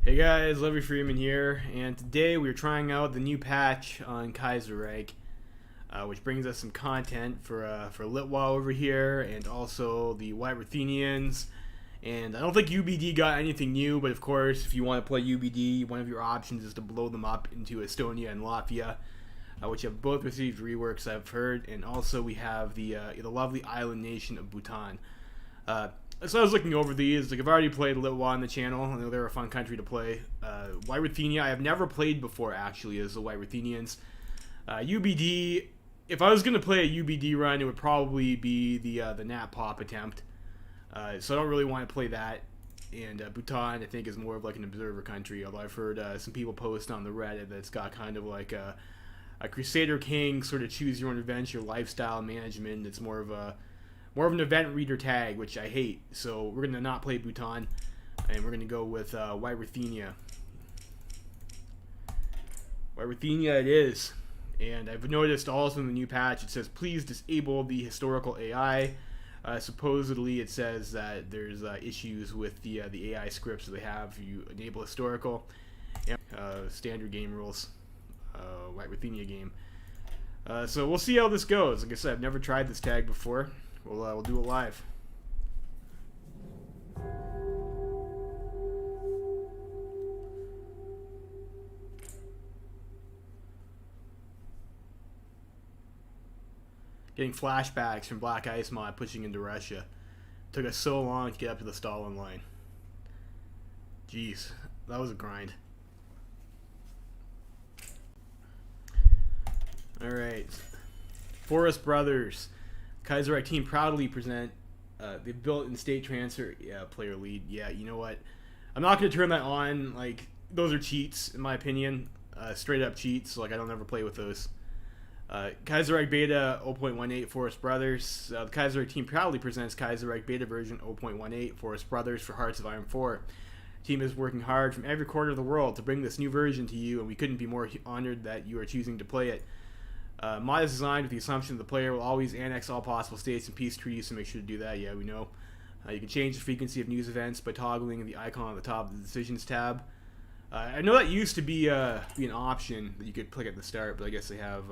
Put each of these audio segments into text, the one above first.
Hey guys, Livestream here, and today we're trying out the new patch on Kaiserreich, which brings us some content for Litwa over here, and also the White Ruthenians. And I don't think UBD got anything new, but of course, if you want to play UBD, one of your options is to blow them up into Estonia and Latvia, which have both received reworks I've heard, and also we have the lovely island nation of Bhutan. So I was looking over these. Like, I've already played Litwa on the channel. I know they're a fun country to play. White Ruthenia, I have never played before, actually, as the White Ruthenians. UBD, if I was going to play a UBD run, it would probably be the Nat Pop attempt. So I don't really want to play that. And Bhutan, I think, is more of like an observer country, although I've heard some people post on the Reddit that it's got kind of like a Crusader King sort of choose-your-own-adventure lifestyle management. It's more of an event reader tag, which I hate. So we're going to not play Bhutan, and we're going to go with White Ruthenia. White Ruthenia it is. And I've noticed also in the new patch, it says, please disable the historical AI. Supposedly it says that there's issues with the AI scripts that they have if you enable historical. And, standard game rules. White Ruthenia game. So we'll see how this goes. Like I said, I've never tried this tag before. We'll do it live. Getting flashbacks from Black Ice Mod pushing into Russia. Took us so long to get up to the Stalin line. Jeez, that was a grind. Alright. Forest Brothers. Kaiserreich team proudly present the built-in state transfer player lead. Yeah, you know what? I'm not going to turn that on. Like, those are cheats, in my opinion. Straight up cheats. Like, I don't ever play with those. Kaiserreich Beta 0.18 Forest Brothers. The Kaiserreich team proudly presents Kaiserreich Beta version 0.18 Forest Brothers for Hearts of Iron 4. The team is working hard from every corner of the world to bring this new version to you, and we couldn't be more honored that you are choosing to play it. Mod is designed with the assumption that the player will always annex all possible states and peace treaties, so make sure to do that. Yeah, we know. You can change the frequency of news events by toggling the icon at the top of the Decisions tab. I know that used to be an option that you could click at the start, but I guess they have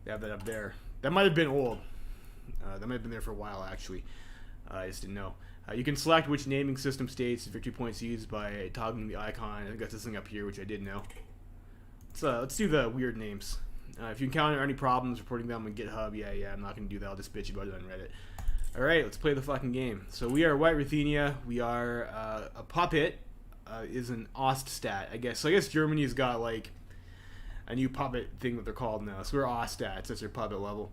that up there. That might have been old. That might have been there for a while, actually. I just didn't know. You can select which naming system states and victory points used by toggling the icon. I think that's this thing up here, which I did know. Let's do the weird names. If you encounter any problems, reporting them on GitHub. Yeah, I'm not going to do that. I'll just bitch about it on Reddit. Alright, let's play the fucking game. So we are White Ruthenia. We are a puppet. Is an Oststat, I guess. So I guess Germany's got like a new puppet thing that they're called now. So we're Oststats. That's their puppet level.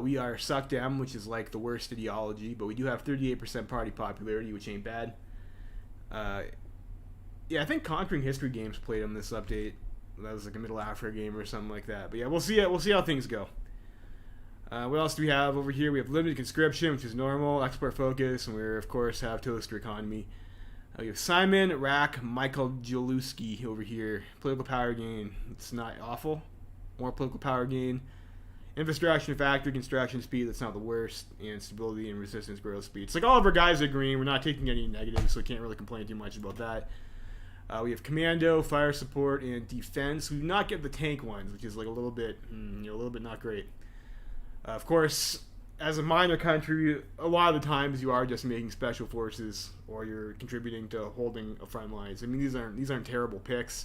We are Suck Dem, which is like the worst ideology, but we do have 38% party popularity, which ain't bad. Yeah, I think Conquering History Games played them this update. That was like a Middle Africa game or something like that. But yeah, we'll see how things go. What else do we have over here? We have Limited Conscription, which is normal, Export Focus, and we of course have Toaster Economy. We have Simon Rack Michael Joluski over here. Political power gain. It's not awful. More political power gain. Infrastructure factor, construction speed, that's not the worst. And stability and resistance growth speed. It's like all of our guys are green. We're not taking any negatives, so we can't really complain too much about that. We have Commando, Fire Support, and Defense. We do not get the tank ones, which is like a little bit not great. Of course, as a minor country, a lot of the times you are just making special forces, or you're contributing to holding a front lines. I mean, these aren't terrible picks.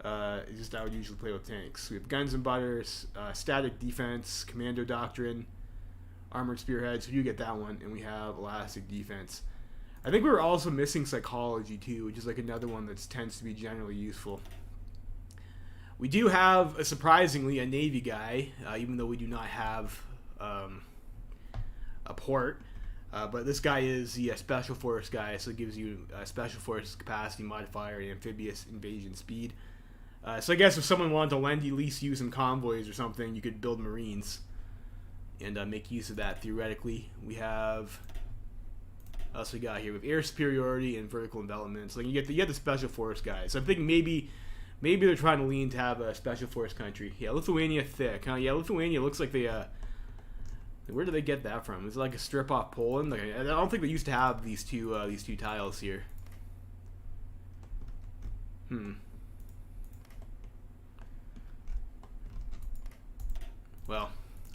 It's just I would usually play with tanks. We have Guns and Butters, Static Defense, Commando Doctrine, Armored Spearheads. So you get that one, and we have Elastic Defense. I think we were also missing Psychology too, which is like another one that tends to be generally useful. We do have, surprisingly, a Navy guy, even though we do not have a port. But this guy is the Special Force guy, so it gives you Special Force capacity modifier and amphibious invasion speed. So I guess if someone wanted to lend you lease you some convoys or something, you could build Marines and make use of that theoretically. We have... What else we got here? With air superiority and vertical envelopment. So you get the Special Force guys. So I'm thinking maybe they're trying to lean to have a Special Force country. Yeah, Lithuania thick. Huh? Yeah, Lithuania looks like they where did they get that from? Is it like a strip off Poland? Like, I don't think they used to have these two tiles here. Well,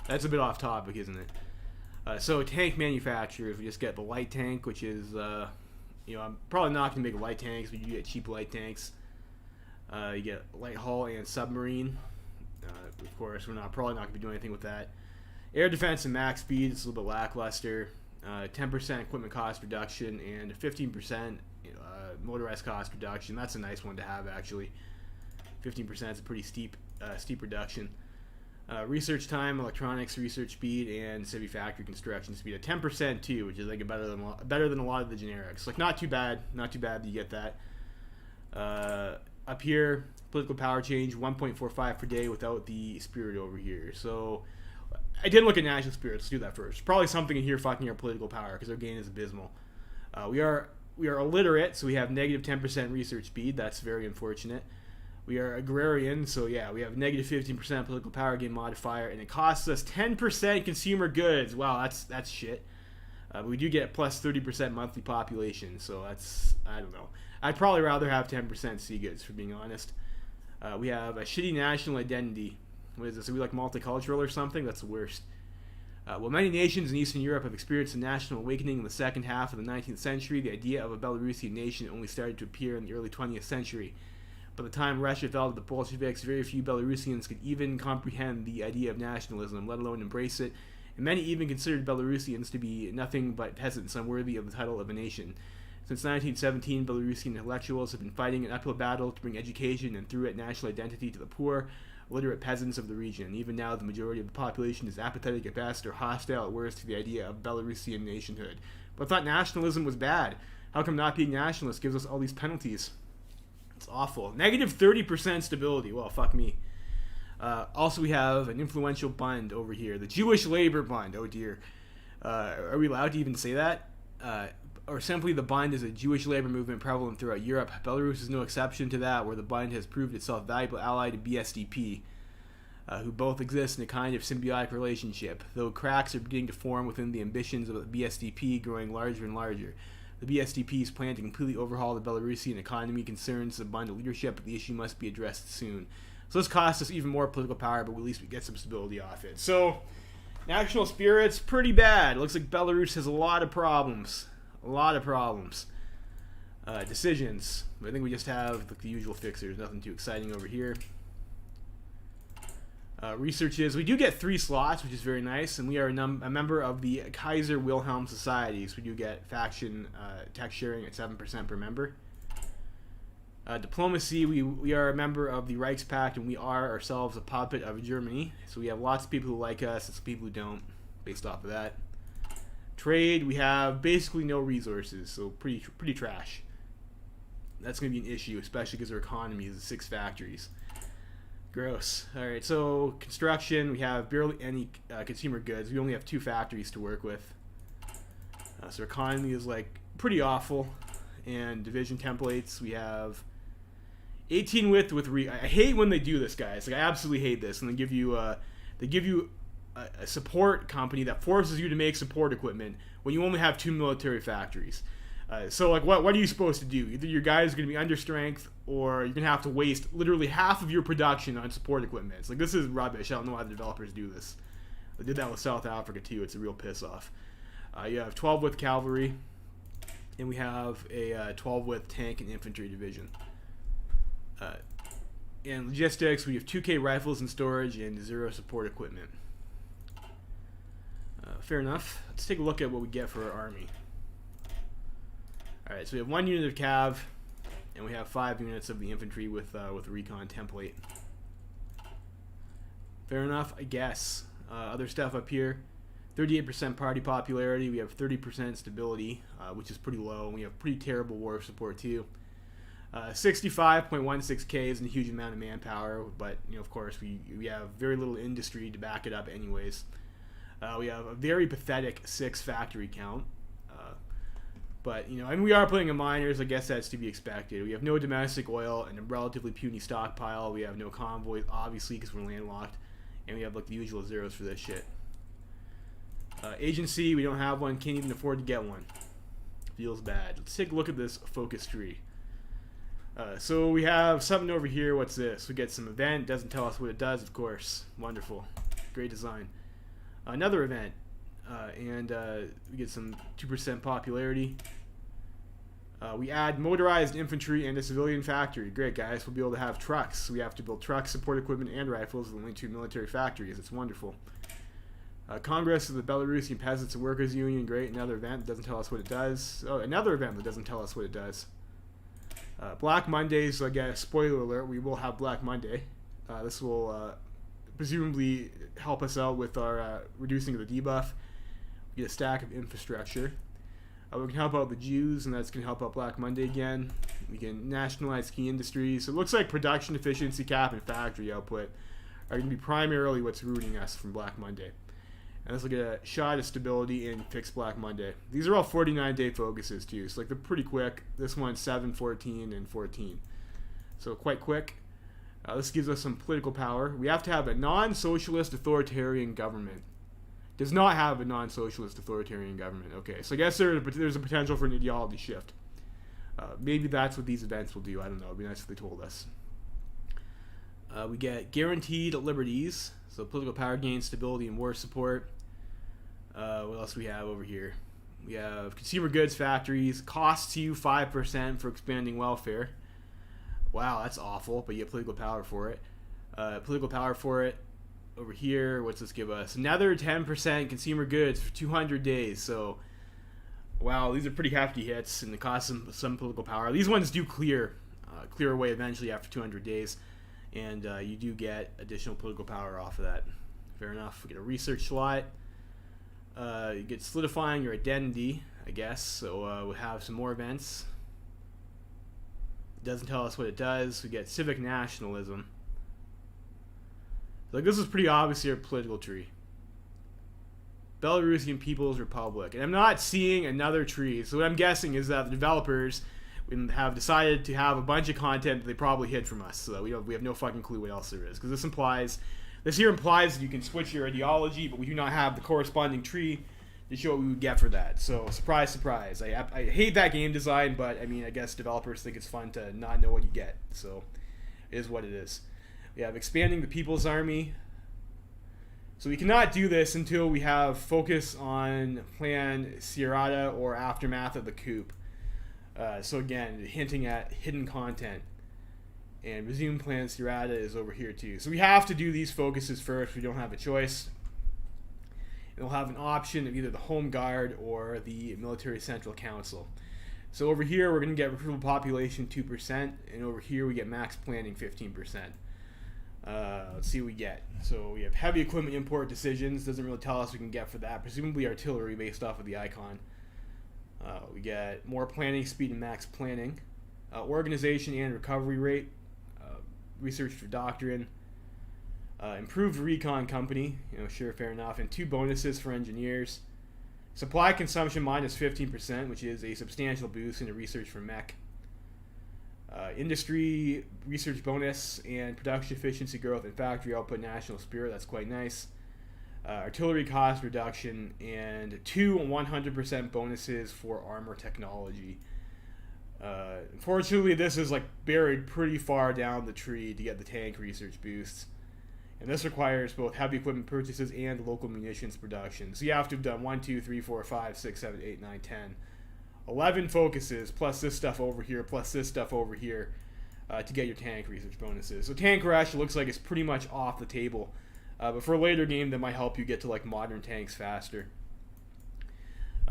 that's a bit off topic, isn't it? So tank manufacturers, we just get the light tank, which is, I'm probably not going to make light tanks, but you get cheap light tanks. You get light hull and submarine. Of course, probably not going to be doing anything with that. Air defense and max speed is a little bit lackluster. 10% equipment cost reduction and 15% motorized cost reduction. That's a nice one to have, actually. 15% is a pretty steep reduction. Research time, electronics research speed, and civvy factory construction speed at 10% too, which is like better than a lot of the generics. Like not too bad that you get that. Up here, political power change 1.45 per day without the spirit over here. So I didn't look at national spirit. Let's do that first. Probably something in here fucking our political power because our gain is abysmal. We are illiterate, so we have negative 10% research speed. That's very unfortunate. We are agrarian, so yeah, we have negative 15% political power gain modifier, and it costs us 10% consumer goods. Wow, that's shit. But we do get plus 30% monthly population, so I don't know. I'd probably rather have 10% sea goods, for being honest. We have a shitty national identity. What is this? Are we like multicultural or something? That's the worst. While many nations in Eastern Europe have experienced a national awakening in the second half of the 19th century, the idea of a Belarusian nation only started to appear in the early 20th century. By the time Russia fell to the Bolsheviks, very few Belarusians could even comprehend the idea of nationalism, let alone embrace it, and many even considered Belarusians to be nothing but peasants unworthy of the title of a nation. Since 1917, Belarusian intellectuals have been fighting an uphill battle to bring education and through it national identity to the poor, illiterate peasants of the region. Even now, the majority of the population is apathetic at best or hostile at worst to the idea of Belarusian nationhood. But I thought nationalism was bad. How come not being nationalist gives us all these penalties? It's awful. Negative 30% stability. Well, fuck me. Also, we have an influential bund over here. The Jewish Labor Bund. Oh, dear. Are we allowed to even say that? Or simply, the Bund is a Jewish labor movement prevalent throughout Europe. Belarus is no exception to that, where the Bund has proved itself a valuable ally to BSDP, who both exist in a kind of symbiotic relationship, though cracks are beginning to form within the ambitions of the BSDP growing larger and larger. The BSDP's plan to completely overhaul the Belarusian economy concerns the Bund leadership, but the issue must be addressed soon. So this costs us even more political power, but at least we get some stability off it. So, national spirit's pretty bad. It looks like Belarus has a lot of problems. Decisions. I think we just have the usual fixers. Nothing too exciting over here. Researches. We do get 3 slots, which is very nice, and we are a member of the Kaiser Wilhelm Society, so we do get faction tax sharing at 7% per member. Diplomacy. We are a member of the Reichspakt, and we are ourselves a puppet of Germany, so we have lots of people who like us and some people who don't, based off of that. Trade. We have basically no resources, so pretty trash. That's going to be an issue, especially because our economy is 6 factories. Gross. Alright, so construction, we have barely any consumer goods. We only have 2 factories to work with. So our economy is like pretty awful. And division templates, we have 18 width with I hate when they do this, guys. Like, I absolutely hate this. And they give you a support company that forces you to make support equipment when you only have 2 military factories. So like, what are you supposed to do? Either your guys are going to be under strength, or you're going to have to waste literally half of your production on support equipment. It's like, this is rubbish. I don't know why the developers do this. They did that with South Africa too. It's a real piss off. You have 12 width cavalry, and we have a 12 width tank and infantry division. And logistics, we have 2K rifles in storage and 0 support equipment. Fair enough. Let's take a look at what we get for our army. Alright, so we have 1 unit of cav, and we have 5 units of the infantry with a recon template. Fair enough, I guess. Other stuff up here. 38% party popularity. We have 30% stability, which is pretty low. And we have pretty terrible war support too. 65.16k isn't a huge amount of manpower, but of course we have very little industry to back it up anyways. We have a very pathetic 6 factory count. But, and we are playing in miners. I guess that's to be expected. We have no domestic oil and a relatively puny stockpile. We have no convoys, obviously, because we're landlocked. And we have, like, the usual zeros for this shit. Agency, we don't have one. Can't even afford to get one. Feels bad. Let's take a look at this focus tree. So we have something over here. What's this? We get some event. Doesn't tell us what it does, of course. Wonderful. Great design. Another event. And we get some 2% popularity. We add motorized infantry and a civilian factory. Great, guys. We'll be able to have trucks. We have to build trucks, support equipment, and rifles with only 2 military factories. It's wonderful. Congress of the Belarusian Peasants and Workers Union. Great. Another event. Doesn't tell us what it does. Oh, another event that doesn't tell us what it does. Black Mondays, I guess, spoiler alert, we will have Black Monday. This will presumably help us out with our reducing of the debuff. We get a stack of infrastructure. We can help out the Jews, and that's going to help out Black Monday again. We can nationalize key industries. So it looks like production efficiency cap and factory output are going to be primarily what's rooting us from Black Monday. And this will get a shot of stability and fix Black Monday. These are all 49-day focuses too, so like they're pretty quick. This one's 7, 14, and 14. So quite quick. This gives us some political power. We have to have a non-socialist authoritarian government. Does not have a non-socialist authoritarian government. Okay, so I guess there's a potential for an ideology shift. Maybe that's what these events will do. I don't know. It'd be nice if they told us. We get guaranteed liberties. So political power gain, stability, and war support. What else do we have over here? We have consumer goods factories. Costs you 5% for expanding welfare. Wow, that's awful, but you get political power for it. Over here, what's this give us? Another 10% consumer goods for 200 days. So, wow, these are pretty hefty hits, and it costs some political power. These ones do clear away eventually after 200 days, and you do get additional political power off of that. Fair enough. We get a research slot. You get solidifying your identity, I guess. So we'll have some more events. It doesn't tell us what it does. We get civic nationalism. Like, this is pretty obviously our political tree. Belarusian People's Republic. And I'm not seeing another tree. So what I'm guessing is that the developers have decided to have a bunch of content that they probably hid from us. So we have no fucking clue what else there is. Because this here implies that you can switch your ideology, but we do not have the corresponding tree to show what we would get for that. So, surprise, surprise. I hate that game design, but I mean, I guess developers think it's fun to not know what you get. So, it is what it is. We have expanding the People's Army. So we cannot do this until we have focus on Plan Sierrata or aftermath of the coup. So again, hinting at hidden content. And resume Plan Sierrata is over here too. So we have to do these focuses first. We don't have a choice. And we'll have an option of either the Home Guard or the Military Central Council. So over here we're going to get recruitable population 2%, and over here we get max planning 15%. Let's see what we get. So we have heavy equipment import decisions. Doesn't really tell us what we can get for that. Presumably artillery based off of the icon. We get more planning speed and max planning. Organization and recovery rate. Research for doctrine. Improved recon company. Sure, fair enough. And 2 bonuses for engineers. Supply consumption minus 15%, which is a substantial boost into research for mech. Industry research bonus and production efficiency growth and factory output national spirit. That's quite nice. Artillery cost reduction and 2 100% bonuses for armor technology. Unfortunately, this is like buried pretty far down the tree to get the tank research boosts. And this requires both heavy equipment purchases and local munitions production. So you have to have done 1, 2, 3, 4, 5, 6, 7, 8, 9, 10. 11 focuses, plus this stuff over here, plus this stuff over here, to get your tank research bonuses. So Tank Rush looks like it's pretty much off the table. But for a later game, that might help you get to like modern tanks faster.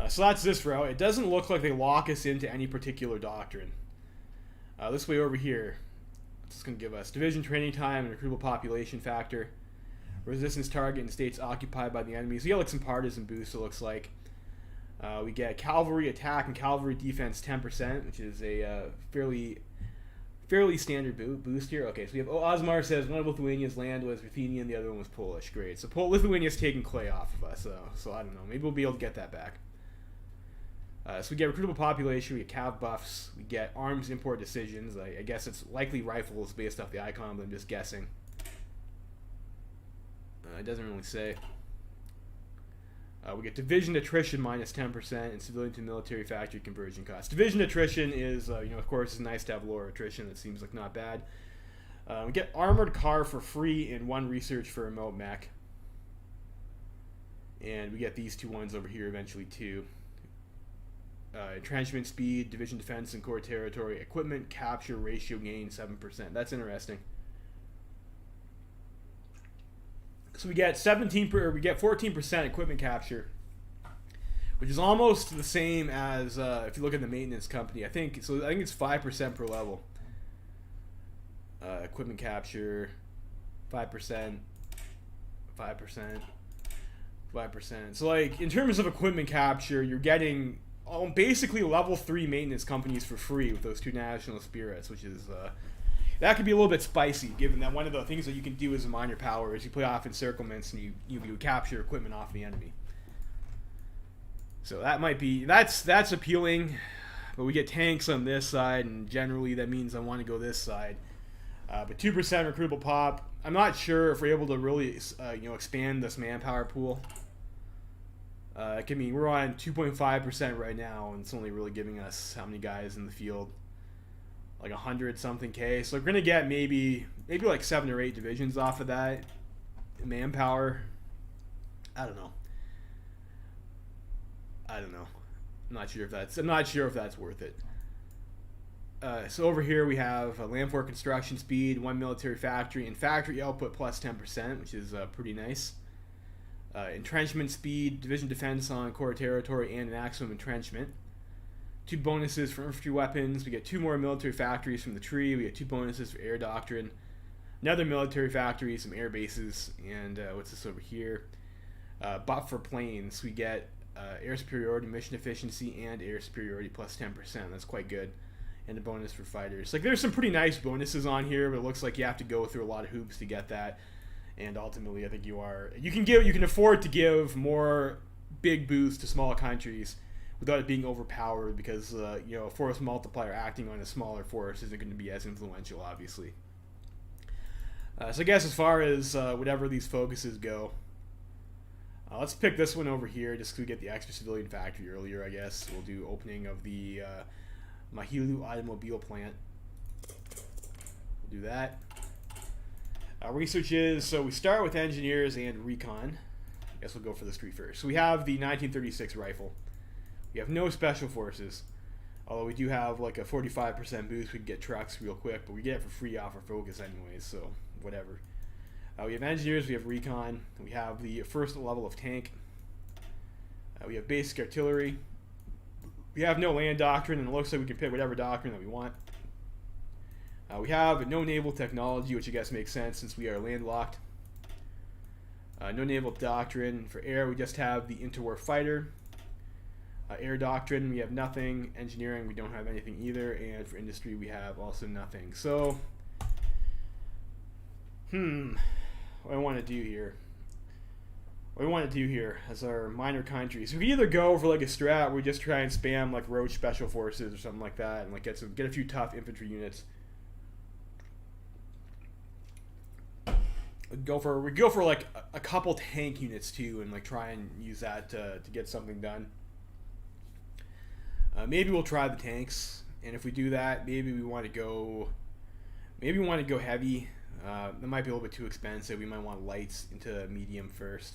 So that's this route. It doesn't look like they lock us into any particular doctrine. This way over here, it's going to give us division training time and recruitable population factor. Resistance target in states occupied by the enemy. So you get like some partisan boosts, it looks like. We get cavalry attack and cavalry defense 10%, which is a fairly standard boost here. Okay, so we have Osmar says one of Lithuania's land was Ruthenia and the other one was Polish. Great. So Lithuania's taking clay off of us. So I don't know. Maybe we'll be able to get that back. So we get recruitable population. We get cav buffs. We get arms import decisions. I guess it's likely rifles based off the icon, but I'm just guessing. It doesn't really say. We get division attrition minus 10% and civilian to military factory conversion costs. Division attrition is, of course, it's nice to have lower attrition. That seems like not bad. We get armored car for free and 1 research for remote mech. And we get these 2 ones over here eventually too. Entrenchment speed, division defense and core territory, equipment capture ratio gain 7%. That's interesting. So we get 14% equipment capture, which is almost the same as if you look at the maintenance company. I think it's 5% per level. Equipment capture, 5%, 5%, 5%. So like in terms of equipment capture, you're getting basically level 3 maintenance companies for free with those 2 national spirits, which is that could be a little bit spicy, given that one of the things that you can do as a minor power is you play off encirclements and you capture equipment off the enemy. So that might be that's appealing, but we get tanks on this side, and generally that means I want to go this side. But 2% recruitable pop. I'm not sure if we're able to really expand this manpower pool. I mean, we're on 2.5% right now, and it's only really giving us how many guys in the field? Like 100 something K. So we're gonna get maybe like 7 or 8 divisions off of that manpower. I don't know. I'm not sure if that's worth it. So over here we have land for construction speed, 1 military factory, and factory output plus 10%, which is pretty nice. Entrenchment speed, division defense on core territory, and an maximum entrenchment. 2 bonuses for infantry weapons. We get 2 more military factories from the tree. We get 2 bonuses for air doctrine. Another military factory, some air bases, and what's this over here? Buff for planes. We get air superiority, mission efficiency, and air superiority plus 10%. That's quite good. And a bonus for fighters. Like there's some pretty nice bonuses on here, but it looks like you have to go through a lot of hoops to get that. And ultimately, I think you can afford to give more big boosts to small countries without it being overpowered, because a force multiplier acting on a smaller force isn't going to be as influential, obviously. So I guess as far as whatever these focuses go, let's pick this one over here just because we get the extra civilian factory earlier, I guess. We'll do opening of the Mahilu automobile plant. We'll do that. Research is, so we start with engineers and recon. I guess we'll go for the street first. So we have the 1936 rifle. We have no special forces, although we do have like a 45% boost. We can get trucks real quick, but we get it for free off our focus anyways, so whatever. We have engineers, we have recon, we have the first level of tank, we have basic artillery, we have no land doctrine, and it looks like we can pick whatever doctrine that we want. We have no naval technology, which I guess makes sense since we are landlocked. No naval doctrine. For air, we just have the interwar fighter. Air doctrine, we have nothing. Engineering, we don't have anything either. And for industry, we have also nothing. So, what do I want to do here? What we want to do here as our minor countries, we can either go for like a strat where we just try and spam like roach special forces or something like that, and like get a few tough infantry units. We go for like a couple tank units too, and like try and use that to get something done. Maybe we'll try the tanks, and if we do that, maybe we want to go heavy. That might be a little bit too expensive. We might want lights into medium first.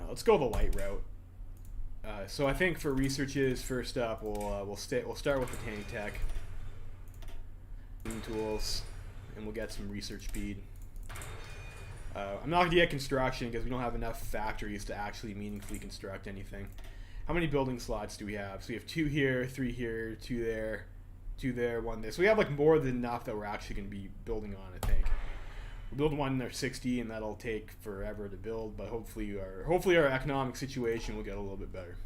Let's go the light route. So I think for researches, first up, we'll start with the tank tech, tools, and we'll get some research speed. I'm not going to get construction because we don't have enough factories to actually meaningfully construct anything. How many building slots do we have? So we have 2 here, 3 here, 2 there, 2 there, 1 there. So we have like more than enough that we're actually going to be building on, I think. We'll build one in our 60, and that'll take forever to build, but hopefully our economic situation will get a little bit better.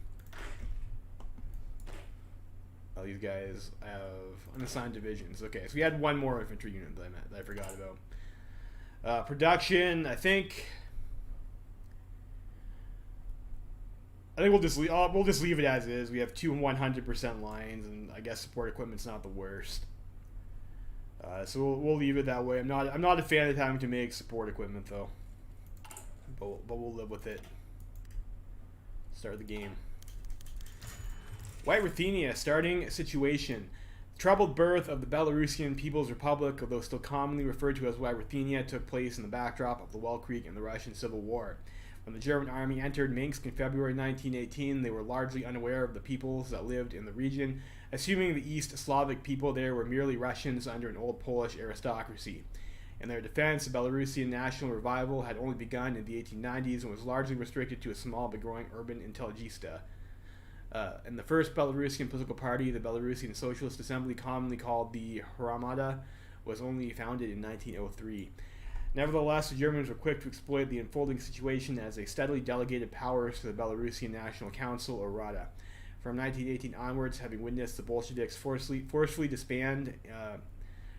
These guys have unassigned divisions. Okay, so we had 1 more infantry unit that I forgot about. Production, I think we'll just leave it as is. We have 2 100% lines, and I guess support equipment's not the worst. So we'll leave it that way. I'm not a fan of having to make support equipment though. but we'll live with it. Start the game. White Ruthenia, starting situation. The troubled birth of the Belarusian People's Republic, although still commonly referred to as White Ruthenia, took place in the backdrop of the Well Creek and the Russian Civil War. When the German army entered Minsk in February 1918, they were largely unaware of the peoples that lived in the region, assuming the East Slavic people there were merely Russians under an old Polish aristocracy. In their defense, the Belarusian national revival had only begun in the 1890s and was largely restricted to a small but growing urban intelligentsia. And the first Belarusian political party, the Belarusian Socialist Assembly, commonly called the Hromada, was only founded in 1903. Nevertheless, the Germans were quick to exploit the unfolding situation as they steadily delegated powers to the Belarusian National Council, or Rada. From 1918 onwards, having witnessed the Bolsheviks forcefully disband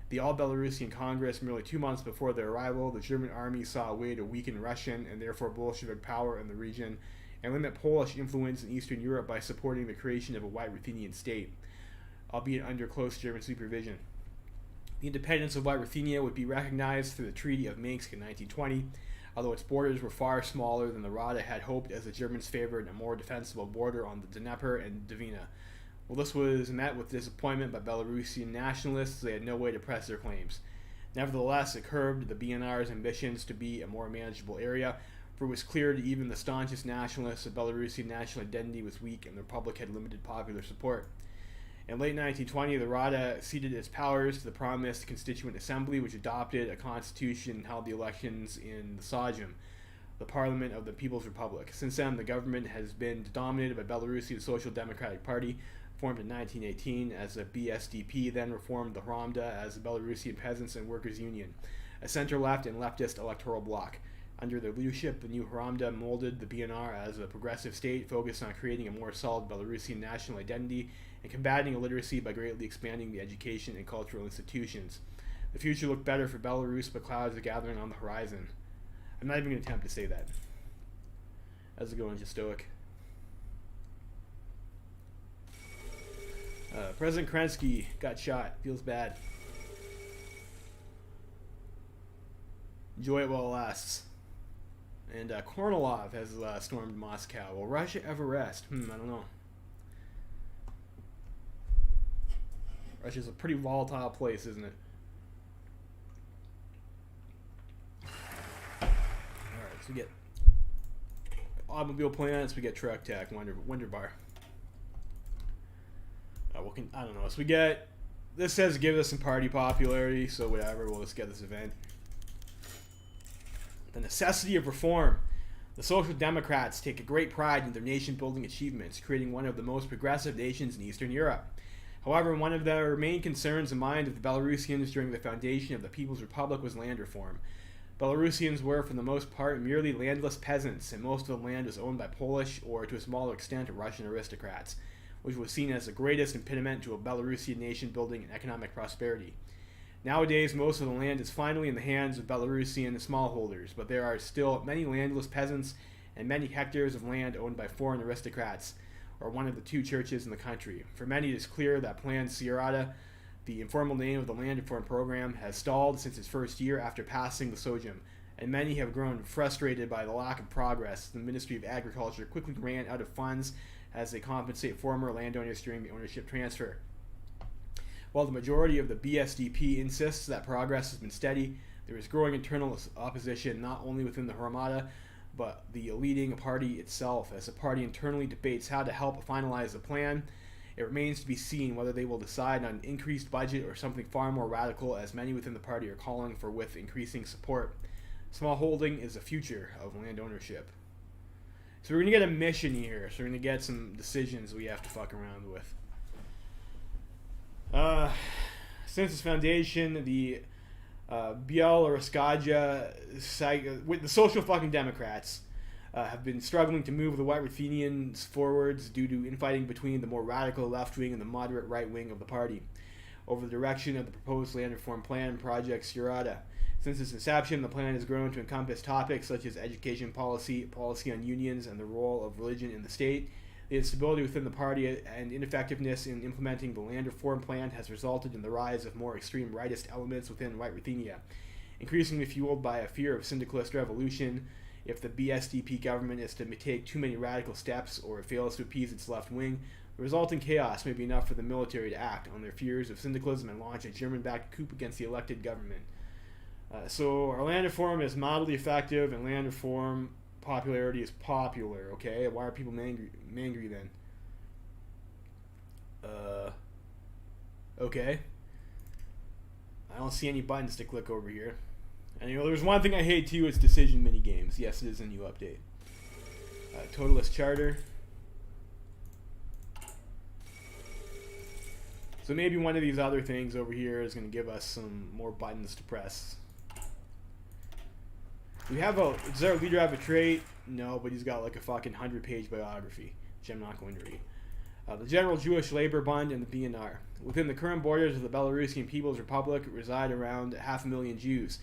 the All-Belarusian Congress merely 2 months before their arrival, the German army saw a way to weaken Russian and therefore Bolshevik power in the region and limit Polish influence in Eastern Europe by supporting the creation of a White Ruthenian state, albeit under close German supervision. The independence of White Ruthenia would be recognized through the Treaty of Minsk in 1920, although its borders were far smaller than the Rada had hoped, as the Germans favored a more defensible border on the Dnieper and Dvina. While this was met with disappointment by Belarusian nationalists, they had no way to press their claims. Nevertheless, it curbed the BNR's ambitions to be a more manageable area, for it was clear to even the staunchest nationalists that Belarusian national identity was weak and the Republic had limited popular support. In late 1920, the Rada ceded its powers to the promised Constituent Assembly, which adopted a constitution and held the elections in the Sajum, the Parliament of the People's Republic. Since then, the government has been dominated by Belarusian Social Democratic Party, formed in 1918 as the BSDP, then reformed the Hromada as the Belarusian Peasants and Workers' Union, a center-left and leftist electoral bloc. Under their leadership, the new Hromada molded the BNR as a progressive state focused on creating a more solid Belarusian national identity and combating illiteracy by greatly expanding the education and cultural institutions. The future looked better for Belarus, but clouds are gathering on the horizon. I'm not even going to attempt to say that. How's it going, Stoic? President Kerensky got shot. Feels bad. Enjoy it while it lasts. And Kornilov has stormed Moscow. Will Russia ever rest? I don't know. Russia's a pretty volatile place, isn't it? Alright, so we get automobile plants, we get truck tech, Wonder Bar. I don't know. So we get, this says give us some party popularity, so whatever, we'll just get this event. The necessity of reform. The Social Democrats take a great pride in their nation-building achievements, creating one of the most progressive nations in Eastern Europe. However, one of their main concerns in mind of the Belarusians during the foundation of the People's Republic was land reform. Belarusians were, for the most part, merely landless peasants, and most of the land was owned by Polish, or to a smaller extent, Russian aristocrats, which was seen as the greatest impediment to a Belarusian nation building and economic prosperity. Nowadays, most of the land is finally in the hands of Belarusian smallholders, but there are still many landless peasants and many hectares of land owned by foreign aristocrats, or one of the two churches in the country. For many, it is clear that Plan Sierrata, the informal name of the land reform program, has stalled since its first year after passing the Sojum, and many have grown frustrated by the lack of progress. The Ministry of Agriculture quickly ran out of funds as they compensate former landowners during the ownership transfer. While the majority of the BSDP insists that progress has been steady, there is growing internal opposition not only within the Hromada, but the leading party itself. As the party internally debates how to help finalize the plan, it remains to be seen whether they will decide on an increased budget or something far more radical, as many within the party are calling for with increasing support. Smallholding is the future of land ownership. So we're going to get a mission here, so we're going to get some decisions we have to fuck around with. Since its foundation, the Bieloruskaja, with the Social fucking Democrats, have been struggling to move the White Ruthenians forwards due to infighting between the more radical left wing and the moderate right wing of the party over the direction of the proposed land reform plan, Project Sierrata. Since its inception, the plan has grown to encompass topics such as education policy, policy on unions, and the role of religion in the state. The instability within the party and ineffectiveness in implementing the land reform plan has resulted in the rise of more extreme rightist elements within White Ruthenia, increasingly fueled by a fear of syndicalist revolution If the BSDP government is to take too many radical steps or it fails to appease its left wing, the resulting chaos may be enough for the military to act on their fears of syndicalism and launch a German-backed coup against the elected government. So our land reform is mildly effective, and land reform popularity is popular. Okay, why are people angry then? Okay. I don't see any buttons to click over here. And there's one thing I hate too, it's decision mini games. Yes, it is a new update. Totalist Charter. So maybe one of these other things over here is going to give us some more buttons to press. Does our leader have a trait? No, but he's got like a fucking 100-page biography, which I'm not going to read. The General Jewish Labor Bund and the BNR. Within the current borders of the Belarusian People's Republic reside around 500,000 Jews,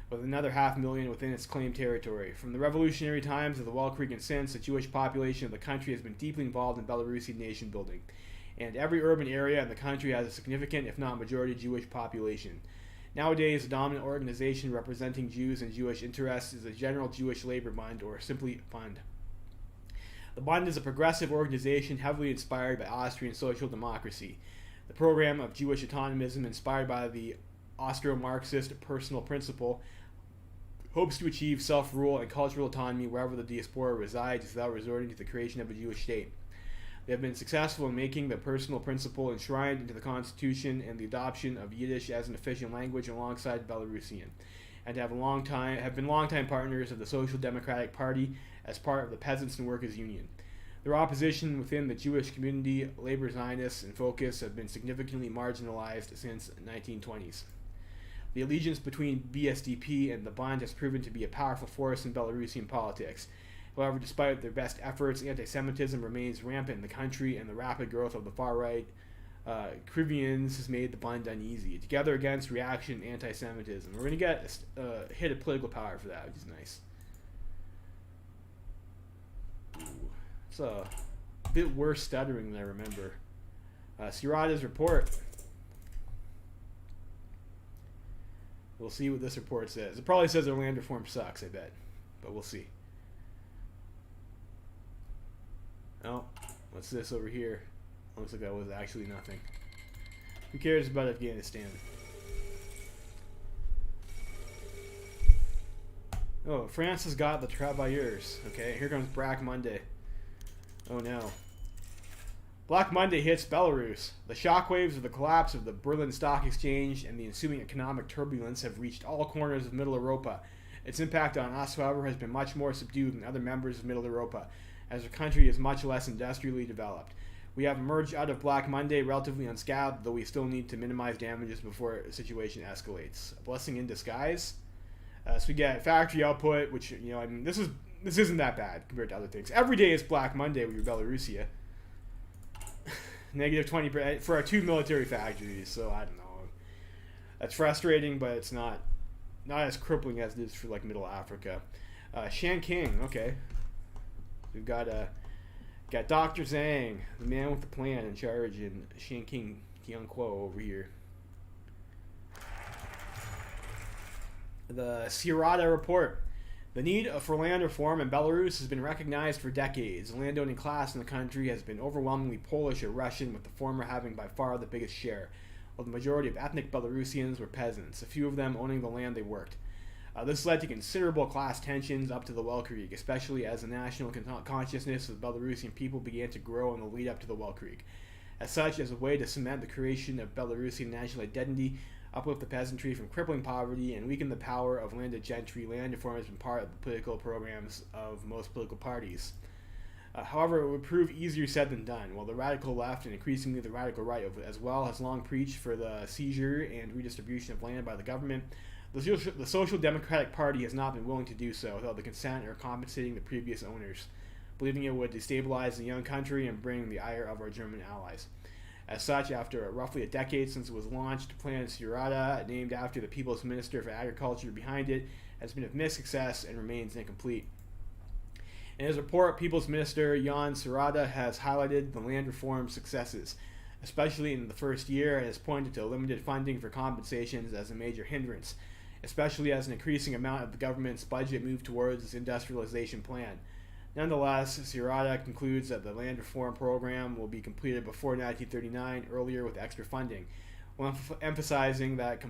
with another 500,000 within its claimed territory. From the revolutionary times of the Wall Creek and since, the Jewish population of the country has been deeply involved in Belarusian nation building, and every urban area in the country has a significant, if not majority, Jewish population. Nowadays, the dominant organization representing Jews and Jewish interests is the General Jewish Labor Bund, or simply Bund. The Bund is a progressive organization heavily inspired by Austrian social democracy. The program of Jewish autonomism, inspired by the Austro-Marxist personal principle, hopes to achieve self-rule and cultural autonomy wherever the diaspora resides without resorting to the creation of a Jewish state. They have been successful in making the personal principle enshrined into the Constitution and the adoption of Yiddish as an official language alongside Belarusian, and have been longtime partners of the Social Democratic Party as part of the Peasants and Workers Union. Their opposition within the Jewish community, labor Zionists and Focus, have been significantly marginalized since the 1920s. The allegiance between BSDP and the Bund has proven to be a powerful force in Belarusian politics. However, despite their best efforts, anti-Semitism remains rampant in the country, and the rapid growth of the far-right Krivians has made the Bund uneasy. Together against reaction and anti-Semitism. We're going to get a hit of political power for that, which is nice. Ooh, it's a bit worse stuttering than I remember. Sirada's report. We'll see what this report says. It probably says our land reform sucks, I bet. But we'll see. Oh, what's this over here? Looks like that was actually nothing. Who cares about Afghanistan? Oh, France has got the Travailleurs. Okay, here comes Black Monday. Oh no. Black Monday hits Belarus. The shockwaves of the collapse of the Berlin Stock Exchange and the ensuing economic turbulence have reached all corners of Middle Europa. Its impact on us, however, has been much more subdued than other members of Middle Europa, as our country is much less industrially developed. We have emerged out of Black Monday relatively unscathed, though we still need to minimize damages before the situation escalates. A blessing in disguise. So we get factory output, which, I mean, this isn't that bad compared to other things. Every day is Black Monday with your Belarusia. Negative 20% for our 2 military factories, so I don't know. That's frustrating, but it's not as crippling as it is for like Middle Africa. Shanking, okay. We've got Dr. Zhang, the man with the plan in charge, and Shanking Tianquo over here. The Sirada report. The need for land reform in Belarus has been recognized for decades. The landowning class in the country has been overwhelmingly Polish or Russian, with the former having by far the biggest share, while the majority of ethnic Belarusians were peasants, a few of them owning the land they worked. This led to considerable class tensions up to the Well Creek, especially as the national consciousness of the Belarusian people began to grow in the lead up to the Well Creek. As such, as a way to cement the creation of Belarusian national identity, uplift the peasantry from crippling poverty, and weaken the power of landed gentry, land reform has been part of the political programs of most political parties. However, it would prove easier said than done. While the radical left and increasingly the radical right as well has long preached for the seizure and redistribution of land by the government, the Social Democratic Party has not been willing to do so without the consent or compensating the previous owners, believing it would destabilize the young country and bring the ire of our German allies. As such, after roughly a decade since it was launched, Plan Sirada, named after the People's Minister for Agriculture behind it, has been of mixed success and remains incomplete. In his report, People's Minister Jan Sirada has highlighted the land reform successes, especially in the first year, and has pointed to limited funding for compensations as a major hindrance. especially as an increasing amount of the government's budget moved towards its industrialization plan. Nonetheless, Sirata concludes that the land reform program will be completed before 1939, earlier with extra funding, while emphasizing that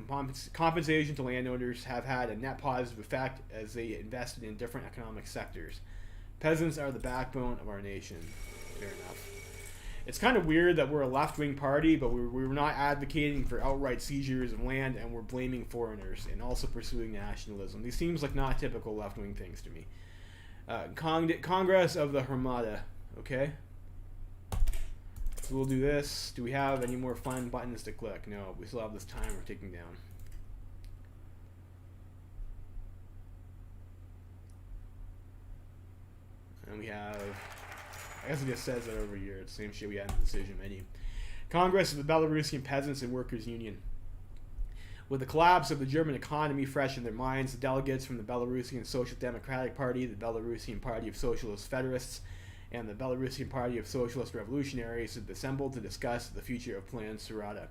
compensation to landowners have had a net positive effect as they invested in different economic sectors. Peasants are the backbone of our nation. Fair enough. It's kind of weird that we're a left-wing party, but we're not advocating for outright seizures of land, and we're blaming foreigners and also pursuing nationalism. These seems like not typical left-wing things to me. Congress of the Armada. Okay. So we'll do this. Do we have any more fun buttons to click? No, we still have this timer ticking down. And we have, I guess it just says that over here. It's the same shit we had in the decision menu. Congress of the Belarusian Peasants and Workers Union. With the collapse of the German economy fresh in their minds, the delegates from the Belarusian Social Democratic Party, the Belarusian Party of Socialist Federacists, and the Belarusian Party of Socialist Revolutionaries have assembled to discuss the future of Plan Sirata.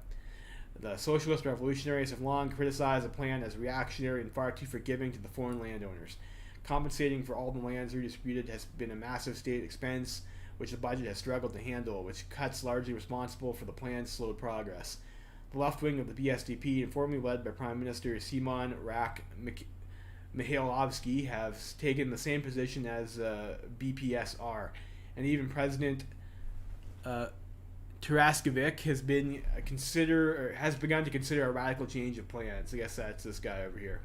The Socialist Revolutionaries have long criticized the plan as reactionary and far too forgiving to the foreign landowners. Compensating for all the lands redistributed has been a massive state expense, which the budget has struggled to handle, which cuts largely responsible for the plan's slowed progress. The left wing of the BSDP, informally led by Prime Minister Simon Rak Mihailovsky, have taken the same position as BPSR, and even President Taraskovic has begun to consider a radical change of plans. I guess that's this guy over here.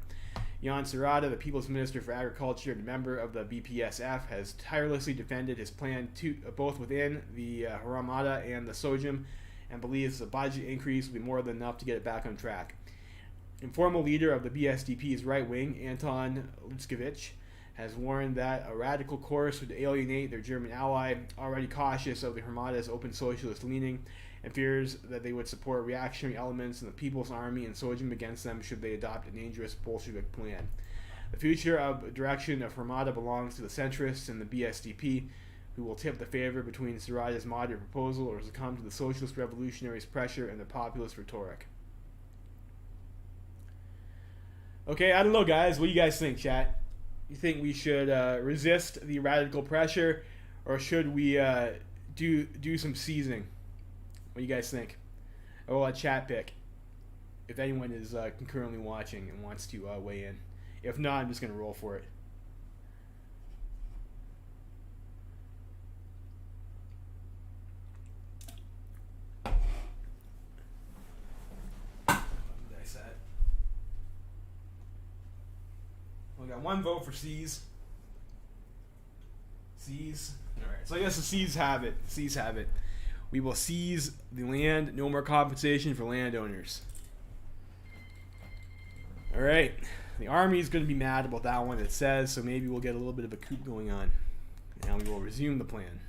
Jan Sirata, the People's Minister for Agriculture and member of the BPSF, has tirelessly defended his plan both within the Armada and the Sojm, and believes the budget increase will be more than enough to get it back on track. Informal leader of the BSDP's right wing, Anton Lutzkevich, has warned that a radical course would alienate their German ally, already cautious of the Armada's open socialist leaning, and fears that they would support reactionary elements in the People's Army and Sojm against them should they adopt a dangerous Bolshevik plan. The future of direction of Armada belongs to the centrists and the BSDP, who will tip the favor between Sirata's moderate proposal or succumb to the socialist revolutionaries' pressure and the populist rhetoric. Okay, I don't know, guys. What do you guys think, chat? You think we should resist the radical pressure, or should we do some seizing? What do you guys think? I will let chat pick if anyone is concurrently watching and wants to weigh in. If not, I'm just going to roll for it. We got one vote for C's. C's. Alright, so I guess the C's have it. C's have it. We will seize the land. No more compensation for landowners. Alright. The army is going to be mad about that one, it says, so maybe we'll get a little bit of a coup going on. Now we will resume the plan.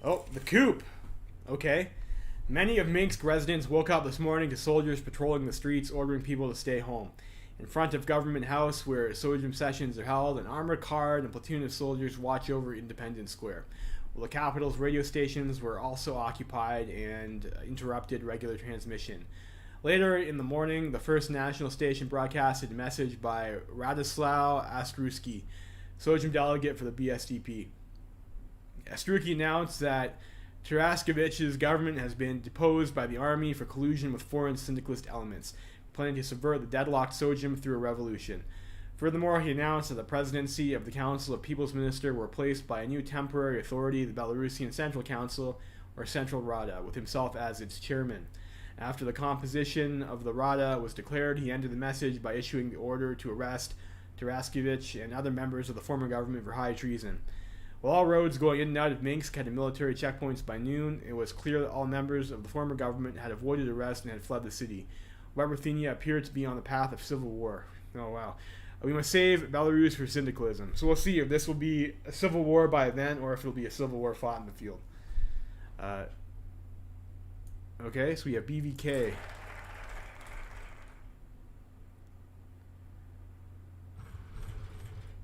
Oh, the coup. Okay. Many of Minsk residents woke up this morning to soldiers patrolling the streets, ordering people to stay home. In front of Government House, where Sojm sessions are held, an armored car and a platoon of soldiers watch over Independence Square. Well, the capital's radio stations were also occupied and interrupted regular transmission. Later in the morning, the first national station broadcasted a message by Radoslaw Astruski, Sojm delegate for the BSDP. Astruski announced that Taraskovich's government has been deposed by the army for collusion with foreign syndicalist elements, planning to subvert the deadlocked Sojm through a revolution. Furthermore, he announced that the presidency of the Council of People's Minister were replaced by a new temporary authority, the Belarusian Central Council, or Central Rada, with himself as its chairman. After the composition of the Rada was declared, he ended the message by issuing the order to arrest Taraskovich and other members of the former government for high treason. While all roads going in and out of Minsk had military checkpoints by noon, it was clear that all members of the former government had avoided arrest and had fled the city. Ruthenia appeared to be on the path of civil war. Oh, wow. We must save Belarus for syndicalism. So we'll see if this will be a civil war by then or if it'll be a civil war fought in the field. Okay, so we have BVK.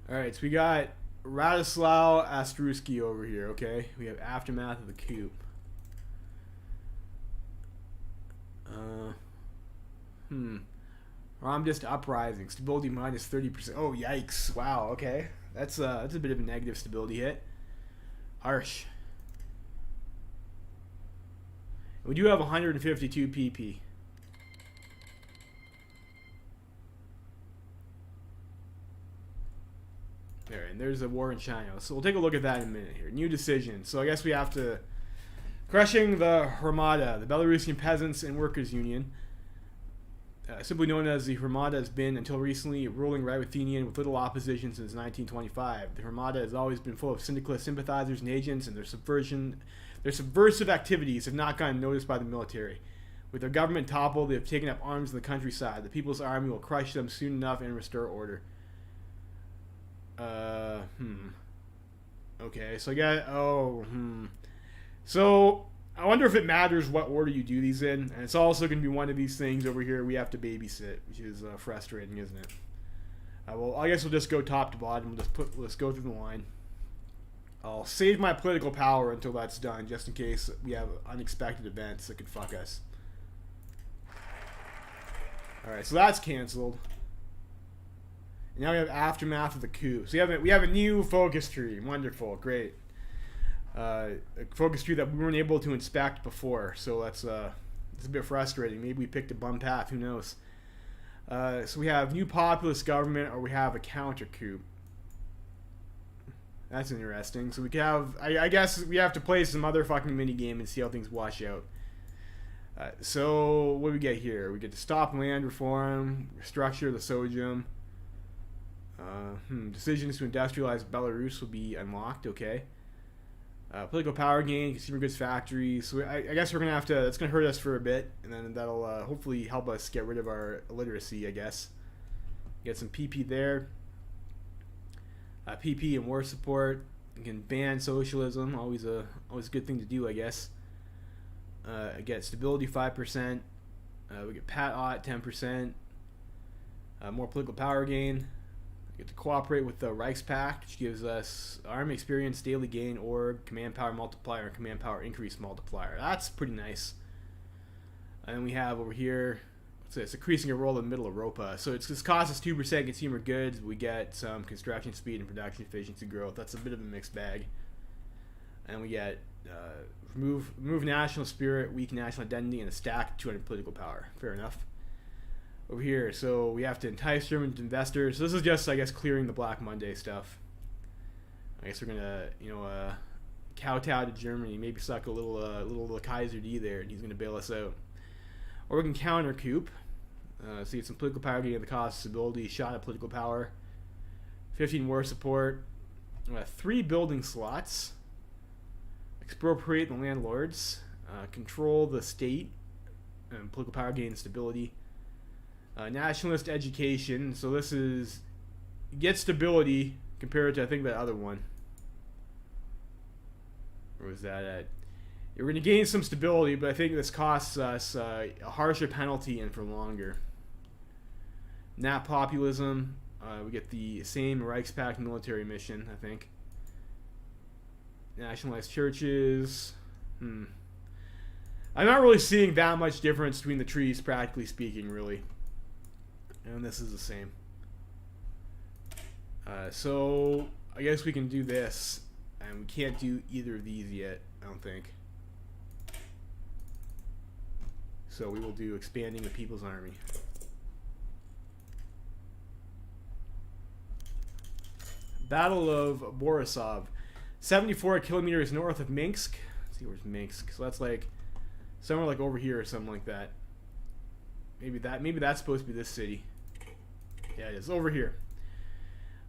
Alright, so we got Radoslaw Astruski over here, okay? We have aftermath of the coup. Or I'm just uprising. Stability minus 30%. Oh, yikes. Wow, okay. That's a bit of a negative stability hit. Harsh. We do have 152 PP. There, and there's a war in China. So we'll take a look at that in a minute here. New decision. So I guess we have to... Crushing the Hromada, the Belarusian Peasants and Workers' Union. Simply known as the Hromada, has been, until recently, ruling Ruthenia with little opposition since 1925. The Hromada has always been full of syndicalist sympathizers and agents, and their subversive activities have not gotten noticed by the military. With their government toppled, they have taken up arms in the countryside. The People's Army will crush them soon enough and restore order. Okay, so I got... So, I wonder if it matters what order you do these in. And it's also going to be one of these things over here we have to babysit, which is frustrating, isn't it? Well, I guess we'll just go top to bottom. Let's go through the line. I'll save my political power until that's done, just in case we have unexpected events that could fuck us. Alright, so that's canceled. And now we have aftermath of the coup. So we have a new focus tree. Wonderful, great. A focus tree that we weren't able to inspect before, so that's a bit frustrating. Maybe we picked a bum path, who knows. So we have new populist government, or we have a counter coup. That's interesting. So we can have, I guess we have to play some other fucking mini game and see how things wash out. So what do we get here? We get to stop land reform, restructure the Sojum. Decisions to industrialize Belarus will be unlocked. Okay. Political power gain, consumer goods factories. So I guess we're gonna have to. That's gonna hurt us for a bit, and then that'll hopefully help us get rid of our illiteracy. I guess. Get some PP there. PP and war support. You can ban socialism. Always a good thing to do, I guess. Get stability 5%. We get Pat 10%. More political power gain. We get to cooperate with the Reichspakt, which gives us army experience, daily gain, org, command power multiplier, and command power increase multiplier. That's pretty nice. And then we have over here, it's increasing a role in Middle Europa. So this costs us 2% consumer goods. But we get some construction speed and production efficiency growth. That's a bit of a mixed bag. And we get remove national spirit, weak national identity, and a stack 200 political power. Fair enough. Over here, so we have to entice German investors. So this is just, I guess, clearing the Black Monday stuff. I guess we're gonna, kowtow to Germany, maybe suck a little Kaiser D there, and he's gonna bail us out. Or we can counter coup. So get some political power, getting the cost of stability, shot at political power. 15 war support. 3 building slots. Expropriate the landlords. Control the state. Political power gain stability. Nationalist education. So this is get stability compared to, I think, that other one. Where was that at? We're going to gain some stability, but I think this costs us a harsher penalty and for longer. Nat populism. We get the same Reichspakt military mission, I think. Nationalized churches. I'm not really seeing that much difference between the trees, practically speaking, really. And this is the same. So I guess we can do this, and we can't do either of these yet, I don't think. So we will do expanding the People's Army. Battle of Borisov. 74 kilometers north of Minsk. Let's see, where's Minsk? So that's like somewhere like over here or something like that. Maybe that's supposed to be this city. Yeah, it is over here.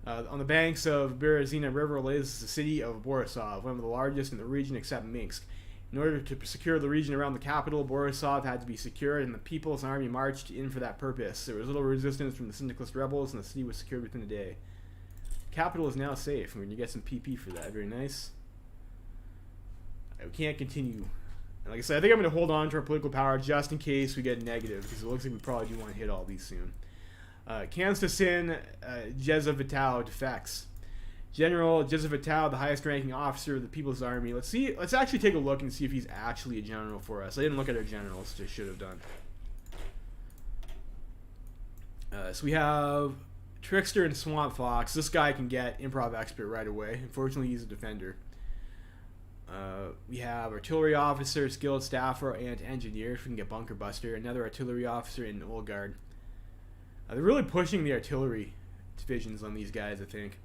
On the banks of Berezina River lays the city of Borisov, one of the largest in the region except Minsk. In order to secure the region around the capital, Borisov had to be secured, and the People's Army marched in for that purpose. There was little resistance from the syndicalist rebels, and the city was secured within a day. The capital is now safe. We're going to get some PP for that. Very nice. We can't continue. And like I said, I think I'm going to hold on to our political power just in case we get negative, because it looks like we probably do want to hit all these soon. Konstantin Jezevitau defects. General Jezevitau, the highest ranking officer of the People's Army. Let's actually take a look and see if he's actually a general for us. I didn't look at our generals, just should have done. So we have Trickster and Swamp Fox. This guy can get Improv Expert right away. Unfortunately, he's a defender. We have Artillery Officer, Skilled Staffer, and Engineer. We can get Bunker Buster. Another Artillery Officer in Old Guard. They're really pushing the artillery divisions on these guys, I think.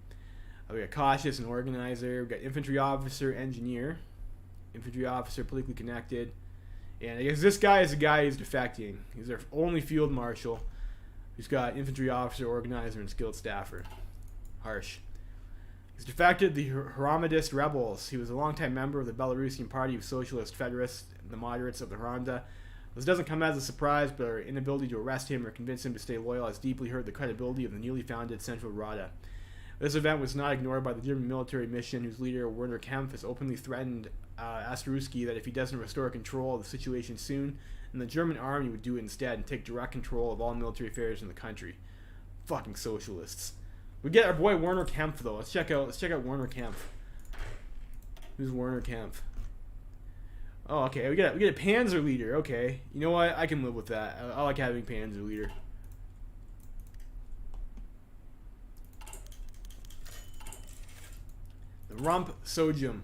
We got Cautious and Organizer. We got Infantry Officer, Engineer. Infantry Officer, politically connected. And I guess this guy is the guy who's defecting. He's their only Field Marshal. He's got Infantry Officer, Organizer, and Skilled Staffer. Harsh. He's defected the Haramadist rebels. He was a longtime member of the Belarusian Party of Socialist Federacists, the moderates of the Hranda. This doesn't come as a surprise, but our inability to arrest him or convince him to stay loyal has deeply hurt the credibility of the newly founded Central Rada. This event was not ignored by the German military mission, whose leader, Werner Kempf, has openly threatened Astruski that if he doesn't restore control of the situation soon, then the German army would do it instead and take direct control of all military affairs in the country. Fucking socialists. We get our boy Werner Kempf though. Let's check out Werner Kempf. Who's Werner Kempf? Oh, okay. We get a Panzer leader. Okay, you know what? I can live with that. I like having Panzer leader. The Rump Sojum.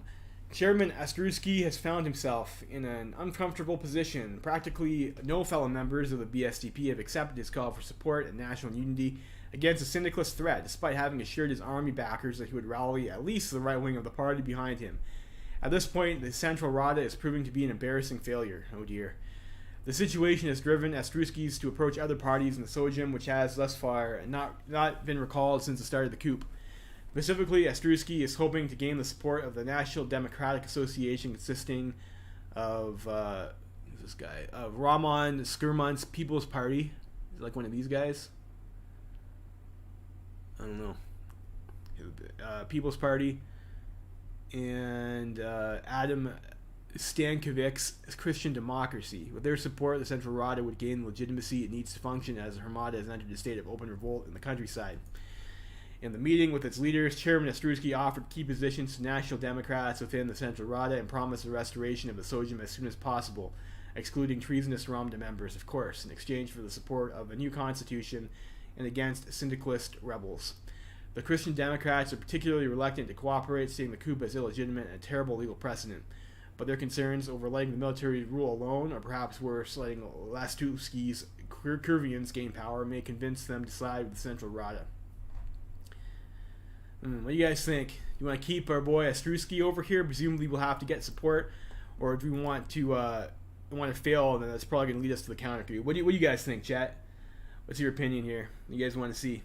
Chairman Astruski has found himself in an uncomfortable position. Practically no fellow members of the BSDP have accepted his call for support and national unity against a syndicalist threat, despite having assured his army backers that he would rally at least the right wing of the party behind him. At this point, the Central Rada is proving to be an embarrassing failure. Oh dear. The situation has driven Astruskis to approach other parties in the Sojum, which has thus far not been recalled since the start of the coup. Specifically, Astruski is hoping to gain the support of the National Democratic Association, consisting of who's this guy? Rahman Skirman's People's Party. Is it like one of these guys? I don't know. People's Party. And Adam Stankovic's Christian Democracy. With their support, the Central Rada would gain the legitimacy it needs to function as the Armada has entered a state of open revolt in the countryside. In the meeting with its leaders, Chairman Astruski offered key positions to National Democrats within the Central Rada and promised the restoration of the Sojum as soon as possible, excluding treasonous Ramda members, of course, in exchange for the support of a new constitution and against syndicalist rebels. The Christian Democrats are particularly reluctant to cooperate, seeing the coup as illegitimate and a terrible legal precedent. But their concerns over letting the military rule alone, or perhaps worse, letting Lastuski's Kurvians gain power, may convince them to side with the Central Rada. What do you guys think? Do you want to keep our boy Astruski over here? Presumably we'll have to get support. Or do we want to fail, then that's probably going to lead us to the counter coup. What do you guys think, chat? What's your opinion here? What do you guys want to see?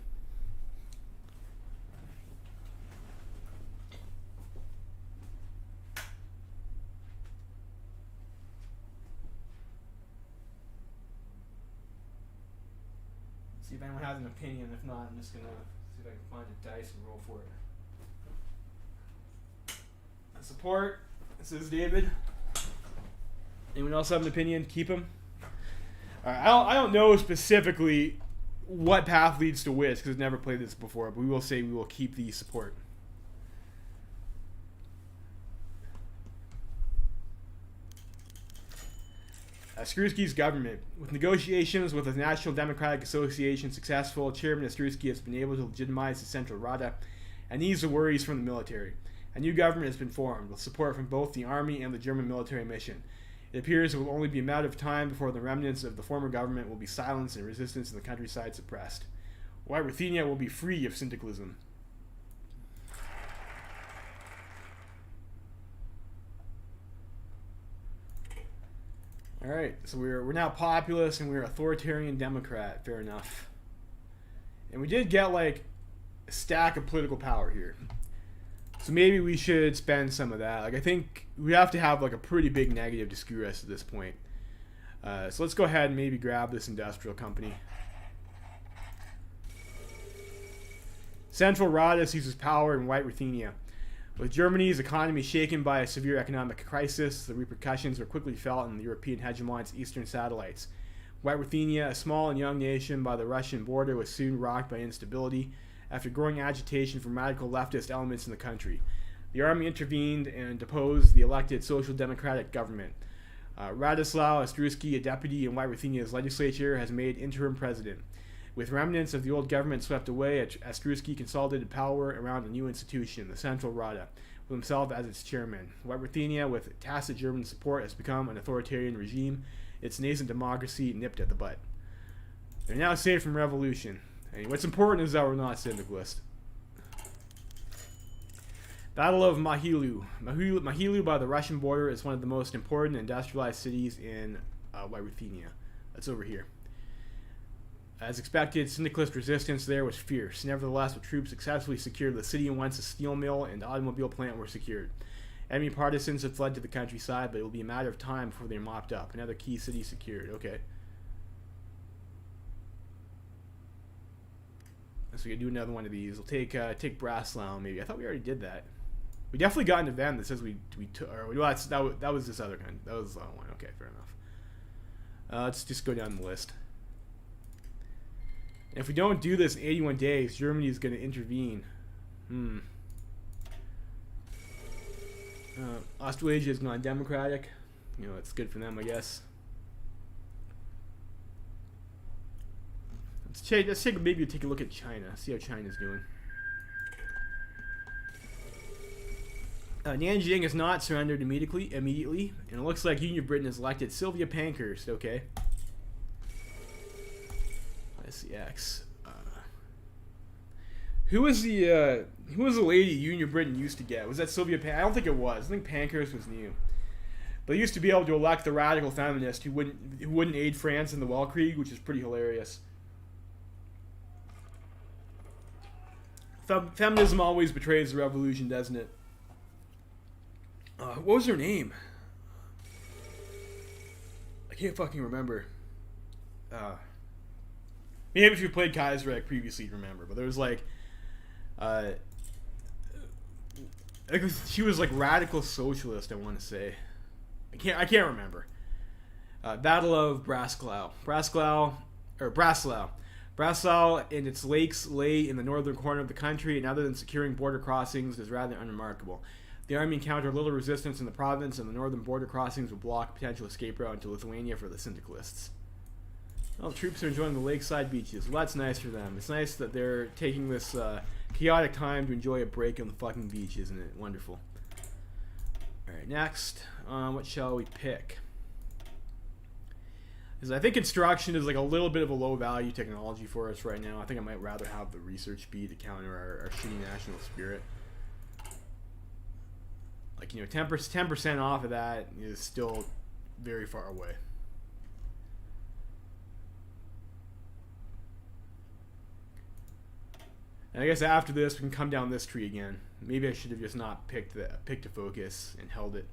See if anyone has an opinion. If not, I'm just going to see if I can find a dice and roll for it. Support. This is David. Anyone else have an opinion? Keep him. I don't know specifically what path leads to which because I've never played this before, but we will say we will keep the support. Astruski's government. With negotiations with the National Democratic Association successful, Chairman Astruski has been able to legitimize the Central Rada and ease the worries from the military. A new government has been formed, with support from both the army and the German military mission. It appears it will only be a matter of time before the remnants of the former government will be silenced and resistance in the countryside suppressed. White Ruthenia will be free of syndicalism. Alright, so we're now populist and we're authoritarian Democrat. Fair enough. And we did get like a stack of political power here. So maybe we should spend some of that. Like I think we have to have like a pretty big negative to screw us at this point. So let's go ahead and maybe grab this industrial company. Central Rada seizes power in White Ruthenia. With Germany's economy shaken by a severe economic crisis, the repercussions were quickly felt in the European hegemon's eastern satellites. White Ruthenia, a small and young nation by the Russian border, was soon rocked by instability after growing agitation from radical leftist elements in the country. The army intervened and deposed the elected Social Democratic government. Radoslaw Astruski, a deputy in White Ruthenia's legislature, has made interim president. With remnants of the old government swept away, Astruski consolidated power around a new institution, the Central Rada, with himself as its chairman. While Ruthenia, with tacit German support, has become an authoritarian regime, its nascent democracy nipped at the butt. They're now safe from revolution. And what's important is that we're not syndicalist. Battle of Mahilu. Mahilu by the Russian border is one of the most important industrialized cities in Ruthenia. That's over here. As expected, syndicalist resistance there was fierce. Nevertheless, the troops successfully secured the city, and once a steel mill and automobile plant were secured. Enemy partisans had fled to the countryside, but it will be a matter of time before they're mopped up. Another key city secured. Okay. So we can do another one of these. We'll take Breslau maybe. I thought we already did that. We definitely got an event that says we took. Or well, that was this other kind. That was the one. Okay, fair enough. Let's just go down the list. And if we don't do this in 81 days, Germany is going to intervene. Australasia has gone democratic. You know, it's good for them, I guess. Let's take a look at China. See how China's doing. Nanjing has not surrendered immediately, and it looks like Union of Britain has elected Sylvia Pankhurst. Okay. SCX. Who was the lady Union of Britain used to get? Was that Sylvia I don't think it was. I think Pankhurst was new. But they used to be able to elect the radical feminist who wouldn't aid France in the Weltkrieg, which is pretty hilarious. Feminism always betrays the revolution, doesn't it? What was her name? I can't fucking remember. Maybe if you played Kaiserreich previously, you'd remember. But there was like, she was like radical socialist. I want to say, I can't remember. Battle of Breslau. Breslau and its lakes lay in the northern corner of the country, and other than securing border crossings, is rather unremarkable. The army encountered little resistance in the province, and the northern border crossings would block a potential escape route into Lithuania for the syndicalists. Well, the troops are enjoying the lakeside beaches. Well, that's nice for them. It's nice that they're taking this chaotic time to enjoy a break on the fucking beach, isn't it? Wonderful. Alright, next. What shall we pick? Because I think construction is like a little bit of a low value technology for us right now. I think I might rather have the research speed to counter our shitty national spirit. Like, you know, 10% off of that is still very far away. And I guess after this, we can come down this tree again. Maybe I should have just not picked a focus and held it.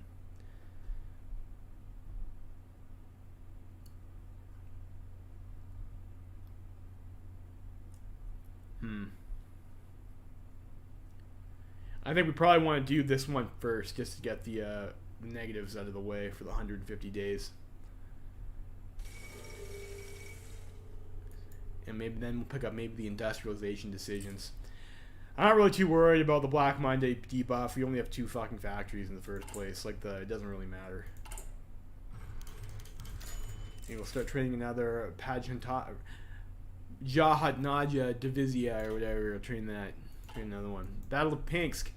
I think we probably want to do this one first, just to get the negatives out of the way for the 150 days. And maybe then we'll pick up maybe the industrialization decisions. I'm not really too worried about the Black Monday debuff. We only have 2 fucking factories in the first place. Like, it doesn't really matter. And we'll start trading another Jahatnaja Divizia or whatever. We'll train another one. Battle of Pinsk.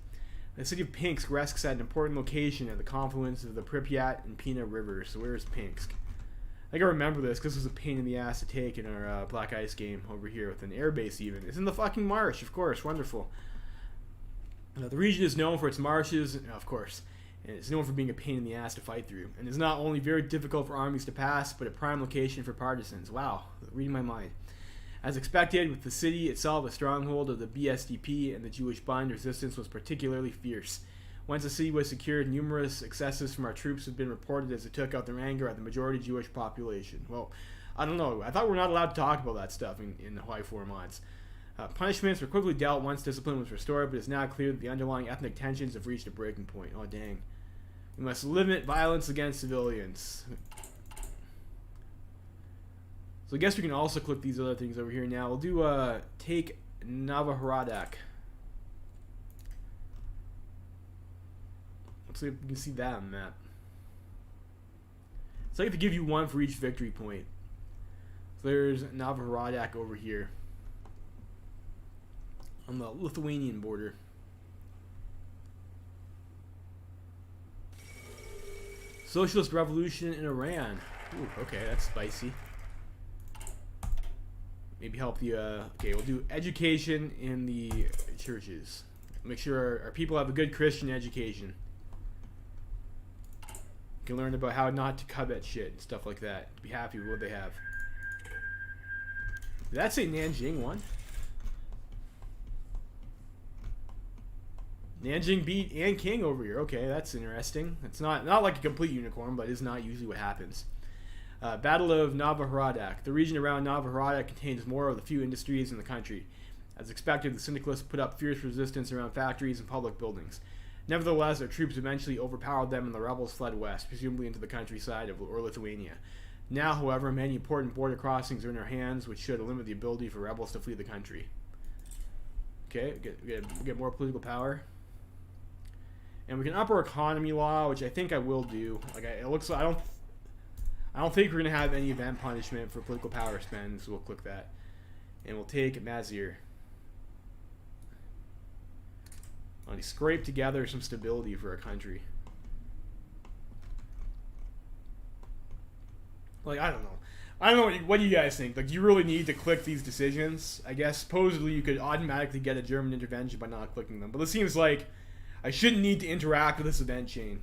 The city of Pinsk rests at an important location at the confluence of the Pripyat and Pina rivers. So where is Pinsk? I think I remember this because it was a pain in the ass to take in our Black Ice game over here with an airbase even. It's in the fucking marsh, of course. Wonderful. The region is known for its marshes, of course. And it's known for being a pain in the ass to fight through. And it's not only very difficult for armies to pass, but a prime location for partisans. Wow, reading my mind. As expected, with the city itself a stronghold of the BSDP and the Jewish Bund, resistance was particularly fierce. Once the city was secured, numerous excesses from our troops have been reported as they took out their anger at the majority Jewish population. Well, I don't know. I thought we're not allowed to talk about that stuff in the HOI4 mods. Punishments were quickly dealt once discipline was restored, but it's now clear that the underlying ethnic tensions have reached a breaking point. Oh, dang. We must limit violence against civilians. So I guess we can also click these other things over here now. We'll do take Novohradsk. Let's see if we can see that on the map. It's like to give you 1 for each victory point. So there's Novhorodak over here on the Lithuanian border. Socialist revolution in Iran. Ooh, okay, that's spicy. Maybe help the, okay, we'll do education in the churches. Make sure our people have a good Christian education. You can learn about how not to covet shit and stuff like that. Be happy with what they have. Did that say Nanjing won? Nanjing beat An King over here. Okay, that's interesting. It's not like a complete unicorn, but it's not usually what happens. Battle of Novhorodak. The region around Novhorodak contains more of the few industries in the country. As expected, the syndicalists put up fierce resistance around factories and public buildings. Nevertheless, their troops eventually overpowered them and the rebels fled west, presumably into the countryside or Lithuania. Now, however, many important border crossings are in our hands, which should limit the ability for rebels to flee the country. Okay, get more political power. And we can up our economy law, which I think I will do. Like, it looks like I don't think we're gonna have any event punishment for political power spend, so we'll click that, and we'll take Mazir. I'll scrape together some stability for our country. Like, I don't know what do you guys think? Like, do you really need to click these decisions? I guess supposedly you could automatically get a German intervention by not clicking them, but it seems like I shouldn't need to interact with this event chain.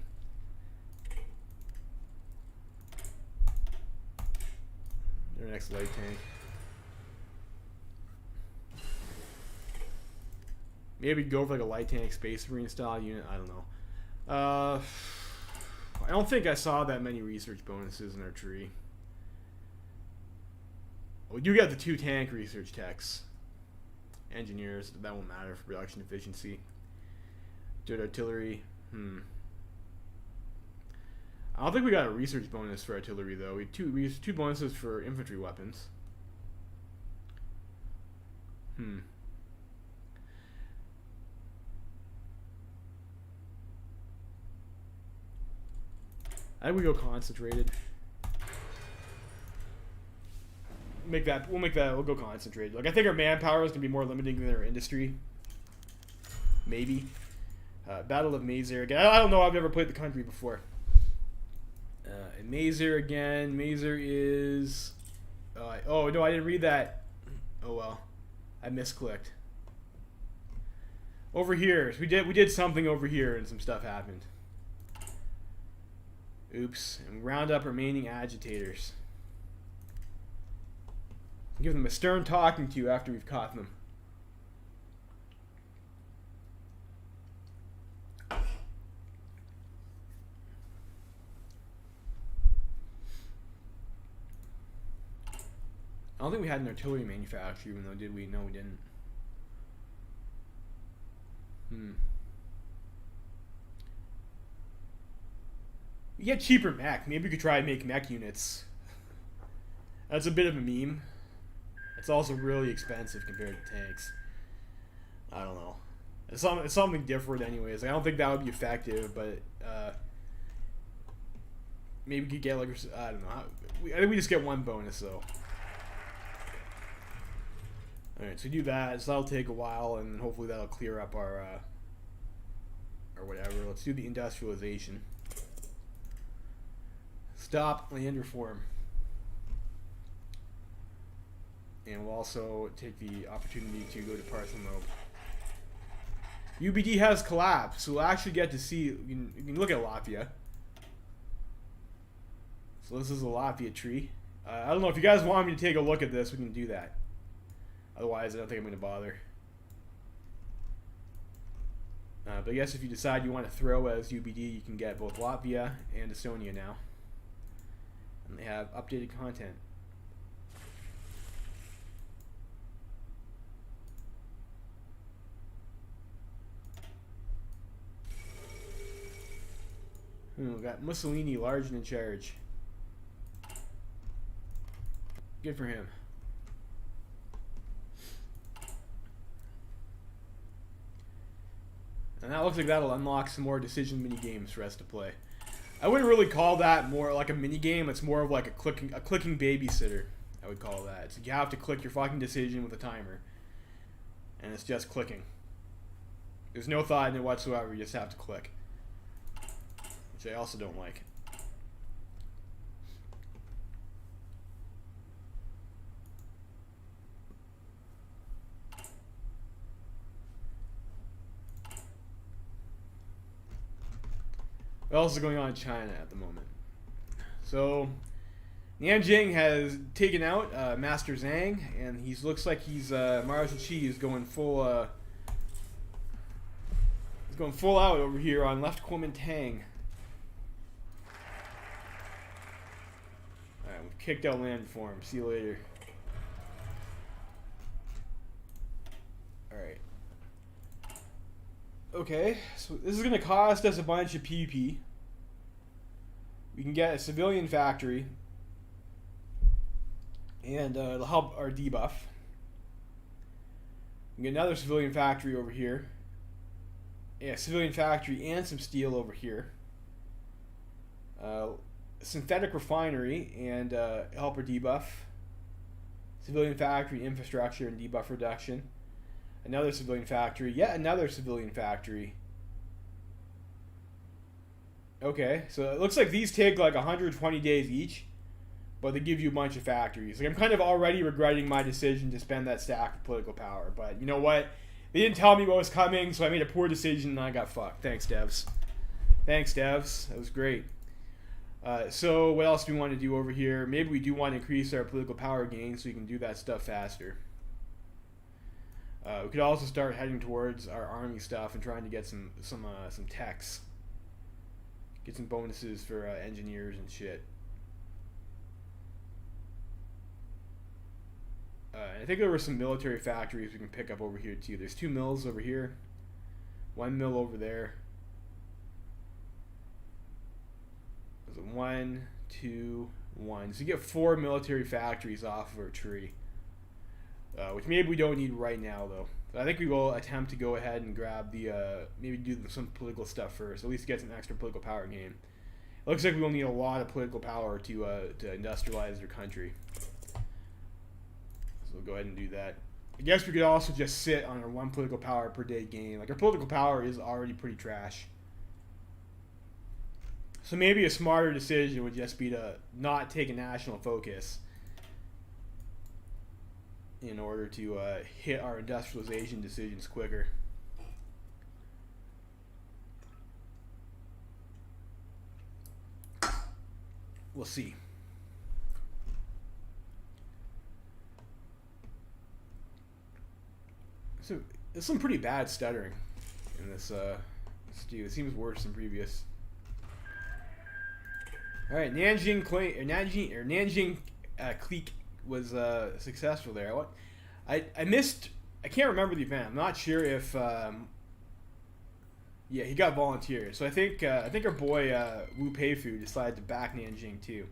Their next light tank. Maybe go for like a light tank space marine style unit. I don't know. I don't think I saw that many research bonuses in our tree. We do get the 2 tank research techs. Engineers, that won't matter for production efficiency. Dirt artillery. I don't think we got a research bonus for artillery though. We have two bonuses for infantry weapons. I think we go concentrated. We'll go concentrated. Like, I think our manpower is gonna be more limiting than our industry. Maybe. Battle of Mazir again. I don't know. I've never played the country before. And Mazir again. Mazir is. Oh no, I didn't read that. Oh well, I misclicked. Over here, so we did something over here, and some stuff happened. Oops. And we round up remaining agitators. Give them a stern talking to after we've caught them. I don't think we had an artillery manufacturer, even though did we? No, we didn't. We get cheaper mech. Maybe we could try and make mech units. That's a bit of a meme. It's also really expensive compared to tanks. I don't know. It's something different anyways. I don't think that would be effective, but maybe we could get like, I don't know. I think we just get one bonus though. Alright, so we do that. So that'll take a while, and hopefully that'll clear up our or whatever. Let's do the industrialization. Stop land reform. And we'll also take the opportunity to go to Parthenope. UBD has collapsed, so we'll actually get to see. You can look at Latvia. So this is a Latvia tree. I don't know if you guys want me to take a look at this. We can do that. Otherwise, I don't think I'm going to bother. But I guess if you decide you want to throw as UBD, you can get both Latvia and Estonia now. And they have updated content. We got Mussolini large and in charge. Good for him. And that looks like that'll unlock some more decision mini games for us to play. I wouldn't really call that more like a mini game. It's more of like a clicking babysitter, I would call that. So you have to click your fucking decision with a timer. And it's just clicking. There's no thought in it whatsoever, you just have to click. Which I also don't like. What else is going on in China at the moment? So, Nanjing has taken out Master Zhang, and he looks like he's Marshal Qi is going full out over here on left Kuomintang. Alright, we've kicked out land for him. See you later. Alright. Okay, so this is going to cost us a bunch of PP. We can get a civilian factory, and it'll help our debuff. We can get another civilian factory over here. Yeah, civilian factory and some steel over here. Synthetic refinery and help our debuff. Civilian factory, infrastructure, and debuff reduction. Another civilian factory, yet another civilian factory. Okay, so it looks like these take like 120 days each, but they give you a bunch of factories. Like, I'm kind of already regretting my decision to spend that stack of political power, but you know what? They didn't tell me what was coming, so I made a poor decision and I got fucked. Thanks, devs. Thanks, devs. That was great. So what else do we want to do over here? Maybe we do want to increase our political power gain so we can do that stuff faster. We could also start heading towards our army stuff and trying to get some techs. Get some bonuses for engineers and shit. I think there were some military factories we can pick up over here too. There's 2 mills over here. 1 mill over there. There's a 1, 2, 1. So you get 4 military factories off of our tree. Which maybe we don't need right now, though. So I think we will attempt to go ahead and grab the, maybe do some political stuff first, at least get some extra political power gain. It looks like we will need a lot of political power to industrialize our country. So we'll go ahead and do that. I guess we could also just sit on our 1 political power per day gain. Like, our political power is already pretty trash. So maybe a smarter decision would just be to not take a national focus in order to hit our industrialization decisions quicker. We'll see. So there's some pretty bad stuttering in this stew. It seems worse than previous. All right, Nanjing clique was successful there. I missed. I can't remember the event. I'm not sure if. Yeah, he got volunteered. So I think our boy Wu Peifu decided to back Nanjing too.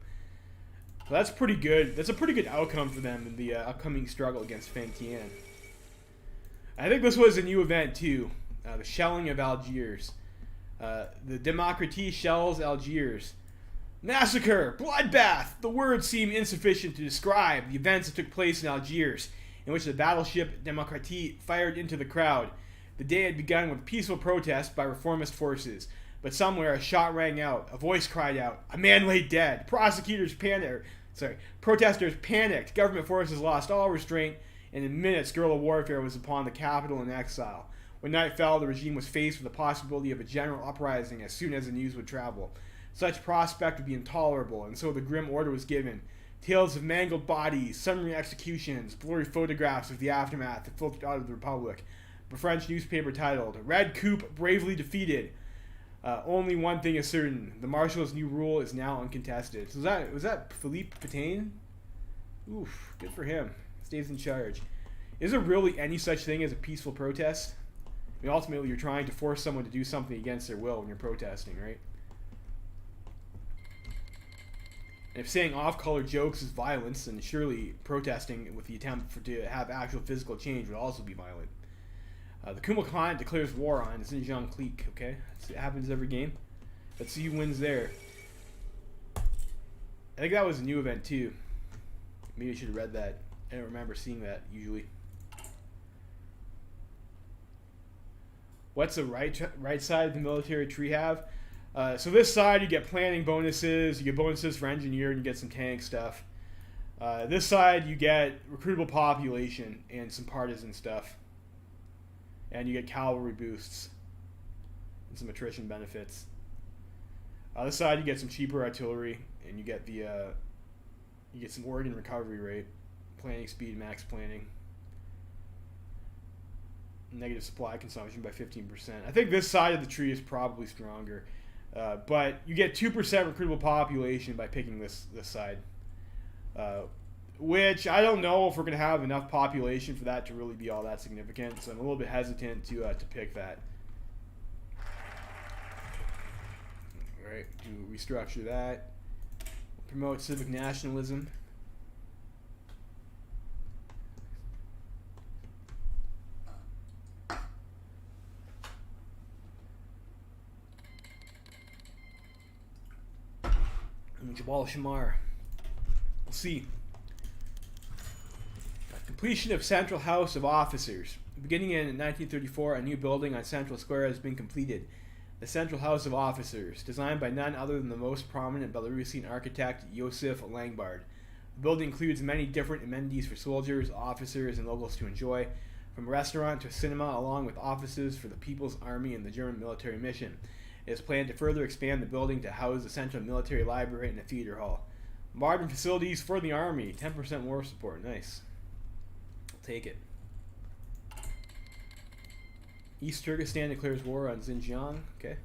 So that's pretty good. That's a pretty good outcome for them in the upcoming struggle against Feng Tian. I think this was a new event too. The shelling of Algiers. The Démocratie shells Algiers. Massacre! Bloodbath! The words seem insufficient to describe the events that took place in Algiers, in which the battleship Démocratie fired into the crowd. The day had begun with peaceful protest by reformist forces, but somewhere a shot rang out, a voice cried out, a man lay dead. Protesters panicked, government forces lost all restraint, and in minutes guerrilla warfare was upon the capital in exile. When night fell, the regime was faced with the possibility of a general uprising as soon as the news would travel. Such prospect would be intolerable, and so the grim order was given. Tales of mangled bodies, summary executions, blurry photographs of the aftermath that filtered out of the Republic. A French newspaper titled, Red Coup bravely defeated. Only one thing is certain. The Marshal's new rule is now uncontested. So was that Philippe Pétain? Oof, good for him. Stays in charge. Is there really any such thing as a peaceful protest? I mean, ultimately, you're trying to force someone to do something against their will when you're protesting, right? And if saying off-color jokes is violence, then surely protesting with the attempt to have actual physical change would also be violent. The Kuomintang declares war on the Xinjiang clique, okay? It happens every game. Let's see who wins there. I think that was a new event, too. Maybe I should have read that. I don't remember seeing that usually. What's the right side of the military tree have? So this side you get planning bonuses, you get bonuses for engineer, and you get some tank stuff. This side you get recruitable population and some partisan stuff. And you get cavalry boosts and some attrition benefits. This side you get some cheaper artillery, and you get some organ recovery rate, planning speed, max planning. Negative supply consumption by 15%. I think this side of the tree is probably stronger, but you get 2% recruitable population by picking this side, which I don't know if we're going to have enough population for that to really be all that significant, so I'm a little bit hesitant to pick that. All right, to restructure that. Promote civic nationalism. Jabal Shamar. We'll see. Completion of Central House of Officers. Beginning in 1934, a new building on Central Square has been completed. The Central House of Officers, designed by none other than the most prominent Belarusian architect, Josef Langbard. The building includes many different amenities for soldiers, officers, and locals to enjoy, from a restaurant to a cinema, along with offices for the People's Army and the German military mission. It is planned to further expand the building to house the Central Military Library and a theater hall. Modern facilities for the Army. 10% war support. Nice. I'll take it. East Turkestan declares war on Xinjiang. Okay.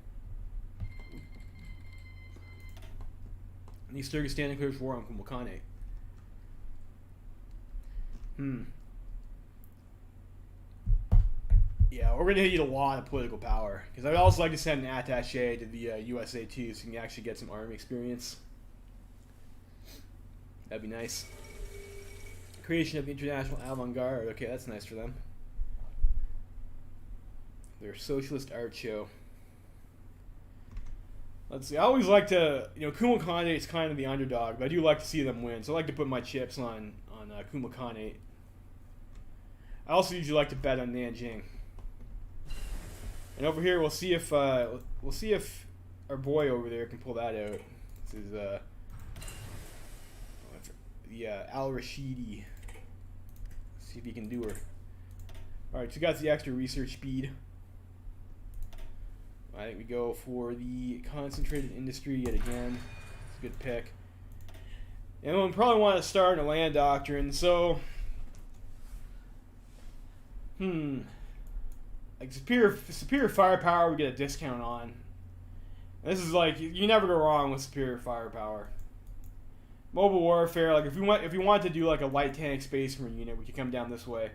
And East Turkestan declares war on Kumulkane. Yeah, we're going to need a lot of political power. Because I'd also like to send an attaché to the USA too, so you can actually get some army experience. That'd be nice. Creation of the International Avant-Garde. Okay, that's nice for them. Their socialist art show. Let's see. I always like to, Kumulkane is kind of the underdog, but I do like to see them win. So I like to put my chips on Kumulkane. I also usually like to bet on Nanjing. And over here, we'll see if our boy over there can pull that out. This is Al Rashidi. See if he can do her. All right, so we got the extra research speed. I think we go for the concentrated industry yet again. It's a good pick. And we'll probably want to start a land doctrine. So, like superior firepower, we get a discount on. And this is like, you never go wrong with superior firepower. Mobile warfare, like if you want to do like a light tank space marine unit, we could come down this way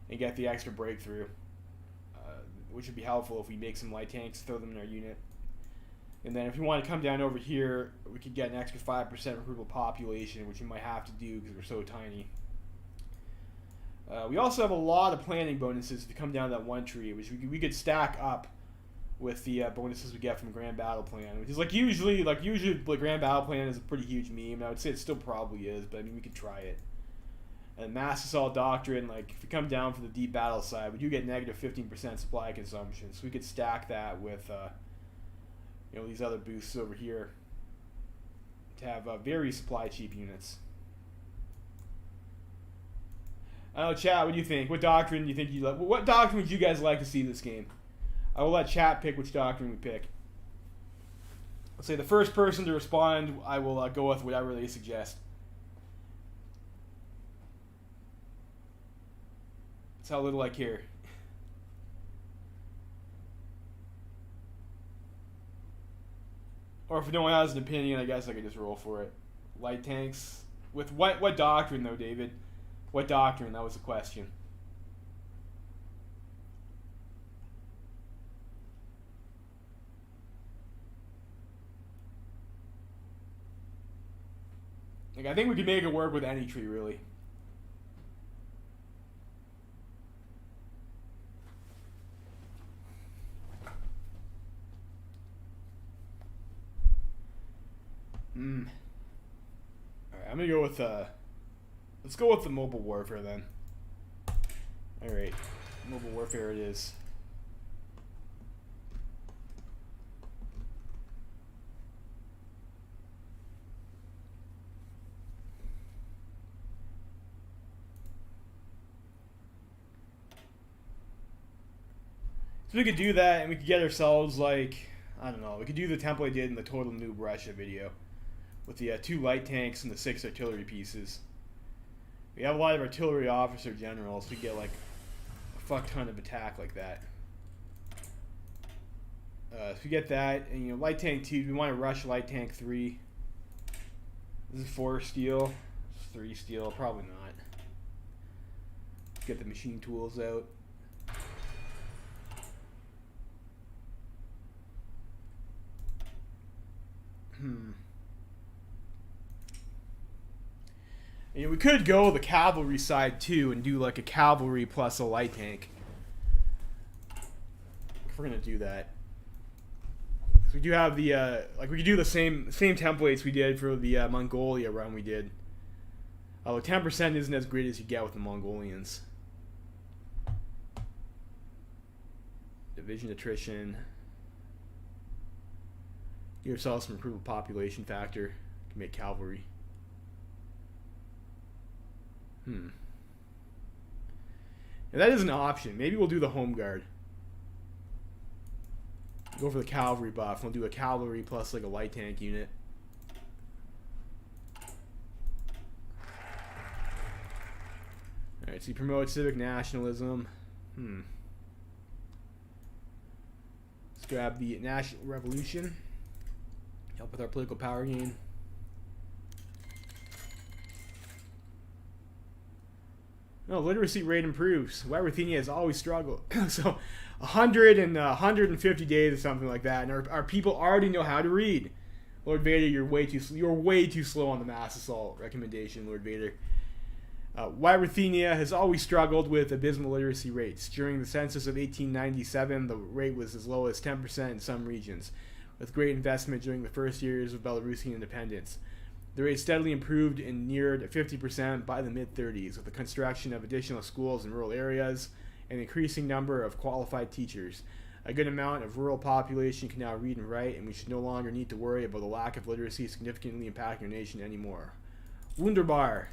and get the extra breakthrough, which would be helpful if we make some light tanks, throw them in our unit. And then if you want to come down over here, we could get an extra 5% recruitable population, which we might have to do because we're so tiny. We also have a lot of planning bonuses if you come down that one tree, which we could stack up with the bonuses we get from Grand Battle Plan, which is usually the Grand Battle Plan is a pretty huge meme. I would say it still probably is, but I mean we could try it. And Mass Assault Doctrine, like if you come down for the deep battle side, we do get negative 15% supply consumption, so we could stack that with these other boosts over here to have very supply cheap units. I don't know, chat, what do you think? What doctrine do you think you like? What doctrine would you guys like to see in this game? I will let chat pick which doctrine we pick. Let's say the first person to respond, I will go with whatever they suggest. That's how little I care. Or if no one has an opinion, I guess I could just roll for it. Light tanks. With what doctrine though, David? What doctrine? That was the question. Like I think we could make it work with any tree, really. Alright, I'm gonna go with Let's go with the mobile warfare then. Alright, mobile warfare it is. So we could do that, and we could get ourselves, like, I don't know, we could do the template I did in the Total Noob Russia video with the 2 light tanks and the 6 artillery pieces. We have a lot of artillery officer generals, so we get like a fuck ton of attack like that. So we get that, and you know, light tank 2, we want to rush light tank 3. This is 4 steel, 3 steel, probably not. Let's get the machine tools out. You know, we could go the cavalry side too and do like a cavalry plus a light tank. If we're gonna do that, so we do have the like we could do the same templates we did for the Mongolia run we did. Although 10% isn't as great as you get with the Mongolians. Division attrition. Give yourself some improved population factor. You can make cavalry. Now that is an option. Maybe we'll do the home guard. Go for the cavalry buff. We'll do a cavalry plus like a light tank unit. Alright, so you promote civic nationalism. Let's grab the National Revolution. Help with our political power gain. No, literacy rate improves. Ruthenia has always struggled. So 100 and 150 days or something like that, and our people already know how to read. Lord Vader, you're way too slow on the mass assault recommendation, Lord Vader. Ruthenia has always struggled with abysmal literacy rates. During the census of 1897, the rate was as low as 10% in some regions, with great investment during the first years of Belarusian independence. The rate steadily improved and neared 50% by the mid-30s, with the construction of additional schools in rural areas and an increasing number of qualified teachers. A good amount of rural population can now read and write, and we should no longer need to worry about the lack of literacy significantly impacting our nation anymore. Wunderbar.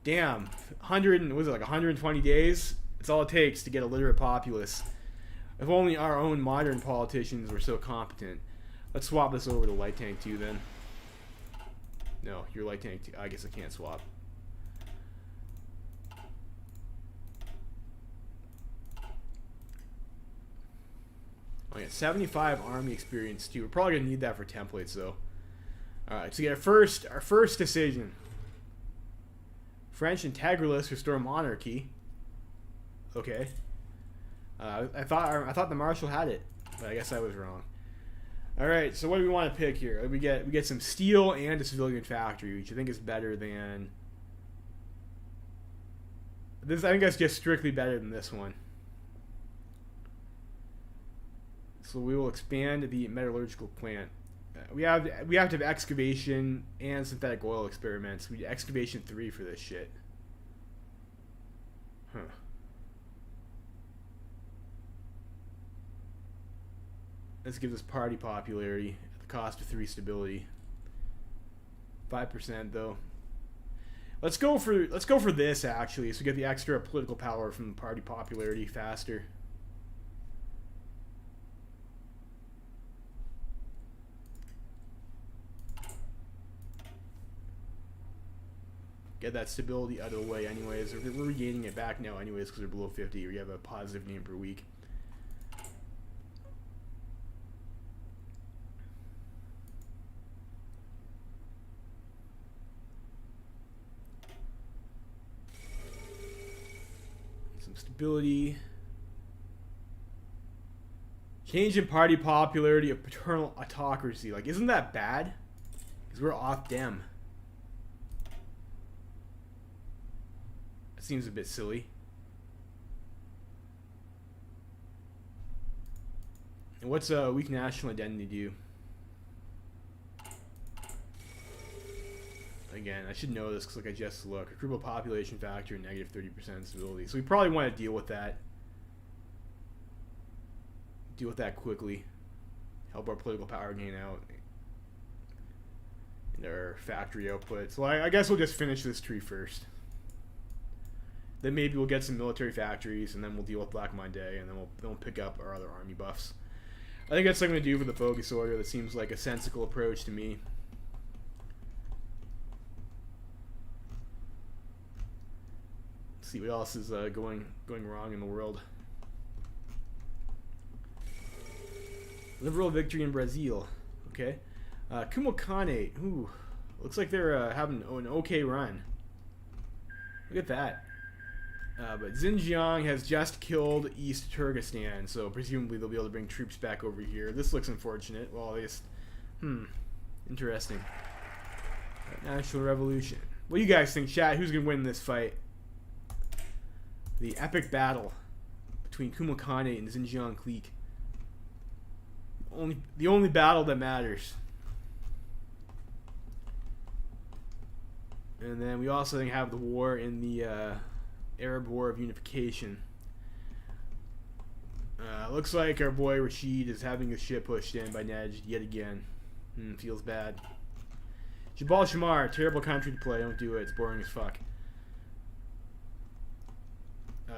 Damn. 120 days? That's all it takes to get a literate populace. If only our own modern politicians were so competent. Let's swap this over to light tank 2 then. No, your light tank 2. I guess I can't swap. Oh yeah, 75 army experience too. We're probably gonna need that for templates though. Alright, so we get our first decision. French integralists restore monarchy. Okay. I thought the Marshal had it, but I guess I was wrong. Alright, so what do we want to pick here? We get some steel and a civilian factory, which I think is better than this. I think that's just strictly better than this one. So we will expand the metallurgical plant. We have to have excavation and synthetic oil experiments. We need excavation 3 for this shit. Huh. This gives us party popularity at the cost of 3 stability. 5% though. Let's go for this actually, so we get the extra political power from the party popularity faster. Get that stability out of the way anyways. We're regaining it back now anyways because we're below 50. We have a positive name per week. Some stability. Change in party popularity of paternal autocracy. Like, isn't that bad? Because we're off dem. Seems a bit silly. And what's a weak national identity do? again, I should know this because like I just looked. Recruitable population factor, negative 30% stability. So we probably want to deal with that. Deal with that quickly. Help our political power gain out. And our factory output. So I guess we'll just finish this tree first. Then maybe we'll get some military factories, and then we'll deal with Black Monday, and then we'll pick up our other army buffs. I think that's what I'm going to do for the focus order. That seems like a sensible approach to me. Let's see what else is going wrong in the world. Liberal victory in Brazil. Okay. Kumo Khanate. Ooh. Looks like they're having an okay run. Look at that. But Xinjiang has just killed East Turkestan, so presumably they'll be able to bring troops back over here. This looks unfortunate. Well, at least, interesting. National Revolution. What do you guys think, chat? Who's gonna win this fight? The epic battle between Kumo Khanate and Xinjiang clique. The only battle that matters. And then we also have the war in the Arab War of Unification. Looks like our boy Rashid is having his shit pushed in by Najd yet again. Feels bad. Jabal Shamar, terrible country to play. Don't do it. It's boring as fuck.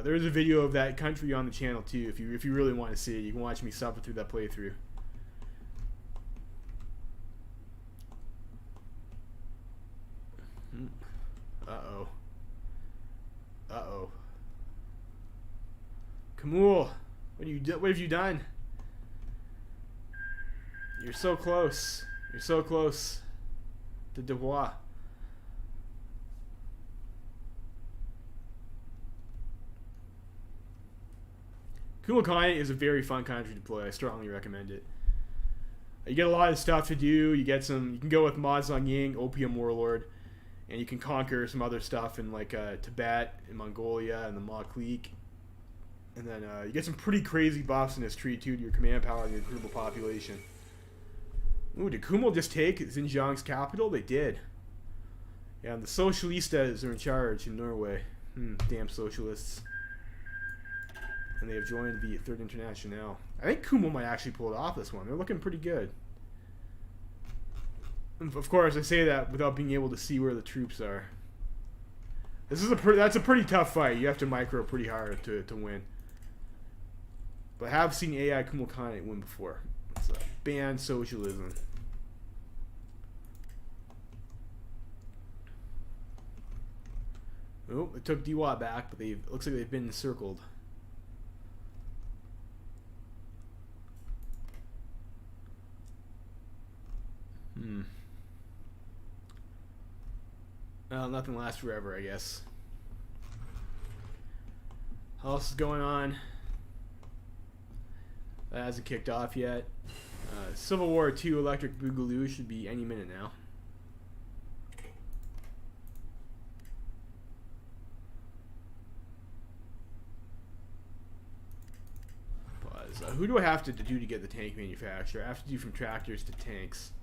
There is a video of that country on the channel too. If you really want to see it, you can watch me suffer through that playthrough. Uh-oh. Uh-oh. Kamul, what have you done? You're so close. You're so close to Devois. Kumo Khanate is a very fun country to play. I strongly recommend it. You get a lot of stuff to do. You can go with Ma Zhongying, Opium Warlord, and you can conquer some other stuff in like Tibet and Mongolia and the Ma clique. And then you get some pretty crazy buffs in this tree too to your command power and your recruitable population. Ooh, did Kumo just take Xinjiang's capital? They did. Yeah, and the Socialistas are in charge in Norway. Damn socialists. And they have joined the Third International. I think Kumo might actually pull it off this one. They're looking pretty good. And of course, I say that without being able to see where the troops are. That's a pretty tough fight. You have to micro pretty hard to win. But I have seen AI Kumo Khanate win before. It's ban socialism. Oh, it took Diwa back, but it looks like they've been encircled. Well, nothing lasts forever, I guess. How else is going on? That hasn't kicked off yet. Civil War 2 Electric Boogaloo should be any minute now. Pause. Who do I have to do to get the tank manufacturer? I have to do from tractors to tanks.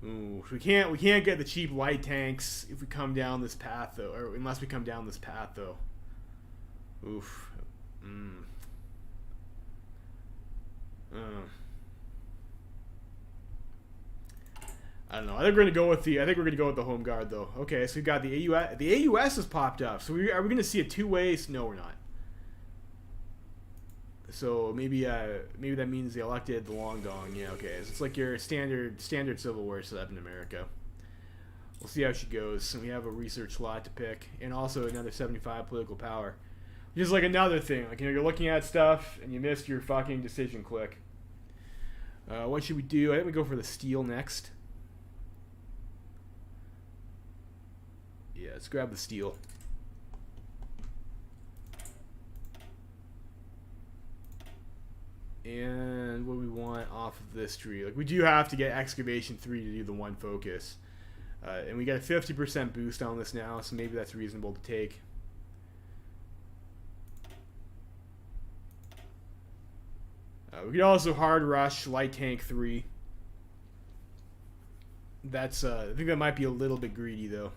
Ooh, we can't get the cheap light tanks if we come down this path though, or unless we come down this path though. Oof. I don't know. I think we're gonna go with the Home Guard though. Okay, so we got the AUS. The AUS has popped up. So are we gonna see a two-way? No, we're not. So maybe that means they elected the Long Dong. Yeah, okay. So it's like your standard Civil War setup in America. We'll see how she goes. And we have a research slot to pick, and also another 75 political power, which is like another thing. Like, you're looking at stuff and you missed your fucking decision click. What should we do? I think we go for the steel next. Yeah, let's grab the steel. And what do we want off of this tree? Like, we do have to get excavation 3 to do the one focus. And we get a 50% boost on this now, so maybe that's reasonable to take. We could also hard rush light tank 3. That's I think that might be a little bit greedy though.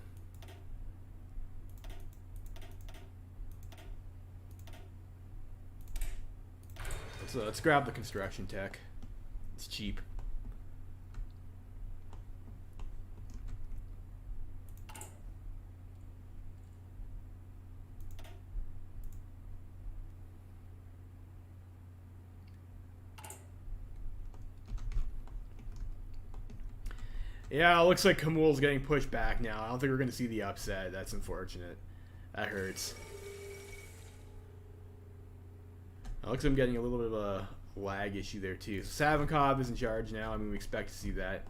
Let's grab the construction tech. It's cheap. Yeah, it looks like Kamul's getting pushed back now. I don't think we're going to see the upset. That's unfortunate. That hurts. It looks like I'm getting a little bit of a lag issue there too. So Savinkov is in charge now. I mean, we expect to see that.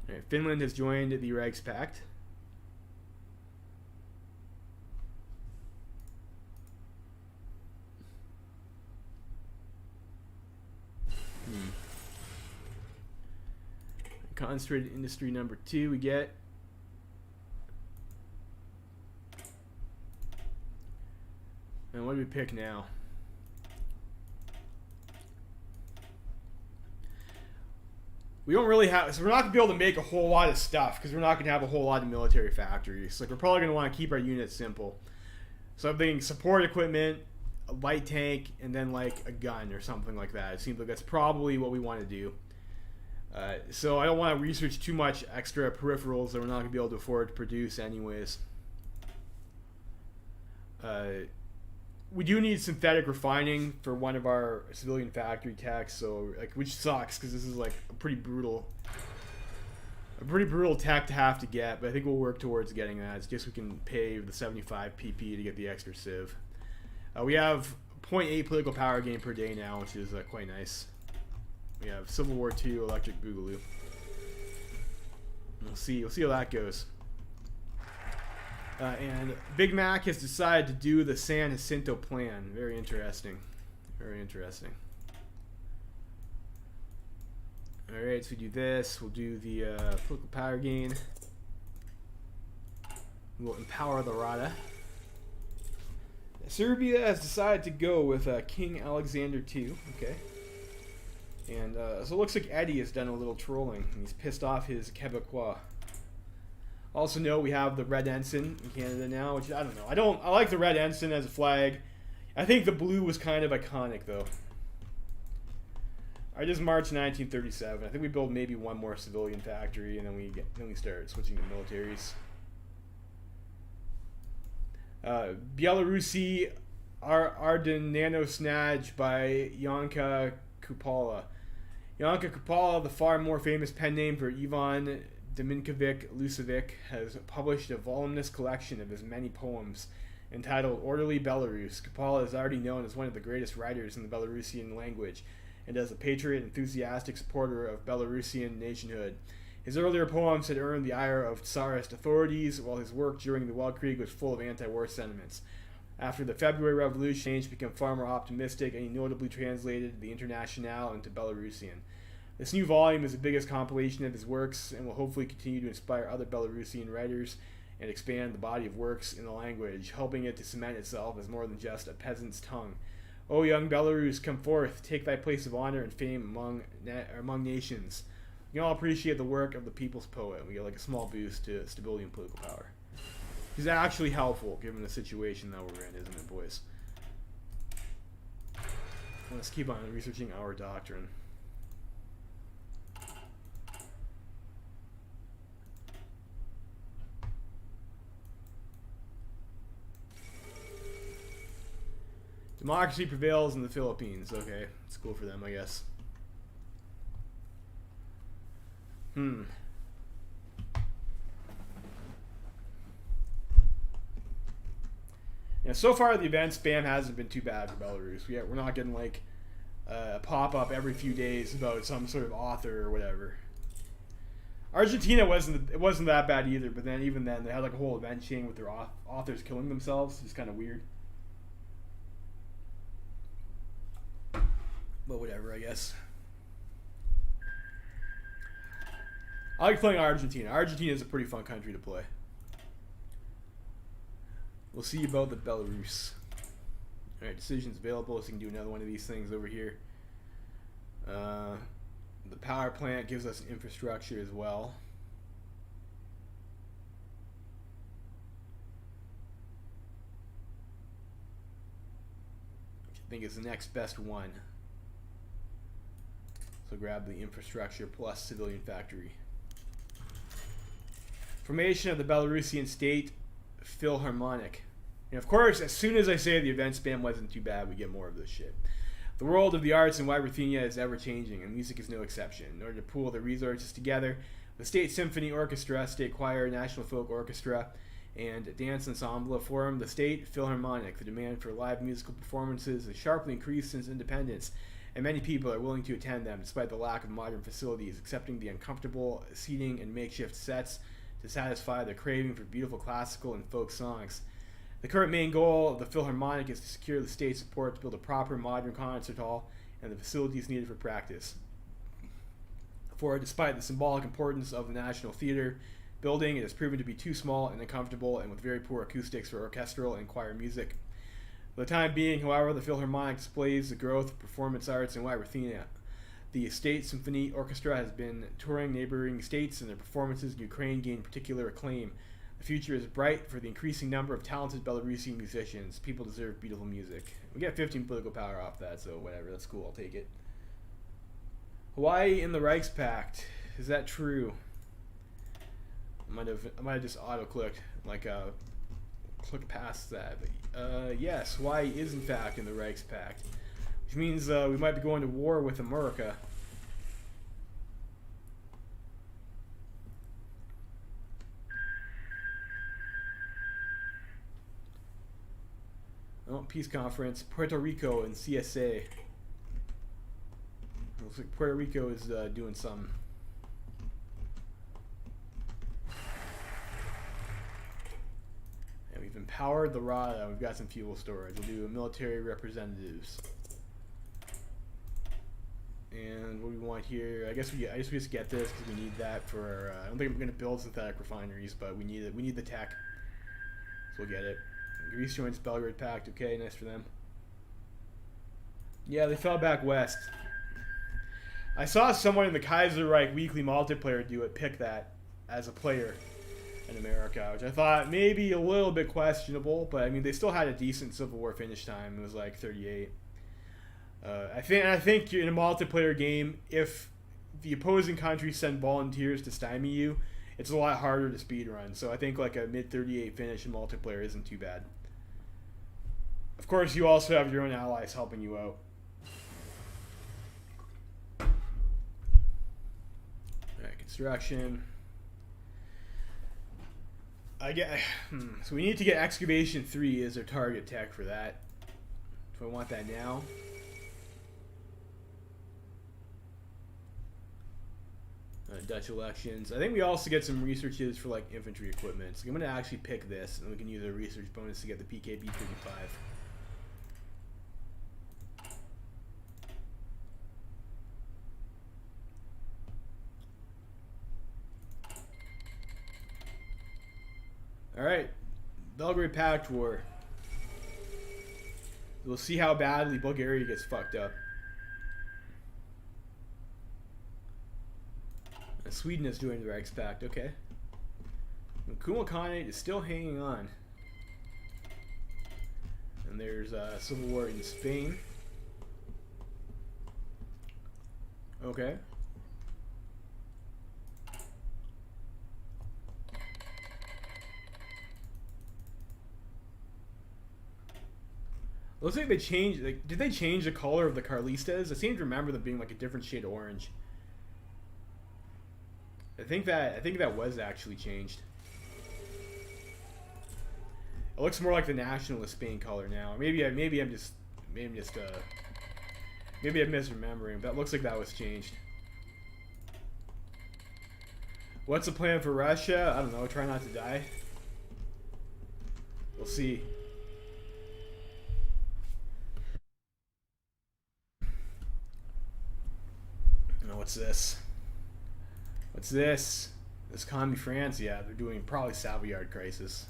All right, Finland has joined the Reichspakt. Concentrated industry number 2 we get. And what do we pick now? We don't really have, so we're not going to be able to make a whole lot of stuff because we're not going to have a whole lot of military factories. Like, we're probably going to want to keep our units simple. So I'm thinking support equipment, a light tank, and then like a gun or something like that. It seems like that's probably what we want to do. So I don't want to research too much extra peripherals that we're not going to be able to afford to produce anyways. We do need synthetic refining for one of our civilian factory techs, so like, which sucks because this is like a pretty brutal tech to have to get, but I think we'll work towards getting that. It's just we can pay the 75 pp to get the extra civ. We have 0.8 political power gain per day now, which is quite nice. We have Civil War II Electric Boogaloo. We'll see how that goes. And Big Mac has decided to do the San Jacinto plan. Very interesting. Very interesting. Alright, so we do this. We'll do the political power gain. We'll empower the Rada. Serbia has decided to go with King Alexander II. Okay. And so it looks like Eddie has done a little trolling. He's pissed off his Quebecois. Also note we have the red ensign in Canada now, which I don't know. I like the red ensign as a flag. I think the blue was kind of iconic though. Alright, this is March 1937. I think we build maybe one more civilian factory and then we start switching to militaries. Belarusi Ardenano Snadge by Yanka Kupala. Yanka Kupala, the far more famous pen name for Ivan Dominkovic Lucevic, has published a voluminous collection of his many poems entitled Orderly Belarus. Kupala is already known as one of the greatest writers in the Belarusian language and as a patriot and enthusiastic supporter of Belarusian nationhood. His earlier poems had earned the ire of Tsarist authorities, while his work during the Weltkrieg was full of anti-war sentiments. After the February Revolution, he became far more optimistic, and he notably translated the Internationale into Belarusian. This new volume is the biggest compilation of his works and will hopefully continue to inspire other Belarusian writers and expand the body of works in the language, helping it to cement itself as more than just a peasant's tongue. O young Belarus, come forth, take thy place of honor and fame among nations. We can all appreciate the work of the people's poet. We get like a small boost to stability and political power. It's actually helpful given the situation that we're in, isn't it, boys? Let's keep on researching our doctrine. Democracy prevails in the Philippines. Okay, it's cool for them, I guess. Yeah, so far the event spam hasn't been too bad for Belarus. We're not getting like a pop-up every few days about some sort of author or whatever. Argentina wasn't that bad either, but then even then they had like a whole event chain with their authors killing themselves. It's kind of weird. But whatever, I guess. I like playing Argentina. Argentina is a pretty fun country to play. We'll see about the Belarus. Alright, decisions available, so you can do another one of these things over here. The power plant gives us infrastructure as well. I think is the next best one. So grab the infrastructure plus civilian factory. Formation of the Belarusian State Philharmonic. And of course, as soon as I say the event spam wasn't too bad, we get more of this shit. The world of the arts in Ruthenia is ever changing, and music is no exception. In order to pool the resources together, the State Symphony Orchestra, State Choir, National Folk Orchestra, and Dance Ensemble have formed the State Philharmonic. The demand for live musical performances has sharply increased since independence, and many people are willing to attend them despite the lack of modern facilities, accepting the uncomfortable seating and makeshift sets to satisfy their craving for beautiful classical and folk songs. The current main goal of the Philharmonic is to secure the state's support to build a proper modern concert hall and the facilities needed for practice. For despite the symbolic importance of the National Theater building, it has proven to be too small and uncomfortable and with very poor acoustics for orchestral and choir music. For the time being, however, the Philharmonic displays the growth of performance arts in Ruthenia. The State Symphony Orchestra has been touring neighboring states, and their performances in Ukraine gain particular acclaim. The future is bright for the increasing number of talented Belarusian musicians. People deserve beautiful music. We get 15 political power off that, so whatever. That's cool. I'll take it. Hawaii in the Reichspakt. Is that true? I might have just auto-clicked, click past that. But, yes, Hawaii is in fact in the Reichspakt, which means we might be going to war with America. Oh, peace conference, Puerto Rico and CSA. Looks like Puerto Rico is doing something. And we've empowered the RADA. We've got some fuel storage. We'll do military representatives. And what do we want here? I guess we just get this because we need that for our, I don't think we're going to build synthetic refineries, but we need it. We need the tech. So we'll get it. Greece joins Belgrade Pact. Okay, nice for them. Yeah, they fell back west. I saw someone in the Kaiserreich weekly multiplayer do it, pick that as a player in America, which I thought maybe a little bit questionable, but I mean they still had a decent Civil War finish time. It was like 38. I think in a multiplayer game, if the opposing country send volunteers to stymie you, it's a lot harder to speedrun. So I think like a mid-38 finish in multiplayer isn't too bad. Of course, you also have your own allies helping you out. Alright, construction. So we need to get excavation 3 as our target tech for that. So I want that now. Dutch elections. I think we also get some researches for like infantry equipment. So I'm going to actually pick this, and we can use a research bonus to get the PKB 55. Alright, Belgrade Pact War. We'll see how badly Bulgaria gets fucked up. Sweden is doing the Reichspakt, okay. Kuma Khanate is still hanging on. And there's a civil war in Spain. Okay. Looks like they changed. Like, did they change the color of the Carlistas? I seem to remember them being like a different shade of orange. I think that was actually changed. It looks more like the nationalist Spain color now. Maybe I'm misremembering. That looks like that was changed. What's the plan for Russia? I don't know. Try not to die. We'll see. Oh, what's this? What's this? This Commie France? Yeah, they're doing probably Savoyard Crisis.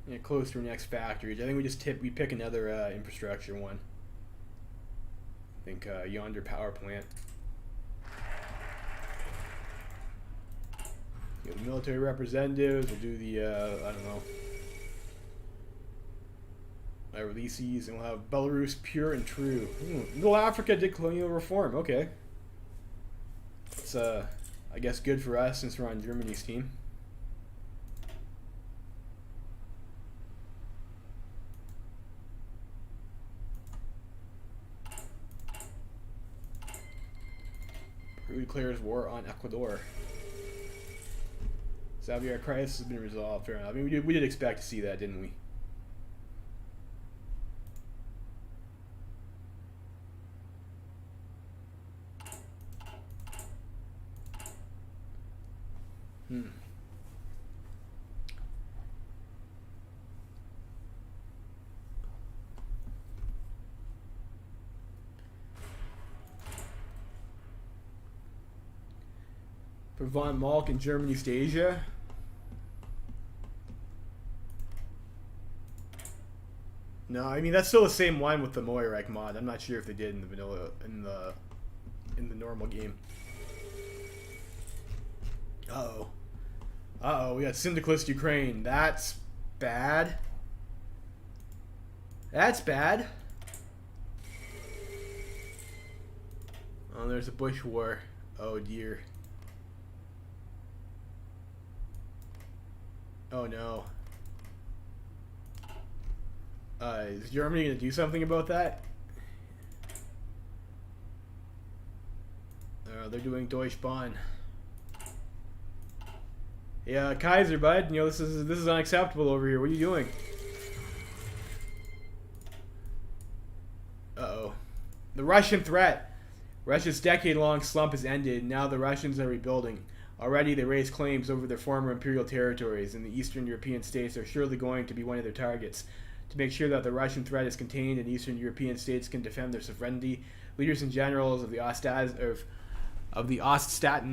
Yeah, close to our next factories. I think we pick another infrastructure one. I think yonder power plant. The military representatives will do the I don't know. Release these, and we'll have Belarus pure and true. Middle Africa did colonial reform. Okay, it's I guess good for us since we're on Germany's team. Peru declares war on Ecuador. Xavier crisis has been resolved. Fair enough. I mean, we did expect to see that, didn't we? For Von Malk in German East Asia. No, I mean that's still the same one with the Moirek mod. I'm not sure if they did in the vanilla in the normal game. Uh-oh. Uh-oh, we got Syndicalist Ukraine. That's bad. That's bad. Oh, there's a Bush war. Oh dear. Oh no. Is Germany going to do something about that? They're doing Deutsche Bahn. Yeah, Kaiser, bud. You know this is unacceptable over here. What are you doing? Uh-oh. The Russian threat. Russia's decade-long slump has ended. Now the Russians are rebuilding. Already they raise claims over their former imperial territories, and the Eastern European states are surely going to be one of their targets. To make sure that the Russian threat is contained and Eastern European states can defend their sovereignty, leaders and generals of the Oststaaten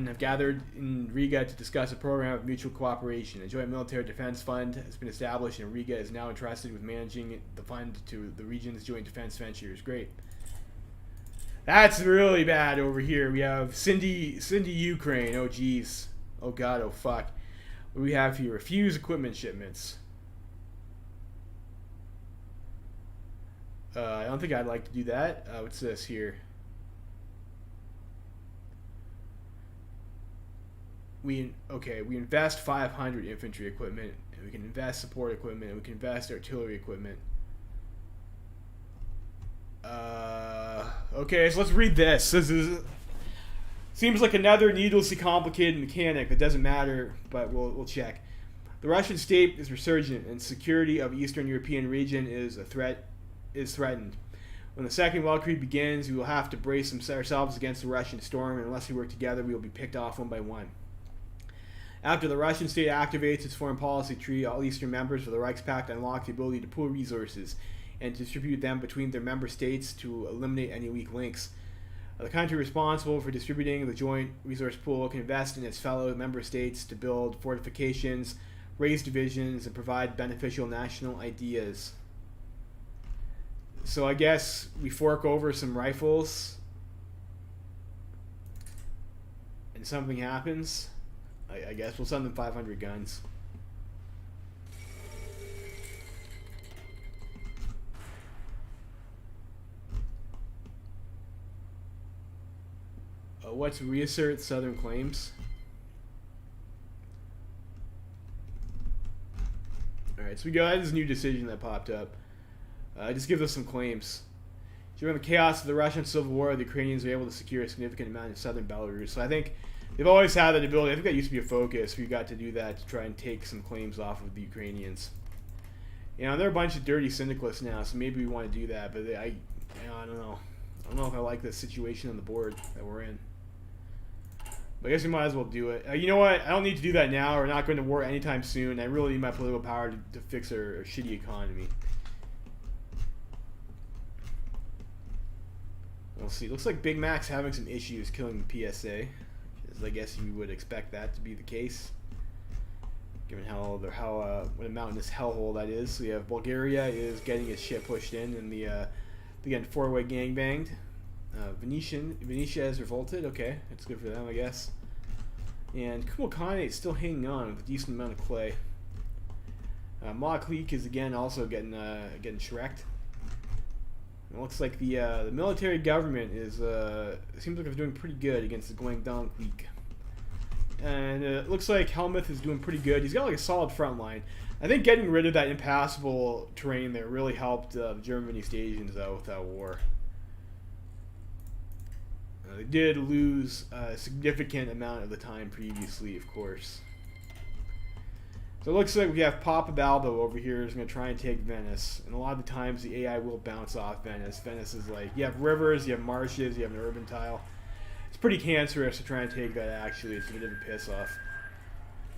have gathered in Riga to discuss a program of mutual cooperation. A joint military defense fund has been established, and Riga is now entrusted with managing the fund to the region's joint defense ventures. Great. That's really bad over here. We have Cindy Ukraine. Oh geez. Oh god. Oh fuck. What do we have here? Refuse equipment shipments. I don't think I'd like to do that. What's this here? We invest 500 infantry equipment, and we can invest support equipment, and we can invest artillery equipment. Okay, so let's read this. Seems like another needlessly complicated mechanic that doesn't matter, but we'll check. The Russian state is resurgent, and security of the Eastern European region is threatened. When the Second Weltkrieg begins, we will have to brace ourselves against the Russian storm, and unless we work together, we will be picked off one by one. After the Russian state activates its foreign policy tree, all Eastern members of the Reichspakt unlock the ability to pool resources and distribute them between their member states to eliminate any weak links. The country responsible for distributing the joint resource pool can invest in its fellow member states to build fortifications, raise divisions, and provide beneficial national ideas. So I guess we fork over some rifles and something happens. I guess we'll send them 500 guns. What's reassert southern claims? Alright, so we got this new decision that popped up. It just gives us some claims. During the chaos of the Russian Civil War, the Ukrainians were able to secure a significant amount of southern Belarus. So I think they've always had that ability. I think that used to be a focus. We got to do that to try and take some claims off of the Ukrainians. You know, they're a bunch of dirty syndicalists now, so maybe we want to do that. But I don't know. I don't know if I like the situation on the board that we're in. But I guess we might as well do it. You know what? I don't need to do that now. We're not going to war anytime soon. I really need my political power to fix our shitty economy. We'll see. Looks like Big Mac's having some issues killing the PSA. I guess you would expect that to be the case. given what a mountainous hellhole that is. So you have Bulgaria is getting its shit pushed in, and they're getting four-way gangbanged. Venetia has revolted. Okay, that's good for them, I guess. And Kumal Khanate is still hanging on with a decent amount of clay. Malaklik is again also getting shreked. It looks like the military government is seems like it's doing pretty good against the Guangdong clique. And it looks like Helmuth is doing pretty good. He's got like a solid front line. I think getting rid of that impassable terrain there really helped the German and East Asians out with that war. They did lose a significant amount of the time previously, of course. So it looks like we have Papa Balbo over here who's going to try and take Venice. And a lot of the times the AI will bounce off Venice. Venice is like, you have rivers, you have marshes, you have an urban tile. It's pretty cancerous to try and take that, actually. It's a bit of a piss off.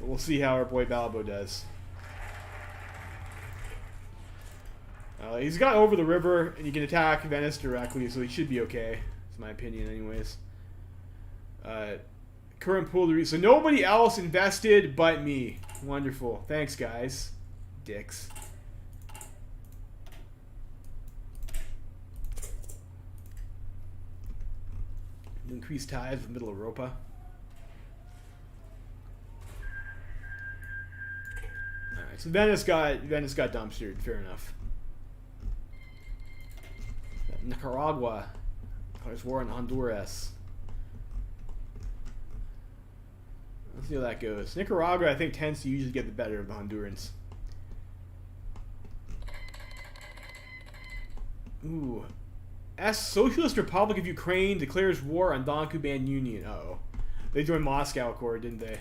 But we'll see how our boy Balbo does. He's got over the river, and he can attack Venice directly, so he should be okay. That's my opinion anyways. Current pool, so nobody else invested but me. Wonderful. Thanks, guys. Dicks. Increased ties with Middle Europa. Alright, so Venice got dumpstered. Fair enough. Nicaragua. There's war in Honduras. Let's see how that goes. Nicaragua, I think, tends to usually get the better of the Hondurans. Ooh. Socialist Republic of Ukraine declares war on Don-Kuban Union. Uh-oh. They joined Moscow Accord, didn't they?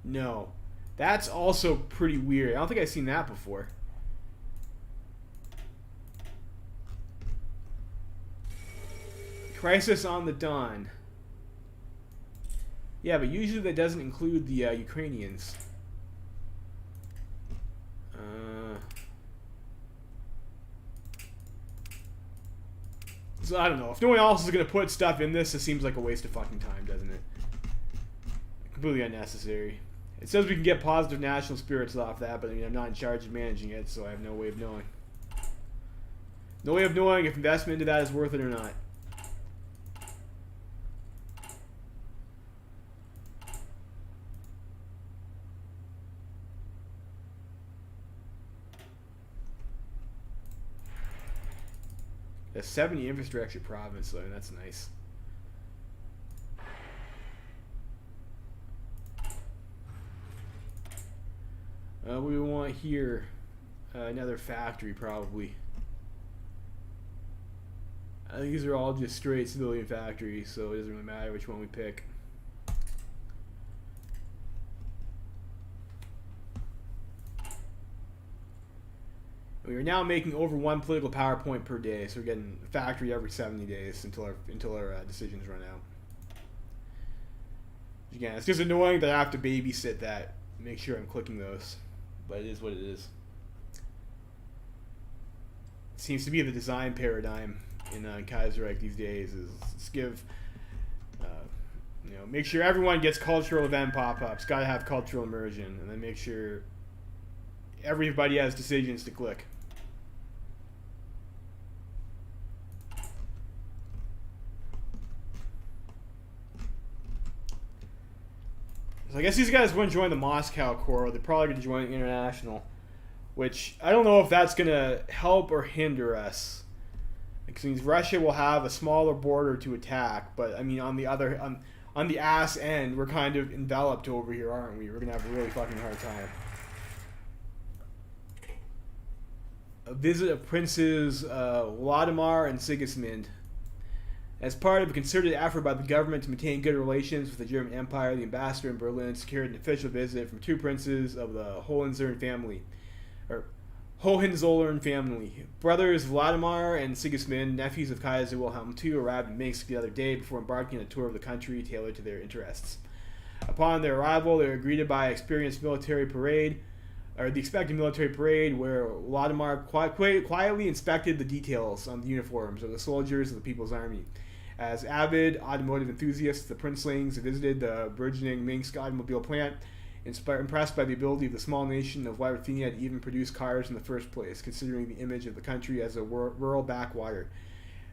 No. That's also pretty weird. I don't think I've seen that before. Crisis on the Don. Yeah, but usually that doesn't include the Ukrainians. So I don't know. If no one else is going to put stuff in this, it seems like a waste of fucking time, doesn't it? Completely unnecessary. It says we can get positive national spirits off that, but I mean, I'm not in charge of managing it, so I have no way of knowing. No way of knowing if investment into that is worth it or not. A 70 infrastructure province, though, that's nice. We want here another factory, probably. I think these are all just straight civilian factories, so it doesn't really matter which one we pick. We are now making over one political PowerPoint per day, so we're getting a factory every 70 days until our decisions run out. Again, it's just annoying that I have to babysit that, make sure I'm clicking those, but it is what it is. It seems to be the design paradigm in Kaiserreich these days is give, make sure everyone gets cultural event pop-ups. Got to have cultural immersion, and then make sure everybody has decisions to click. So I guess these guys wouldn't join the Moscow Accord. They're probably going to join the International, which I don't know if that's going to help or hinder us. Because means Russia will have a smaller border to attack, but I mean on the ass end, we're kind of enveloped over here, aren't we? We're going to have a really fucking hard time. A visit of Princes Vladimir and Sigismund. As part of a concerted effort by the government to maintain good relations with the German Empire, the ambassador in Berlin secured an official visit from two princes of the Hohenzollern family. Brothers Vladimir and Sigismund, nephews of Kaiser Wilhelm II, arrived in Minsk the other day before embarking on a tour of the country tailored to their interests. Upon their arrival, they were greeted by the expected military parade, where Vladimir quietly inspected the details on the uniforms of the soldiers of the People's Army. As avid automotive enthusiasts, the princelings visited the burgeoning Minsk automobile plant impressed by the ability of the small nation of Ruthenia to even produce cars in the first place, considering the image of the country as a rural backwater.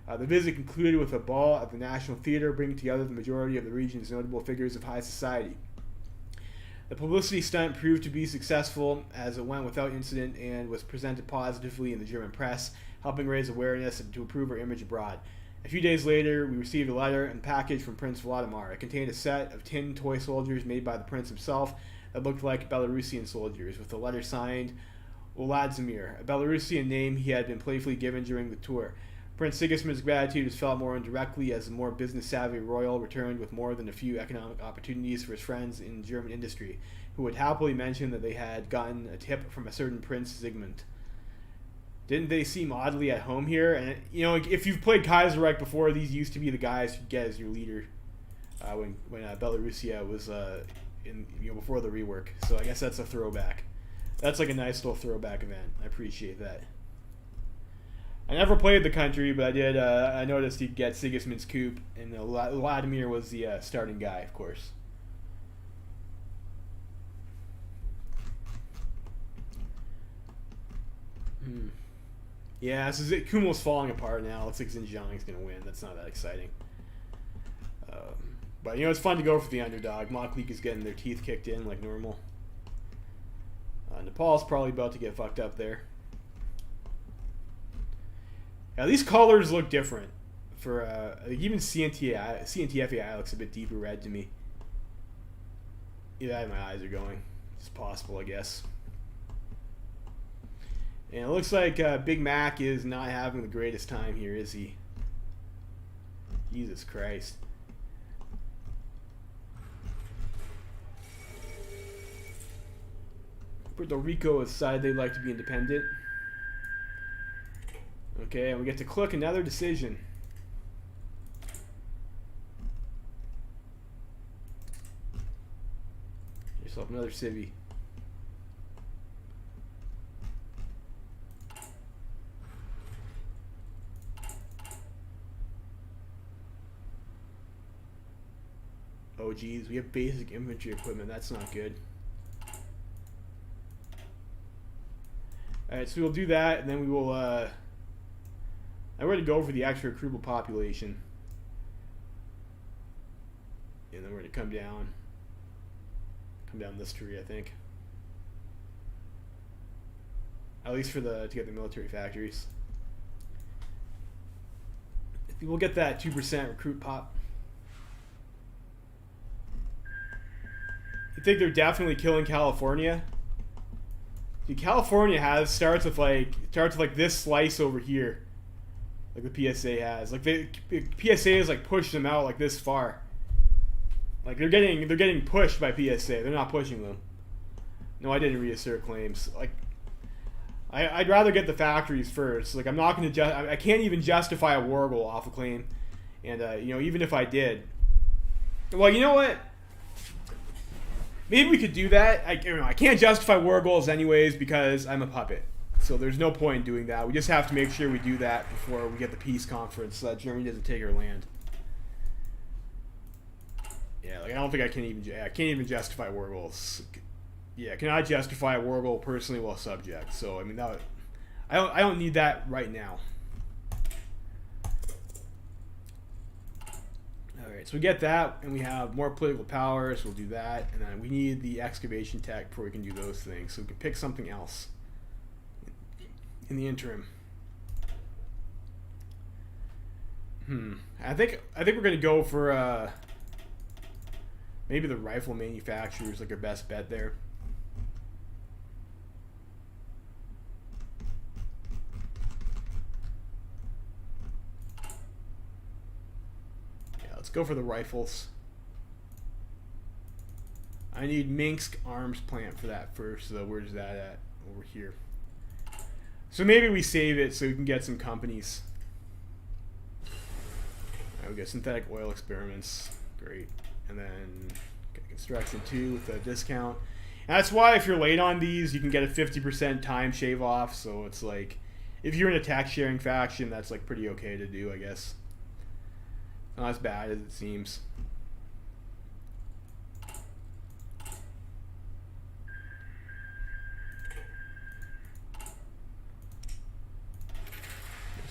The visit concluded with a ball at the National Theatre, bringing together the majority of the region's notable figures of high society. The publicity stunt proved to be successful as it went without incident and was presented positively in the German press, helping raise awareness and to improve our image abroad. A few days later, we received a letter and package from Prince Vladimir. It contained a set of tin toy soldiers made by the prince himself that looked like Belarusian soldiers, with the letter signed Vladimir, a Belarusian name he had been playfully given during the tour. Prince Sigismund's gratitude was felt more indirectly as the more business-savvy royal returned with more than a few economic opportunities for his friends in German industry, who would happily mention that they had gotten a tip from a certain Prince Sigmund. Didn't they seem oddly at home here? And you know, if you've played Kaiserreich before, these used to be the guys you'd get as your leader when Belarusia was before the rework. So I guess that's a throwback. That's like a nice little throwback event. I appreciate that. I never played the country, but I did. I noticed he'd get Sigismund's coup, and Vladimir was the starting guy, of course. Yeah, this is it. Kumel's falling apart now. Looks like Xinjiang's going to win. That's not that exciting. But, it's fun to go for the underdog. Mockleek is getting their teeth kicked in like normal. Nepal's probably about to get fucked up there. Now, these colors look different. For even CNTFAI looks a bit deeper red to me. Yeah, my eyes are going. It's possible, I guess. And it looks like Big Mac is not having the greatest time here, is he? Jesus Christ. Puerto Rico has decided they'd like to be independent. Okay, and we get to click another decision. Yourself another civvy. Oh geez, we have basic infantry equipment. That's not good. Alright, so we'll do that, and then we will I'm going to go for the extra recruitable population. And then we're going to come down this tree, I think. At least to get the military factories. We'll get that 2% recruit pop. You think they're definitely killing California? Dude, California starts with this slice over here. Like the PSA has. Like the PSA has like pushed them out like this far. Like they're getting pushed by PSA. They're not pushing them. No, I didn't reassert claims. Like I'd rather get the factories first. Like I'm not gonna I can't even justify a war goal off a claim. And even if I did, well, you know what? Maybe we could do that. I can't justify war goals anyways because I'm a puppet. So there's no point in doing that. We just have to make sure we do that before we get the peace conference so that Germany doesn't take our land. Yeah, like I don't think I can't even justify war goals. Yeah, I cannot justify a war goal personally while subject. So I mean I don't need that right now. Alright, so we get that, and we have more political power, so we'll do that, and then we need the excavation tech before we can do those things, so we can pick something else in the interim. I think we're gonna go for maybe the rifle manufacturers, like our best bet there. Let's go for the rifles. I need Minsk arms plant for that first, so where's that at? Over here. So maybe we save it so we can get some companies. Alright, we got synthetic oil experiments. Great. And then construction 2 with a discount. And that's why if you're late on these, you can get a 50% time shave off. So it's like, if you're in a tax sharing faction, that's like pretty okay to do, I guess. Not as bad as it seems.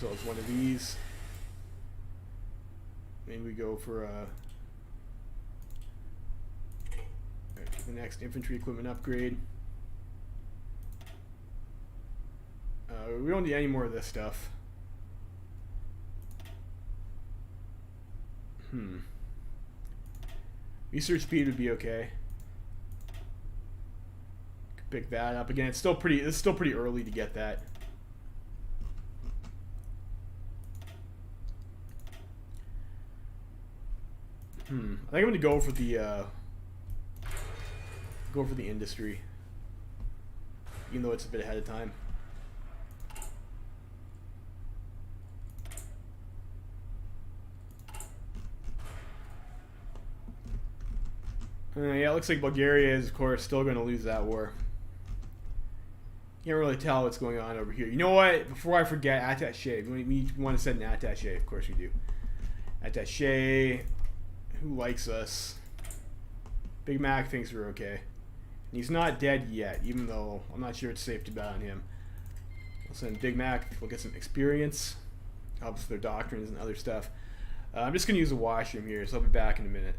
ourselves one of these. Maybe we go for the next infantry equipment upgrade. We don't need any more of this stuff. Research speed would be okay. Could pick that up again. It's still pretty early to get that. I think I'm gonna go for the industry, even though it's a bit ahead of time. Yeah, it looks like Bulgaria is, of course, still going to lose that war. Can't really tell what's going on over here. You know what? Before I forget, attaché. We want to send an attaché. Of course we do. Attaché. Who likes us? Big Mac thinks we're okay. And he's not dead yet, even though I'm not sure it's safe to bet on him. We'll send Big Mac. We'll get some experience. Helps with their doctrines and other stuff. I'm just going to use the washroom here, so I'll be back in a minute.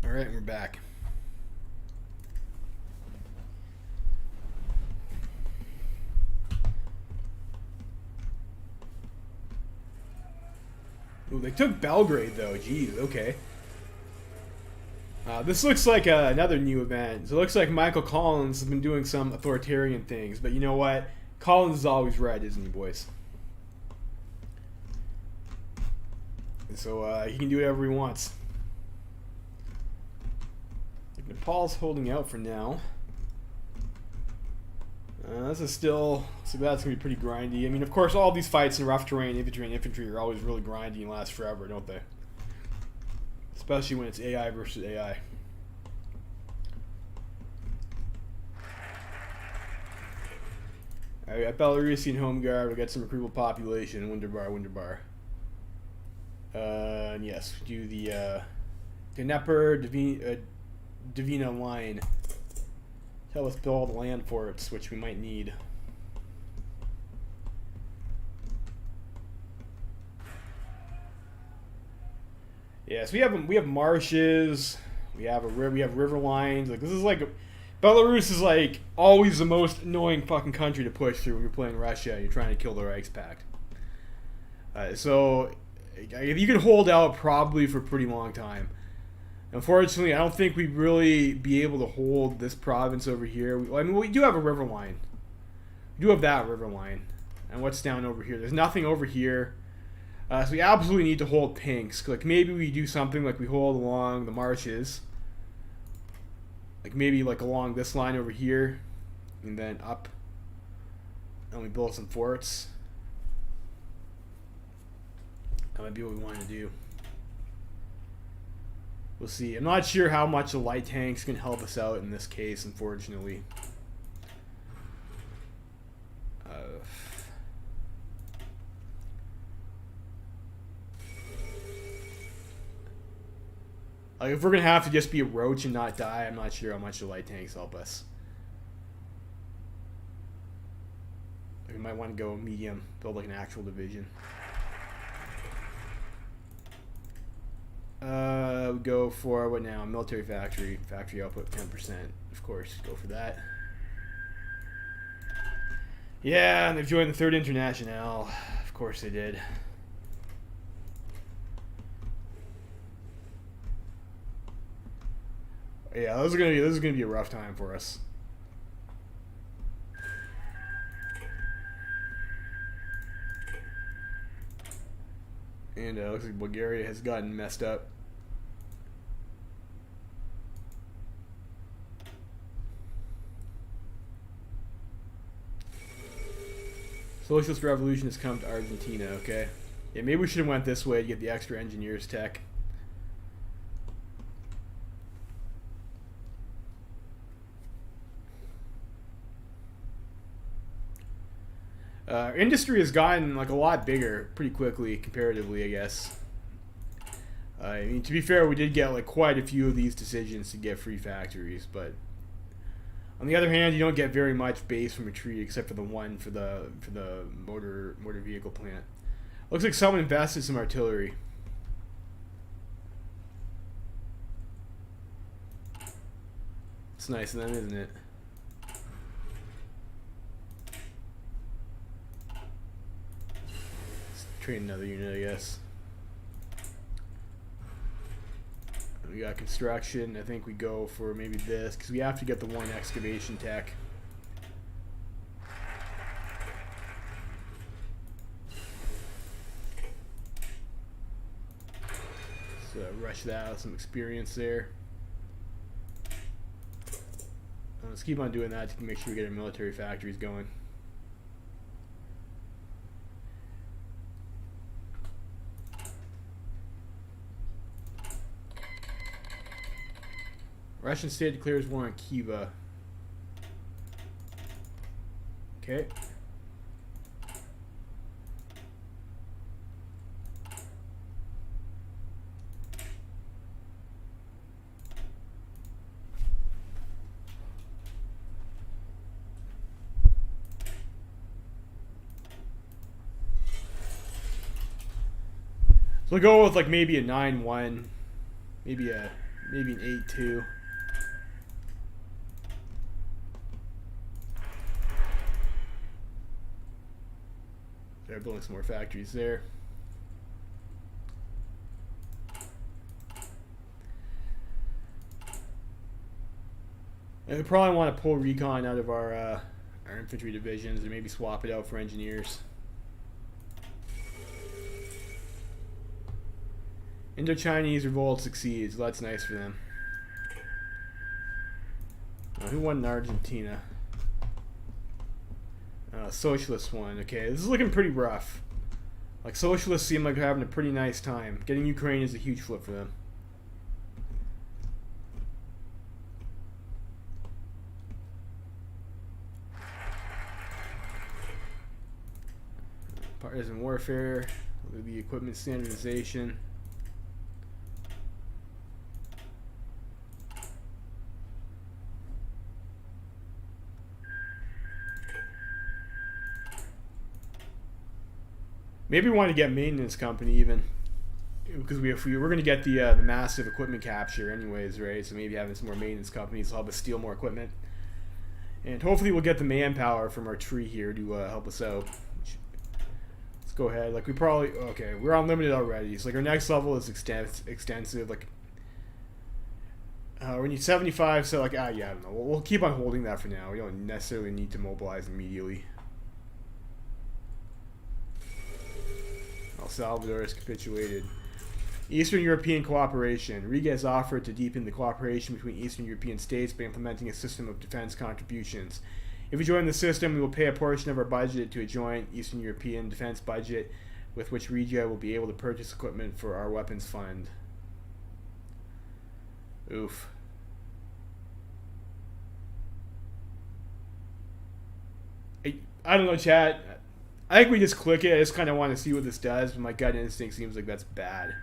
Alright, we're back. Ooh, they took Belgrade though. Jeez, okay. This looks like another new event. So it looks like Michael Collins has been doing some authoritarian things, but you know what? Collins is always right, isn't he, boys? And so he can do whatever he wants. Nepal's holding out for now. This is still, so that's going to be pretty grindy. I mean, of course, all these fights in rough terrain, infantry are always really grindy and last forever, don't they? Especially when it's AI versus AI. Alright, we got Belarusian Home Guard, we got some recruitable population, Wunderbar. And yes, we do the Dnieper, Divina line. Tell us build all the land forts, which we might need. Yes, we have marshes. We have river lines. Like this is like Belarus is like always the most annoying fucking country to push through when you're playing Russia and you're trying to kill the Reichspakt. So you can hold out probably for a pretty long time. Unfortunately, I don't think we'd really be able to hold this province over here. I mean, we do have a river line. We do have that river line. And what's down over here? There's nothing over here. So we absolutely need to hold Pinsk. Like, maybe we do something like we hold along the marshes. Like, maybe, like, along this line over here. And then up. And we build some forts. That might be what we want to do. We'll see. I'm not sure how much the light tanks can help us out in this case, unfortunately. Like, if we're gonna have to just be a roach and not die, I'm not sure how much the light tanks help us. We might want to go medium, build like an actual division. We go for what now? Military factory output 10%. Of course, go for that. Yeah, and they've joined the Third International. Of course they did. Yeah, this is gonna be a rough time for us. And looks like Bulgaria has gotten messed up. Socialist revolution has come to Argentina. Okay, yeah, maybe we should have went this way to get the extra engineers tech. Industry has gotten like a lot bigger pretty quickly comparatively, I guess. I mean, to be fair, we did get like quite a few of these decisions to get free factories, but on the other hand, you don't get very much base from a tree except for the one for the motor vehicle plant. Looks like someone invested some artillery. It's nice of them, isn't it? Train another unit, I guess. We got construction. I think we go for maybe this because we have to get the one excavation tech. So rush that with some experience there. Let's keep on doing that to make sure we get our military factories going. Russian state declares war on Kiva. Okay. So we'll go with like maybe a 9-1, maybe an 8-2. They're building some more factories there. And we probably want to pull recon out of our infantry divisions and maybe swap it out for engineers. Indo-Chinese revolt succeeds. Well, that's nice for them. Who won in Argentina? Socialist one. Okay, this is looking pretty rough. Like, socialists seem like they're having a pretty nice time. Getting Ukraine is a huge flip for them. Partisan warfare, the equipment standardization. Maybe we want to get maintenance company even, because we're going to get the massive equipment capture anyways, right? So maybe having some more maintenance companies will help us steal more equipment, and hopefully we'll get the manpower from our tree here to help us out. Let's go ahead. Like, we probably we're unlimited already. So like our next level is extensive. Like we need 75. So like yeah, I don't know. We'll keep on holding that for now. We don't necessarily need to mobilize immediately. El Salvador has capitulated. Eastern European cooperation. Riga has offered to deepen the cooperation between Eastern European states by implementing a system of defense contributions. If we join the system, we will pay a portion of our budget to a joint Eastern European defense budget with which Riga will be able to purchase equipment for our weapons fund. Oof. I don't know, chat. I think we just click it. I just kind of want to see what this does, but my gut instinct seems like that's bad.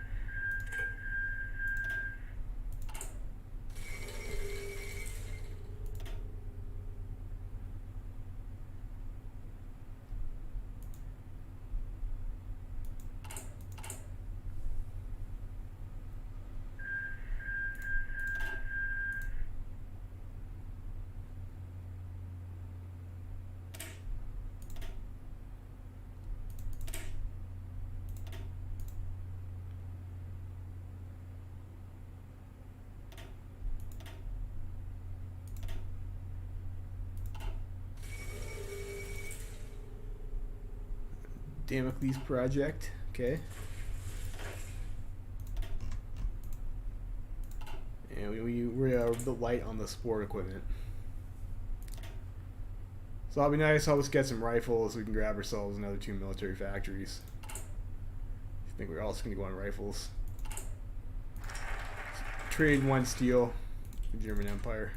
Damocles project. Okay. And we're the light on the sport equipment. So that'll be nice. I'll just get some rifles so we can grab ourselves another 2 military factories. I think we're also going to go on rifles. Trade 1 steel. The German Empire.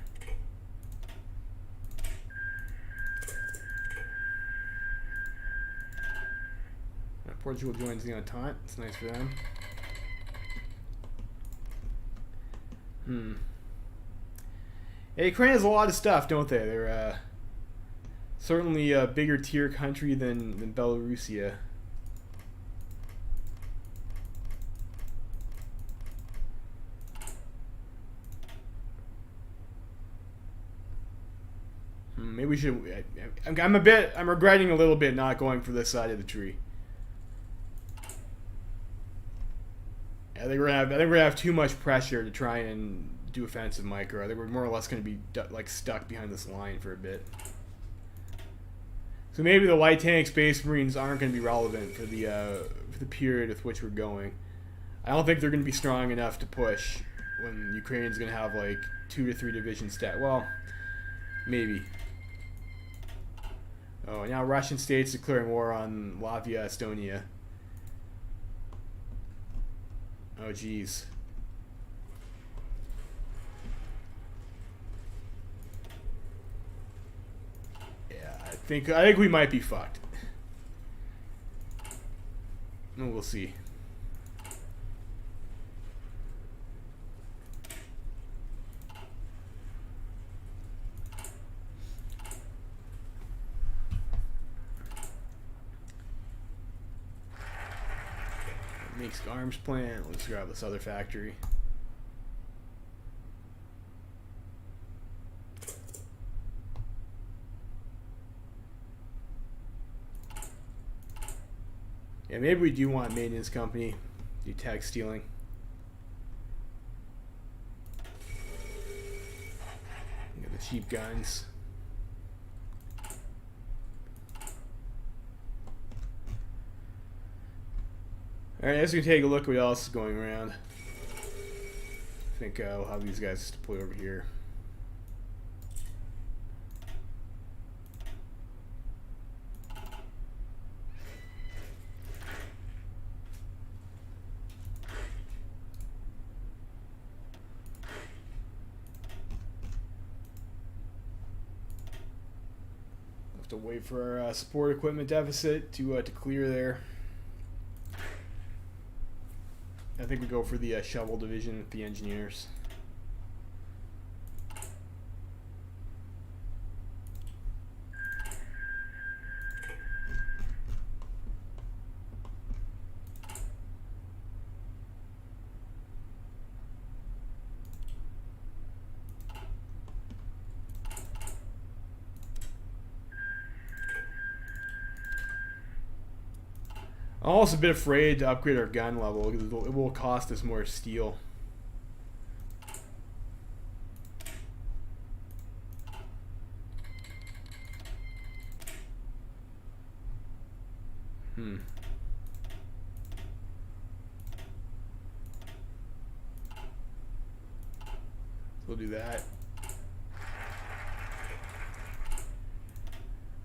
Portugal joins the Entente. It's nice for them. Yeah, Ukraine has a lot of stuff, don't they? They're certainly a bigger tier country than Belarusia. Maybe we should. I'm regretting a little bit not going for this side of the tree. I think we're gonna have too much pressure to try and do offensive micro. I think we're more or less gonna be like stuck behind this line for a bit. So maybe the light tank Space Marines aren't gonna be relevant for the period with which we're going. I don't think they're gonna be strong enough to push when Ukraine's gonna have like 2 to 3 divisions stat. Well, maybe. Oh, now Russian states declaring war on Latvia, Estonia. Oh, jeez. Yeah, I think we might be fucked. We'll see. Makes arms plant. Let's grab this other factory. Yeah, maybe we do want a maintenance company. Do tag stealing. Get the cheap guns. Alright, let's go take a look at what else is going around. I think we'll have these guys deploy over here. Have to wait for our support equipment deficit to clear there. I think we go for the shovel division with the engineers. I'm also a bit afraid to upgrade our gun level because it will cost us more steel. We'll do that.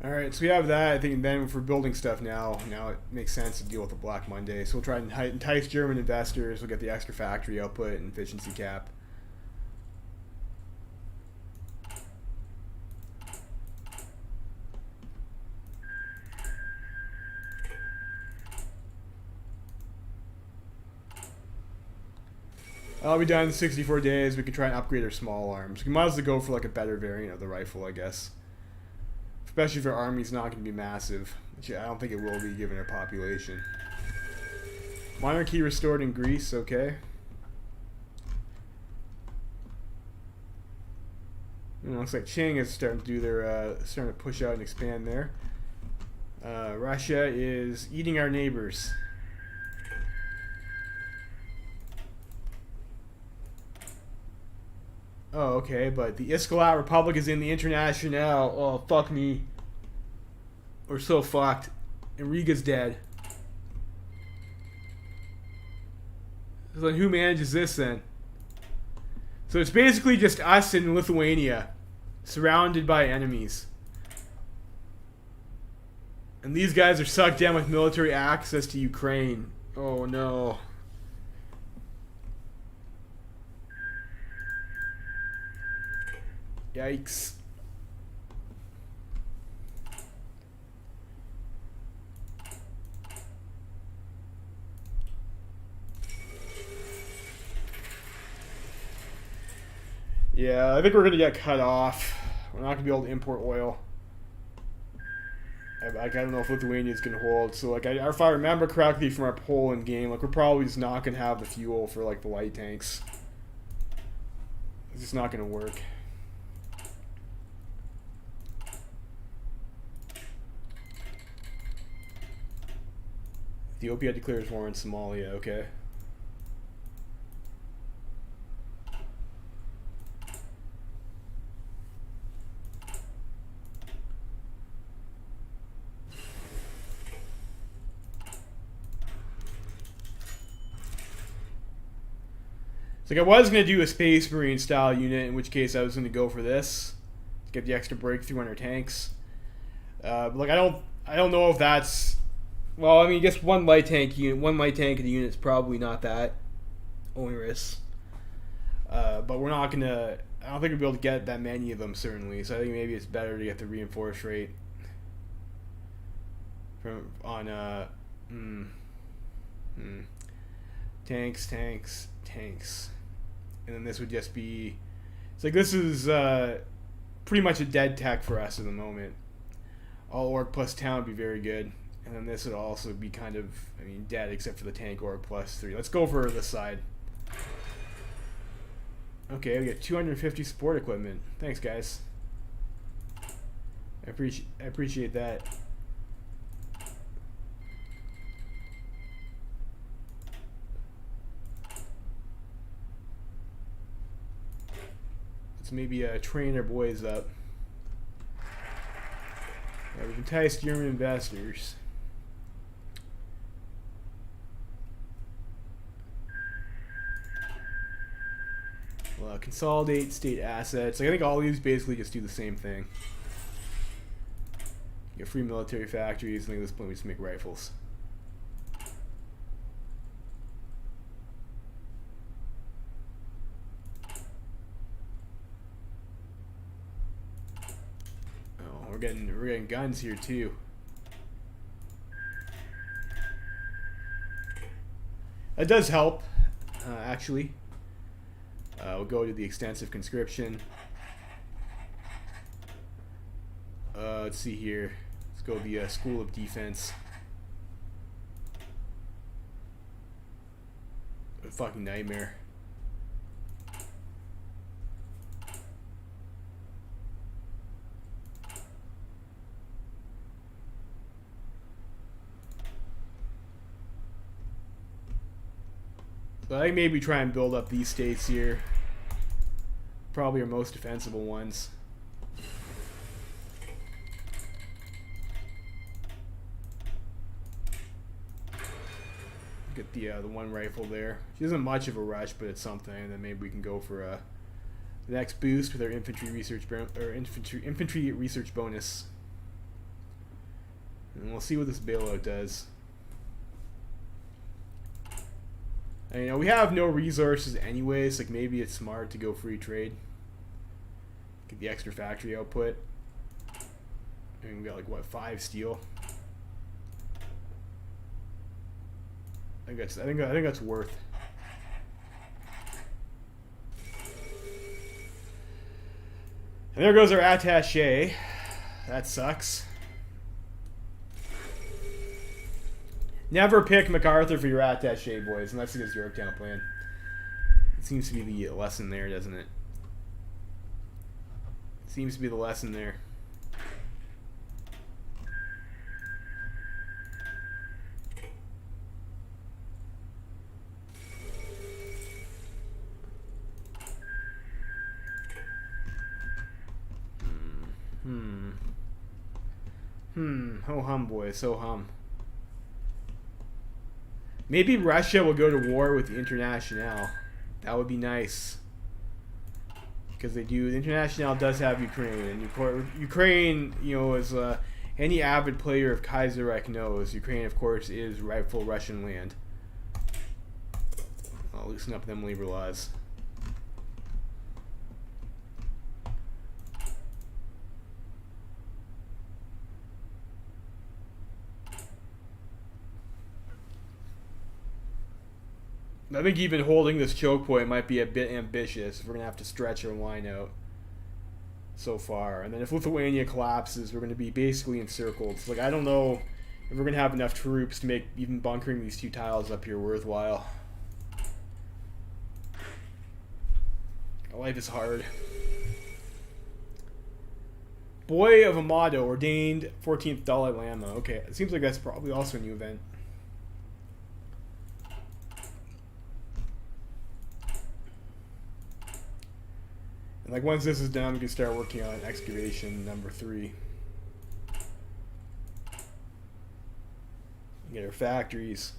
Alright, so we have that. I think then if we're building stuff now it makes sense to deal with the Black Monday. So we'll try and entice German investors. We'll get the extra factory output and efficiency cap. I'll be done in 64 days. We can try and upgrade our small arms. We might as well go for like a better variant of the rifle, I guess. Especially if our army's not going to be massive, which I don't think it will be given our population. Monarchy restored in Greece, okay. You know, looks like Qing is starting to do their, starting to push out and expand there. Russia is eating our neighbors. Oh, okay, but the Iskolat Republic is in the International. Oh, fuck me. We're so fucked. And Riga's dead. So then who manages this then? So it's basically just us in Lithuania, surrounded by enemies. And these guys are sucked down with military access to Ukraine. Oh no. Yikes. Yeah, I think we're gonna get cut off. We're not gonna be able to import oil. I don't know if Lithuania's gonna hold. So like, if I remember correctly from our Poland game, like we're probably just not gonna have the fuel for like the light tanks. It's just not gonna work. Ethiopia declares war in Somalia, okay. It's like I was going to do a Space Marine style unit, in which case I was going to go for this. To get the extra breakthrough on our tanks. But like I don't know if that's... Well, I mean, I guess one light tank in the unit is probably not that onerous. But we're not gonna. I don't think we'll be able to get that many of them, certainly. So I think maybe it's better to get the reinforce rate from tanks, and then this would just be. It's like this is pretty much a dead tech for us at the moment. All orc plus town would be very good. And then this would also be kind of, I mean, dead except for the tank orc plus 3. Let's go for this side. Okay, we get 250 support equipment. Thanks, guys. I appreciate that. Let's maybe train our boys up. Yeah, we've enticed German investors. Consolidate state assets. Like, I think all these basically just do the same thing. You get free military factories. I think at this point we just make rifles. Oh, we're getting guns here too. That does help, actually. We'll go to the extensive conscription. Let's see here. Let's go to the School of Defense. A fucking nightmare. So I think maybe try and build up these states here. Probably our most defensible ones. Get the one rifle there. She isn't much of a rush, but it's something. And then maybe we can go for the next boost with our infantry research infantry research bonus. And we'll see what this bailout does. And, you know, we have no resources anyways. Like, maybe it's smart to go free trade. Get the extra factory output. And we got like what, 5 steel. I think that's worth. And there goes our attaché. That sucks. Never pick MacArthur for your attaché, boys, unless it is your Yorktown plan. It seems to be the lesson there, doesn't it? It seems to be the lesson there. Ho hum, boys, ho hum. Maybe Russia will go to war with the Internationale. That would be nice. Because they do. The Internationale does have Ukraine, and Ukraine, you know, as any avid player of Kaiserreich knows, Ukraine, of course, is rightful Russian land. I'll loosen up them labor laws. I think even holding this choke point might be a bit ambitious. We're going to have to stretch our line out so far. And then if Lithuania collapses, we're going to be basically encircled. So, like, I don't know if we're going to have enough troops to make even bunkering these 2 tiles up here worthwhile. Life is hard. Boy of Amado, ordained 14th Dalai Lama. Okay, it seems like that's probably also a new event. And like once this is done, we can start working on excavation number 3. Get our factories.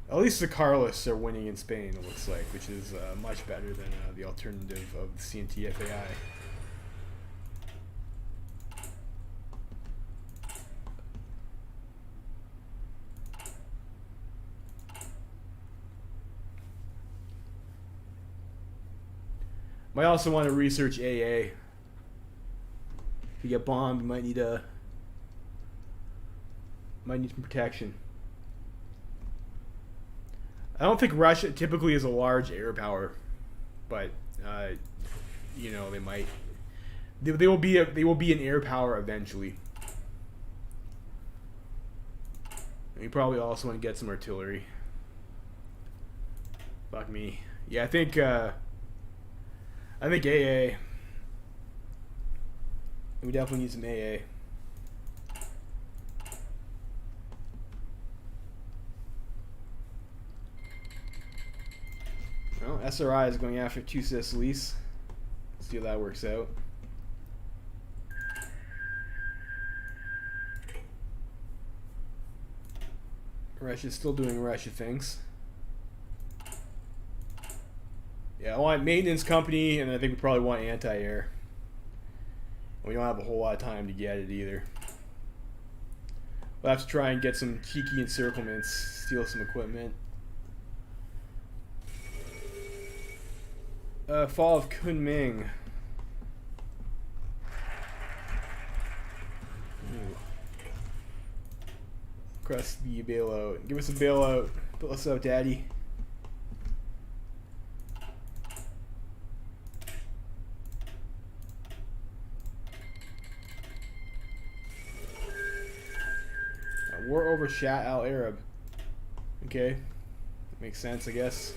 At least the Carlists are winning in Spain, it looks like, which is much better than the alternative of the CNT FAI. Might also want to research AA. If you get bombed, you might need some protection. I don't think Russia typically is a large air power, but you know, they might. They will be an air power eventually. And you probably also want to get some artillery. Fuck me. Yeah, I think AA. We definitely need some AA. Well, SRI is going after 2 Sicilies. Let's see how that works out. Russia's still doing Russia things. Yeah, I want maintenance company, and I think we probably want anti-air. We don't have a whole lot of time to get it either. We'll have to try and get some cheeky encirclements, steal some equipment. Fall of Kunming. Crust the bailout. Give us a bailout. Bail us out, daddy. War over Shah al Arab. Okay. Makes sense, I guess.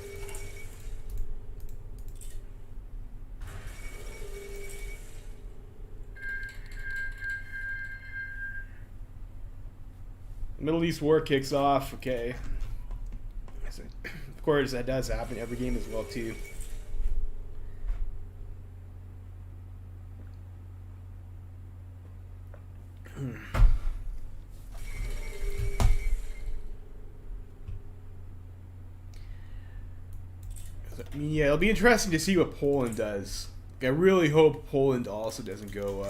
Middle East war kicks off. Okay. Of course, that does happen every game as well, too. I mean, yeah, it'll be interesting to see what Poland does. I really hope Poland also doesn't go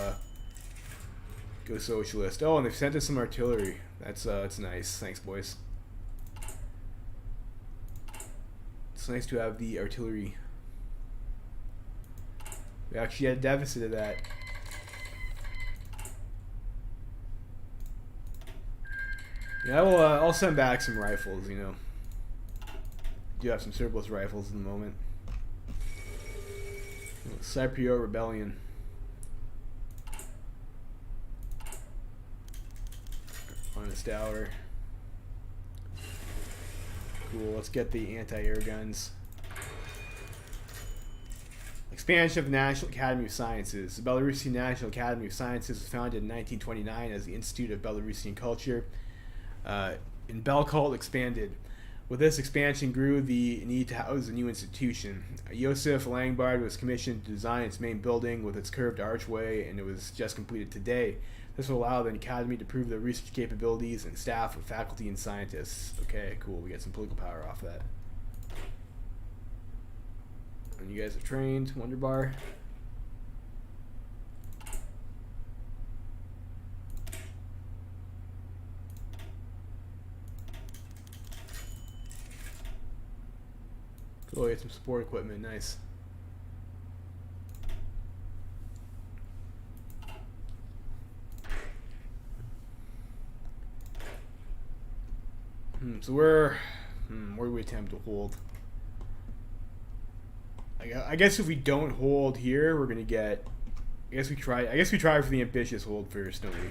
socialist. Oh, and they've sent us some artillery. That's nice. Thanks, boys. It's nice to have the artillery. We actually had a deficit of that. Yeah, I'll send back some rifles, you know. do have some surplus rifles at the moment. Cypriot Rebellion. Honest Hour. Cool, let's get the anti-air guns. Expansion of the National Academy of Sciences. The Belarusian National Academy of Sciences was founded in 1929 as the Institute of Belarusian Culture. In Belcult expanded. With this expansion grew the need to house a new institution. Josef Langbard was commissioned to design its main building with its curved archway, and it was just completed today. This will allow the academy to prove their research capabilities and staff with faculty and scientists. Okay, cool. We get some political power off that. And you guys are trained, Wonder Bar. Cool, get some support equipment, nice. So where do we attempt to hold? I guess if we don't hold here, we're gonna get. I guess we try for the ambitious hold first, don't we?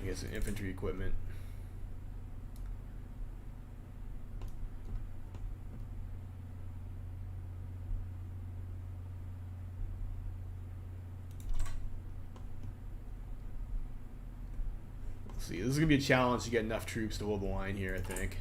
I guess infantry equipment. Let's see, this is gonna be a challenge to get enough troops to hold the line here, I think.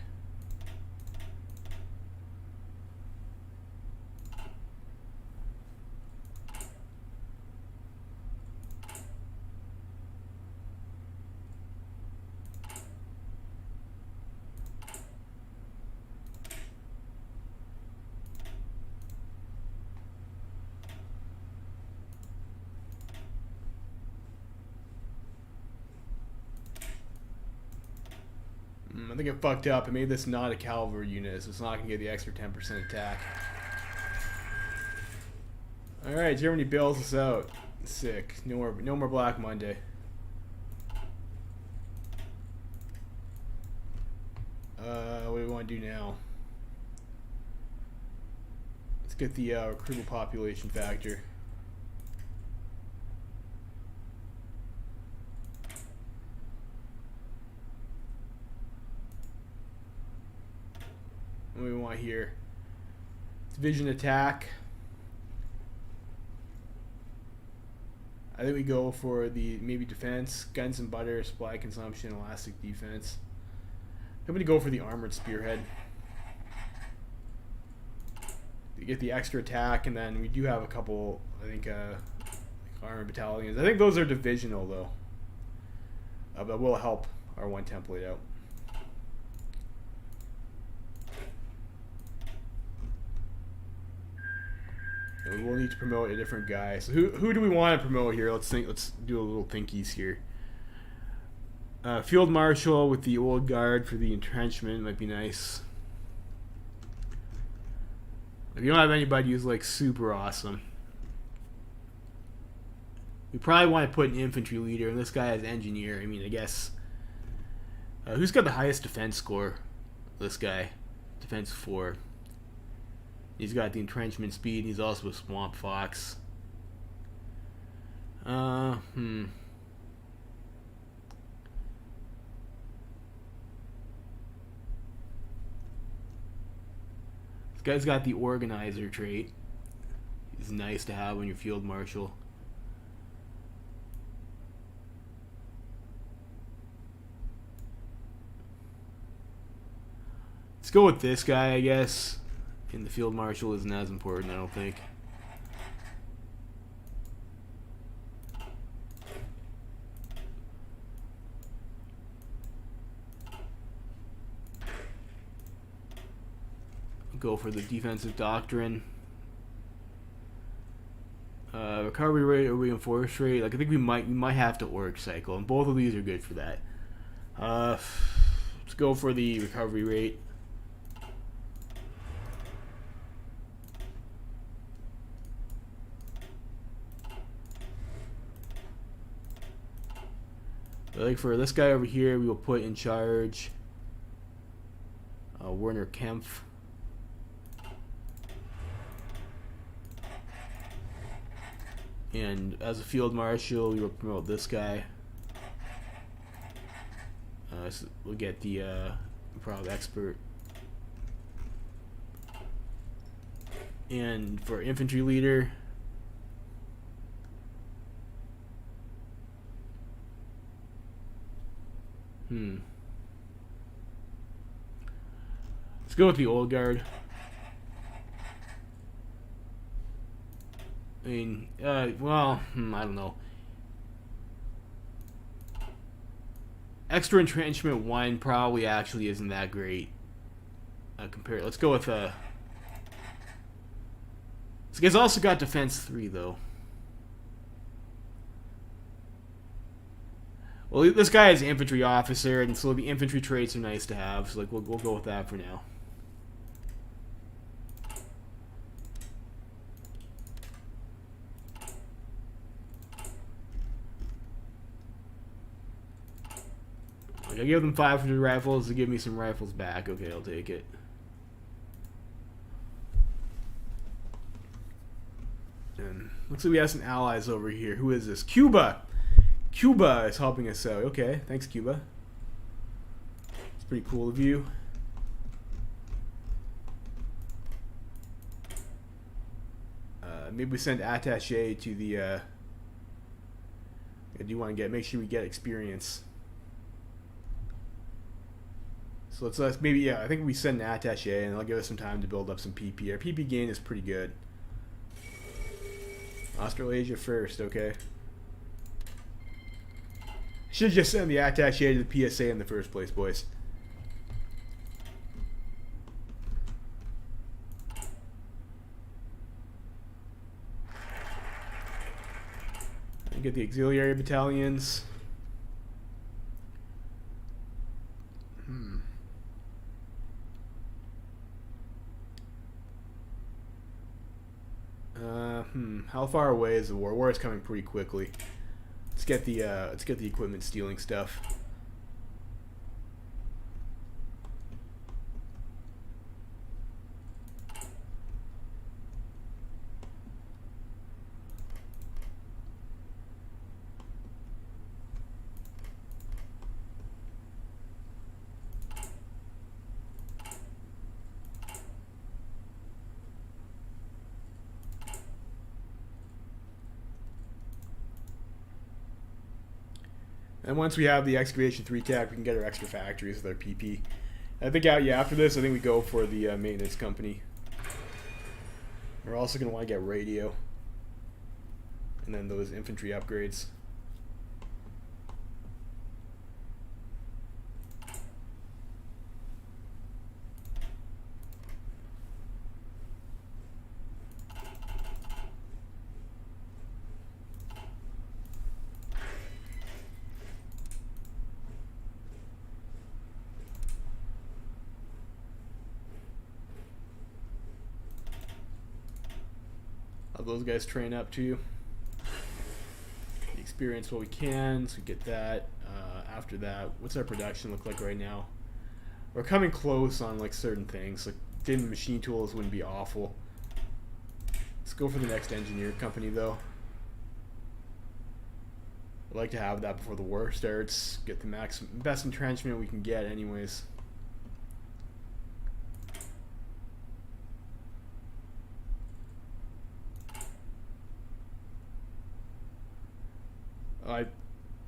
I think I fucked up. I made this not a cavalry unit, so it's not going to get the extra 10% attack. Alright, Germany bails us out. Sick. No more Black Monday. What do we want to do now? Let's get the recruitable population factor. What do we want here? Division attack. I think we go for the maybe defense, guns and butter, supply consumption, elastic defense. I'm gonna go for the armored spearhead. To get the extra attack, and then we do have a couple, I think, armored battalions. I think those are divisional though. But will help our one template out. We will need to promote a different guy. So who do we want to promote here? Let's think. Let's do a little thinkies here. Field Marshal with the old guard for the entrenchment might be nice. If you don't have anybody who's like super awesome, we probably want to put an infantry leader, and this guy has engineer. I mean, I guess who's got the highest defense score? This guy, defense 4. He's got the entrenchment speed, and he's also a swamp fox. This guy's got the organizer trait. He's nice to have when you're field marshal. Let's go with this guy, I guess. And the field marshal isn't as important, I don't think. Go for the defensive doctrine. Recovery rate or reinforce rate. Like I think we might have to orc cycle, and both of these are good for that. Let's go for the recovery rate. I think for this guy over here, we will put in charge Werner Kempf. And as a field marshal, we will promote this guy. So we'll get the improv expert. And for infantry leader, let's go with the old guard. I mean, well, I don't know. Extra entrenchment 1 probably actually isn't that great. Compared, let's go with this guy's also got defense 3 though. Well, this guy is infantry officer, and so the infantry traits are nice to have. So like we'll go with that for now. Like I give them 500 rifles to give me some rifles back. Okay, I'll take it. And looks like we have some allies over here. Who is this? Cuba! Cuba is helping us out. Okay, thanks, Cuba. It's pretty cool of you. Maybe we send attaché to the. I do want to make sure we get experience. So let's maybe, yeah, I think we send an attaché and it'll give us some time to build up some PP. Our PP gain is pretty good. Australasia first, okay. Should just send the attaché to the PSA in the first place, boys. And get the auxiliary battalions. How far away is the war? War is coming pretty quickly. Let's get the equipment stealing stuff. And once we have the excavation 3 tech, we can get our extra factories with our PP. I think after this, I think we go for the maintenance company. We're also going to want to get radio. And then those infantry upgrades. Those guys train up too. Experience what we can, so we get that. After that, what's our production look like right now? We're coming close on like certain things. Like getting machine tools wouldn't be awful. Let's go for the next engineer company though. I'd like to have that before the war starts. Get the best entrenchment we can get anyways.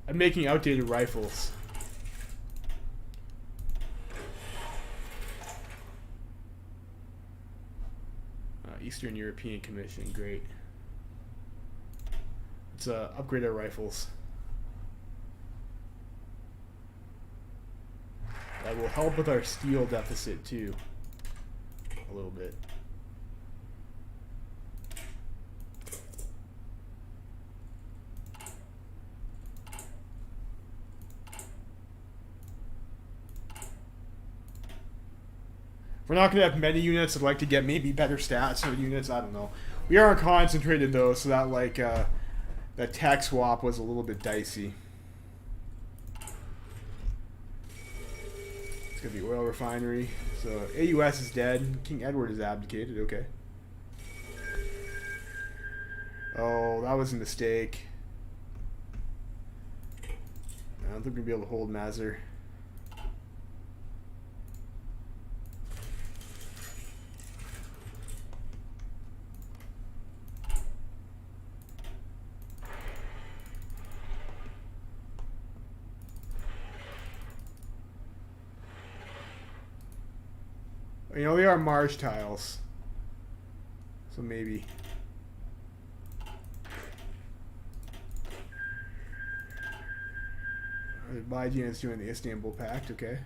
I'm making outdated rifles. Eastern European Commission, great. Let's upgrade our rifles. That will help with our steel deficit too, a little bit. We're not going to have many units. I'd like to get maybe better stats for units. I don't know. We are concentrated though, so that like that tech swap was a little bit dicey. Let's get the oil refinery. So AUS is dead. King Edward is abdicated. Okay. Oh, that was a mistake. I don't think we're going to be able to hold Mazar. You know, they are marsh tiles. So maybe. Azerbaijan is doing the Istanbul Pact, okay.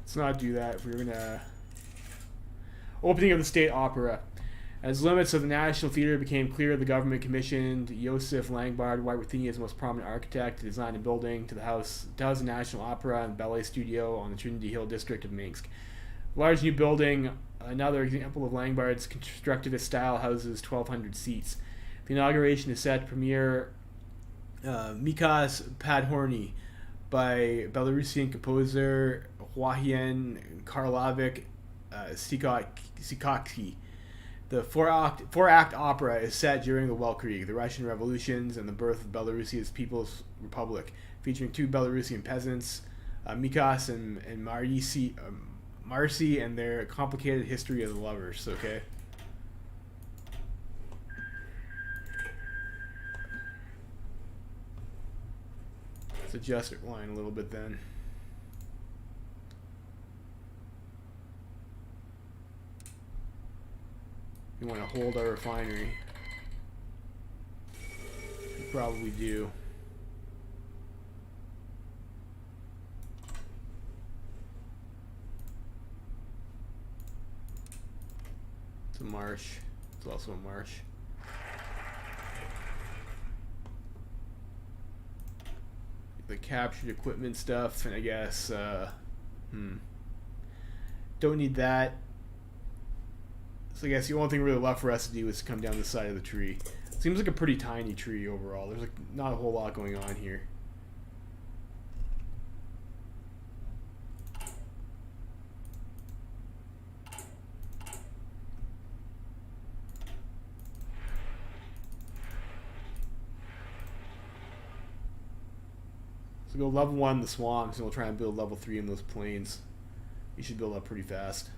Let's not do that if we're gonna. Opening of the State Opera. As limits of the National Theatre became clear, the government commissioned Josef Langbard, White Ruthenia's most prominent architect, to design a building to house the National Opera and Ballet Studio on the Trinity Hill district of Minsk. The large new building, another example of Langbard's constructivist style, houses 1,200 seats. The inauguration is set to premiere Mikas Padhorny by Belarusian composer Wahien Karlovic Sikotsky. The four-act opera is set during the Weltkrieg, the Russian revolutions, and the birth of Belarusia's People's Republic, featuring two Belarusian peasants, Mikas and Marcy, and their complicated history as lovers. Okay. Let's adjust our line a little bit then. We want to hold our refinery. We probably do. It's a marsh. It's also a marsh. The captured equipment stuff, and I guess don't need that. So I guess the only thing really left for us to do is to come down the side of the tree. Seems like a pretty tiny tree overall. There's like not a whole lot going on here. So go level 1 in the swamps, and we'll try and build level 3 in those plains. You should build up pretty fast.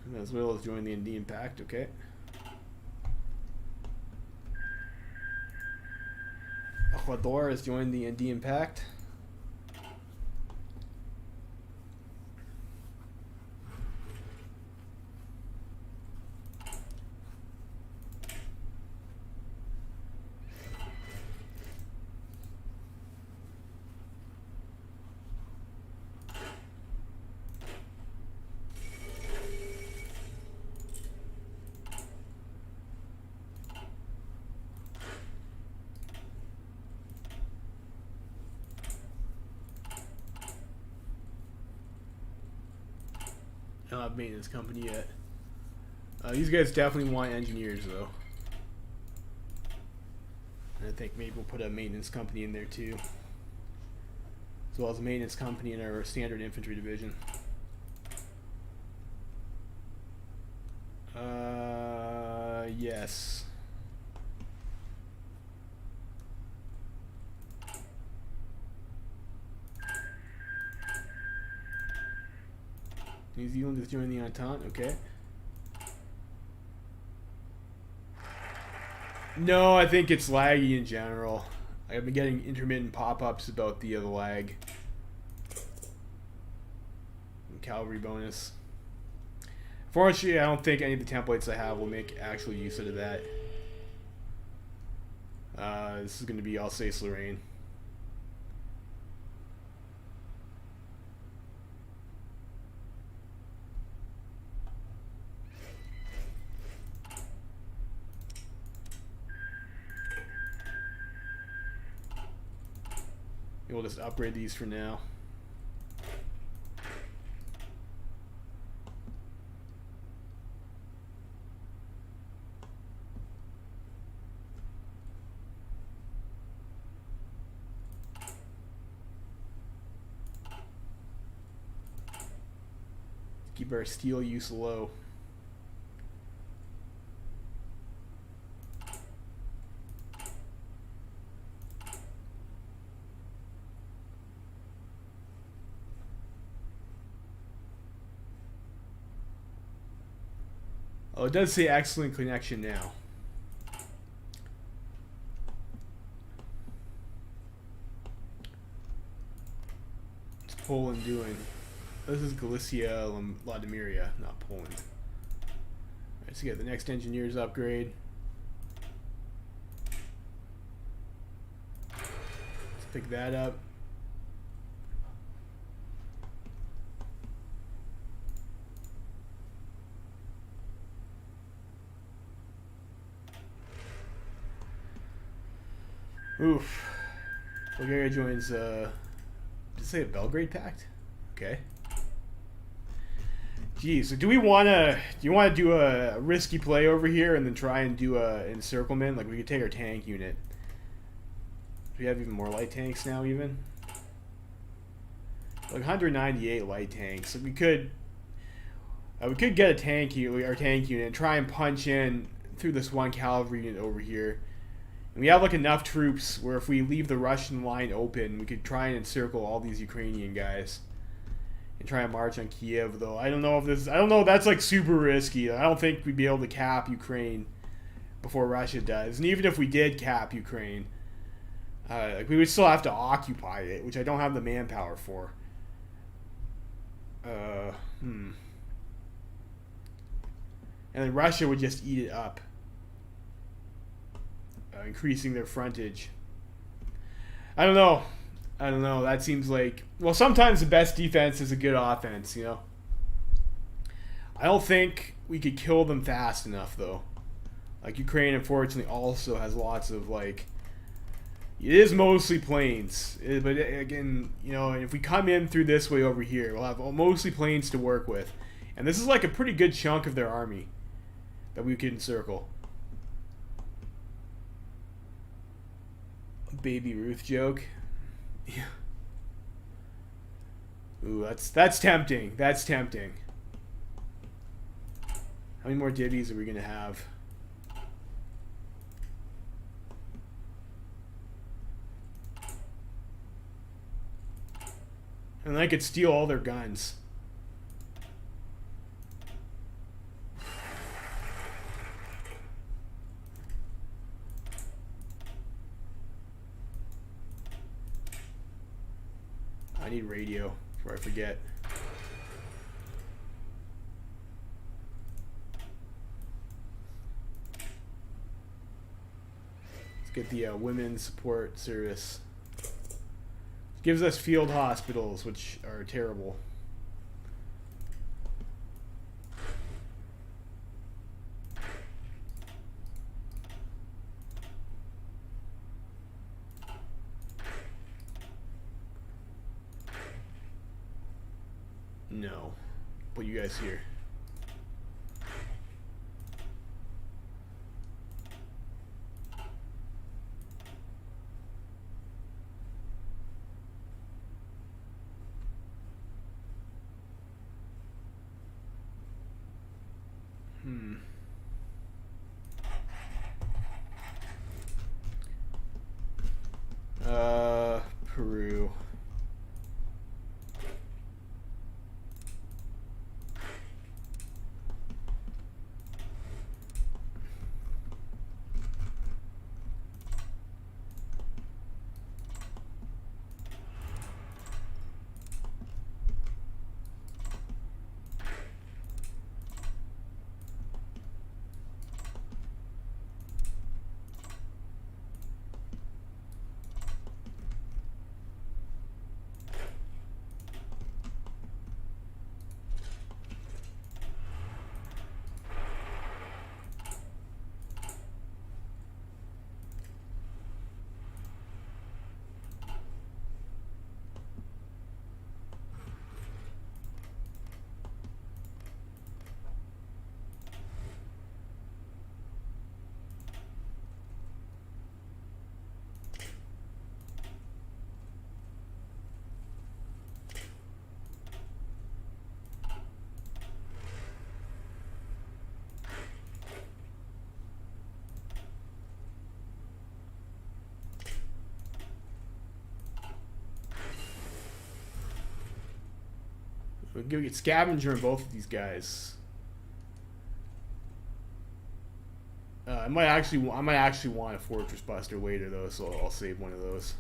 Venezuela has joined the Andean Pact, okay. Ecuador has joined the Andean Pact. I don't have maintenance company yet. These guys definitely want engineers though. And I think maybe we'll put a maintenance company in there too. As well as a maintenance company in our standard infantry division. Yes. New Zealand is joining the Entente, okay. No, I think it's laggy in general. I've been getting intermittent pop-ups about the lag. And cavalry bonus. Fortunately, I don't think any of the templates I have will make actual use out of that. This is going to be Alsace-Lorraine. We'll just upgrade these for now. Keep our steel use low. Oh, it does say excellent connection now. What's Poland doing? This is Galicia, Vladimiria, not Poland. Alright, so get the next engineers upgrade. Let's pick that up. Oof. Bulgaria joins, did it say a Belgrade Pact? Okay. Geez, so do you want to do a risky play over here and then try and do a encirclement? Like, we could take our tank unit. Do we have even more light tanks now, even? Like 198 light tanks. So we could get a tank unit, our tank unit, and try and punch in through this one cavalry unit over here. And we have like enough troops where if we leave the Russian line open, we could try and encircle all these Ukrainian guys and try and march on Kiev. Though I don't know if that's like super risky. I don't think we'd be able to cap Ukraine before Russia does. And even if we did cap Ukraine, like we would still have to occupy it, which I don't have the manpower for. And then Russia would just eat it up. Increasing their frontage. I don't know. That seems like... Well, sometimes the best defense is a good offense, you know? I don't think we could kill them fast enough, though. Like, Ukraine, unfortunately, also has lots of, like... It is mostly plains. But, again, you know, if we come in through this way over here, we'll have mostly plains to work with. And this is, like, a pretty good chunk of their army that we can encircle. Baby Ruth joke. Yeah. Ooh, that's tempting. That's tempting. How many more divvies are we gonna have? And I could steal all their guns. I need radio before I forget. Let's get the women's support service. It gives us field hospitals, which are terrible. No. Put you guys here. Peru. We'll get scavenger in both of these guys. I might actually want a Fortress Buster later though, so I'll save one of those.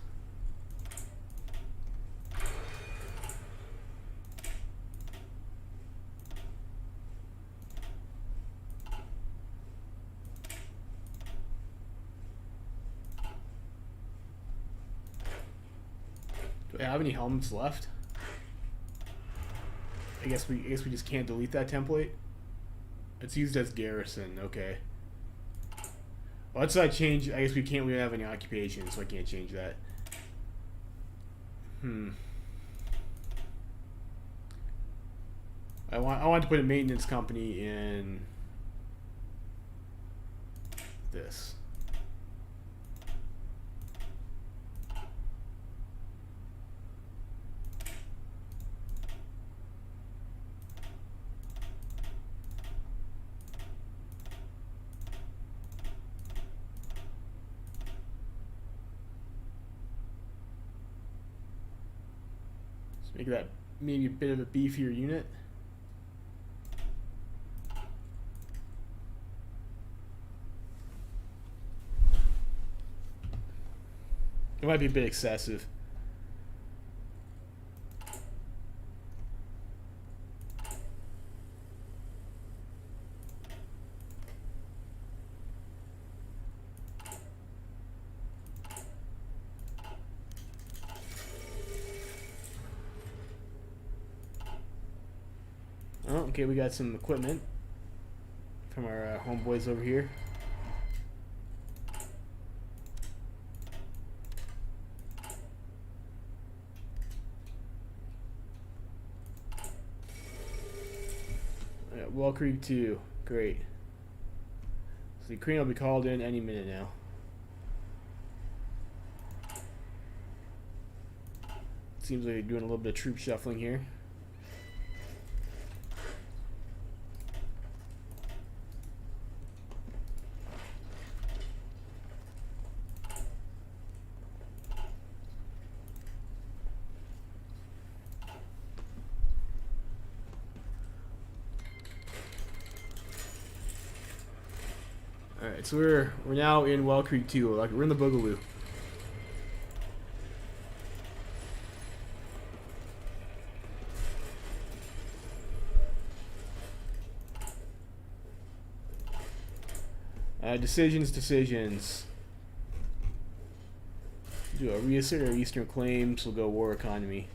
Do I have any helmets left? I guess we just can't delete that template. It's used as garrison. Okay. Well, let's change. I guess we can't. We don't have any occupation, so I can't change that. I want to put a maintenance company in this. Make that maybe a bit of a beefier unit. It might be a bit excessive. Oh, okay, we got some equipment from our homeboys over here. Wall Creek 2, great. So the Ukraine will be called in any minute now. Seems like they're doing a little bit of troop shuffling here. Alright, so we're now in Well Creek 2. Like, we're in the Boogaloo. Decisions. Do a reassert our eastern claims. We'll go war economy.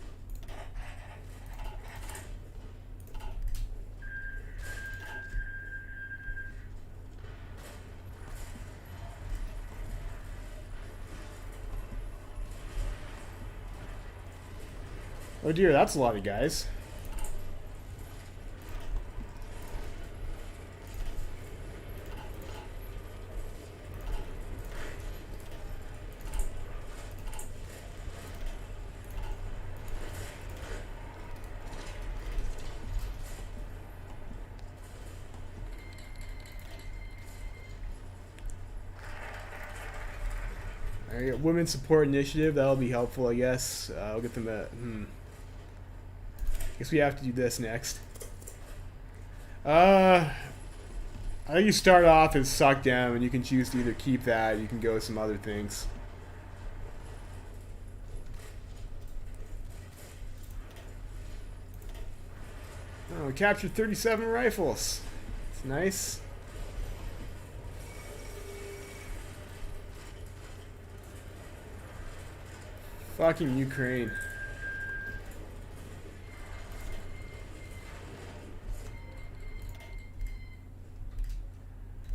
Oh dear, that's a lot of guys. Alright, Women's Support Initiative, that'll be helpful, I guess. I'll get them at... Guess we have to do this next. I think you start off as suck down, and you can choose to either keep that, or you can go with some other things. Oh, we captured 37 rifles. It's nice. Fucking Ukraine.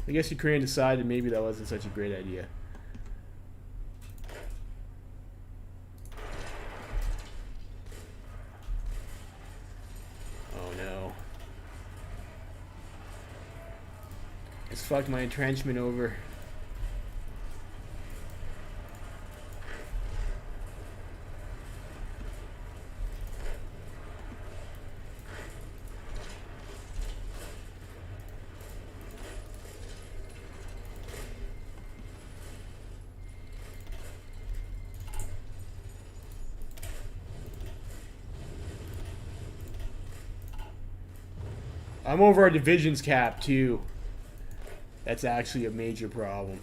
I guess Ukraine decided maybe that wasn't such a great idea. Oh no. It's fucked my entrenchment over. I'm over our divisions cap too. That's actually a major problem.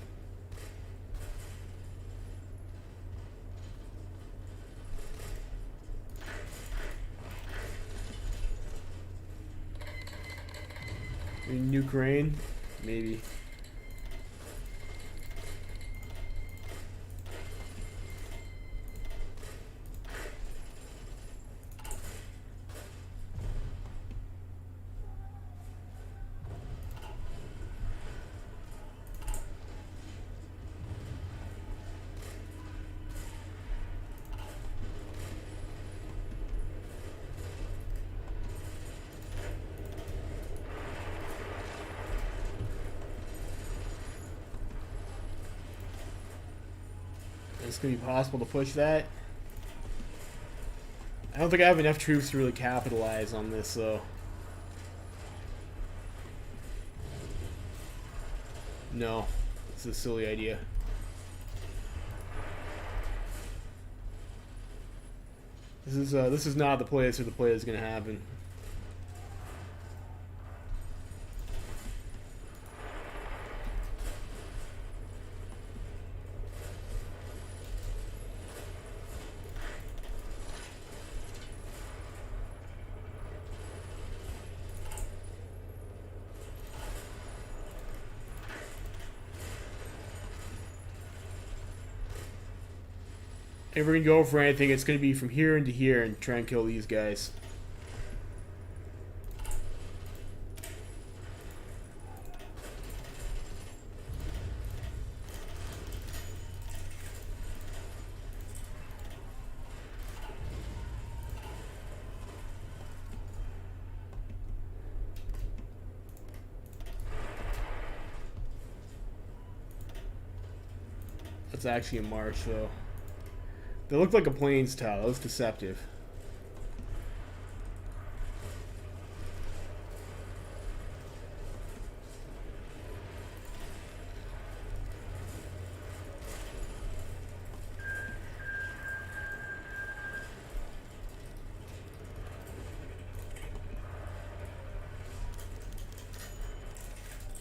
In Ukraine, maybe. It's going to be possible to push that. I don't think I have enough troops to really capitalize on this, though. No, it's a silly idea. This is not the place where the play is going to happen. If we're going to go for anything, it's going to be from here into here and try and kill these guys. That's actually a march, though. They look like a plains tile. That was deceptive.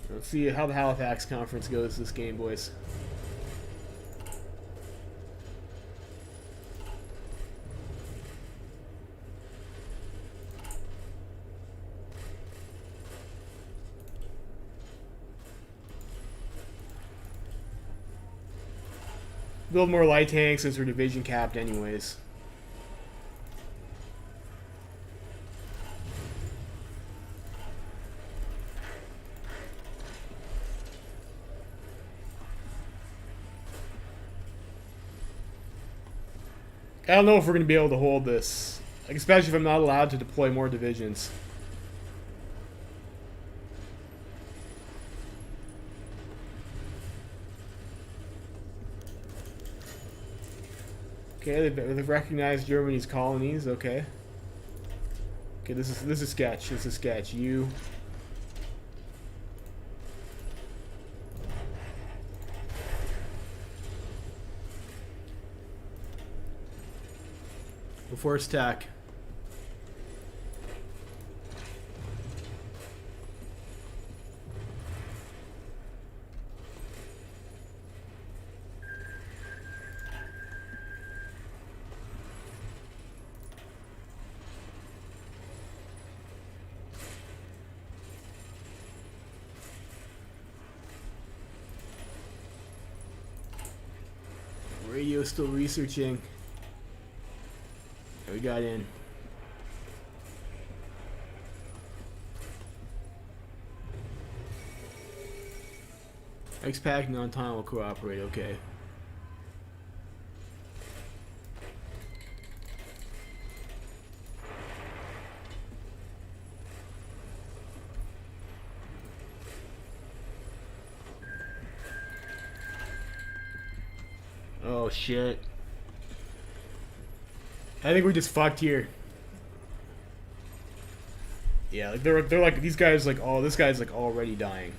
Let's see how the Halifax conference goes this game, boys. Build more light tanks since we're division capped anyways. I don't know if we're going to be able to hold this. Like, especially if I'm not allowed to deploy more divisions. Okay, they've recognized Germany's colonies. Okay. Okay, this is sketch. This is sketch. You. Before attack. Radio still researching. We got in. X-Pac non-time will cooperate, okay. Oh shit. I think we just fucked here. Yeah, like they're like these guys like oh this guy's like already dying.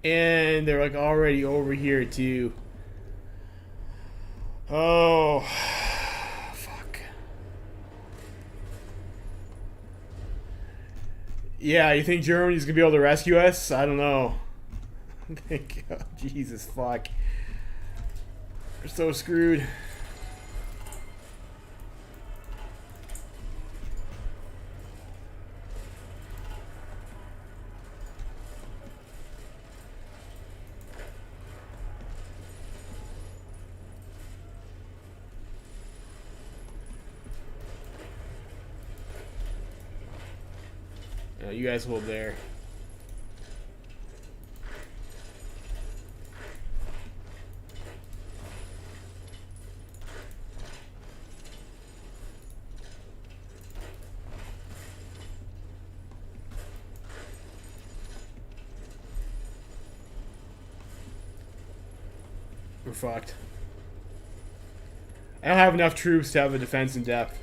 And they're like already over here too. Oh, fuck. Yeah, you think Germany's gonna be able to rescue us? I don't know. Oh, Jesus, fuck. We're so screwed. You guys hold there. We're fucked. I don't have enough troops to have a defense in depth.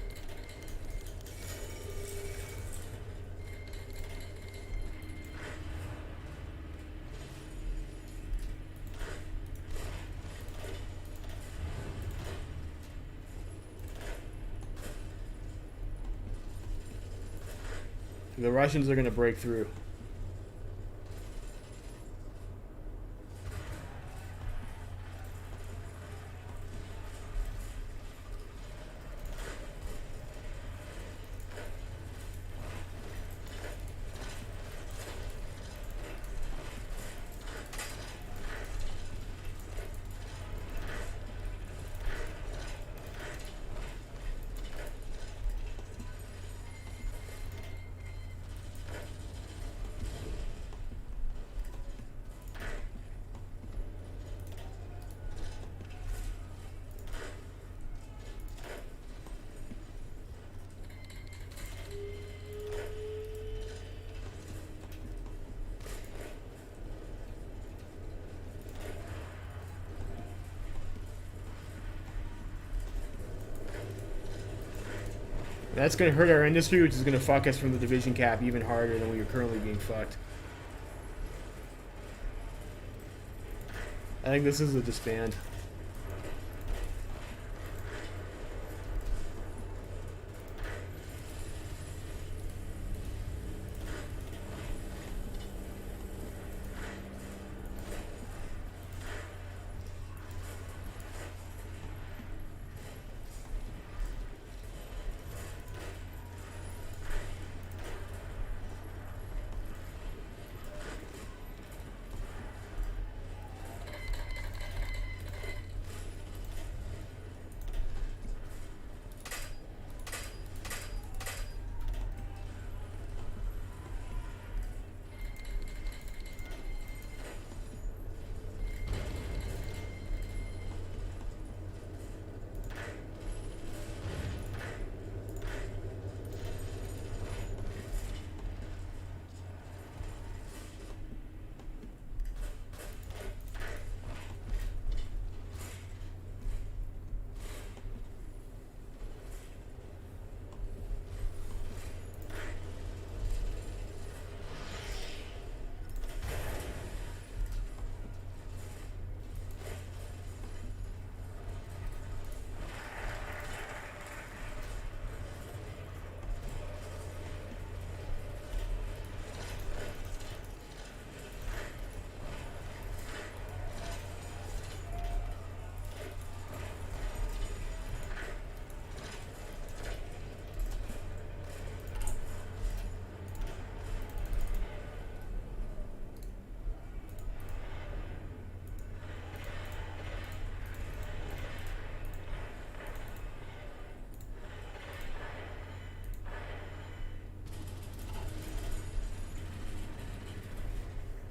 The Russians are going to break through. That's going to hurt our industry, which is going to fuck us from the division cap even harder than we are currently being fucked. I think this is a disband.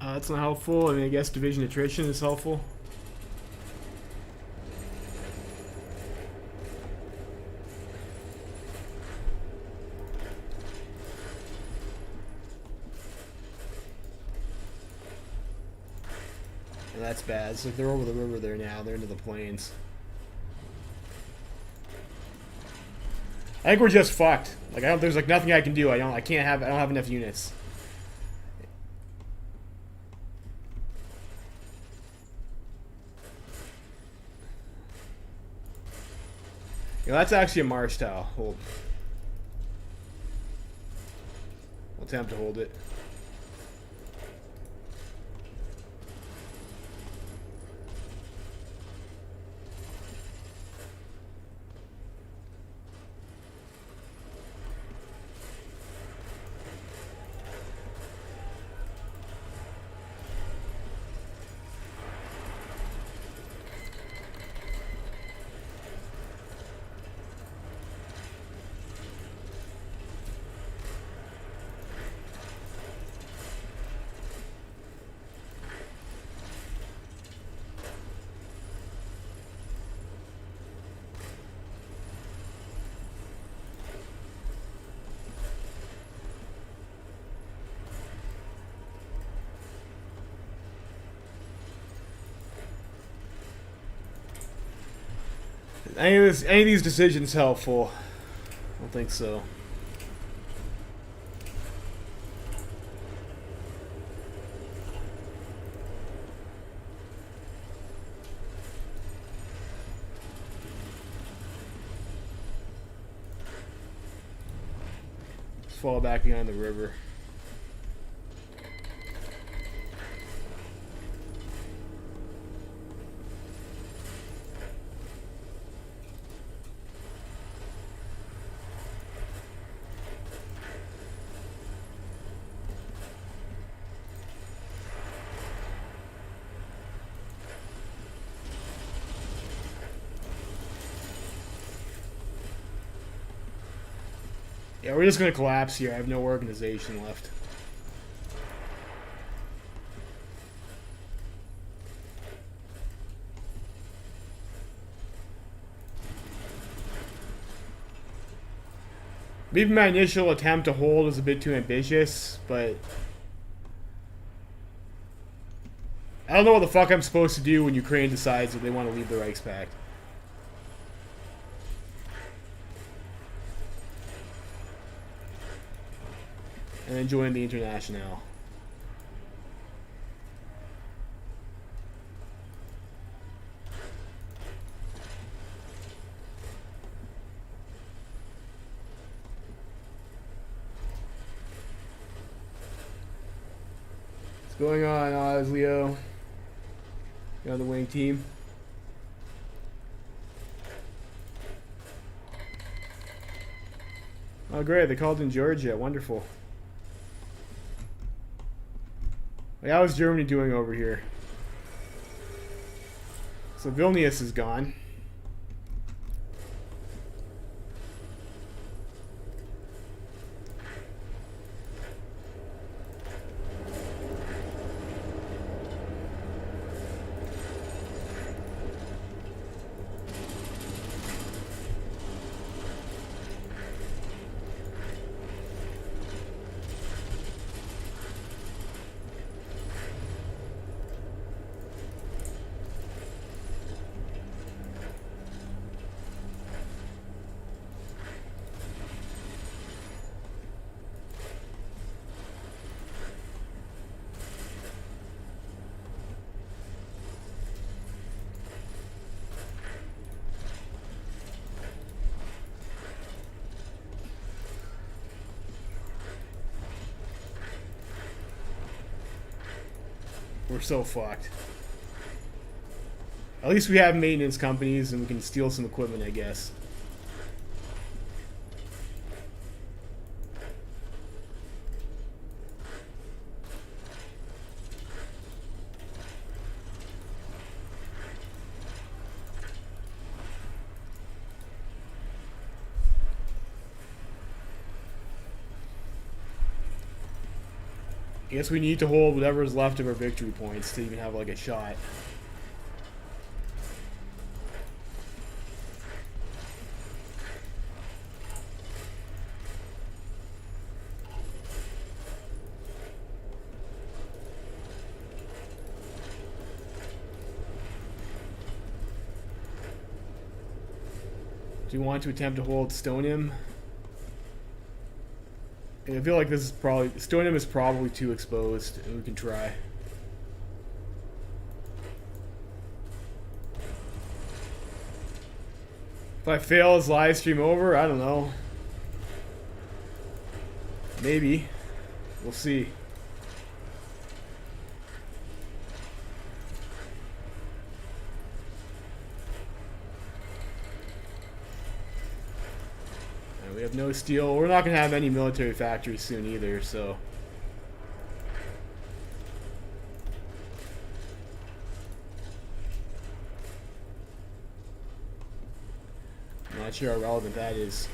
That's not helpful. I mean, I guess division attrition is helpful. And that's bad. It's like they're over the river there now. They're into the plains. I think we're just fucked. Like there's like nothing I can do. I don't have enough units. Yeah, that's actually a marsh towel. Hold. We'll attempt to hold it. Any of these decisions helpful? I don't think so. Let's fall back behind the river. Yeah, we're just gonna collapse here. I have no organization left. Maybe my initial attempt to hold is a bit too ambitious, but I don't know what the fuck I'm supposed to do when Ukraine decides that they want to leave the Reichspakt. And then join the International. What's going on, Oz, Leo? You're on the winning team. Oh, great. They called in Georgia. Wonderful. Like, how is Germany doing over here? So Vilnius is gone. We're so fucked. At least we have maintenance companies and we can steal some equipment, I guess. I guess we need to hold whatever is left of our victory points to even have like a shot. Do you want to attempt to hold Stonium? I feel like this is probably... Stonium is probably too exposed, and we can try. If I fail, is live stream over? I don't know. Maybe. We'll see. We have no steel. We're not going to have any military factories soon either, so... I'm not sure how relevant that is.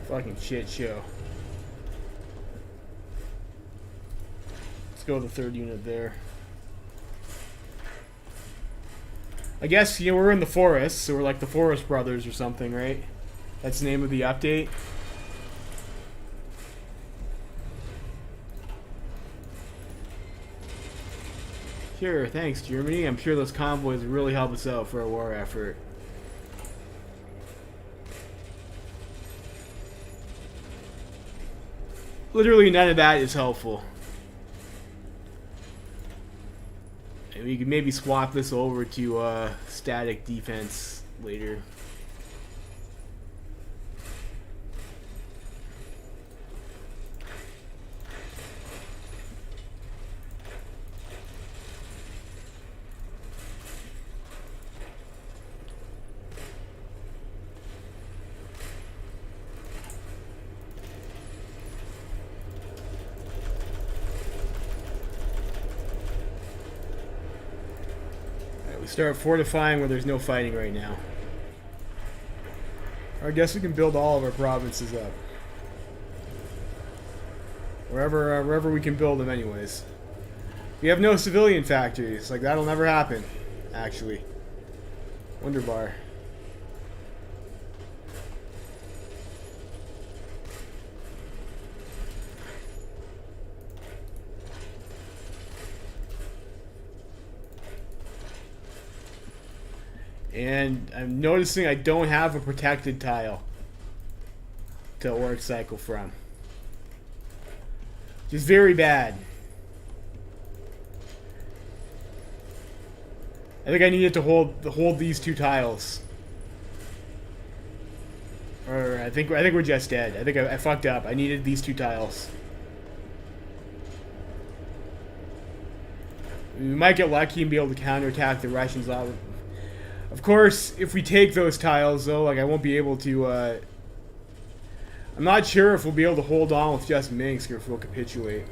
Fucking shit show. Let's go with the third unit there. I guess, you know, we're in the forest, so we're like the Forest Brothers or something, right? That's the name of the update. Sure, thanks, Germany. I'm sure those convoys will really help us out for a war effort. Literally none of that is helpful. And we could maybe swap this over to static defense later. We start fortifying where there's no fighting right now. Or I guess we can build all of our provinces up. Wherever we can build them anyways. We have no civilian factories. Like, that'll never happen, actually. Wonderbar. And I'm noticing I don't have a protected tile to work cycle from. Just very bad. I think I needed to hold these two tiles. Or I think we're just dead. I think I fucked up. I needed these two tiles. We might get lucky and be able to counterattack the Russians out. Of course, if we take those tiles, though, like, I won't be able to, I'm not sure if we'll be able to hold on with just Minsk or if we'll capitulate.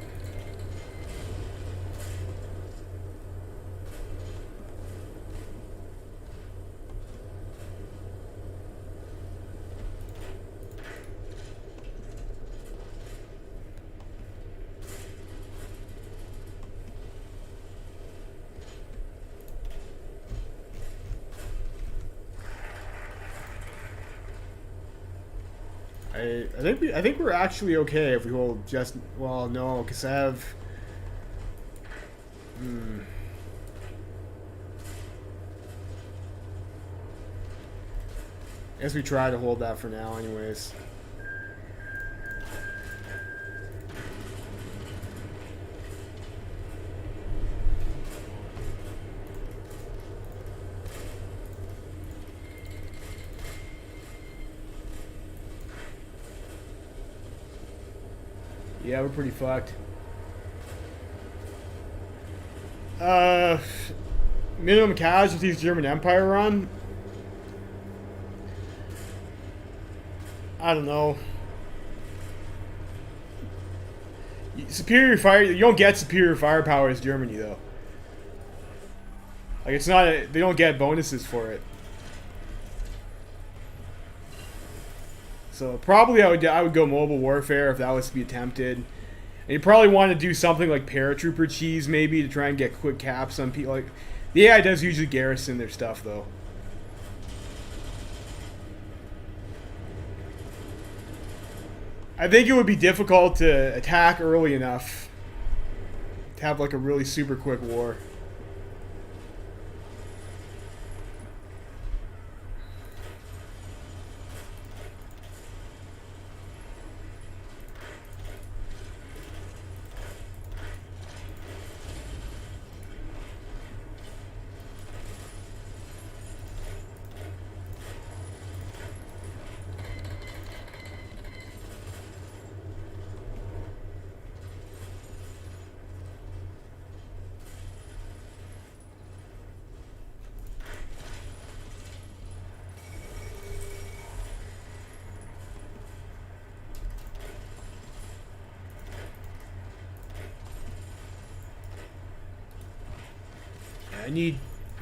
I think we're actually okay if we hold just, well, no, because I have I guess we try to hold that for now anyways. Yeah, we're pretty fucked. Uh, minimum casualties German Empire on? I don't know. Superior fire. You don't get superior firepower as Germany though. Like it's not. They don't get bonuses for it. So probably I would go mobile warfare if that was to be attempted. And you probably want to do something like paratrooper cheese maybe to try and get quick caps on people. Like the AI does usually garrison their stuff though. I think it would be difficult to attack early enough to have like a really super quick war.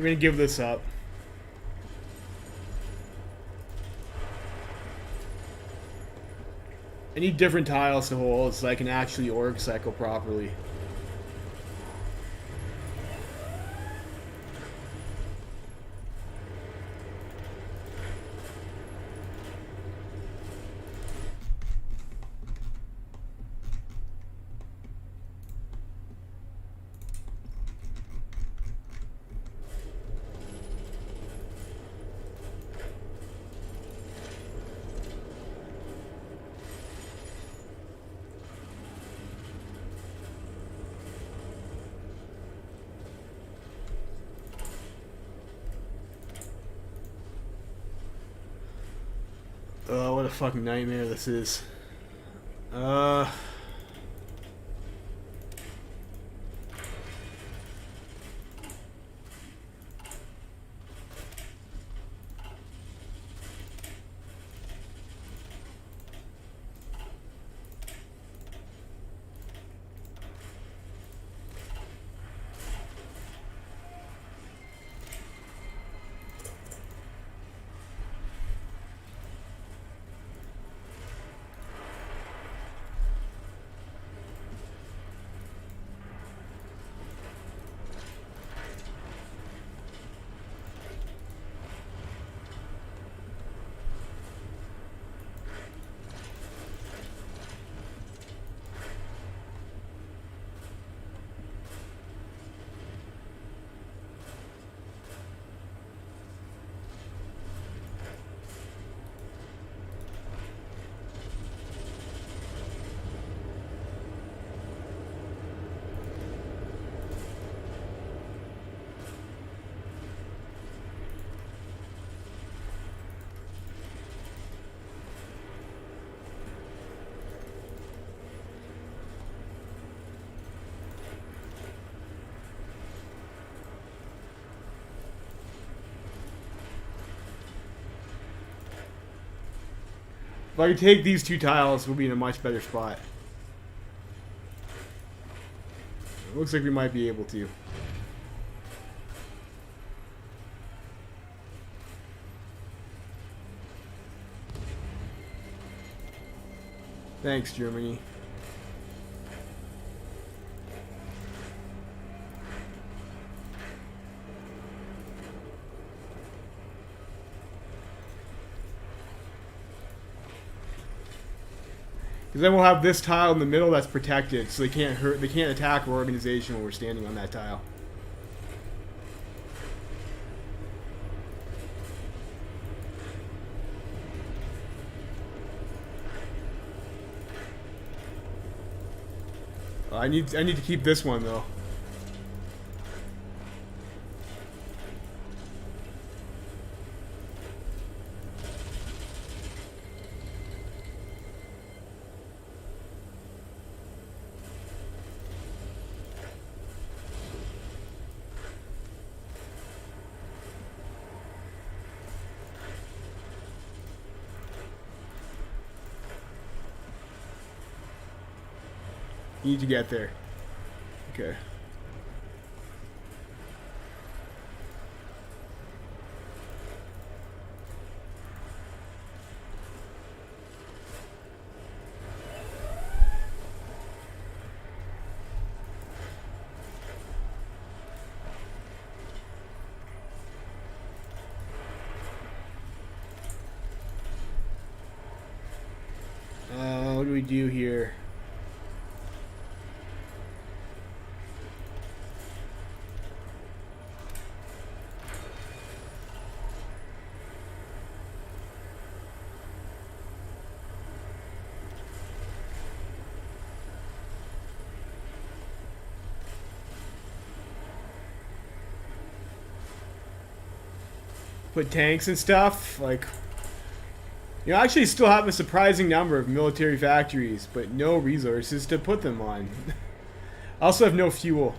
I'm gonna give this up. I need different tiles to hold so I can actually org cycle properly. What a fucking nightmare this is. If I could take these two tiles, we'll be in a much better spot. It looks like we might be able to. Thanks, Germany. Because then we'll have this tile in the middle that's protected, so they can't attack our organization when we're standing on that tile. I need to keep this one though. You need to get there. Okay. What do we do here? Put tanks and stuff, like, you know, I actually still have a surprising number of military factories, but no resources to put them on. I also have no fuel.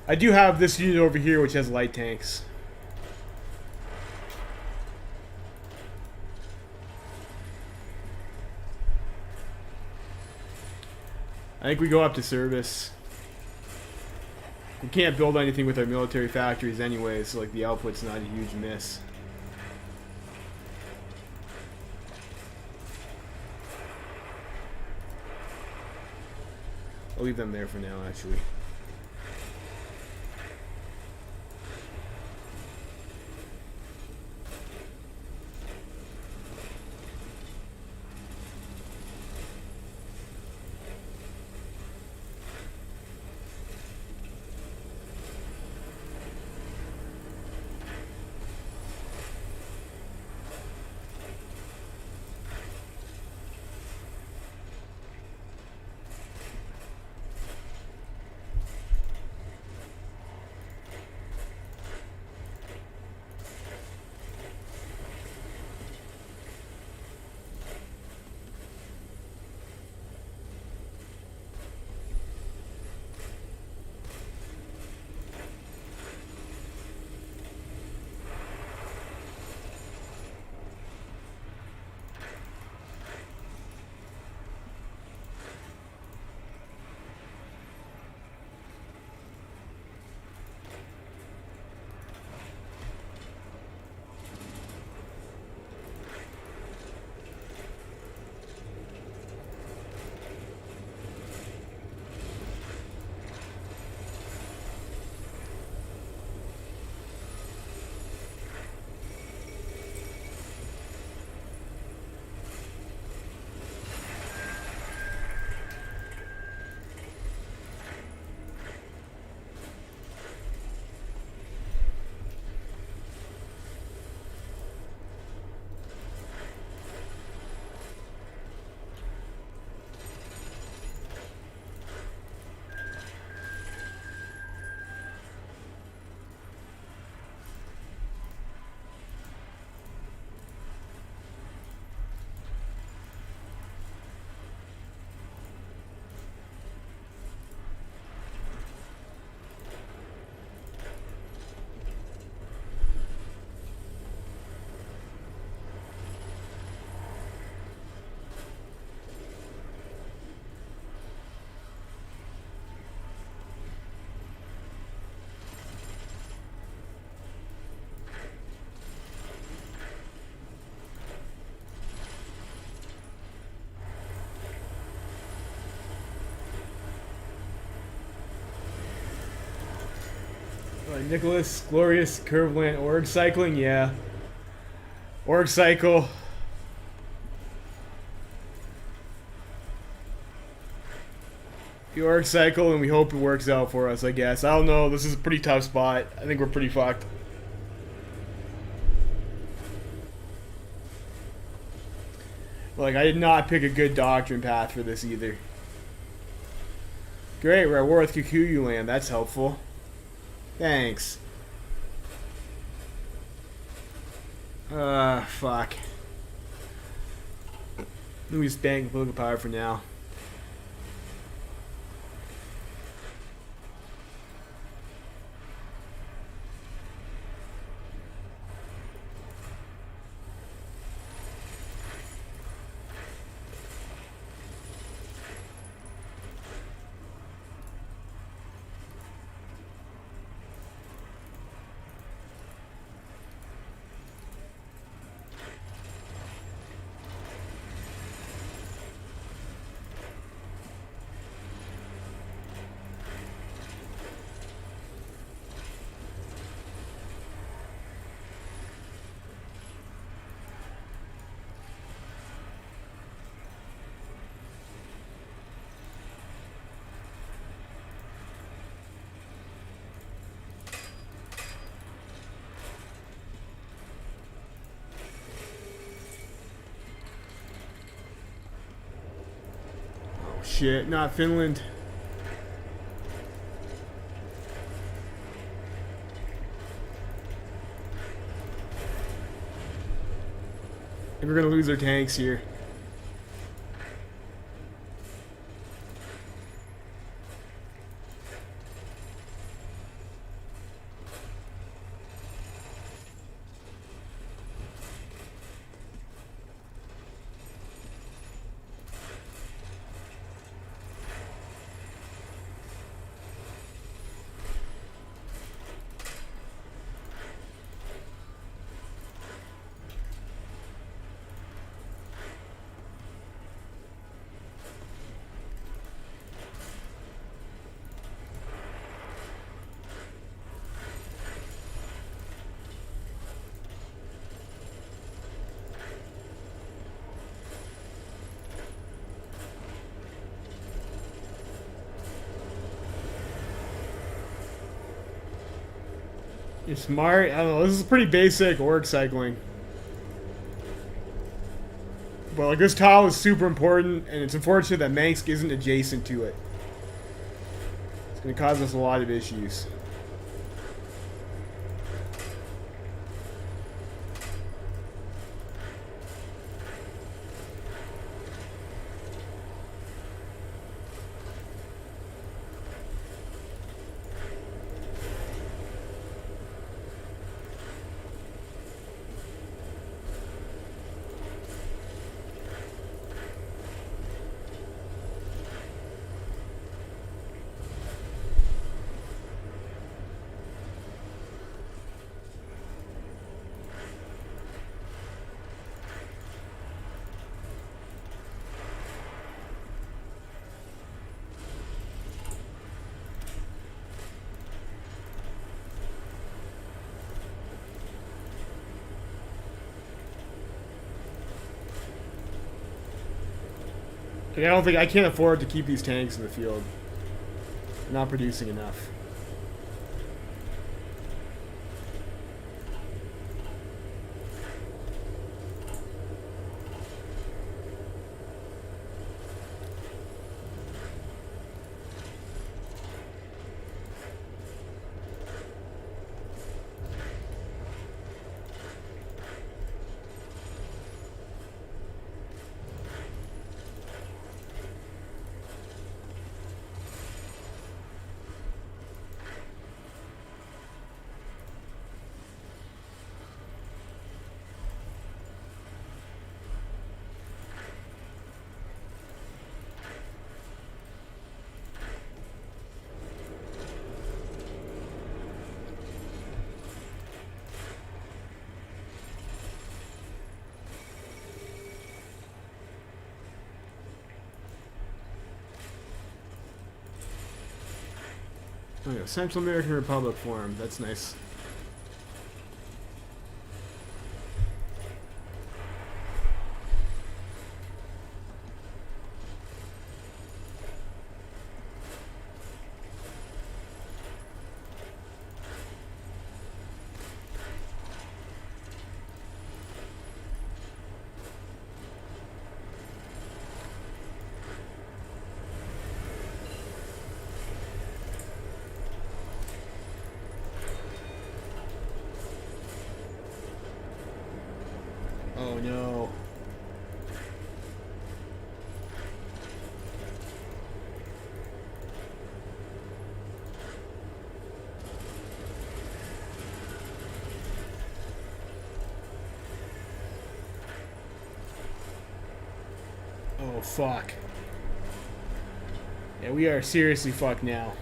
I do have this unit over here which has light tanks. I think we go up to service. We can't build anything with our military factories anyway, so like the output's not a huge miss. I'll leave them there for now, actually. Nicholas, Glorious, Curveland, Org Cycling, yeah. Org Cycle. The Org Cycle, and we hope it works out for us, I guess. I don't know, this is a pretty tough spot. I think we're pretty fucked. Like, I did not pick a good doctrine path for this either. Great, we're at war with Kikuyu land, that's helpful. Thanks. Fuck. Let me just bank political power for now. Shit, not Finland. I think we're gonna lose our tanks here. You're smart. I don't know. This is pretty basic org cycling. But like this tile is super important, and it's unfortunate that Mansk isn't adjacent to it. It's going to cause us a lot of issues. Like, I can't afford to keep these tanks in the field. They're not producing enough. Oh yeah, Central American Republic formed. That's nice. Oh no. Oh fuck. Yeah, we are seriously fucked now.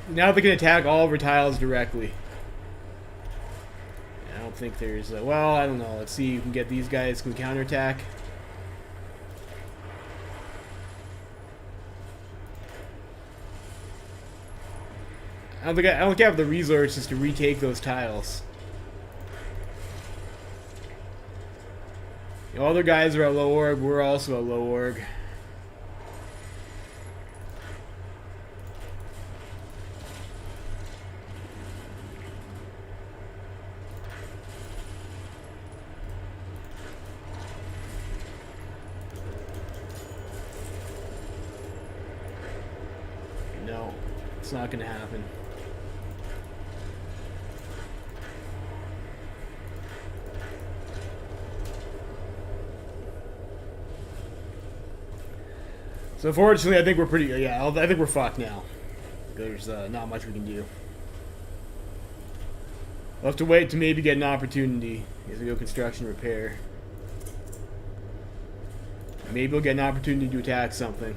Now they can attack all of our tiles directly. I don't think there's a, well, I don't know. Let's see if we can get these guys to counterattack. I don't think I have the resources to retake those tiles. The other guys are at low org. We're also at low org. It's not going to happen. So fortunately, I think we're pretty. Yeah, I think we're fucked now. There's not much we can do. We'll have to wait to maybe get an opportunity as we go construction repair. Maybe we'll get an opportunity to attack something.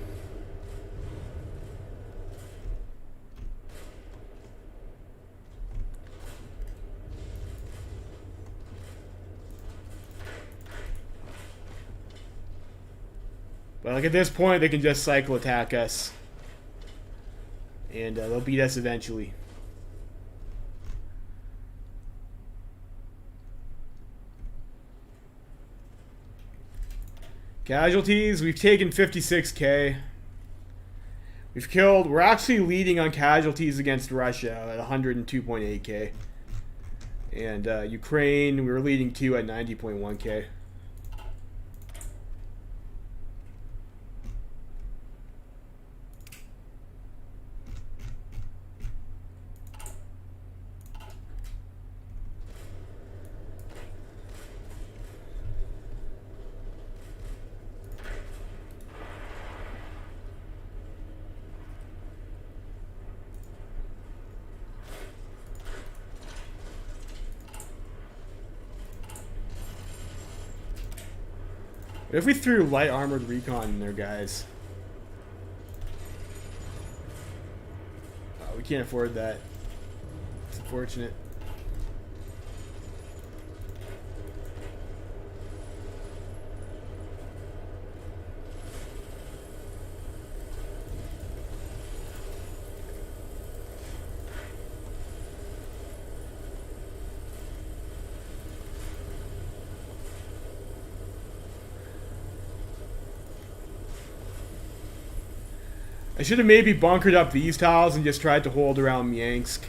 But like at this point, they can just cycle attack us. And they'll beat us eventually. Casualties, we've taken 56k. We're actually leading on casualties against Russia at 102.8k. And Ukraine, we were leading too at 90.1k. What if we threw light armored recon in there, guys? We can't afford that. It's unfortunate. I should have maybe bunkered up these tiles and just tried to hold around Myansk.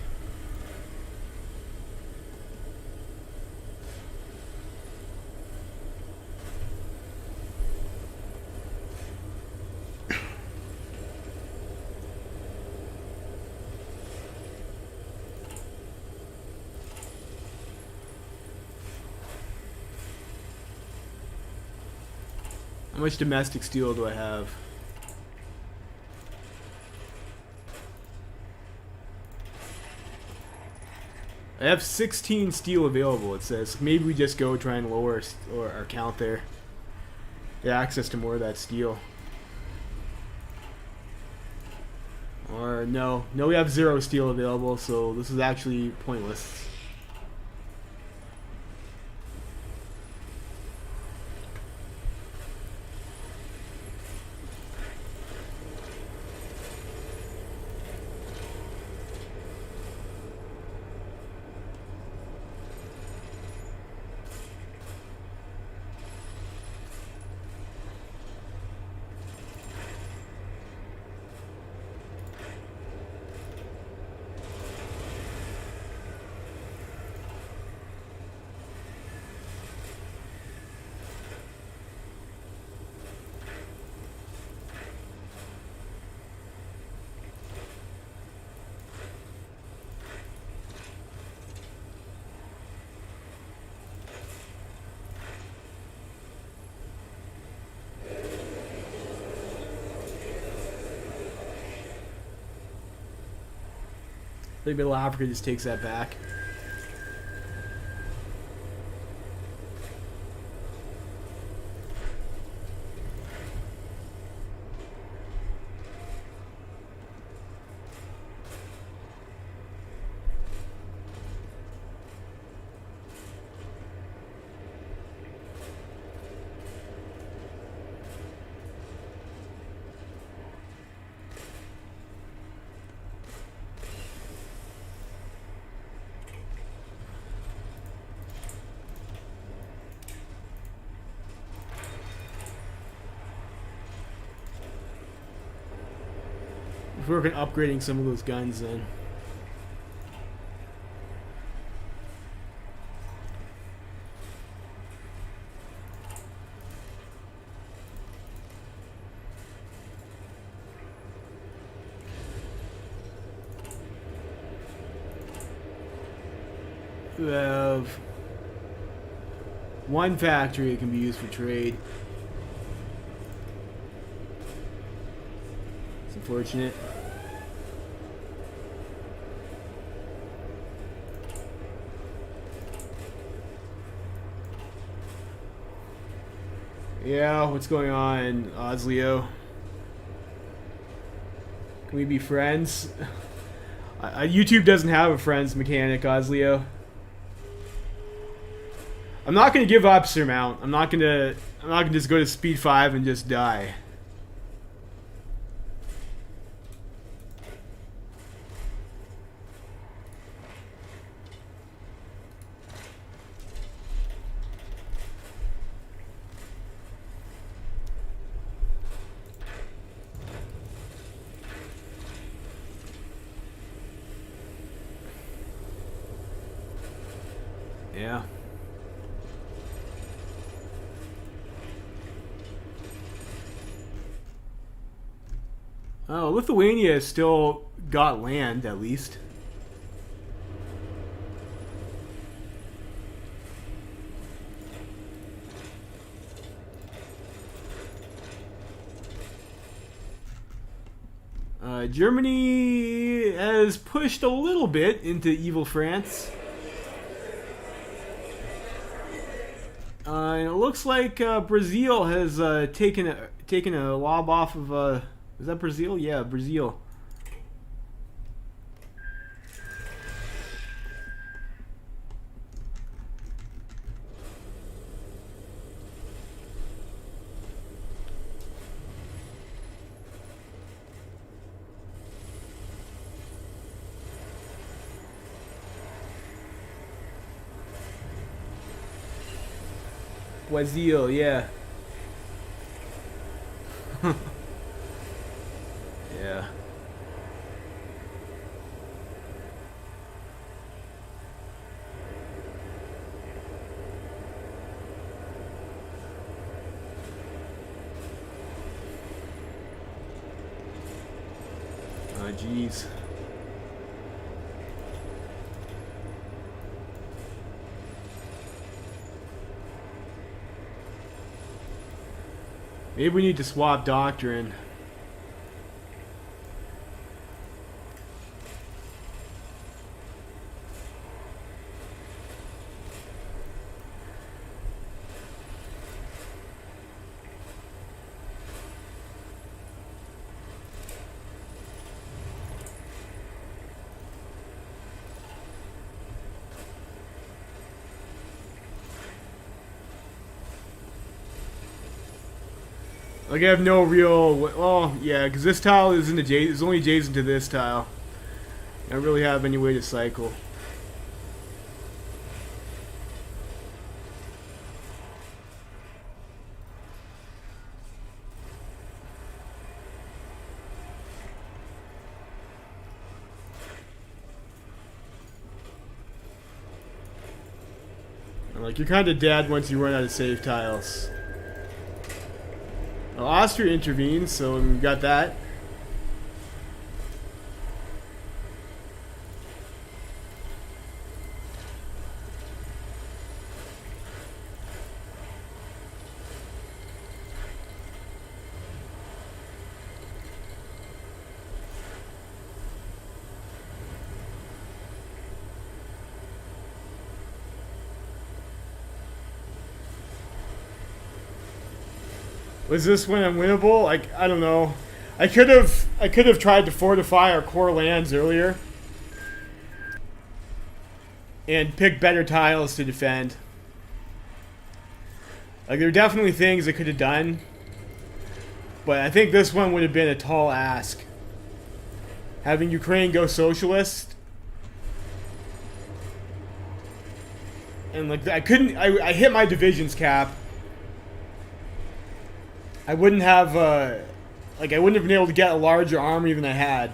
How much domestic steel do I have? I have 16 steel available, it says. Maybe we just go try and lower our count there. Get access to more of that steel. Or no. No, we have 0 steel available, so this is actually pointless. I think Middle Africa just takes that back. If we're working upgrading some of those guns then. who have one factory that can be used for trade. It's unfortunate. Yeah, what's going on, Osleo? Can we be friends? YouTube doesn't have a friends mechanic, Osleo. I'm not gonna give up Surmount. I'm not gonna just go to speed 5 and just die. Yeah. Oh, Lithuania has still got land, at least. Germany has pushed a little bit into evil France. And it looks like Brazil has taken a lob off of. Is that Brazil? Yeah, Brazil. Brazil, yeah. Yeah. Oh, jeez. Maybe we need to swap doctrine. Like, I have no real... Well, yeah, because this tile isn't is only adjacent to this tile. I don't really have any way to cycle. Like, you're kind of dead once you run out of save tiles. Well, Austria intervenes, so we've got that. Was this one unwinnable? Like, I don't know. I could have tried to fortify our core lands earlier and pick better tiles to defend. Like, there are definitely things I could have done, but I think this one would have been a tall ask. Having Ukraine go socialist, and like I hit my divisions cap. I wouldn't have, I wouldn't have been able to get a larger army than I had.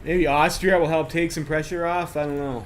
Maybe Austria will help take some pressure off, I don't know.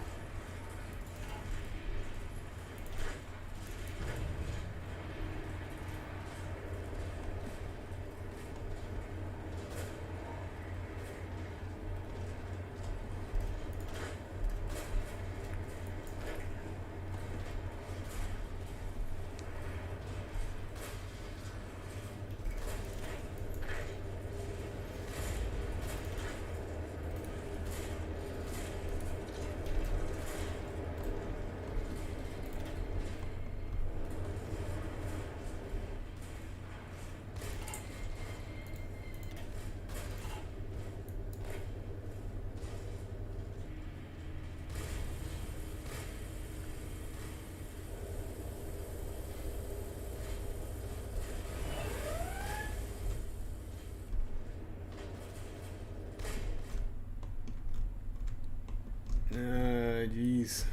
Jeez.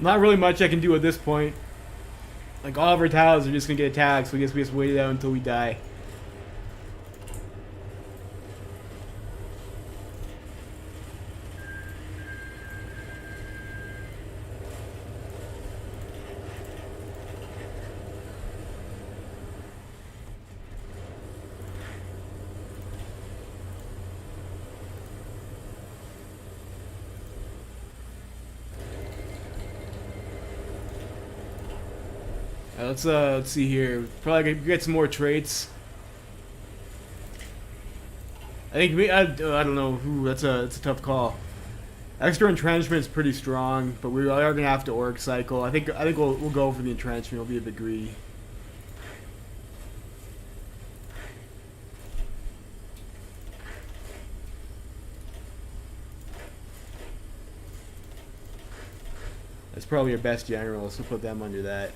Not really much I can do at this point. Like, all of our tiles are just gonna get attacked, so I guess we just wait it out until we die. Let's see here. Probably get some more traits. I think I don't know. Ooh, that's a tough call. Extra entrenchment is pretty strong, but we are gonna have to orc cycle. I think we'll go for the entrenchment. We'll be a bit greedy. That's probably our best general, so we'll put them under that.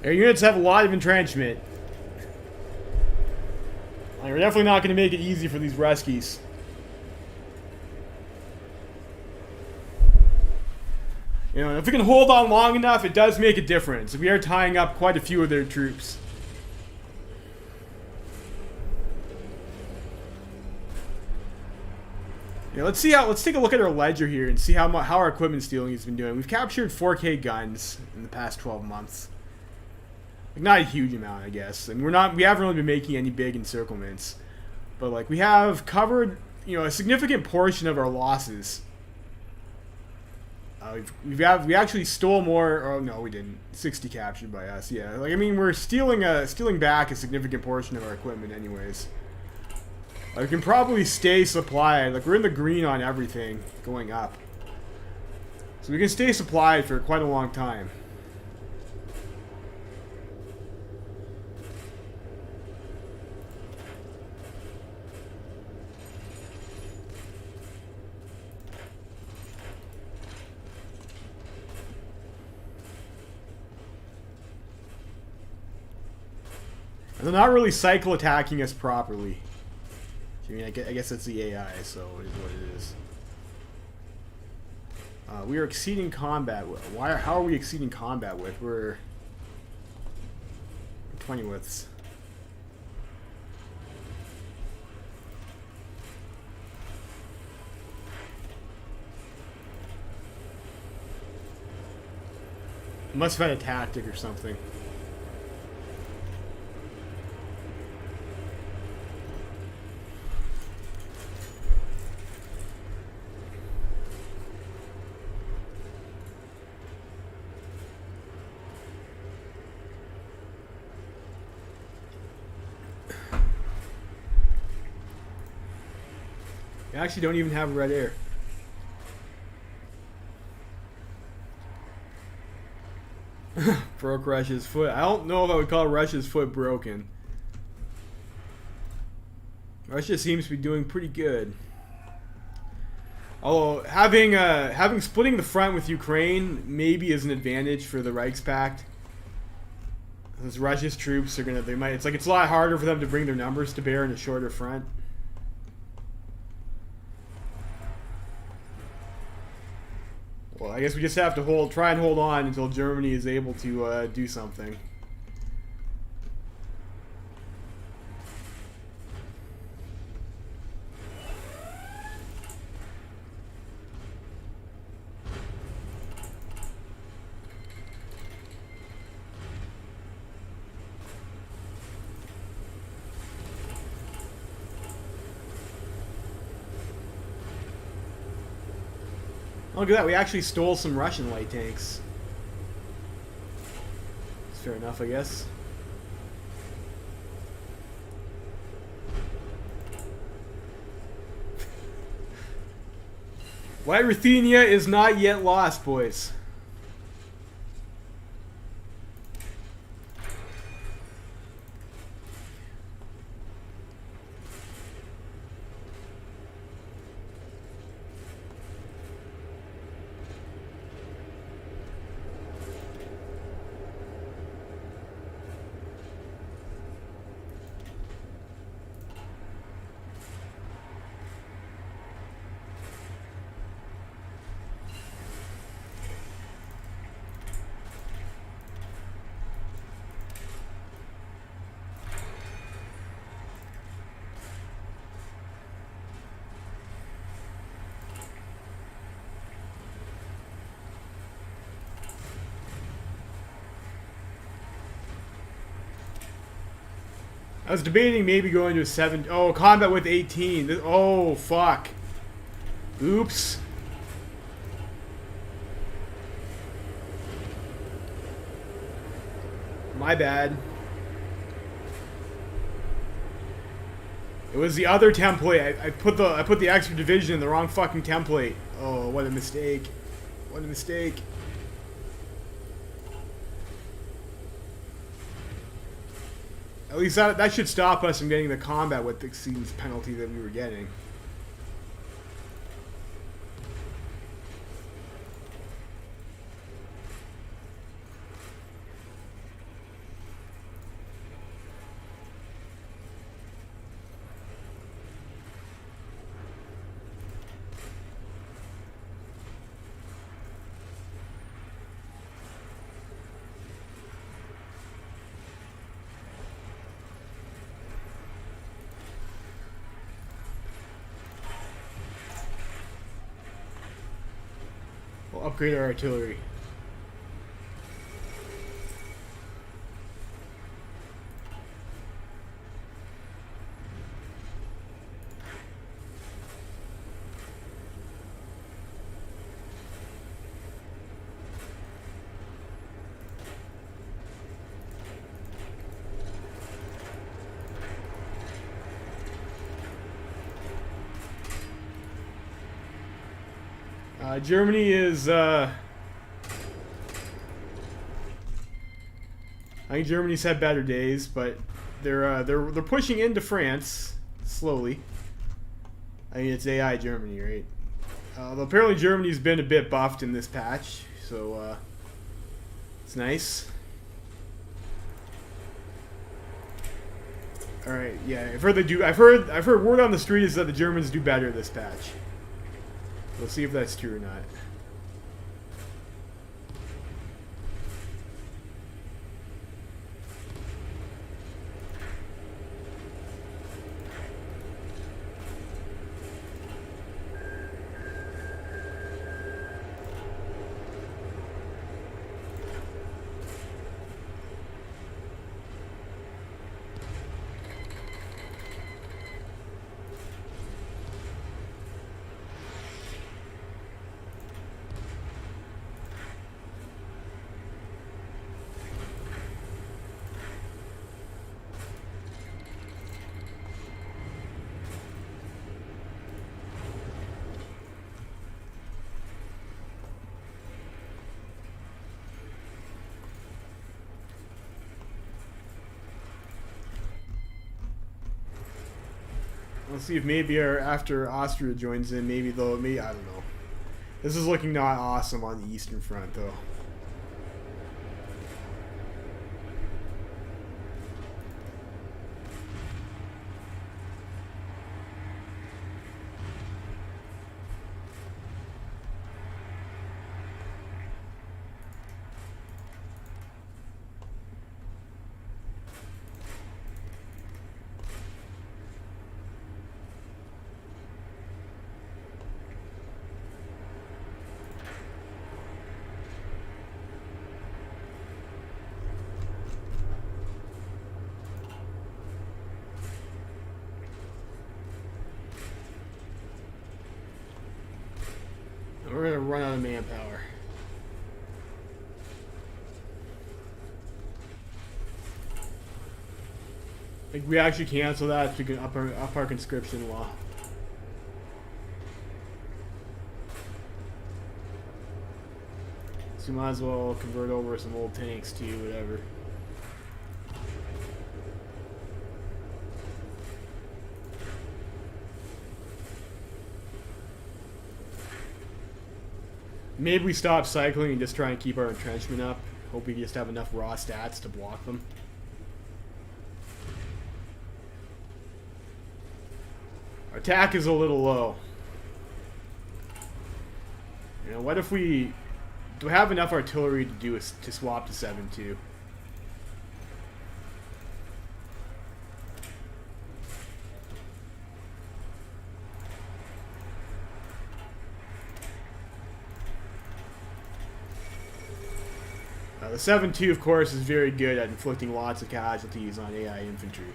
Our units have a lot of entrenchment. Like, we're definitely not going to make it easy for these Ruskies. You know, if we can hold on long enough, it does make a difference. We are tying up quite a few of their troops. Yeah, let's take a look at our ledger here and see how our equipment stealing has been doing. We've captured 4K guns in the past 12 months. Like, not a huge amount, I guess. And we haven't really been making any big encirclements, but like we have covered, you know, a significant portion of our losses. We actually stole more. Oh no, we didn't. 60 captured by us. Yeah, like I mean, we're stealing back a significant portion of our equipment, anyways. We can probably stay supplied. Like, we're in the green on everything going up, so we can stay supplied for quite a long time. And they're not really cycle attacking us properly. I mean, I guess that's the AI, so it is what it is. We are exceeding combat with. How are we exceeding combat with? We're 20 widths. Must have had a tactic or something. I actually don't even have red air. Broke Russia's foot. I don't know if I would call Russia's foot broken. Russia seems to be doing pretty good. Although having splitting the front with Ukraine maybe is an advantage for the Reichspakt. Because Russia's troops are it's a lot harder for them to bring their numbers to bear in a shorter front. I guess we just have to try and hold on until Germany is able to do something. Oh, look at that, we actually stole some Russian light tanks. It's fair enough, I guess. Why Ruthenia is not yet lost, boys. I was debating maybe going to a 7... Oh, combat with 18. Oh, fuck. Oops. My bad. It was the other template. I put the extra division in the wrong fucking template. Oh, what a mistake. What a mistake. At least that should stop us from getting the combat with exceeds penalty that we were getting. We'll upgrade our artillery. Germany is, I think Germany's had better days, but they're pushing into France slowly. I mean, it's AI Germany, right? Apparently Germany's been a bit buffed in this patch, so it's nice. All right, yeah, I've heard they do. I've heard word on the street is that the Germans do better this patch. We'll see if that's true or not. Let's see if maybe after Austria joins in, maybe I don't know. This is looking not awesome on the Eastern Front, though. run out of manpower. Like, we actually cancel that so we can up our conscription law. So we might as well convert over some old tanks too, whatever. Maybe we stop cycling and just try and keep our entrenchment up. Hope we just have enough raw stats to block them. Our attack is a little low. You know, what if we... Do we have enough artillery to swap to 7-2? The 7-2, of course, is very good at inflicting lots of casualties on AI infantry.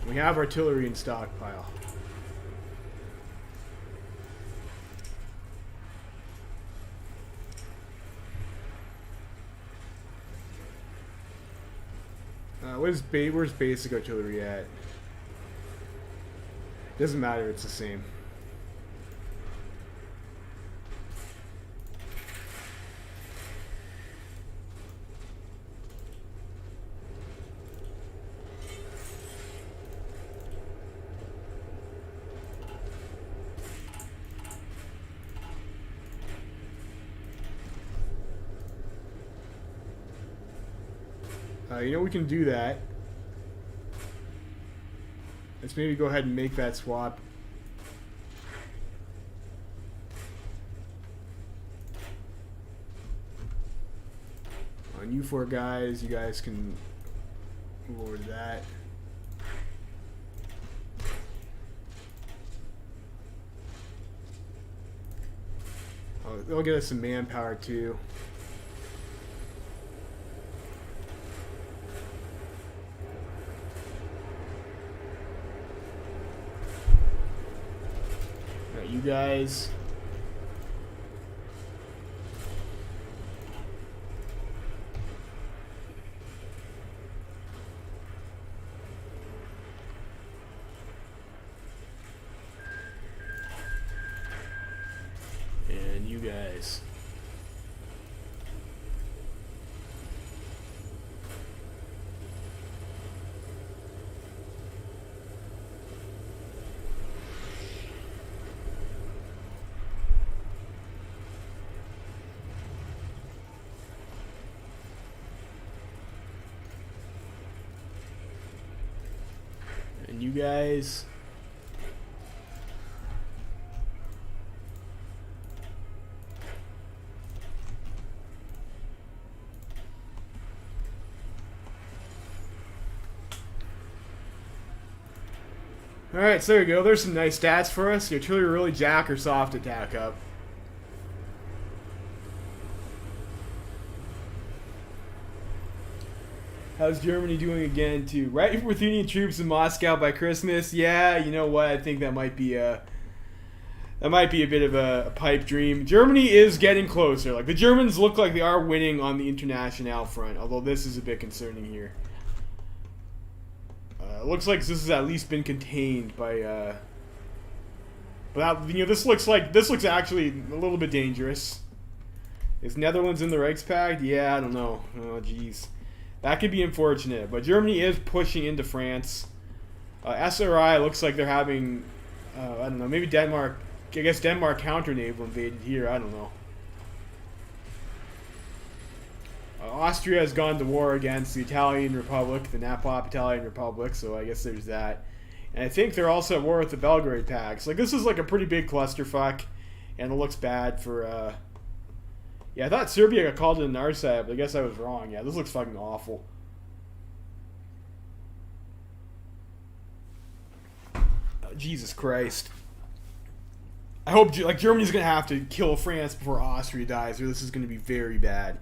We have artillery in stockpile. Where's basic artillery at? Doesn't matter, it's the same. You know, we can do that. Let's maybe go ahead and make that swap. On you four guys, you guys can move over to that. Oh, they'll get us some manpower too. You guys. And you guys. You guys. Alright, so there you go. There's some nice stats for us. Your artillery really jack or soft attack up. How's Germany doing again, too? Right, Ruthenian troops in Moscow by Christmas. Yeah, you know what? I think that might be a bit of a pipe dream. Germany is getting closer. Like, the Germans look like they are winning on the international front, although this is a bit concerning here. Looks like this has at least been contained by. But you know, this looks actually a little bit dangerous. Is Netherlands in the Reichspakt? Yeah, I don't know. Oh, jeez. That could be unfortunate, but Germany is pushing into France. SRI looks like they're having, I don't know, maybe Denmark. I guess Denmark counter-naval invaded here. I don't know. Austria has gone to war against the Italian Republic, the Napop Italian Republic, so I guess there's that. And I think they're also at war with the Belgrade Pact. Like, this is like a pretty big clusterfuck, and it looks bad for, yeah, I thought Serbia got called in our side, but I guess I was wrong. Yeah, this looks fucking awful. Jesus Christ. I hope, like, Germany's going to have to kill France before Austria dies, or this is going to be very bad.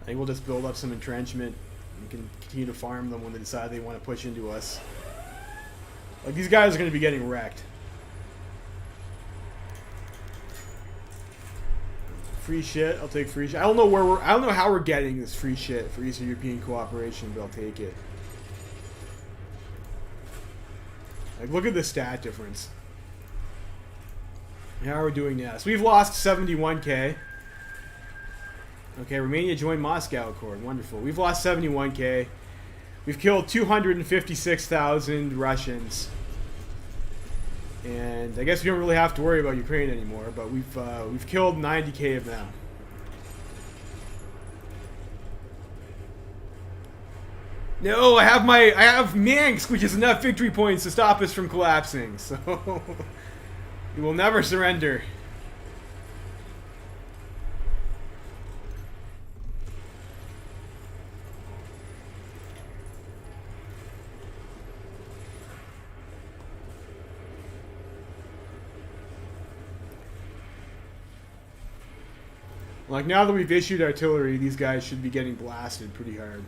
I think we'll just build up some entrenchment and can continue to farm them when they decide they want to push into us. Like, these guys are going to be getting wrecked. Free shit. I'll take free shit. I don't know how we're getting this free shit for Eastern European cooperation, but I'll take it. Like, look at the stat difference. How are we doing now? So we've lost 71k. Okay, Romania joined Moscow Accord. Wonderful. We've lost 71k. We've killed 256,000 Russians. And I guess we don't really have to worry about Ukraine anymore, but we've killed 90k of them. No, I have Minsk, which is enough victory points to stop us from collapsing. So we will never surrender. Like, now that we've issued artillery, these guys should be getting blasted pretty hard.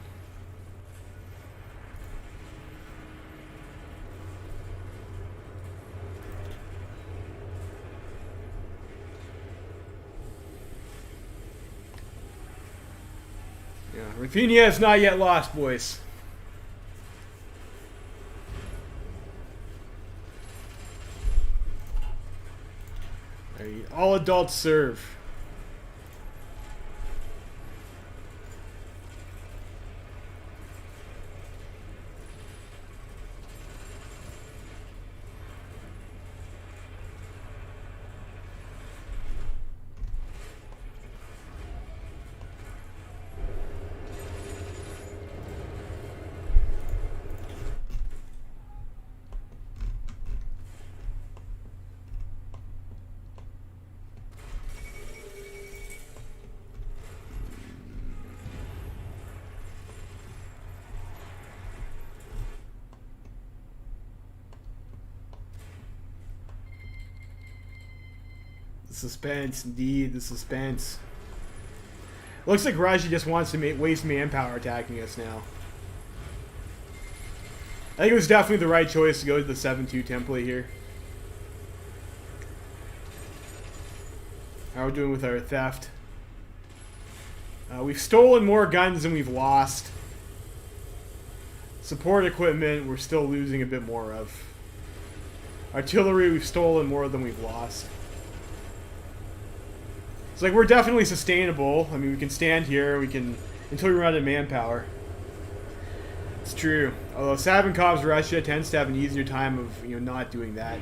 Yeah, Ruthenia is not yet lost, boys. All adults serve. The suspense, indeed, the suspense. Looks like Russia just wants to waste manpower attacking us now. I think it was definitely the right choice to go to the 7-2 template here. How are we doing with our theft? We've stolen more guns than we've lost. Support equipment, we're still losing a bit more of. Artillery, we've stolen more than we've lost. It's like, we're definitely sustainable. I mean, we can stand here, we can, until we run out of manpower. It's true. Although Savinkov's Russia tends to have an easier time of, not doing that.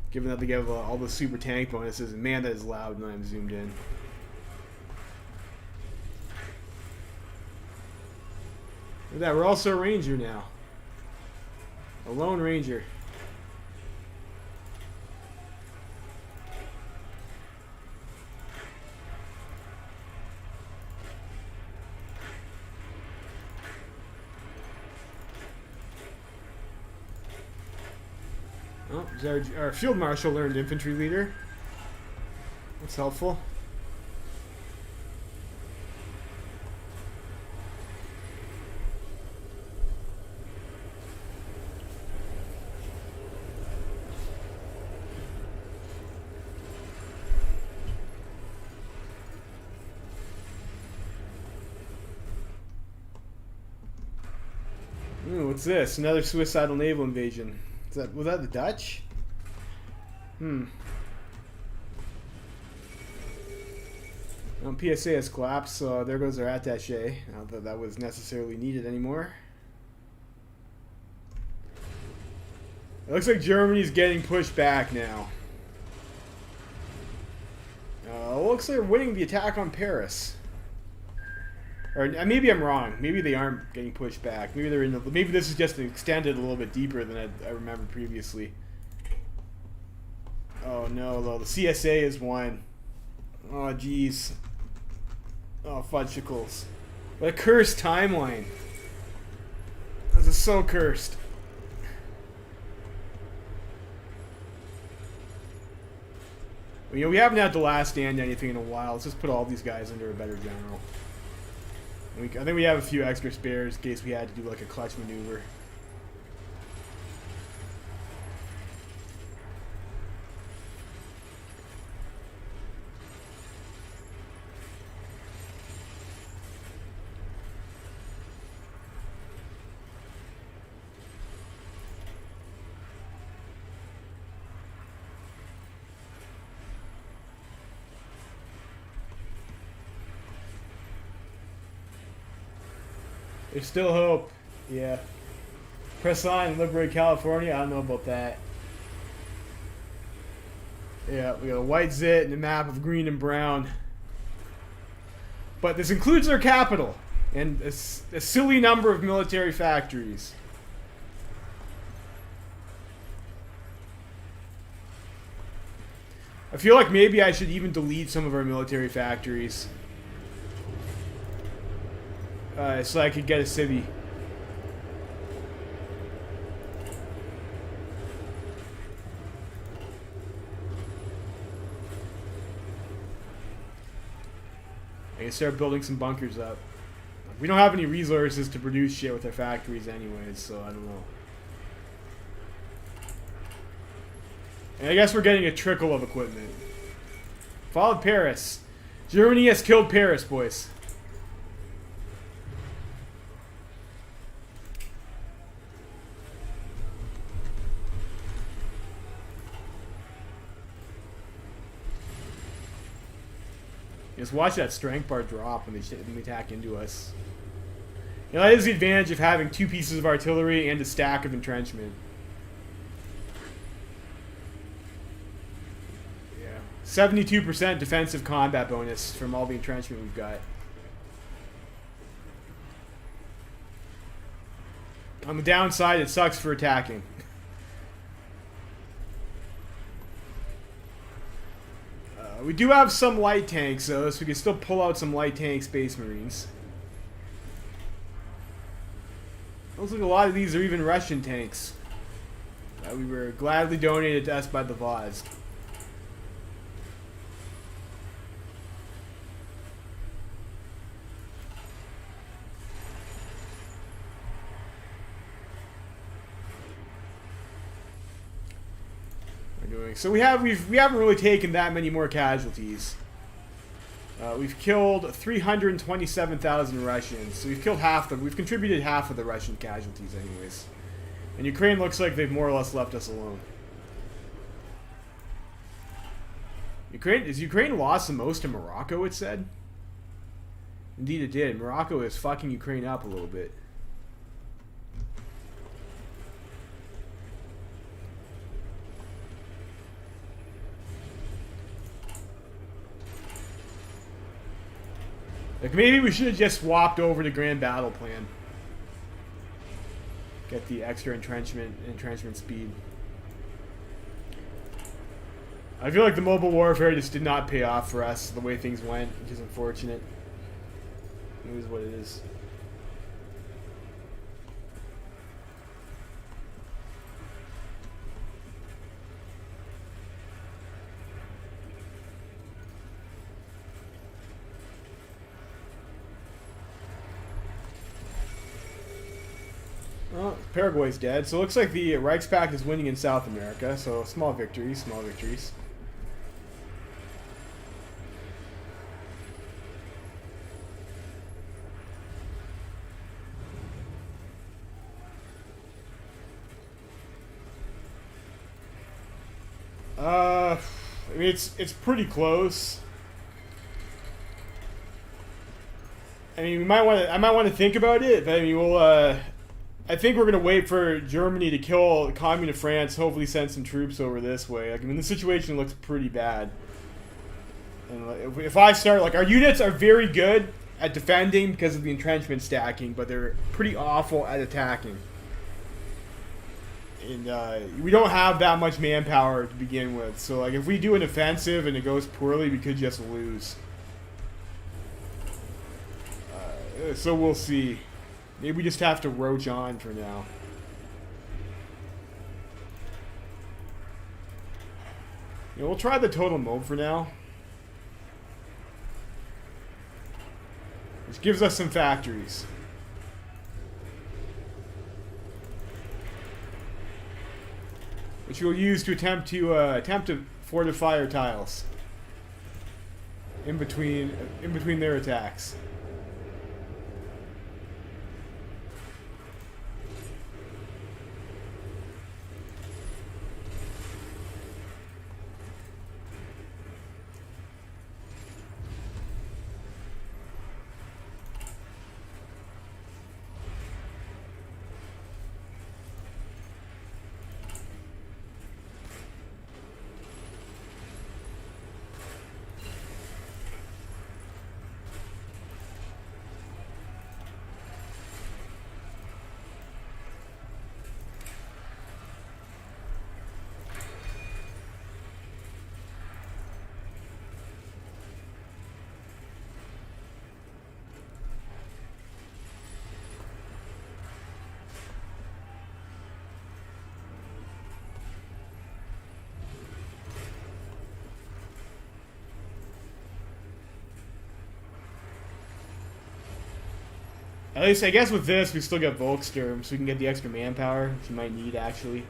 Given that they give all the super tank bonuses, and man, that is loud when I'm zoomed in. Look at that, we're also a ranger now. A lone ranger. Oh, our field marshal learned infantry leader. That's helpful. Ooh, what's this? Another suicidal naval invasion. Was that the Dutch? Well, PSA has collapsed, so there goes our attaché. Not that that was necessarily needed anymore. It looks like Germany's getting pushed back now. Looks like they're winning the attack on Paris. Or maybe I'm wrong. Maybe they aren't getting pushed back. Maybe they're in the. Maybe this is just extended a little bit deeper than I remember previously. Oh no, though the CSA is won. Oh jeez. Oh fudgicles! What a cursed timeline. This is so cursed. We haven't had to last stand anything in a while. Let's just put all these guys under a better general. I think we have a few extra spares in case we had to do like a clutch maneuver. There's still hope. Yeah. Press on and liberate California. I don't know about that. Yeah, we got a white zit and a map of green and brown. But this includes our capital and a silly number of military factories. I feel like maybe I should even delete some of our military factories. So I could get a civvy. I can start building some bunkers up. We don't have any resources to produce shit with our factories anyways, so I don't know. And I guess we're getting a trickle of equipment. Followed Paris. Germany has killed Paris, boys. Just watch that strength bar drop when they attack into us. You know, that is the advantage of having 2 pieces of artillery and a stack of entrenchment. Yeah. 72% defensive combat bonus from all the entrenchment we've got. On the downside, it sucks for attacking. We do have some light tanks, though, so we can still pull out some light tank Space Marines. Looks like a lot of these are even Russian tanks. We were gladly donated to us by the Vaz. So we haven't really taken that many more casualties. We've killed 327,000 Russians. So we've killed we've contributed half of the Russian casualties anyways. And Ukraine looks like they've more or less left us alone. Ukraine lost the most to Morocco, it said? Indeed it did. Morocco is fucking Ukraine up a little bit. Like, maybe we should have just swapped over to Grand Battle Plan. Get the extra entrenchment speed. I feel like the mobile warfare just did not pay off for us the way things went, which is unfortunate. It is what it is. Well, Paraguay's dead, so it looks like the Reichspakt is winning in South America, so small victories, small victories. I mean, it's pretty close. I mean, I might want to think about it, but I mean, we'll I think we're going to wait for Germany to kill the Commune of France, hopefully send some troops over this way. Like, I mean, the situation looks pretty bad. And if I start, like, our units are very good at defending because of the entrenchment stacking, but they're pretty awful at attacking. And we don't have that much manpower to begin with. So, like, if we do an offensive and it goes poorly, we could just lose. So we'll see. Maybe we just have to roach on for now. You know, we'll try the total mode for now. which gives us some factories. Which we'll use to attempt to fortify our tiles in between their attacks. At least, I guess with this, we still get Volksturm, so we can get the extra manpower, which we might need, actually.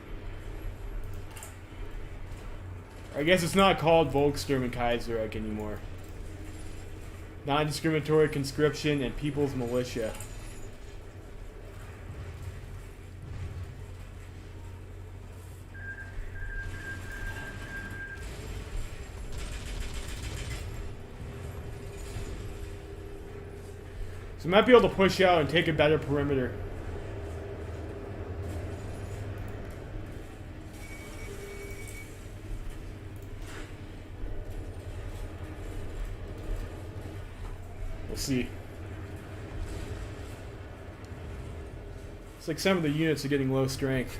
I guess it's not called Volksturm and Kaiserreich anymore. Non-discriminatory conscription and people's militia. So we might be able to push out and take a better perimeter. We'll see. It's like some of the units are getting low strength.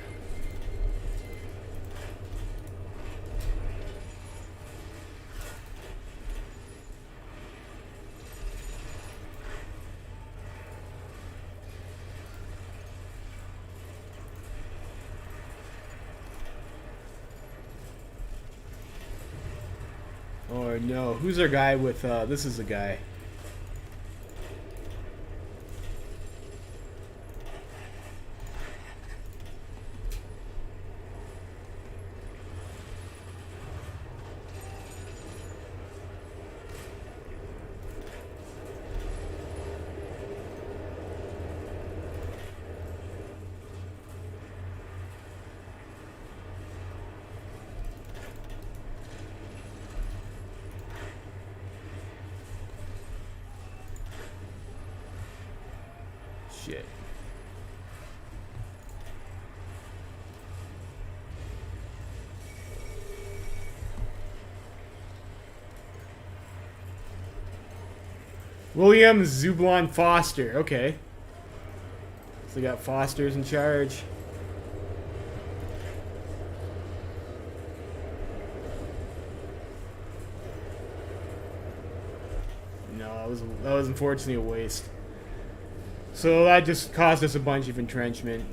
Oh no, who's our guy with, this is the guy. Shit. William Zublon Foster. Okay. So we got Foster's in charge. No, that was unfortunately a waste. So that just caused us a bunch of entrenchment.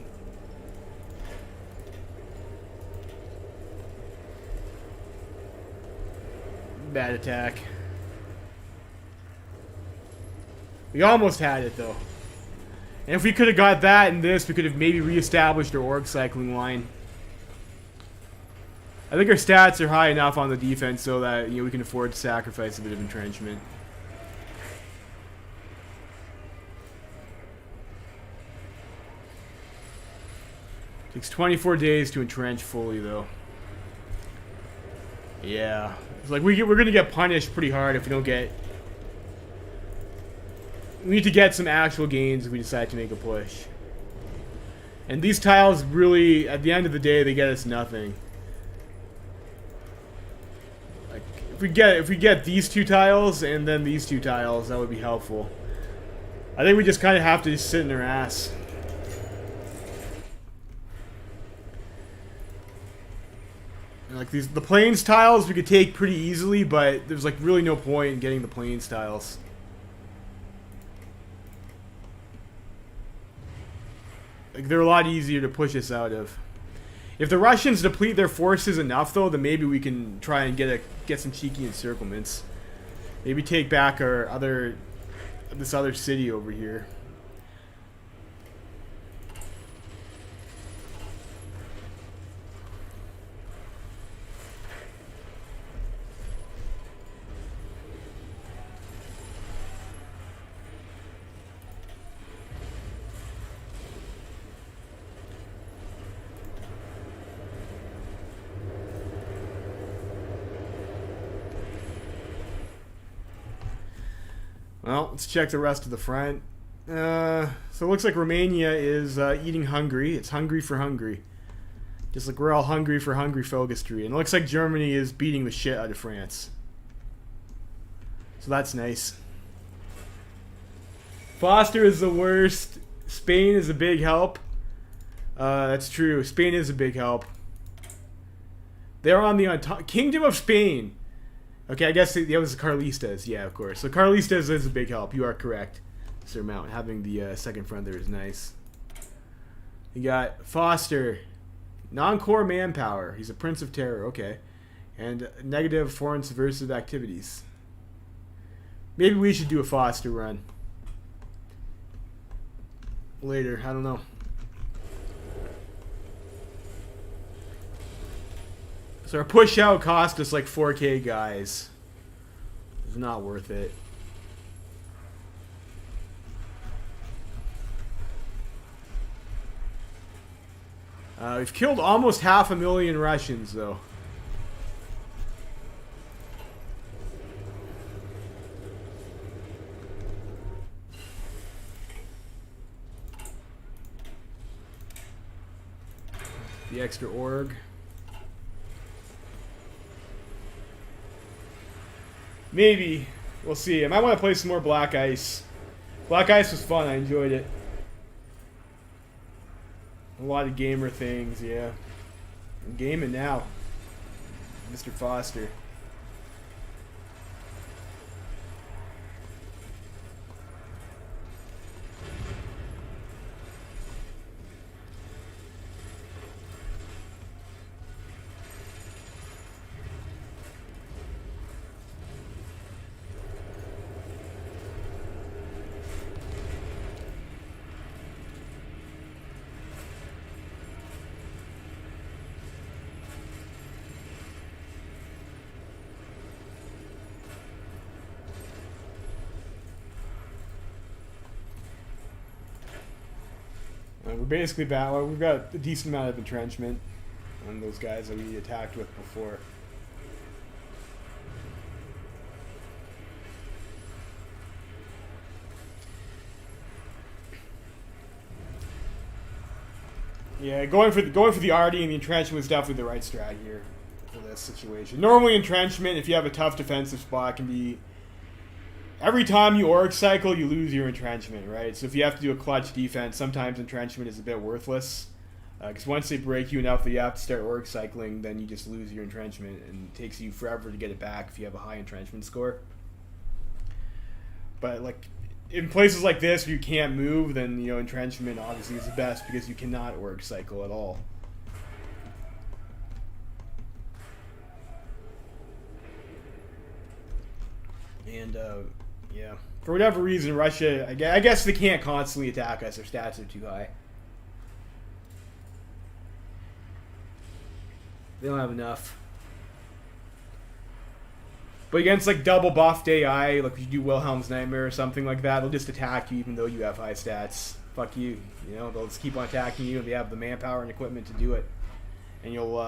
Bad attack. We almost had it though. And if we could have got that and this, we could have maybe reestablished our org cycling line. I think our stats are high enough on the defense so that, you know, we can afford to sacrifice a bit of entrenchment. Takes 24 days to entrench fully, though. Yeah, it's like we're gonna get punished pretty hard if we don't get. We need to get some actual gains if we decide to make a push. And these tiles really, at the end of the day, they get us nothing. Like if we get these two tiles and then these two tiles, that would be helpful. I think we just kind of have to just sit in our ass. Like the plains tiles we could take pretty easily, but there's like really no point in getting the plains tiles. Like they're a lot easier to push us out of. If the Russians deplete their forces enough though, then maybe we can try and get some cheeky encirclements. Maybe take back our other this other city over here. Well, let's check the rest of the front. So it looks like Romania is eating Hungary. It's hungry for Hungary. Just like we're all hungry for Hungry Phogastry. And it looks like Germany is beating the shit out of France. So that's nice. Foster is the worst. Spain is a big help. That's true. Spain is a big help. They're on the Kingdom of Spain. Okay, I guess it was Carlistas. Yeah, of course. So Carlistas is a big help. You are correct, Sir Mount. Having the second front there is nice. You got Foster. Non-core manpower. He's a Prince of Terror. Okay. And negative foreign subversive activities. Maybe we should do a Foster run. Later. I don't know. So our push out cost us like 4K, guys. It's not worth it. We've killed almost 500,000 Russians, though. The extra org. Maybe. We'll see. I might want to play some more Black Ice. Black Ice was fun. I enjoyed it. A lot of gamer things, yeah. I'm gaming now. Mr. Foster. We're basically battling. We've got a decent amount of entrenchment on those guys that we attacked with before. Yeah, going for the arty and the entrenchment was definitely the right strat here for this situation. Normally entrenchment, if you have a tough defensive spot, can be every time you org cycle, you lose your entrenchment, right? So if you have to do a clutch defense, sometimes entrenchment is a bit worthless. Because once they break you enough that you have to start org cycling, then you just lose your entrenchment, and it takes you forever to get it back if you have a high entrenchment score. But like in places like this where you can't move, then entrenchment obviously is the best because you cannot org cycle at all. And yeah, for whatever reason, Russia, I guess they can't constantly attack us. Their stats are too high. They don't have enough. But against like double buffed AI, like if you do Wilhelm's Nightmare or something like that, they'll just attack you even though you have high stats. Fuck you. They'll just keep on attacking you, and they have the manpower and equipment to do it. And you'll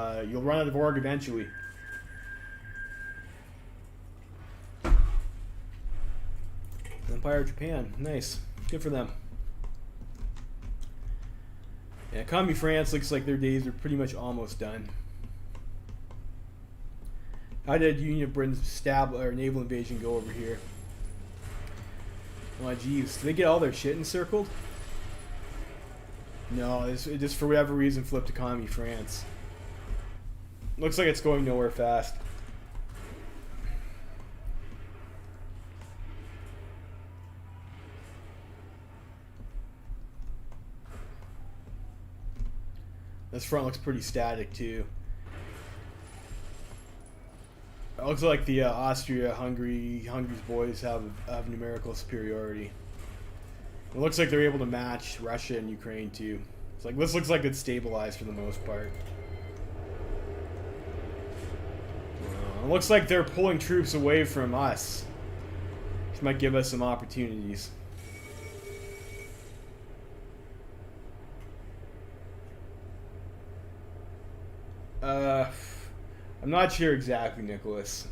run out of org eventually. Empire of Japan. Nice. Good for them. Yeah, Commie France looks like their days are pretty much almost done. How did Union of Britain's naval invasion go over here? Oh, jeez. Did they get all their shit encircled? No, it just for whatever reason flipped to Commie France. Looks like it's going nowhere fast. This front looks pretty static too. It looks like the Hungary's boys have numerical superiority. It looks like they're able to match Russia and Ukraine too. It's like this looks like it's stabilized for the most part. It looks like they're pulling troops away from us, which might give us some opportunities. I'm not sure exactly, Nicholas.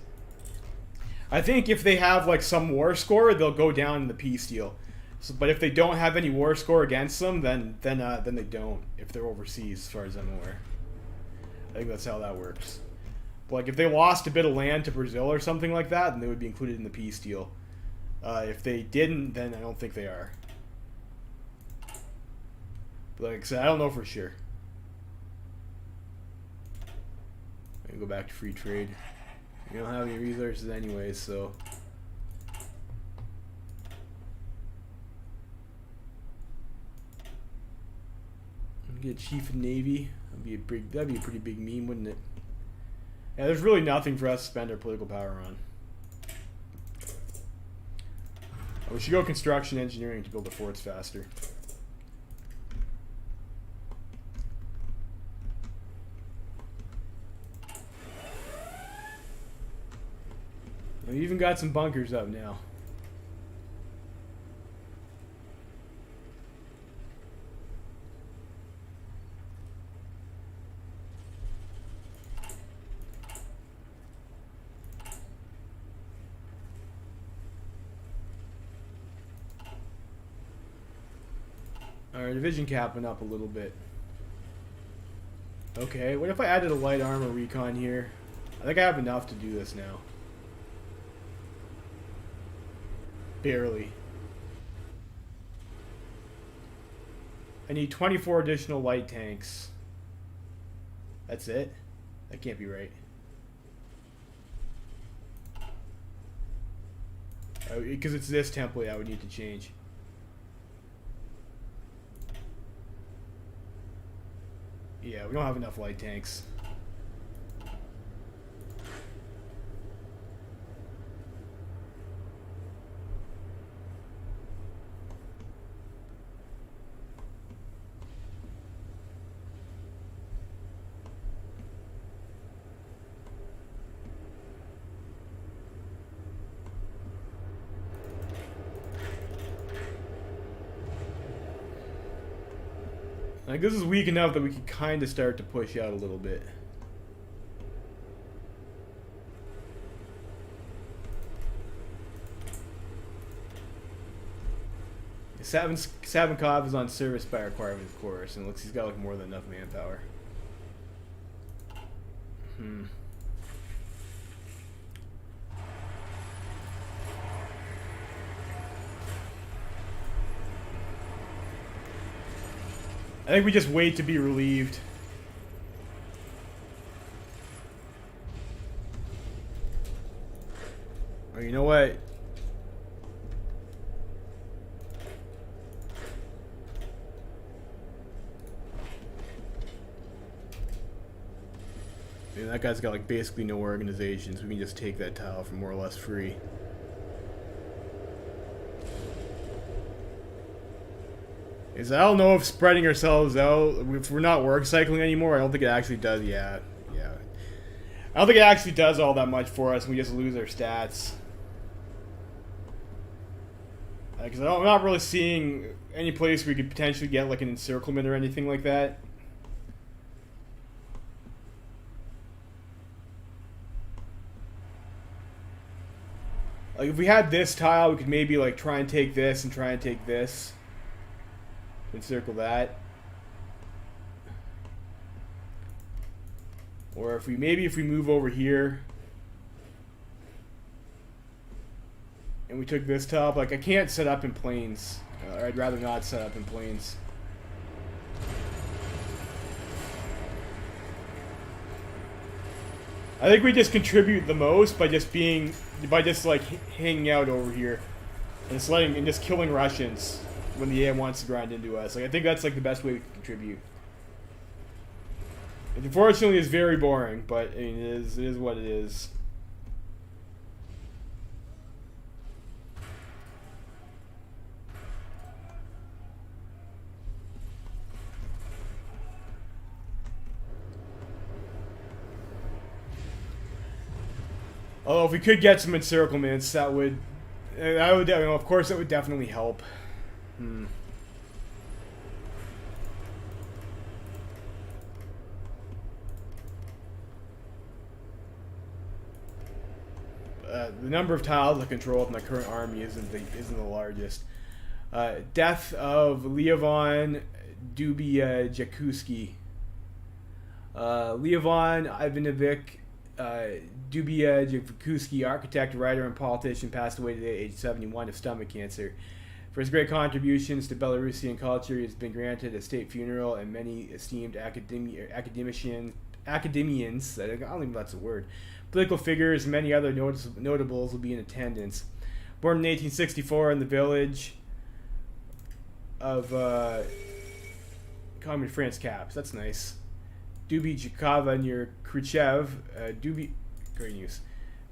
I think if they have like some war score, they'll go down in the peace deal. So, but if they don't have any war score against them, then they don't. If they're overseas, as far as I'm aware, I think that's how that works. But like if they lost a bit of land to Brazil or something like that, then they would be included in the peace deal. If they didn't, then I don't think they are. But like I said, I don't know for sure. I can go back to free trade. We don't have any resources anyways, so. Get Chief of Navy. That'd be a pretty big meme, wouldn't it? Yeah, there's really nothing for us to spend our political power on. We should go construction engineering to build the forts faster. We even got some bunkers up now. Our division cap went up a little bit. Okay, what if I added a light armor recon here? I think I have enough to do this now. Barely. I need 24 additional light tanks. That's it? That can't be right. Because it's this template I would need to change. Yeah, we don't have enough light tanks. Like, this is weak enough that we can kind of start to push out a little bit. Savinkov is on service by requirement, of course, and it looks he's got like more than enough manpower. I think we just wait to be relieved. Or you know what? Man, that guy's got like basically no organizations. We can just take that tile for more or less free. I don't know if spreading ourselves out, if we're not work cycling anymore, I don't think it actually does. Yeah. I don't think it actually does all that much for us. We just lose our stats. Because I'm not really seeing any place where we could potentially get like an encirclement or anything like that. Like if we had this tile, we could maybe like try and take this and try and take this. Encircle that. Or if we move over here and we took this top, like I can't set up in planes. Or I'd rather not set up in planes. I think we just contribute the most by just like hanging out over here and just killing Russians when the AM wants to grind into us. Like I think that's like the best way we can contribute. It unfortunately is very boring, but I mean, it is what it is. Although if we could get some encirclements, that would, of course, that would definitely help. The number of tiles I control with my current army isn't the largest. Death of Leovan Dubijakuski. Leovan Ivanovic Dubijakuski, architect, writer, and politician, passed away today at age 71 of stomach cancer. For his great contributions to Belarusian culture, he has been granted a state funeral, and many esteemed academicians, I don't even know if that's a word, political figures, and many other notables will be in attendance. Born in 1864 in the village of Commune France Caps. That's nice. Dubijakova near Khrushchev.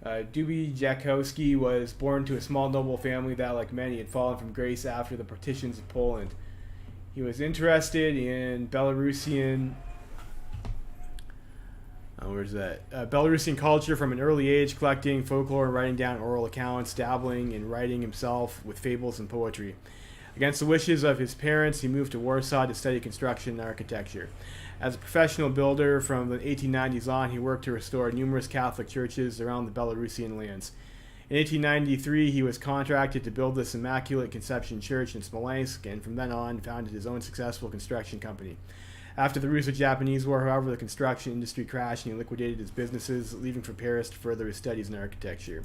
Dubijakowski was born to a small noble family that, like many, had fallen from grace after the partitions of Poland. He was interested in Belarusian Belarusian culture from an early age, collecting folklore and writing down oral accounts, dabbling in writing himself with fables and poetry. Against the wishes of his parents, he moved to Warsaw to study construction and architecture. As a professional builder from the 1890s on, he worked to restore numerous Catholic churches around the Belarusian lands. In 1893, he was contracted to build this Immaculate Conception Church in Smolensk, and from then on founded his own successful construction company. After the Russo-Japanese War, however, the construction industry crashed and he liquidated his businesses, leaving for Paris to further his studies in architecture.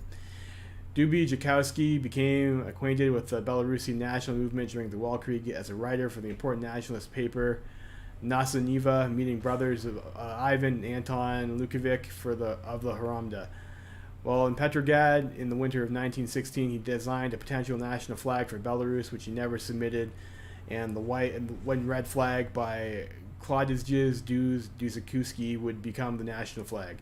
Dubijakowski became acquainted with the Belarusian national movement during the Weltkrieg as a writer for the important nationalist paper Nasaniva, meeting brothers of Ivan and Anton Lukovic of the Haramda. While in Petrograd in the winter of 1916, he designed a potential national flag for Belarus, which he never submitted, and the white and red flag by Kladizjiz Duzakuski would become the national flag.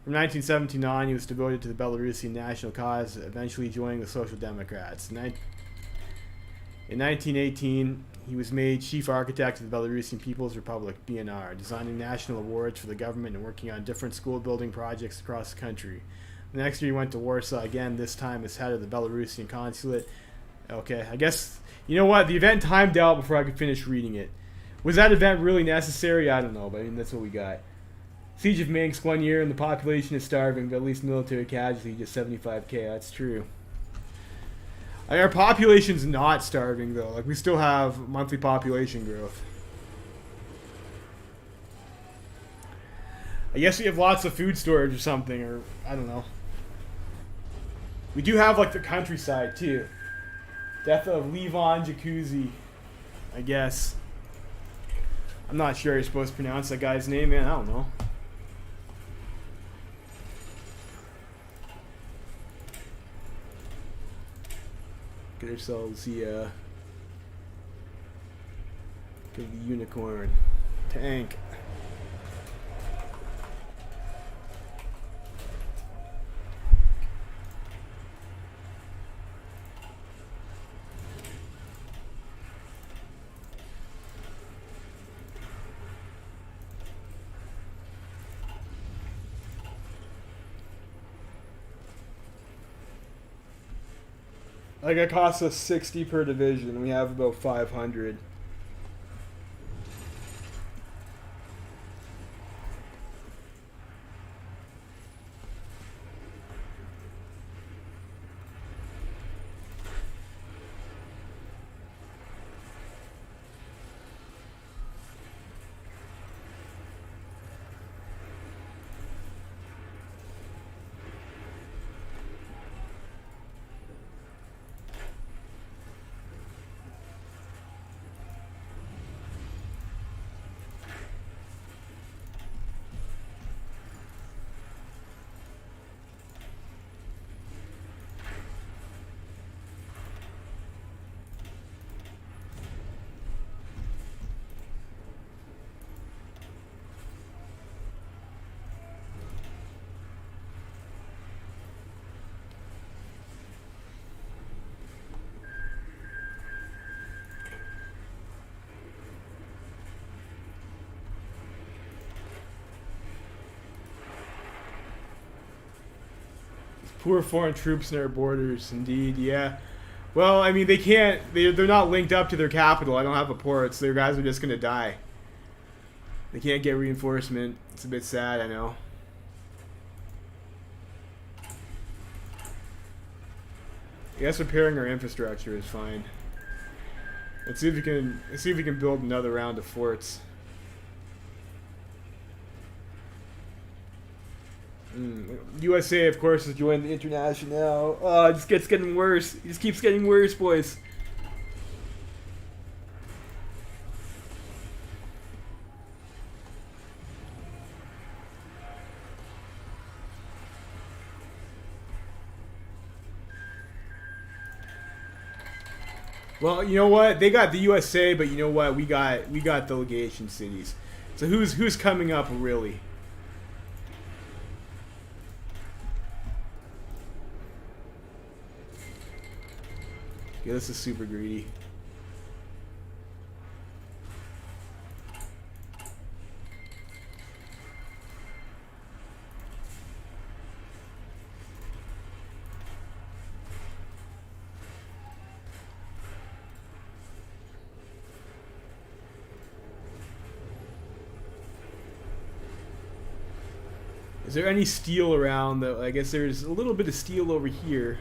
From 1979, he was devoted to the Belarusian national cause, eventually joining the Social Democrats. In 1918, he was made chief architect of the Belarusian People's Republic, BNR, designing national awards for the government and working on different school building projects across the country. The next year he went to Warsaw again, this time as head of the Belarusian consulate. Okay, I guess, you know what, the event timed out before I could finish reading it. Was that event really necessary? I don't know, but I mean, that's what we got. Siege of Minsk, 1 year, and the population is starving, but at least military casualty, just 75k, that's true. I mean, our population's not starving, though. Like, we still have monthly population growth. I guess we have lots of food storage or something, or I don't know. We do have, like, the countryside, too. Death of Levon Jacuzzi, I guess. I'm not sure you're supposed to pronounce that guy's name, man. I don't know. Get ourselves the unicorn tank. Like, it costs us 60 per division. We have about 500. Poor foreign troops in our borders, indeed, yeah. Well, I mean, they can't, they're not linked up to their capital. I don't have a port, so their guys are just going to die. They can't get reinforcement. It's a bit sad, I know. I guess repairing our infrastructure is fine. Let's see if we can build another round of forts. USA, of course, has joined the International. Oh, it just gets getting worse. It just keeps getting worse, boys. Well, you know what? They got the USA, but you know what? We got delegation cities. So who's coming up really? Yeah, this is super greedy. Is there any steel around though? I guess there's a little bit of steel over here.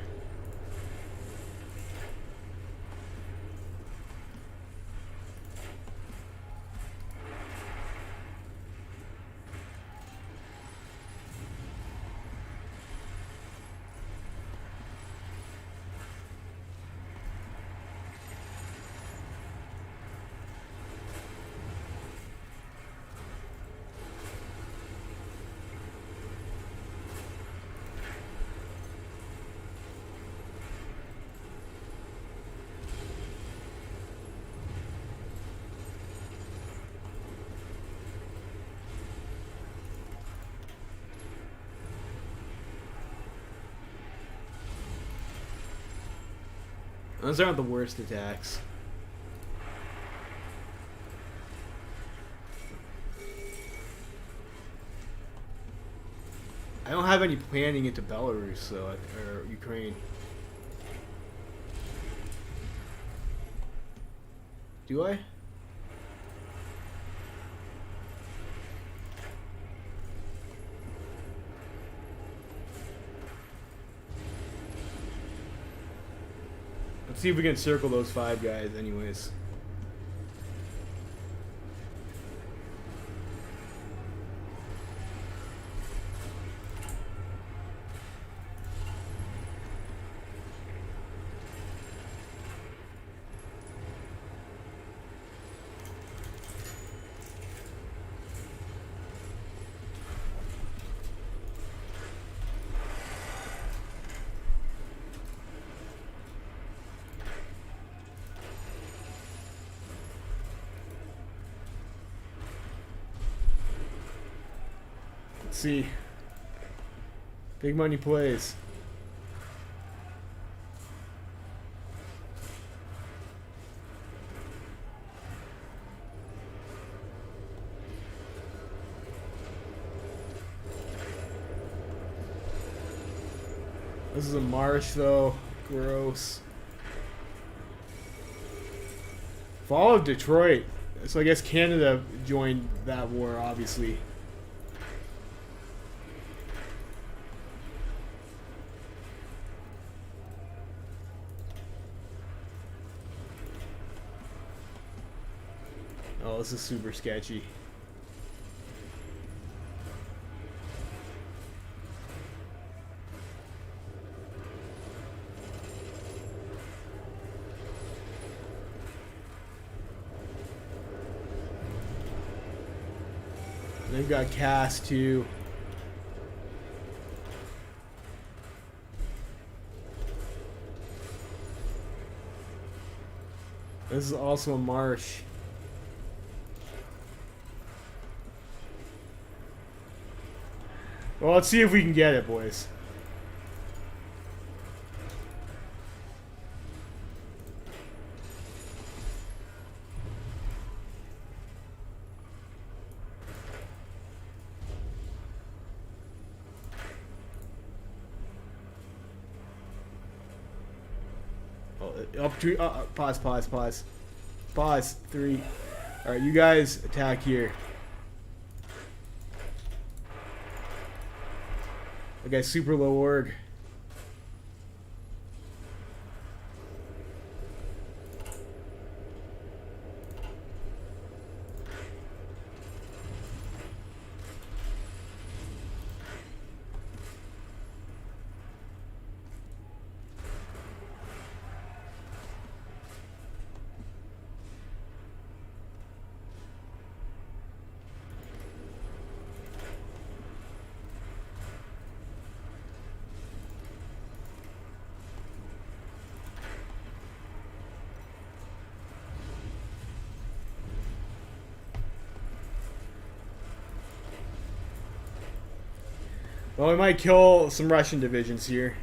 Those aren't the worst attacks. I don't have any planning into Belarus, so, or Ukraine. Do I? Let's see if we can circle those 5 guys anyways. Let's see. Big money plays. This is a marsh though. Gross. Fall of Detroit. So I guess Canada joined that war, obviously. Oh, this is super sketchy. They've got cast too. This is also a marsh. Well, let's see if we can get it, boys. Pause. 3. All right, you guys attack here. I got super low org. Well, we might kill some Russian divisions here.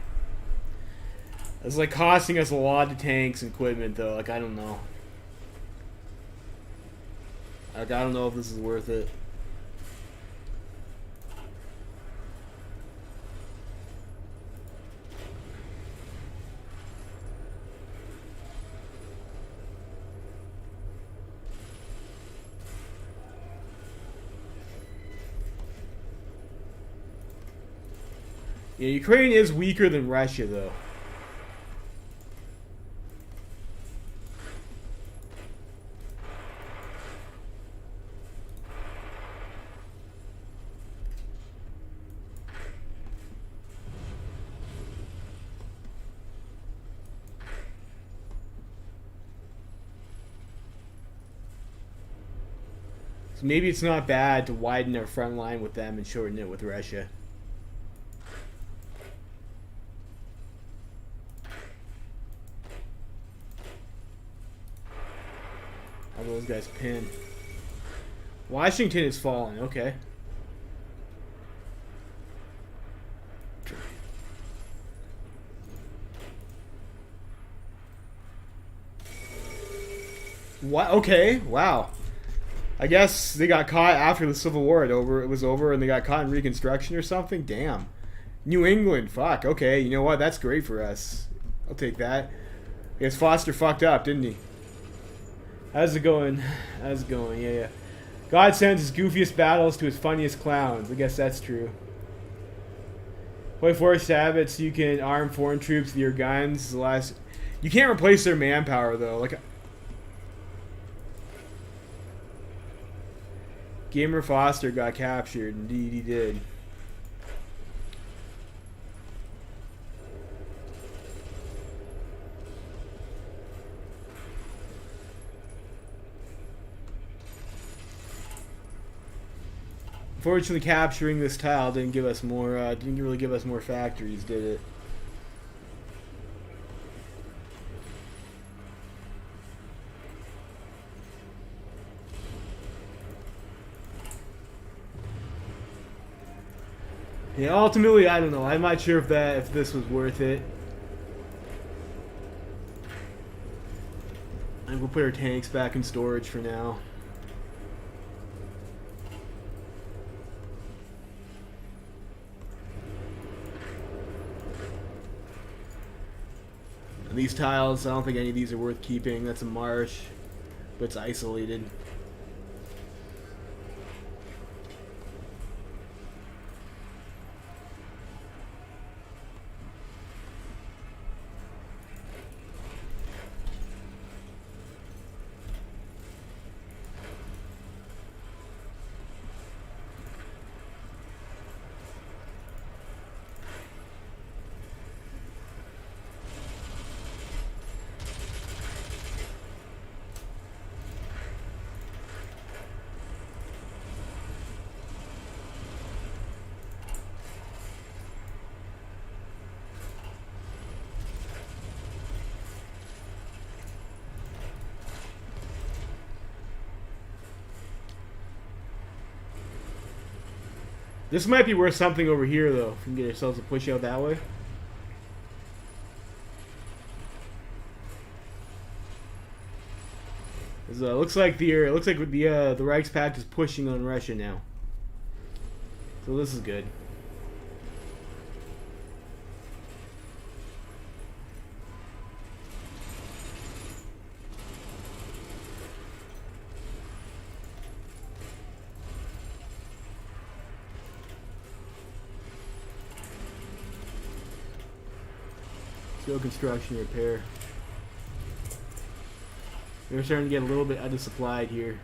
It's like costing us a lot of tanks and equipment, though. Like, I don't know. Like, I don't know if this is worth it. Yeah, Ukraine is weaker than Russia, though. So maybe it's not bad to widen our front line with them and shorten it with Russia. How those guys pin? Washington is falling. Okay. What? Okay. Wow. I guess they got caught after the Civil War. It was over, and they got caught in Reconstruction or something. Damn. New England. Fuck. Okay. You know what? That's great for us. I'll take that. I guess Foster fucked up, didn't he? How's it going? How's it going? Yeah, yeah. God sends his goofiest battles to his funniest clowns. I guess that's true. HOI4 stab it so you can arm foreign troops with your guns. The last, you can't replace their manpower though. Like, Gamer Foster got captured. Indeed, he did. Unfortunately, capturing this tile didn't give us more. Didn't really give us more factories, did it? Yeah, ultimately, I don't know. I'm not sure if this was worth it. I think we'll put our tanks back in storage for now. And these tiles, I don't think any of these are worth keeping. That's a marsh, but it's isolated. This might be worth something over here, though. If we can get ourselves a push out that way. Looks like the Reichspakt is pushing on Russia now. So this is good. Still construction repair. They're starting to get a little bit undersupplied here.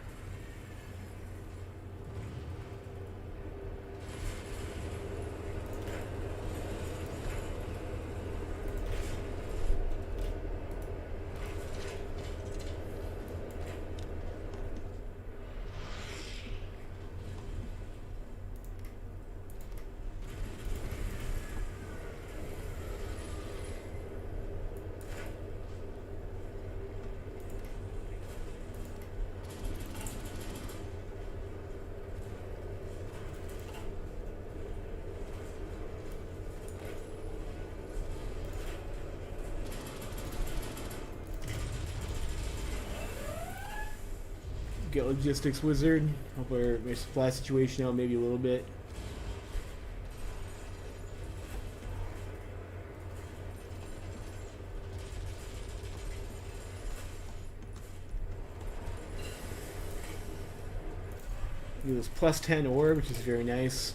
Get logistics wizard. Help our supply situation out maybe a little bit. Get this plus 10 ore, which is very nice.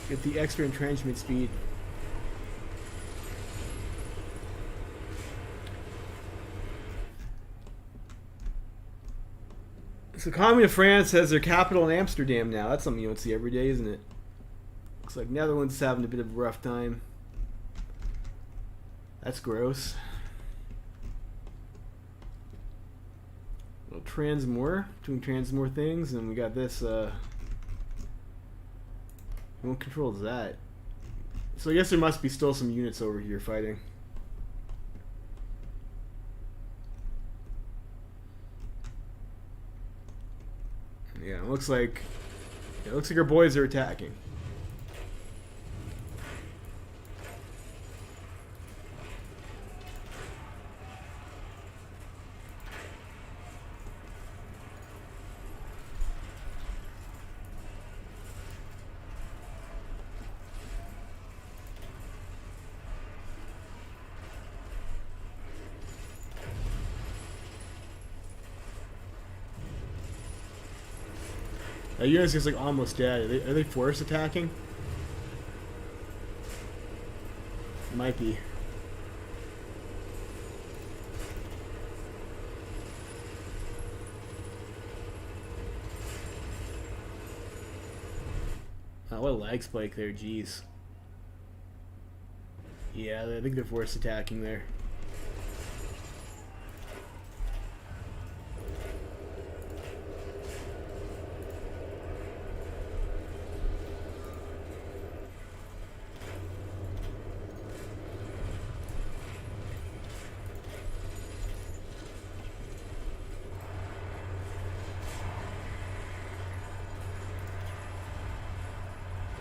Get the extra entrenchment speed. So the Commune of France has their capital in Amsterdam now. That's something you don't see every day, isn't it? Looks like Netherlands is having a bit of a rough time. That's gross. A little Transmore, doing Transmore things, and we got this, what controls that? So I guess there must be still some units over here fighting. Yeah, it looks like our boys are attacking. Units is like almost dead. Are they force attacking? Might be. Oh, what a lag spike there, jeez. Yeah, I think they're force attacking there.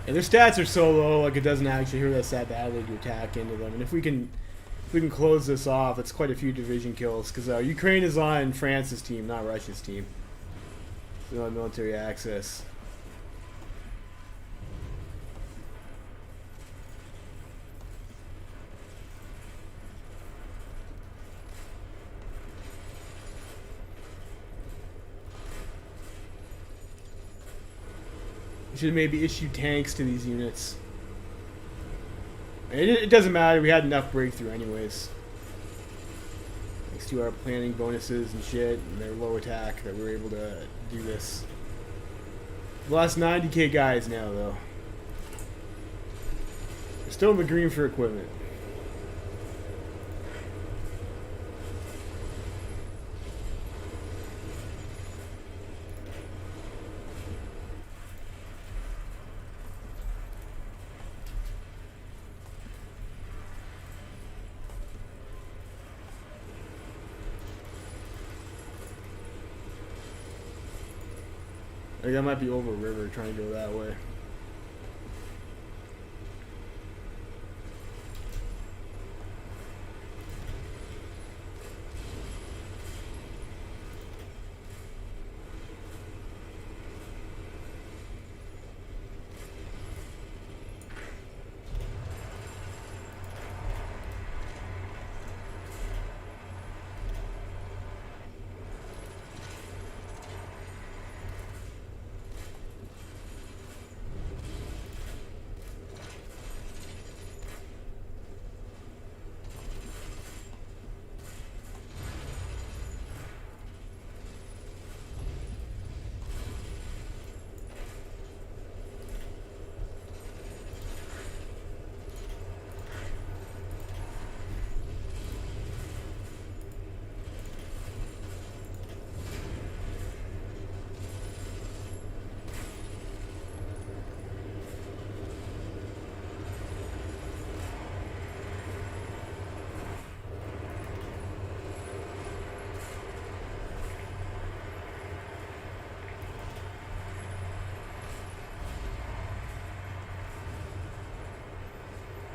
And their stats are so low, like it doesn't actually hurt us that badly to attack into them. And if we can close this off, it's quite a few division kills. Because Ukraine is on France's team, not Russia's team. We don't have military access. Should maybe issue tanks to these units. It doesn't matter, we had enough breakthrough anyways. Thanks to our planning bonuses and shit and their low attack that we were able to do this. We lost 90k guys now though. We're still in the green for equipment. Like that might be over river trying to go that way.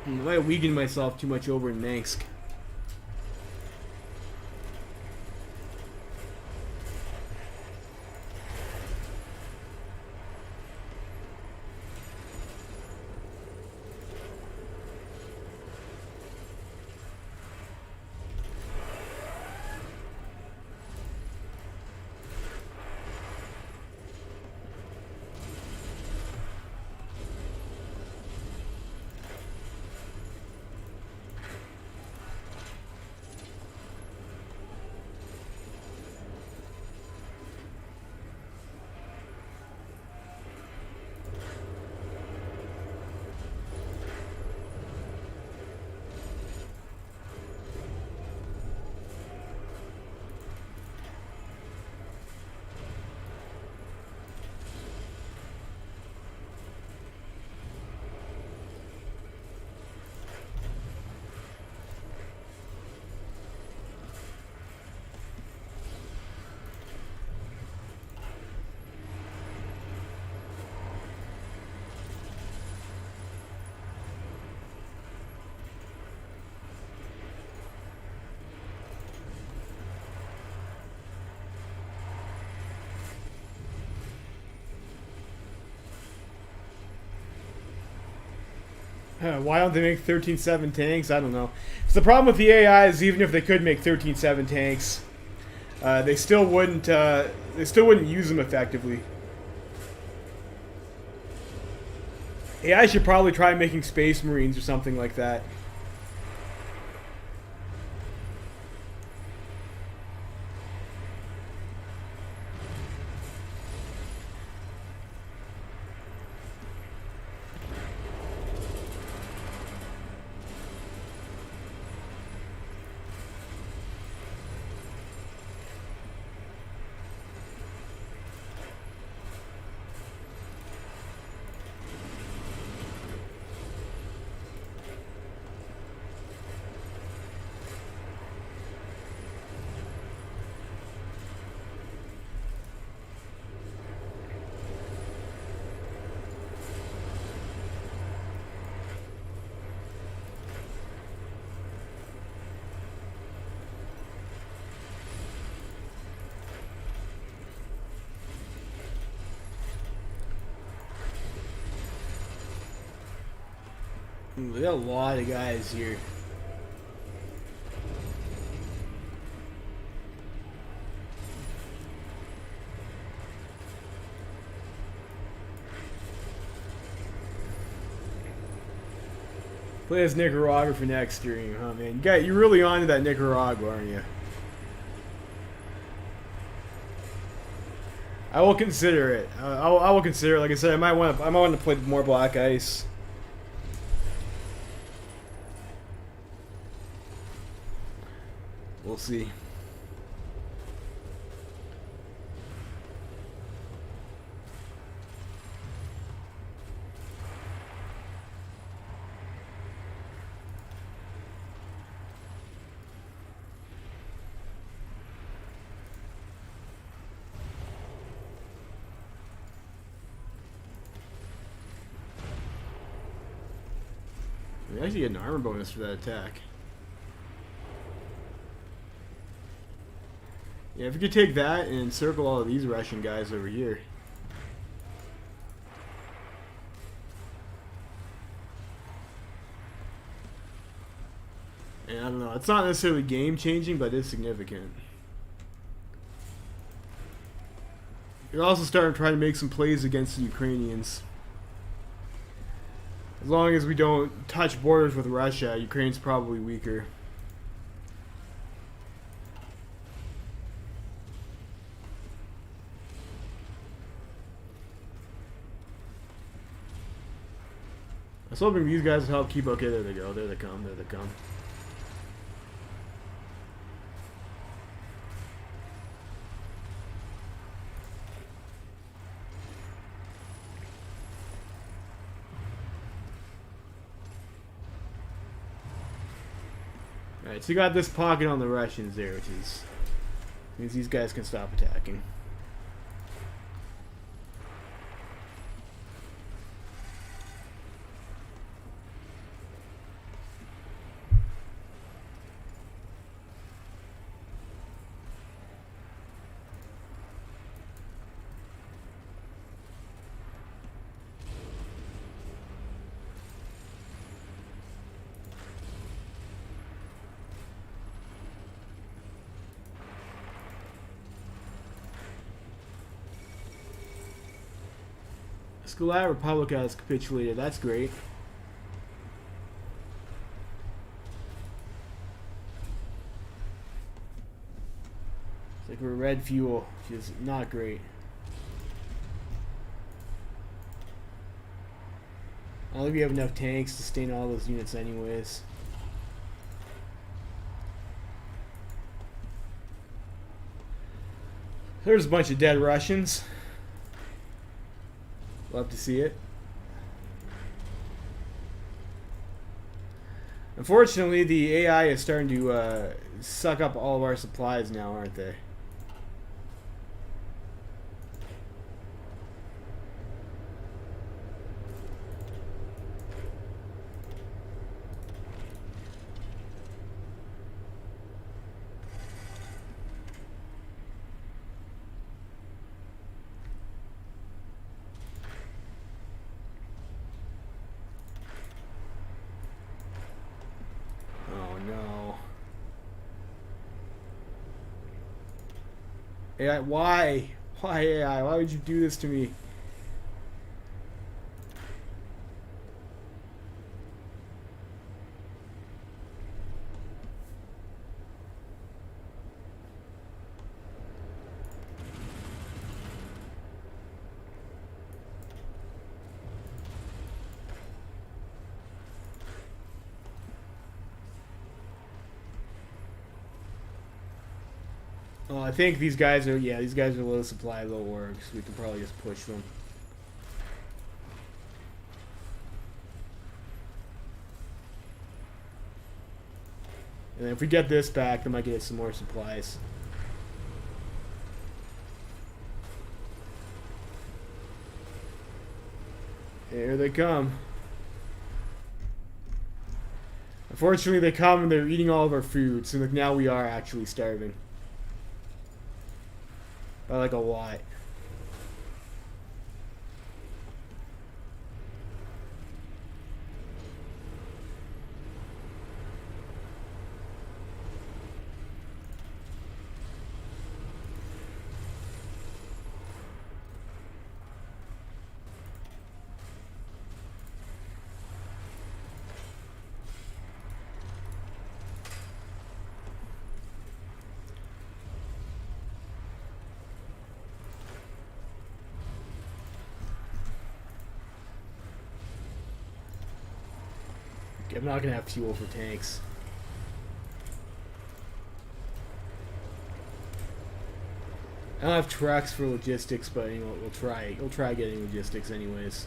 I might weaken myself too much over in Minsk. Why don't they make 13.7 tanks? I don't know. So the problem with the AI is even if they could make 13.7 tanks, they still wouldn't use them effectively. AI should probably try making Space Marines or something like that. We got a lot of guys here. Play as Nicaragua for next stream, huh, man? You're really on to that Nicaragua, aren't you? I will consider it. I will consider it. Like I said, I might want to play more Black Ice. We'll see. We actually get an armor bonus for that attack. Yeah, if we could take that and encircle all of these Russian guys over here. And I don't know, it's not necessarily game changing, but it's significant. You're also starting to try to make some plays against the Ukrainians. As long as we don't touch borders with Russia, Ukraine's probably weaker. I was hoping these guys would help keep. Okay, there they go. There they come. There they come. Alright, so you got this pocket on the Russians there, which means these guys can stop attacking. Skalat Republic has capitulated. That's great. It's like we're red fuel, which is not great. I don't think we have enough tanks to sustain all those units anyways. There's a bunch of dead Russians. Love to see it. Unfortunately, the AI is starting to suck up all of our supplies now, aren't they? AI, why? Why AI? Why would you do this to me? Oh, I think these guys are, yeah, these guys are low supply, low work, so we can probably just push them. And then if we get this back, then I might get some more supplies. Here they come. Unfortunately, they come and they're eating all of our food, so like now we are actually starving. By like a lot. I'm not gonna have fuel for tanks. I don't have trucks for logistics, but you know we'll try getting logistics anyways.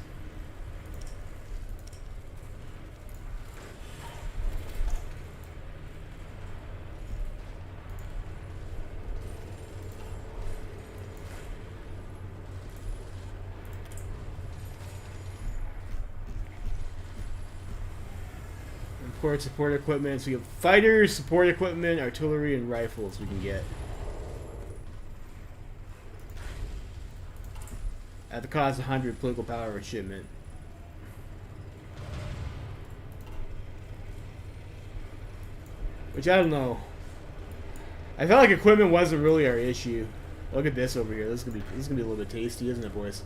Support equipment. So we have fighters, support equipment, artillery, and rifles we can get. At the cost of 100 political power of shipment. Which I don't know. I felt like equipment wasn't really our issue. Look at this over here. This is gonna be a little bit tasty, isn't it, boys?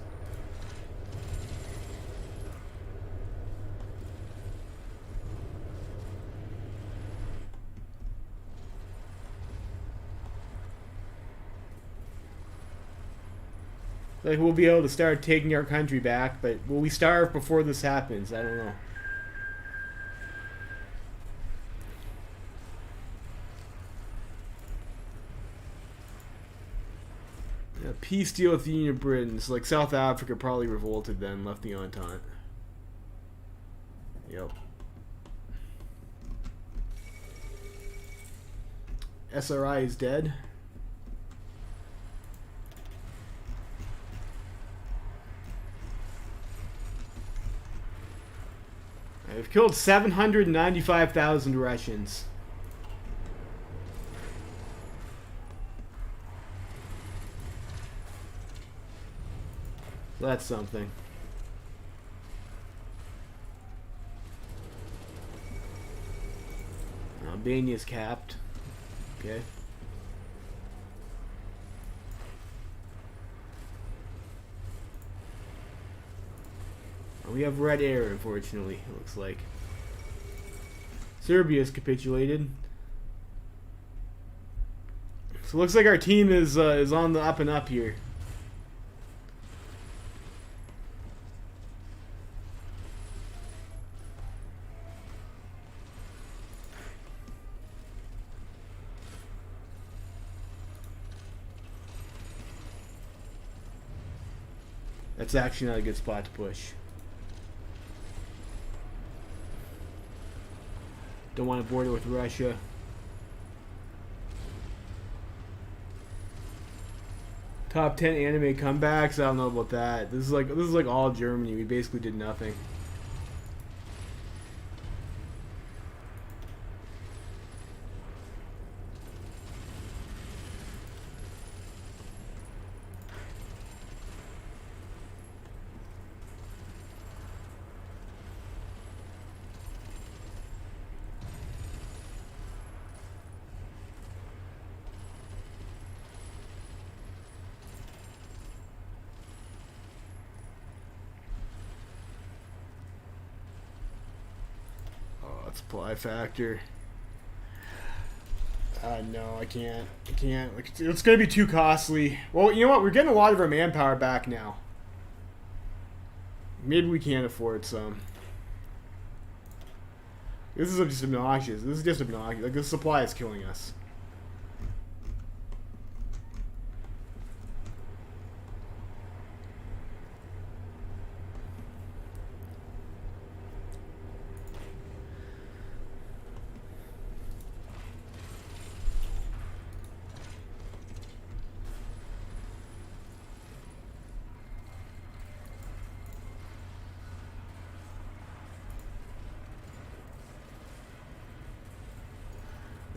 Like, we'll be able to start taking our country back, but will we starve before this happens? I don't know. Yeah, peace deal with the Union of Britain. So, like, South Africa probably revolted then, left the Entente. Yep. SRI is dead. I've killed 795,000 Russians. That's something. Albania's capped. Okay. We have red air, unfortunately, it looks like. Serbia's capitulated. So it looks like our team is on the up and up here. That's actually not a good spot to push. Don't want to border with Russia. Top 10 anime comebacks? I don't know about that. This is like all Germany. We basically did nothing. Supply factor. No, I can't. Like, it's gonna be too costly. Well, you know what? We're getting a lot of our manpower back now. Maybe we can't afford some. This is just obnoxious. Like, this supply is killing us.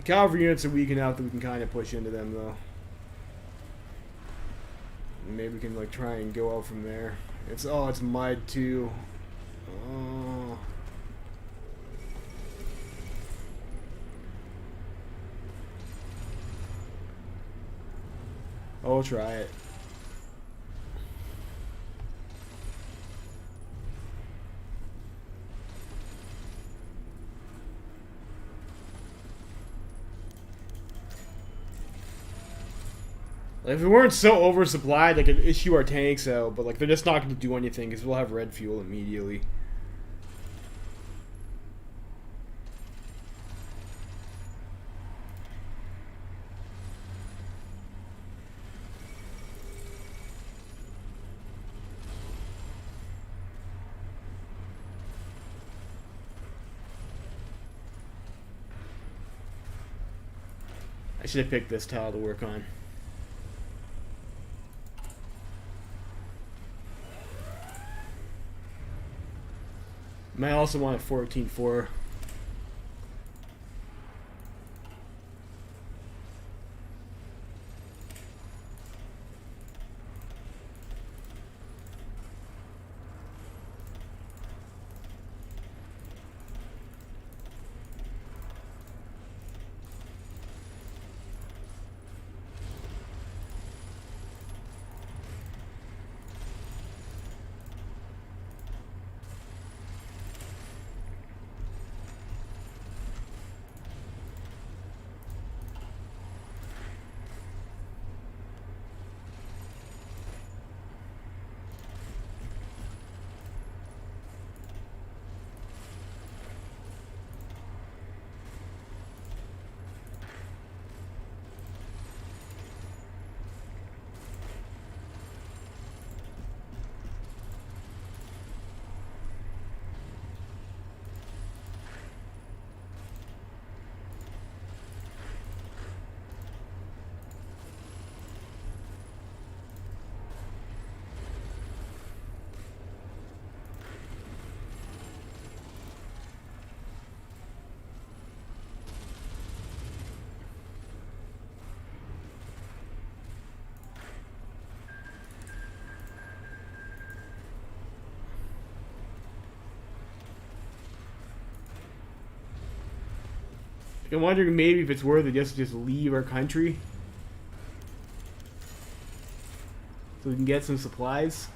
Cavalry units are weak enough that we can kind of push into them, though. Maybe we can like try and go out from there. It's mud too. Oh. I'll try it. If we weren't so oversupplied, I could issue our tanks out, but like they're just not going to do anything because we'll have red fuel immediately. I should have picked this tile to work on. I also want a 14-4. I'm wondering maybe if it's worth it just to leave our country so we can get some supplies.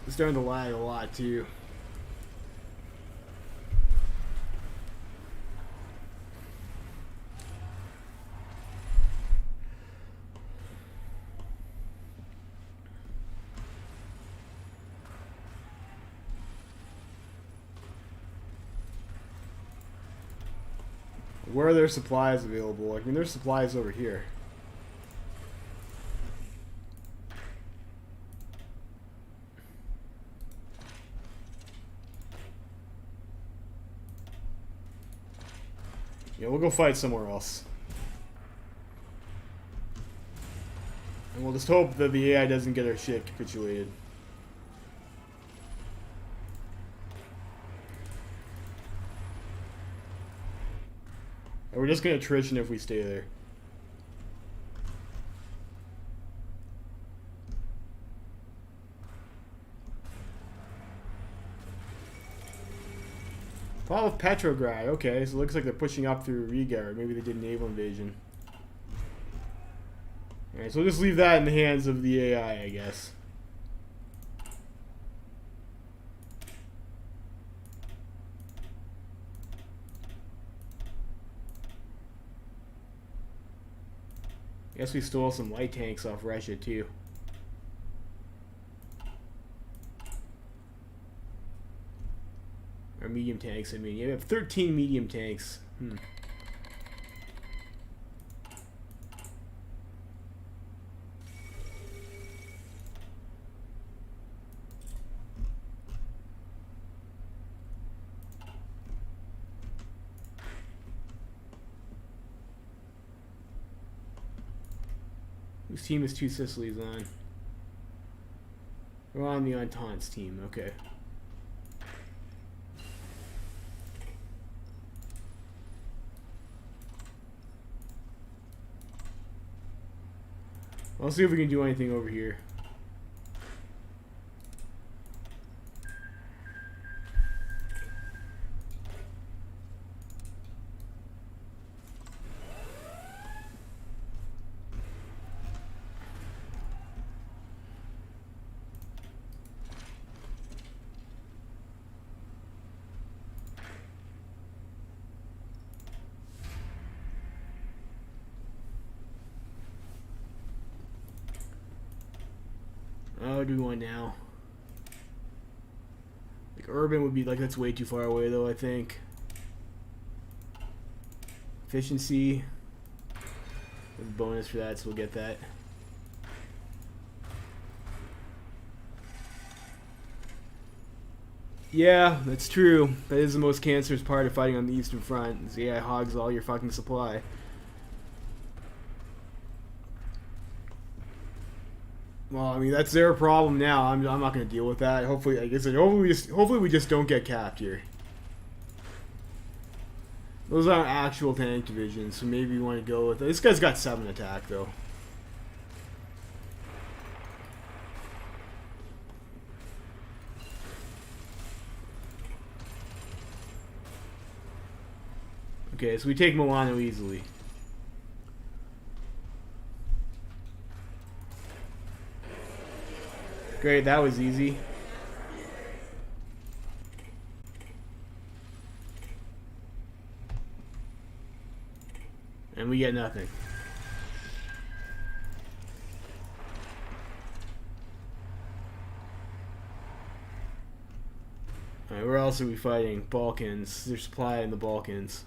It's starting to lag a lot too. Where are their supplies available? I mean, there's supplies over here. Yeah, we'll go fight somewhere else. And we'll just hope that the AI doesn't get our shit capitulated. And we're just gonna attrition if we stay there. Fall of Petrograd. Okay, so it looks like they're pushing up through Riga, or maybe they did a naval invasion. Alright, so we'll just leave that in the hands of the AI, I guess. Guess we stole some light tanks off Russia, too. Or medium tanks, I mean. You have 13 medium tanks. Whose team is Two Sicilies on? We're on the Entente's team, okay. Let's see if we can do anything over here. Oh, do we want now? Like urban would be like, that's way too far away though, I think. Efficiency. There's a bonus for that, so we'll get that. Yeah, that's true. That is the most cancerous part of fighting on the Eastern Front. Is the AI hogs all your fucking supply. Well, I mean, that's their problem now. I'm not going to deal with that. Hopefully, like I said, hopefully we just don't get capped here. Those aren't actual tank divisions, so maybe we want to go with it. This guy's got 7 attack, though. Okay, so we take Milano easily. Great, that was easy. And we get nothing. Alright, where else are we fighting? Balkans. There's supply in the Balkans.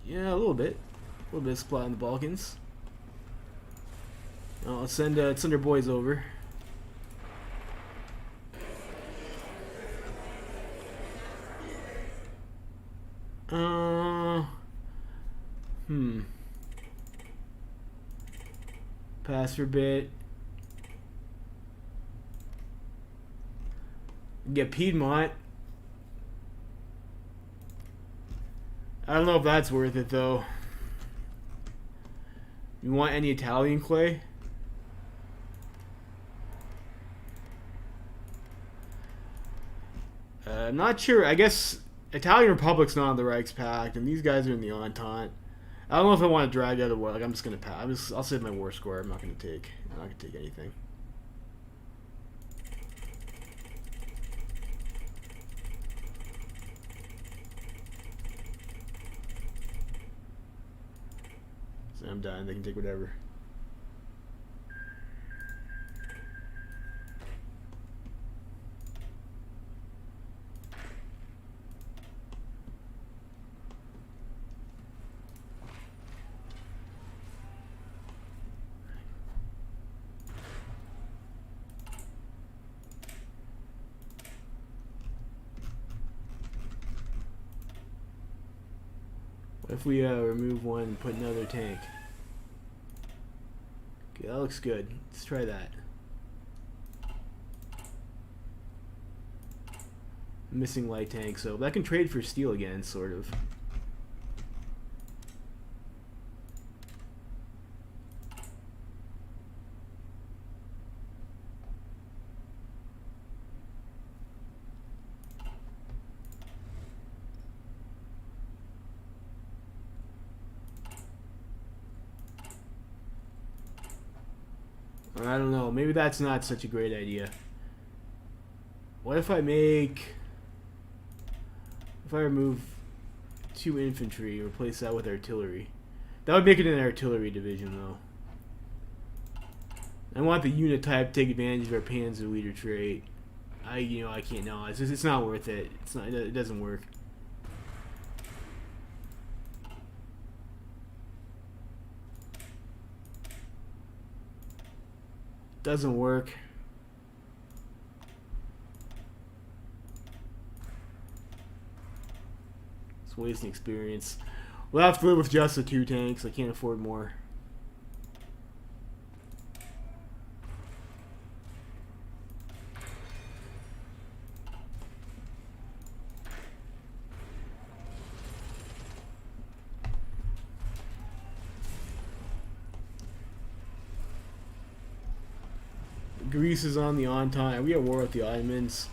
Yeah, a little bit. A little bit of supply in the Balkans. Let's send our boys over. Pass for a bit. Get Piedmont. I don't know if that's worth it though. You want any Italian clay? I'm not sure. I guess Italian Republic's not in the Reichspakt, and these guys are in the Entente. I don't know if I want to drag out of war. Like I'm just gonna pass. I'll save my war score. I'm not gonna take anything. So I'm done. They can take whatever. What if we remove one and put another tank? Okay, that looks good. Let's try that. Missing light tank, so that can trade for steel again, sort of. I don't know. Maybe that's not such a great idea. What if I remove 2 infantry and replace that with artillery? That would make it an artillery division, though. I want the unit type to take advantage of our Panzer leader trait. I can't. No, it's not worth it. It doesn't work. Doesn't work. It's wasting experience. We'll have to live with just the 2 tanks. I can't afford more. Greece is on the on-time. Are we at war with the Ottomans?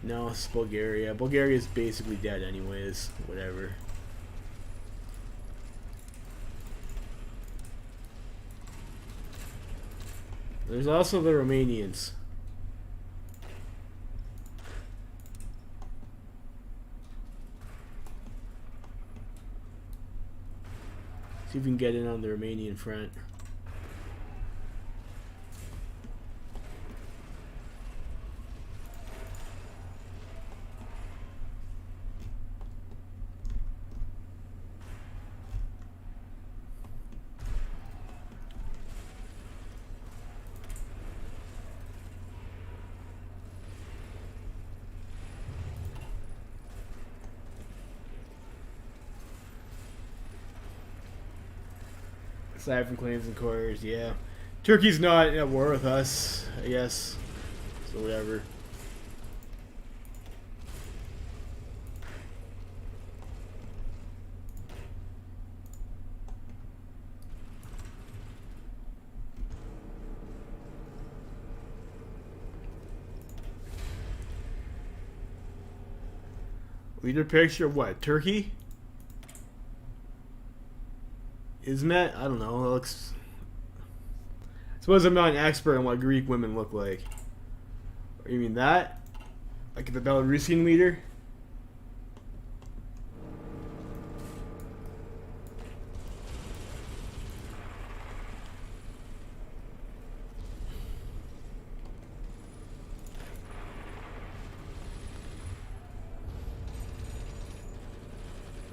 No, it's Bulgaria. Bulgaria is basically dead anyways. Whatever. There's also the Romanians. See if we can get in on the Romanian front. Aside from claims and quarters, yeah. Turkey's not at war with us, I guess. So whatever. Leader picture of what? Turkey? Ismet? I don't know. It looks. I suppose I'm not an expert on what Greek women look like. Or you mean that? Like the Belarusian leader?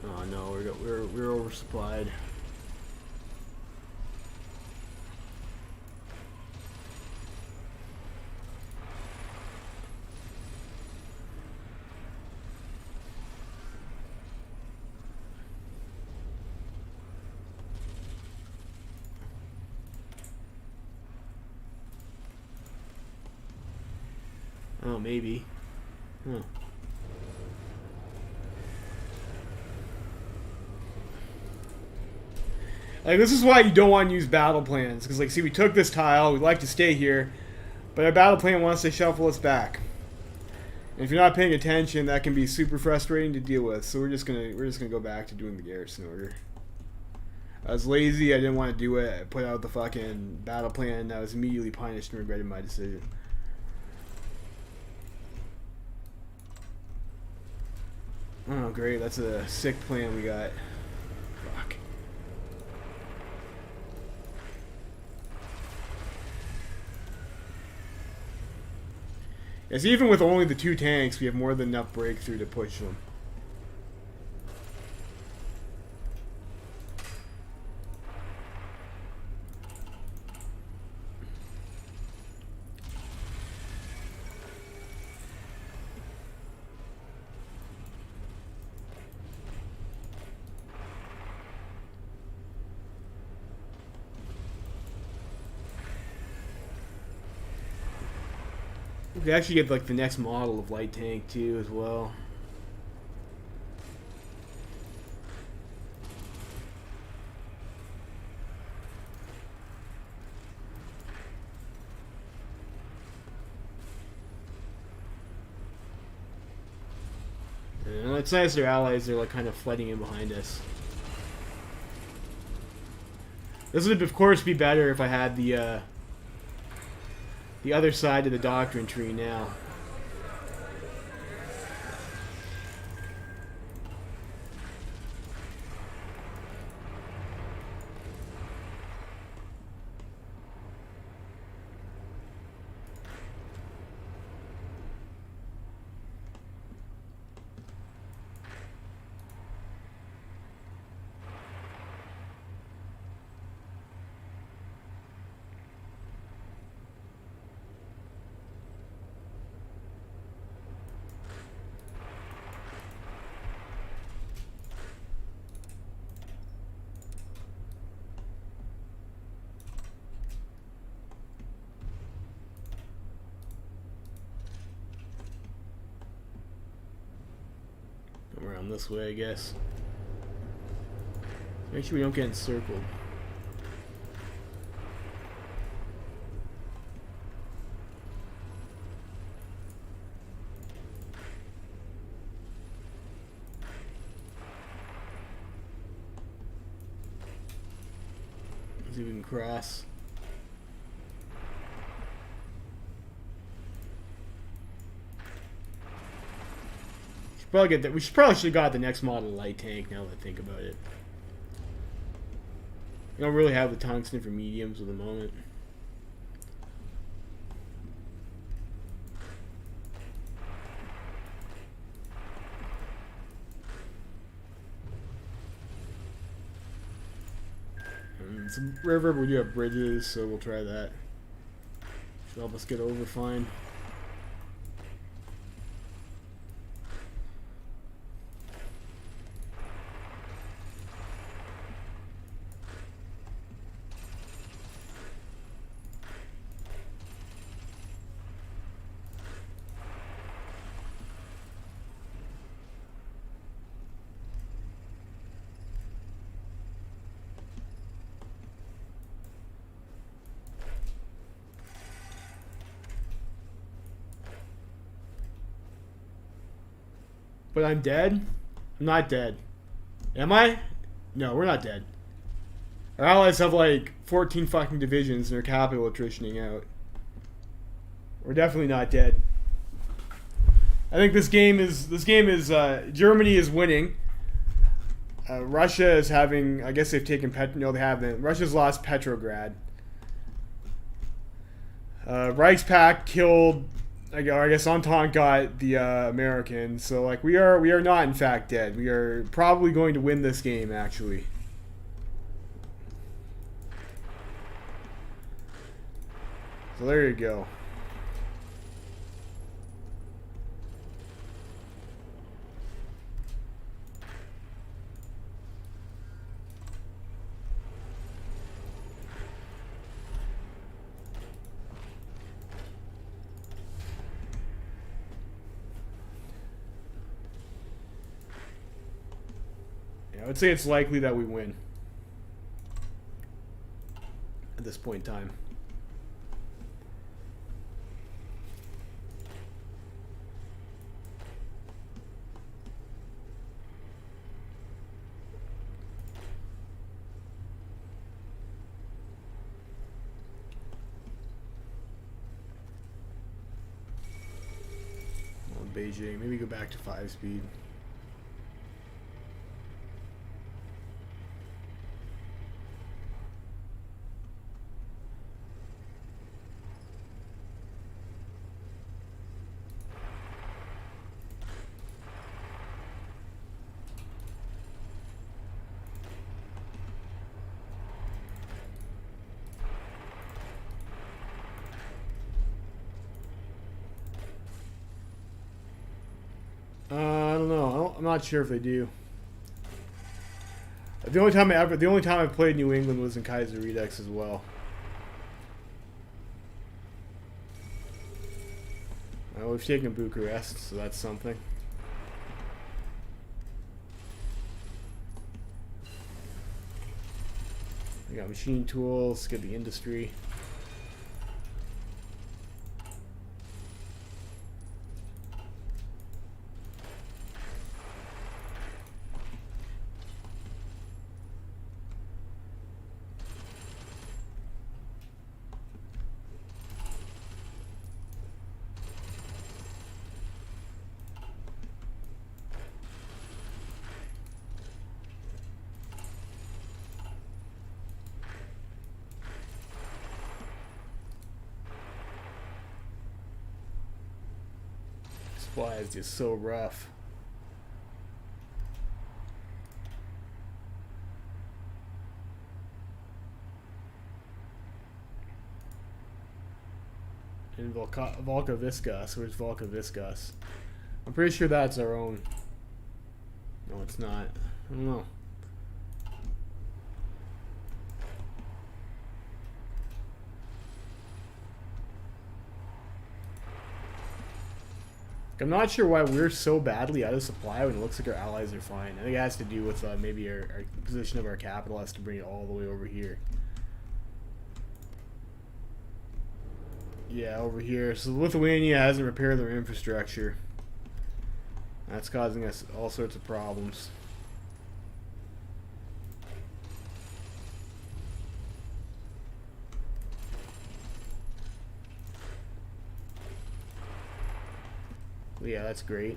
Oh no, we're oversupplied. Oh, maybe. Huh. Like, this is why you don't want to use battle plans. Because, like, see, we took this tile. We'd like to stay here. But our battle plan wants to shuffle us back. And if you're not paying attention, that can be super frustrating to deal with. So we're just gonna go back to doing the garrison order. I was lazy. I didn't want to do it. I put out the fucking battle plan. And I was immediately punished and regretted my decision. Oh, great. That's a sick plan we got. Fuck. Yes, even with only the 2 tanks, we have more than enough breakthrough to push them. We could actually get like the next model of light tank too as well. And it's nice their allies are like kind of flooding in behind us. This would of course be better if I had the other side of the doctrine tree now. Around this way, I guess. Make sure we don't get encircled. Let's see if we can cross. Probably get that. We probably should have got the next model light tank. Now that I think about it, we don't really have the tungsten for mediums at the moment. And it's a river, but we do have bridges, so we'll try that. Should help us get over fine. But I'm dead? I'm not dead. Am I? No, we're not dead. Our allies have like 14 fucking divisions and their capital attritioning out. We're definitely not dead. I think this game is Germany is winning. Russia is having, I guess they've taken no, they haven't. Russia's lost Petrograd. Reichspakt killed, I guess Entente got the Americans. So like we are not in fact dead. We are probably going to win this game actually. So there you go. I would say it's likely that we win at this point in time. Beijing. Maybe go back to 5-speed. I don't know. I'm not sure if they do. The only time I've played New England was in Kaiserreich as well. Well, we've taken Bucharest, so that's something. We got machine tools. Get the industry. Supply is just so rough. And Volkoviskas. Where's Volkoviskas? I'm pretty sure that's our own. No, it's not. I don't know. I'm not sure why we're so badly out of supply when it looks like our allies are fine. I think it has to do with maybe our position of our capital has to bring it all the way over here. Yeah, over here. So Lithuania hasn't repaired their infrastructure. That's causing us all sorts of problems. Yeah, that's great.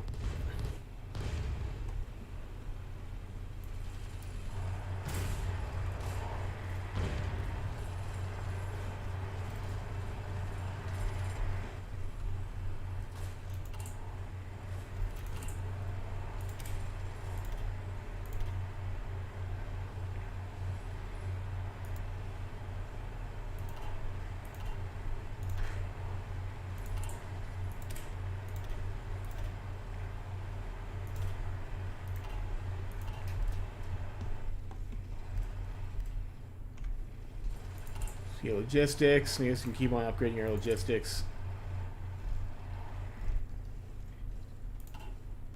See, logistics. We can keep on upgrading our logistics.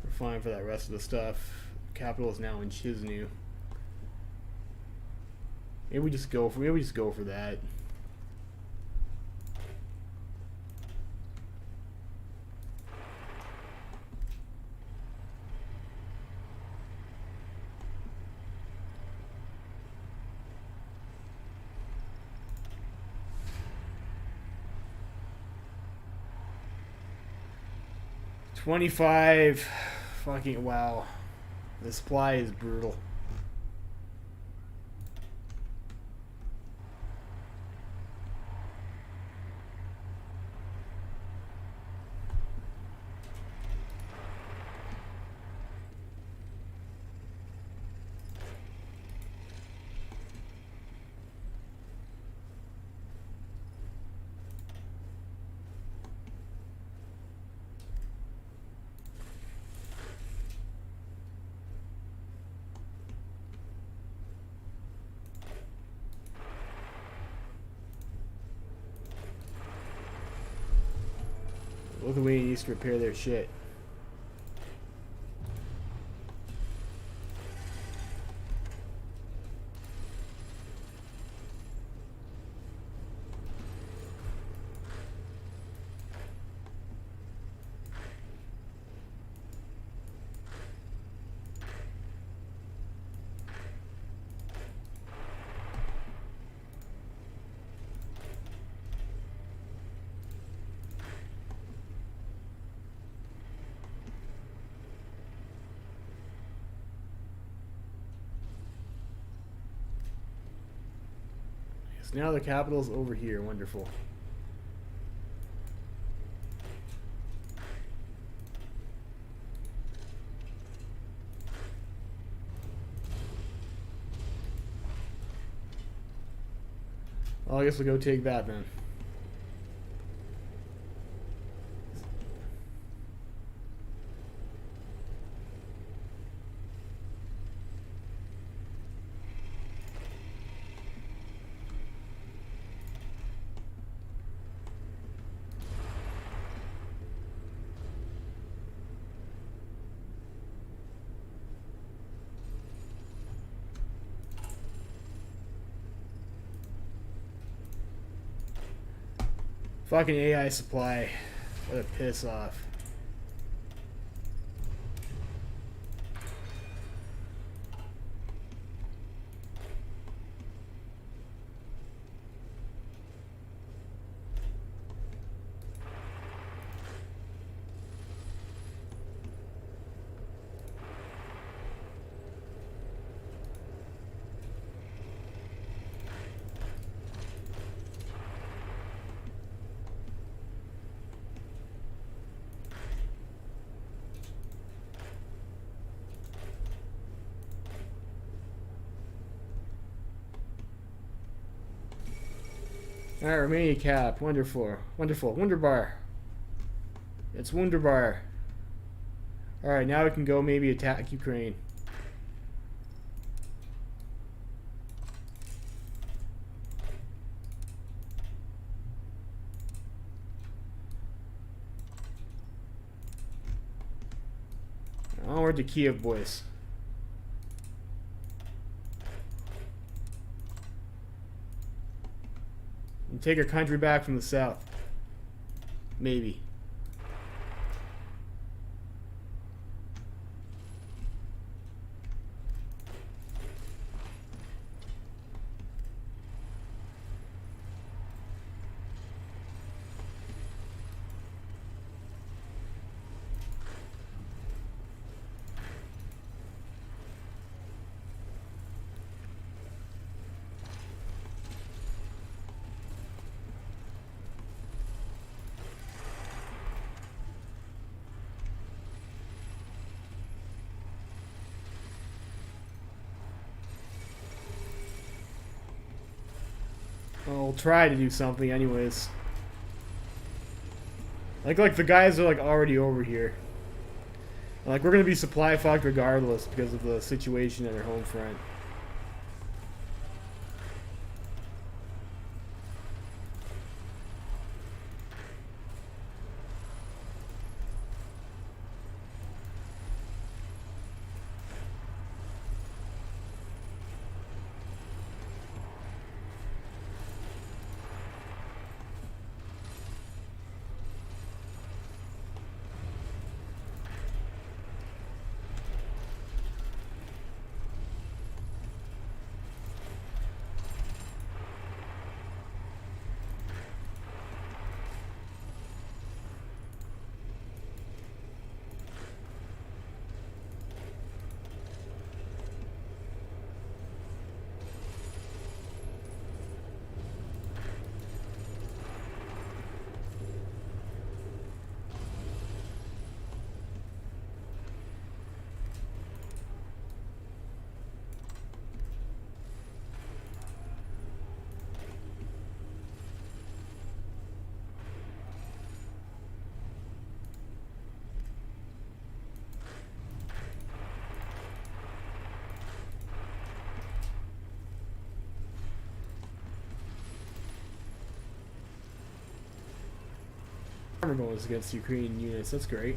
We're fine for that rest of the stuff. Capital is now in Chisinau. Maybe we just go for that. $25. Fucking wow. The supply is brutal. Lithuania needs to repair their shit. So now the capital's over here. Wonderful. Well, I guess we'll go take that then. Fucking AI supply. What a piss off. Alright, Romania cap. Wonderful. Wonderful. Wunderbar. It's wunderbar. Alright, now we can go maybe attack Ukraine. Onward to Kiev, boys. And take our country back from the south. Maybe. I'll try to do something anyways. Like the guys are like already over here. Like we're gonna be supply fucked regardless because of the situation at our home front. Armor bonus against Ukrainian units, that's great.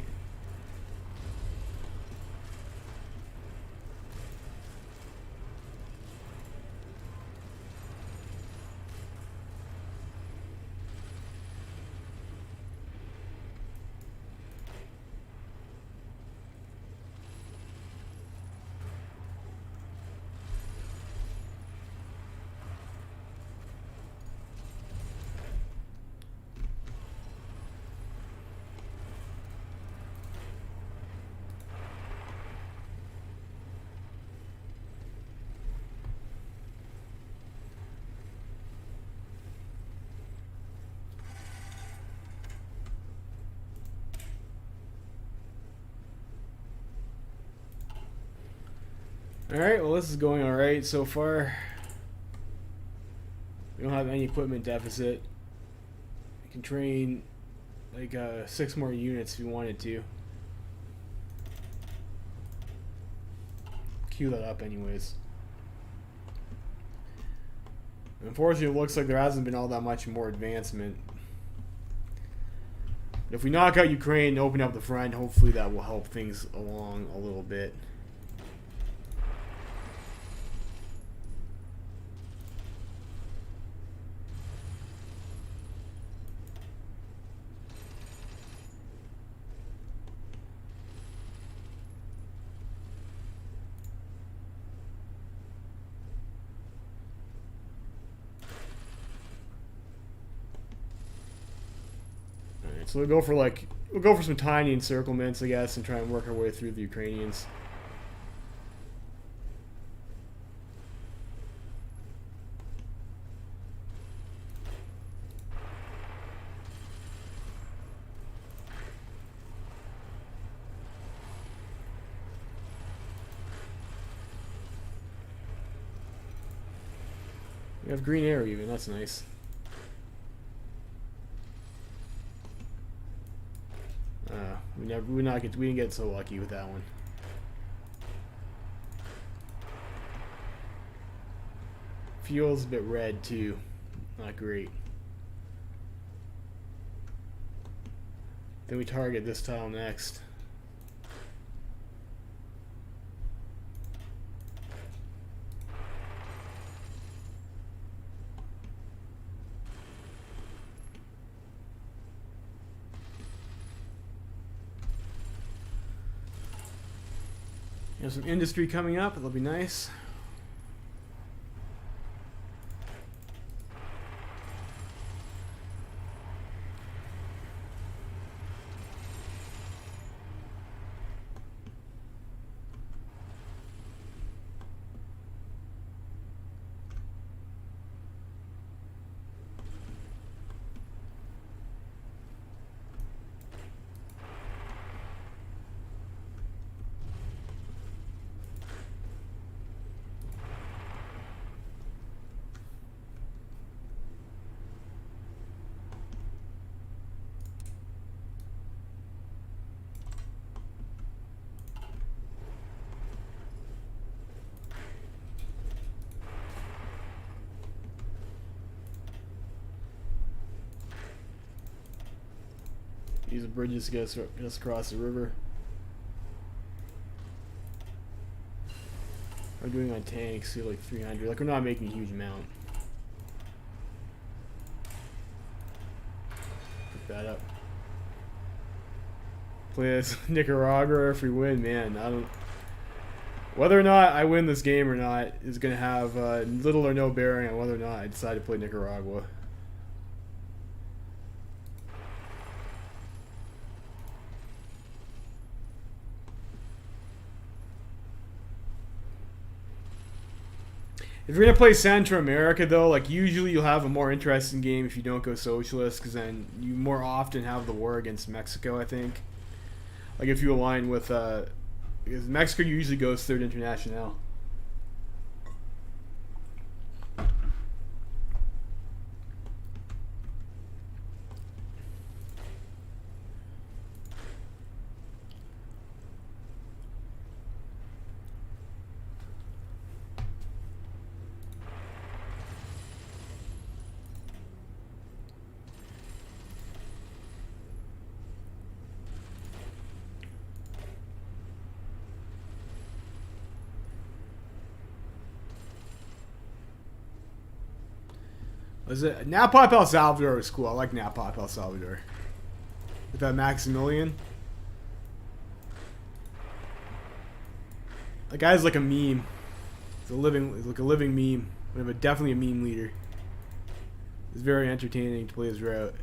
Alright, well this is going alright so far. We don't have any equipment deficit. We can train like 6 more units if we wanted to. Queue that up anyways. Unfortunately, it looks like there hasn't been all that much more advancement. If we knock out Ukraine and open up the front, hopefully that will help things along a little bit. So we'll go for some tiny encirclements, I guess, and try and work our way through the Ukrainians. We have green air even, that's nice. We didn't get so lucky with that one. Fuel's a bit red too. Not great. Then we target this tile next. There's some industry coming up, it'll be nice. Use the bridges to get us across the river. We're doing on tanks, see like 300. Like we're not making a huge amount. Pick that up. Play as Nicaragua if we win, man. I don't. Whether or not I win this game or not is gonna have little or no bearing on whether or not I decide to play Nicaragua. If you're gonna play Central America, though, like usually you'll have a more interesting game if you don't go socialist, because then you more often have the war against Mexico. I think, like if you align with, because Mexico usually goes Third International. Was it Napop El Salvador was cool. I like Napop El Salvador. With that Maximilian. That guy's like a meme. He's like a living meme. We have definitely a meme leader. It's very entertaining to play his route.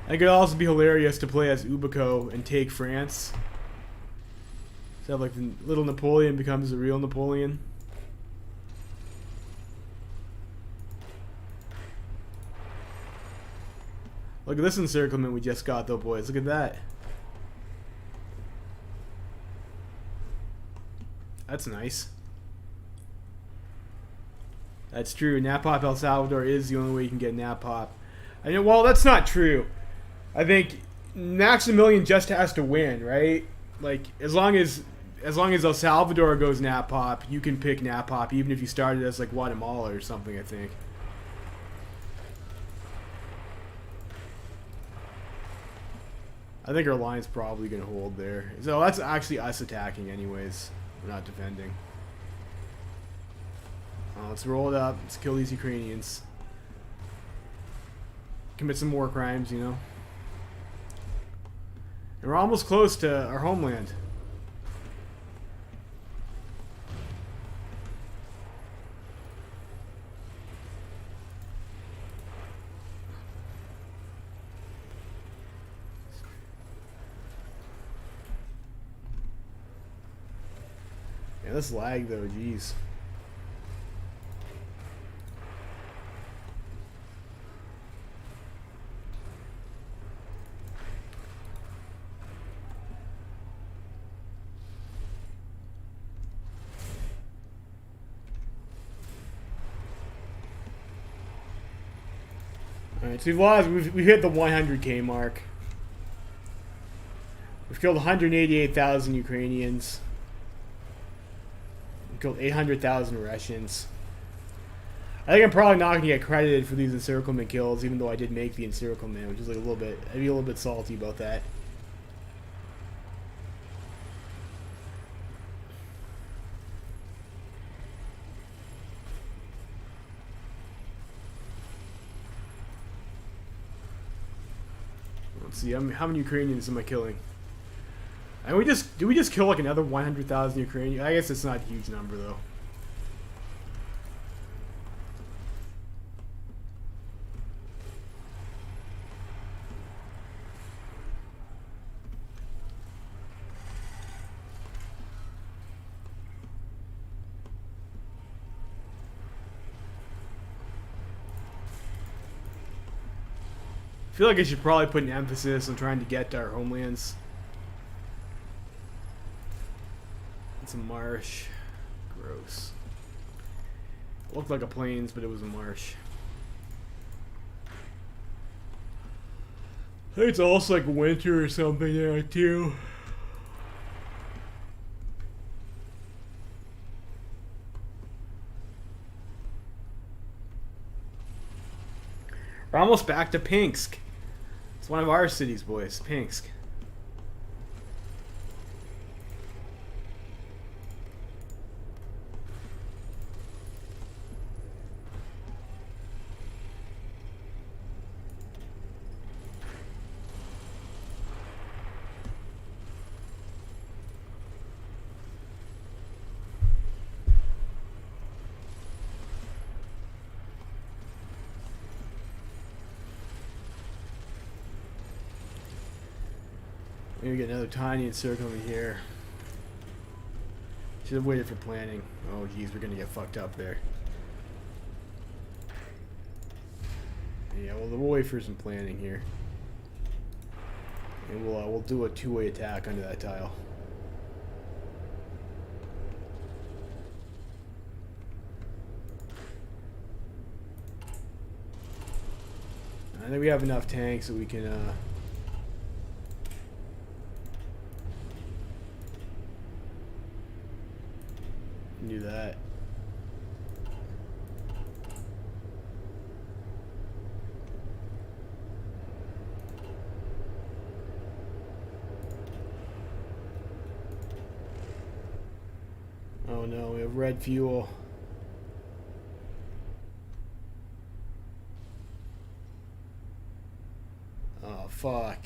I think it'd also be hilarious to play as Ubico and take France. So have like the little Napoleon becomes the real Napoleon. Look at this encirclement we just got though, boys. Look at that. That's nice. That's true. Napop El Salvador is the only way you can get Napop. I know. Well, that's not true. I think Maximilian just has to win, right? Like as long as El Salvador goes Napop, you can pick Napop even if you started as like Guatemala or something. I think. I think our line's probably going to hold there. So that's actually us attacking anyways. We're not defending. Let's roll it up. Let's kill these Ukrainians. Commit some war crimes, you know. And we're almost close to our homeland. Yeah, this lag though, jeez. Alright, so we've hit the 100k mark. We've killed 188,000 Ukrainians. We've killed 800,000 Russians. I think I'm probably not going to get credited for these encirclement kills, even though I did make the encirclement, which is like a little bit, I'd be a little bit salty about that. Let's see, how many Ukrainians am I killing? And did we just kill like another 100,000 Ukrainians? I guess it's not a huge number though. I feel like I should probably put an emphasis on trying to get to our homelands. It's a marsh. Gross. It looked like a plains, but it was a marsh. I think it's also like winter or something there too. We're almost back to Pinsk. It's one of our cities, boys. Pinsk. Maybe get another tiny encirclement here. Should have waited for planning. Oh geez, we're gonna get fucked up there. Yeah, well we'll wait for some planning here. And we'll do a two-way attack under that tile. I think we have enough tanks that we can do that. Oh no, we have red fuel. Oh fuck.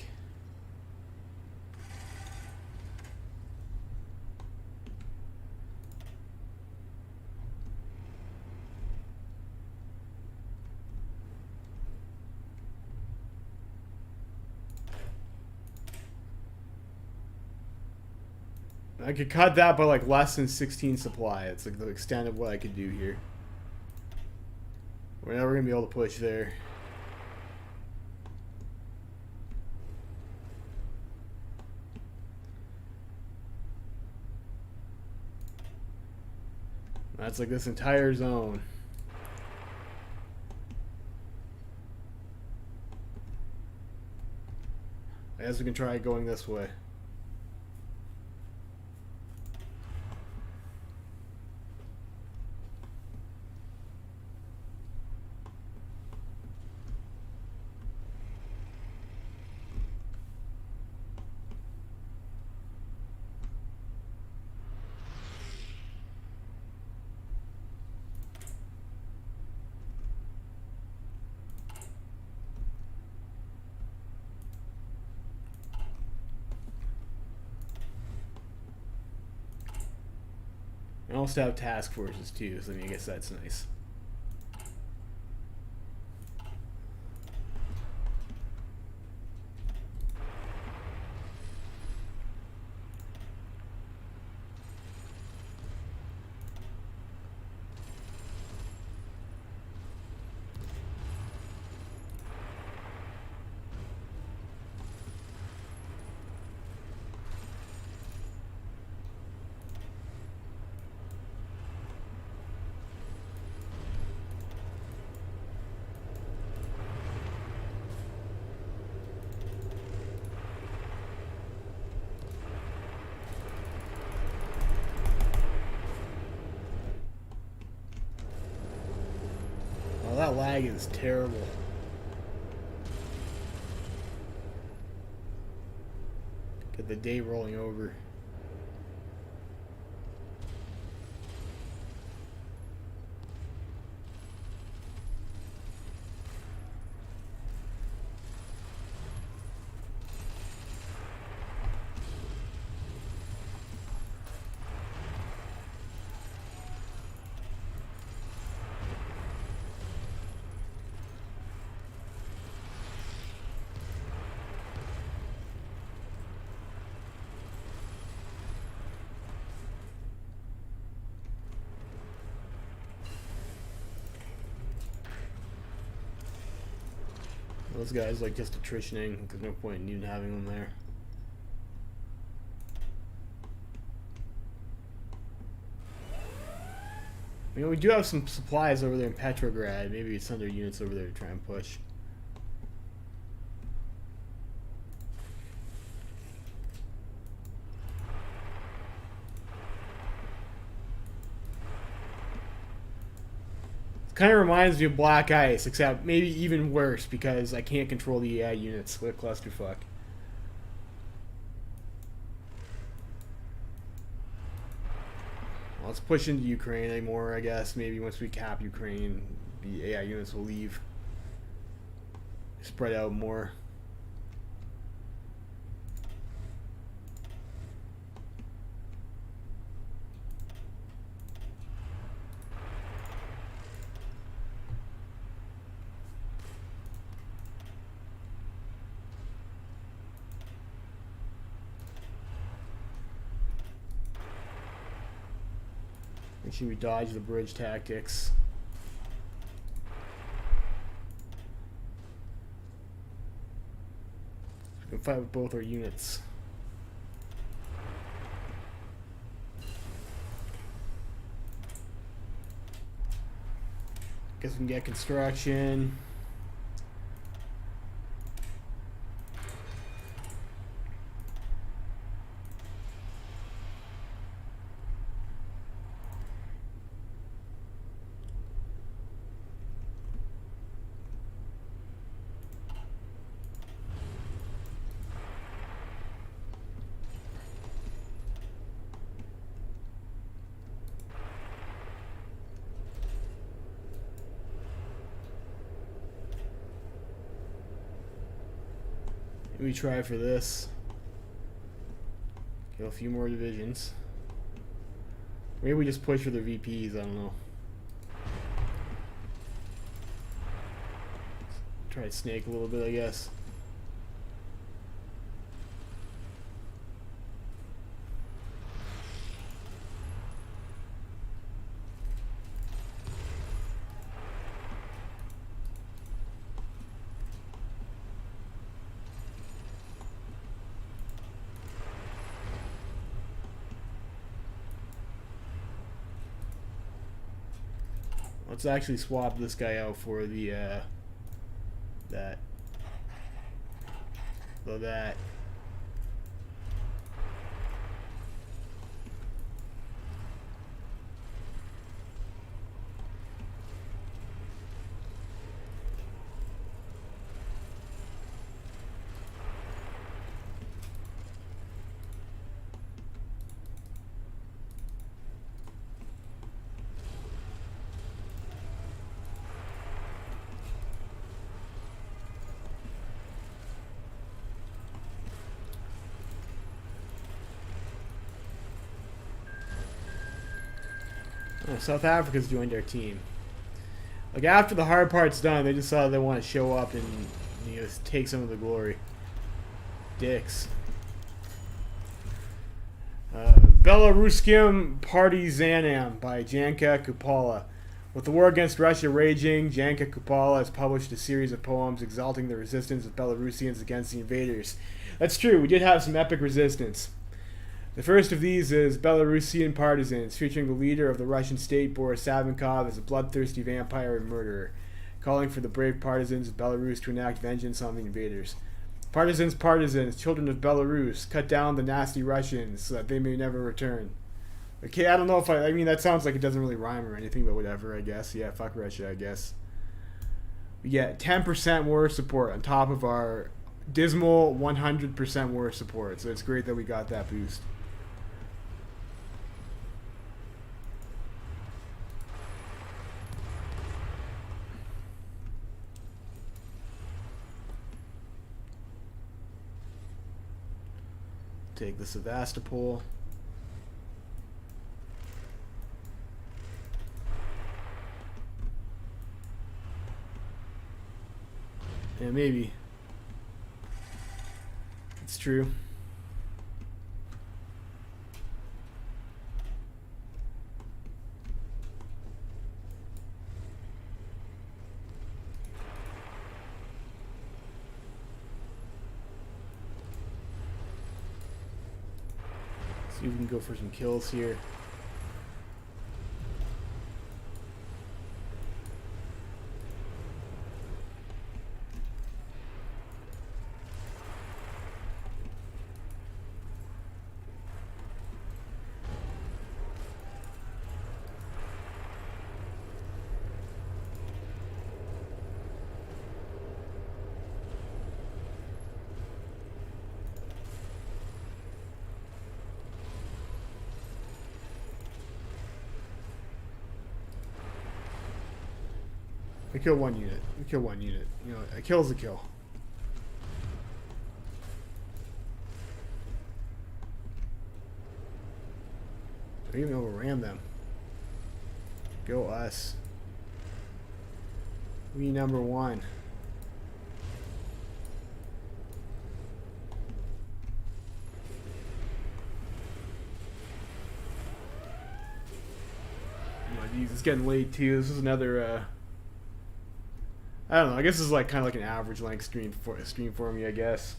I could cut that by like less than 16 supply. It's like the extent of what I could do here. We're never gonna be able to push there. That's like this entire zone. I guess we can try going this way. I also have task forces too, so I mean, I guess that's nice. Oh, that lag is terrible. Get the day rolling over. Those guys like just attritioning. There's no point in even having them there. You know, we do have some supplies over there in Petrograd. Maybe send their units over there to try and push. Kind of reminds me of Black Ice, except maybe even worse because I can't control the AI units. What a clusterfuck. Well, let's push into Ukraine anymore, I guess. Maybe once we cap Ukraine, the AI units will leave. Spread out more. Make sure we dodge the bridge tactics. We can fight with both our units. Guess we can get construction. We try for this. Kill a few more divisions. Maybe we just push for the VPs, I don't know. Try to snake a little bit, I guess. Let's actually swap this guy out for the that. So that. Oh, South Africa's joined our team. Like, after the hard part's done, they just saw they want to show up and, you know, take some of the glory. Dicks. Belaruskim Partizanam by Janka Kupala. With the war against Russia raging, Janka Kupala has published a series of poems exalting the resistance of Belarusians against the invaders. That's true, we did have some epic resistance. The first of these is Belarusian Partisans, featuring the leader of the Russian state, Boris Savinkov, as a bloodthirsty vampire and murderer, calling for the brave partisans of Belarus to enact vengeance on the invaders. Partisans, partisans, children of Belarus, cut down the nasty Russians so that they may never return. Okay, I don't know if I mean, that sounds like it doesn't really rhyme or anything, but whatever, I guess. Yeah, fuck Russia, I guess. We get 10% war support on top of our dismal 100% war support, so it's great that we got that boost. Take the Sevastopol. Yeah, maybe. It's true. See if we can go for some kills here. We kill one unit. We kill one unit. You know, a kill's a kill. I even overran them. Go us. We number one. Oh my geez, it's getting late too. This is another I don't know. I guess this is like kind of like an average length stream for me, I guess.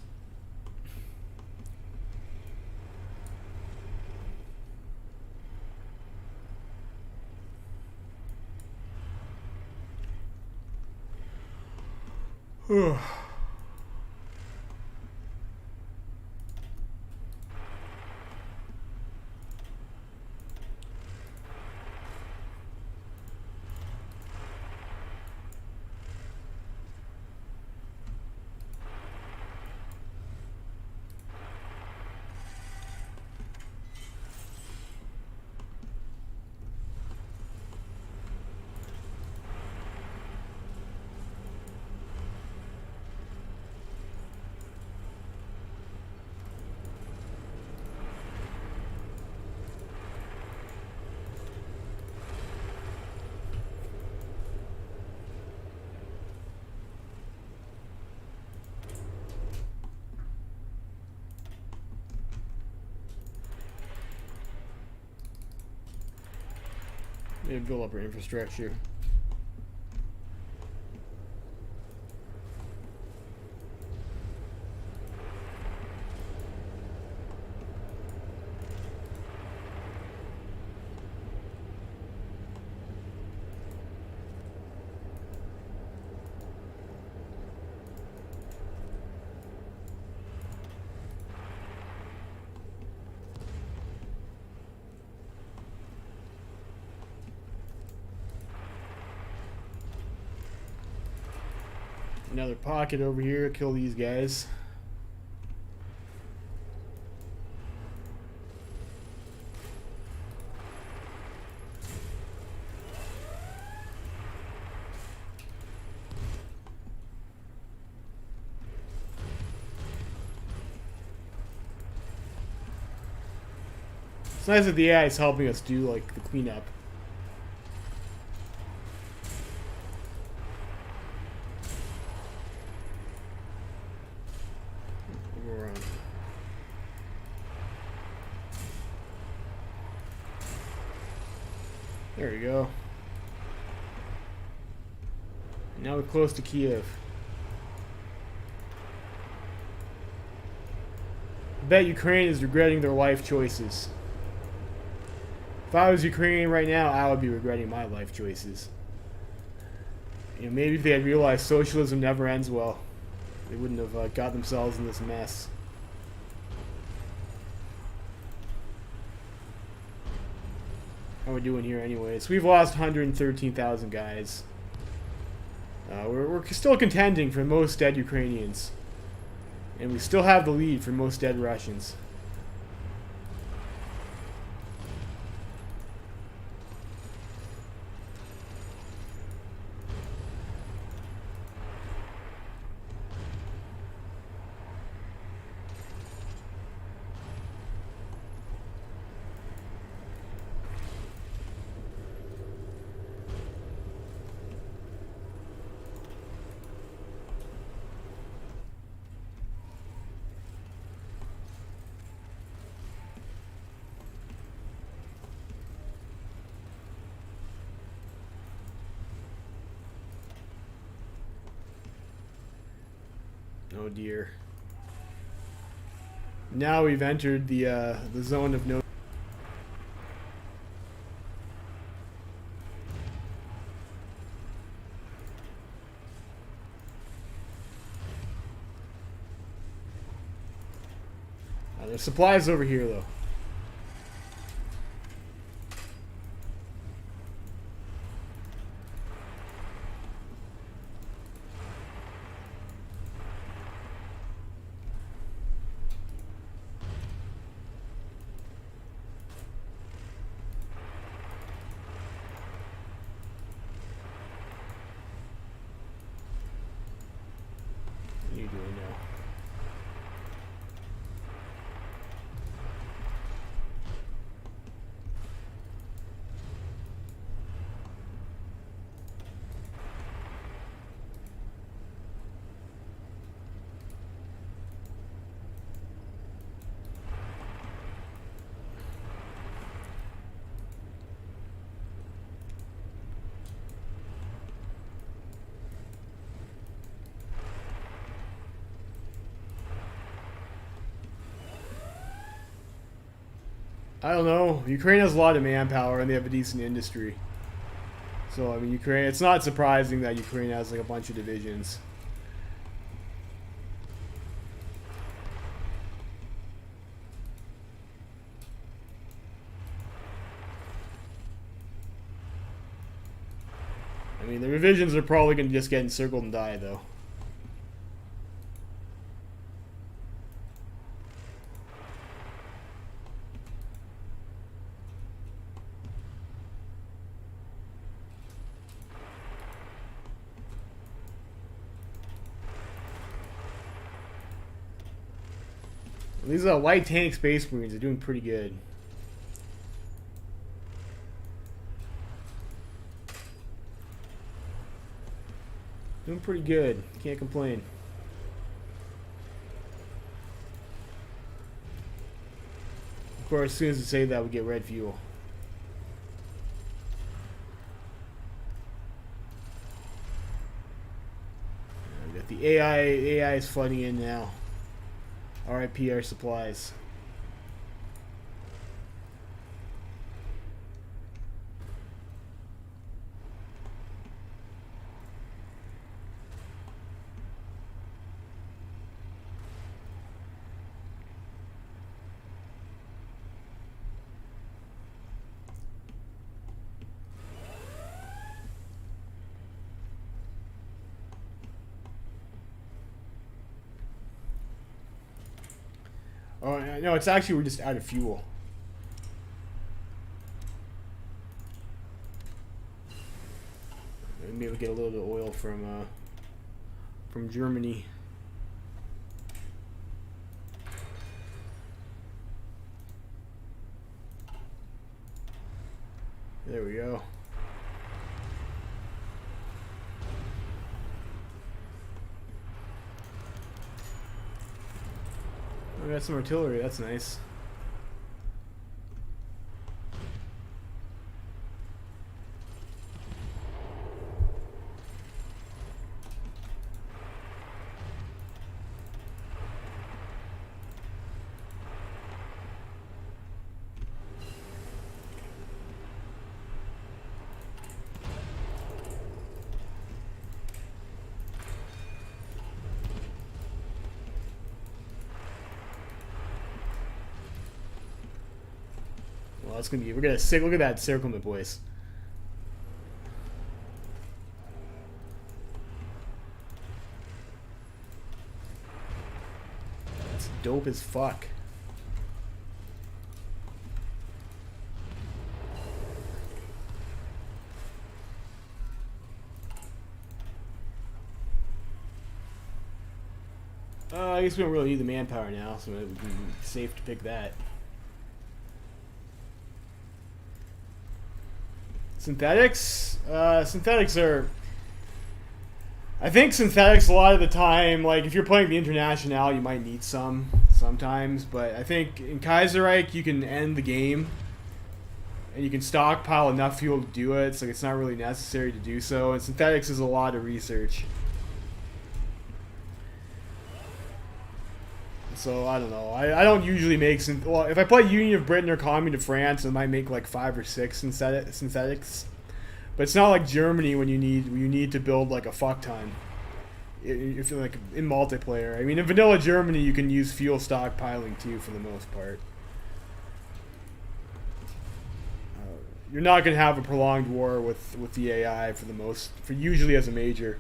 Maybe build up our infrastructure. Another pocket over here. Kill these guys. It's nice that the AI is helping us do like the cleanup. There we go. Now we're close to Kiev. I bet Ukraine is regretting their life choices. If I was Ukraine right now, I would be regretting my life choices. You know, maybe if they had realized socialism never ends well, they wouldn't have got themselves in this mess. How are we doing here anyways? We've lost 113,000 guys. We're still contending for most dead Ukrainians. And we still have the lead for most dead Russians. Oh dear. Now we've entered the zone of no. There's supplies over here though. What are you doing now? I don't know. Ukraine has a lot of manpower and they have a decent industry. So, I mean, Ukraine, it's not surprising that Ukraine has like a bunch of divisions. I mean, the divisions are probably going to just get encircled and die, though. These light tank space marines are doing pretty good. Doing pretty good. Can't complain. Of course, as soon as we say that, we get red fuel. We got the AI. AI is flooding in now. RIP our supplies. Oh, no, it's actually we're just out of fuel. Maybe we'll get a little bit of oil from Germany. There we go. We got some artillery, that's nice. Well, it's gonna be. We're gonna sick. Look at that circlement, boys. That's dope as fuck. I guess we don't really need the manpower now, so it would be safe to pick that. Synthetics? Synthetics are... I think synthetics a lot of the time, like if you're playing the International, you might need some sometimes, but I think in Kaiserreich you can end the game and you can stockpile enough fuel to do it, so it's not really necessary to do so, and synthetics is a lot of research. So, I don't know. I don't usually make... Well, if I play Union of Britain or Commune of France, I might make like 5 or 6 synthetics. But it's not like Germany when you need to build like a fuck ton. If you're like in multiplayer. I mean, in vanilla Germany, you can use fuel stockpiling too for the most part. You're not going to have a prolonged war with the AI for usually as a major.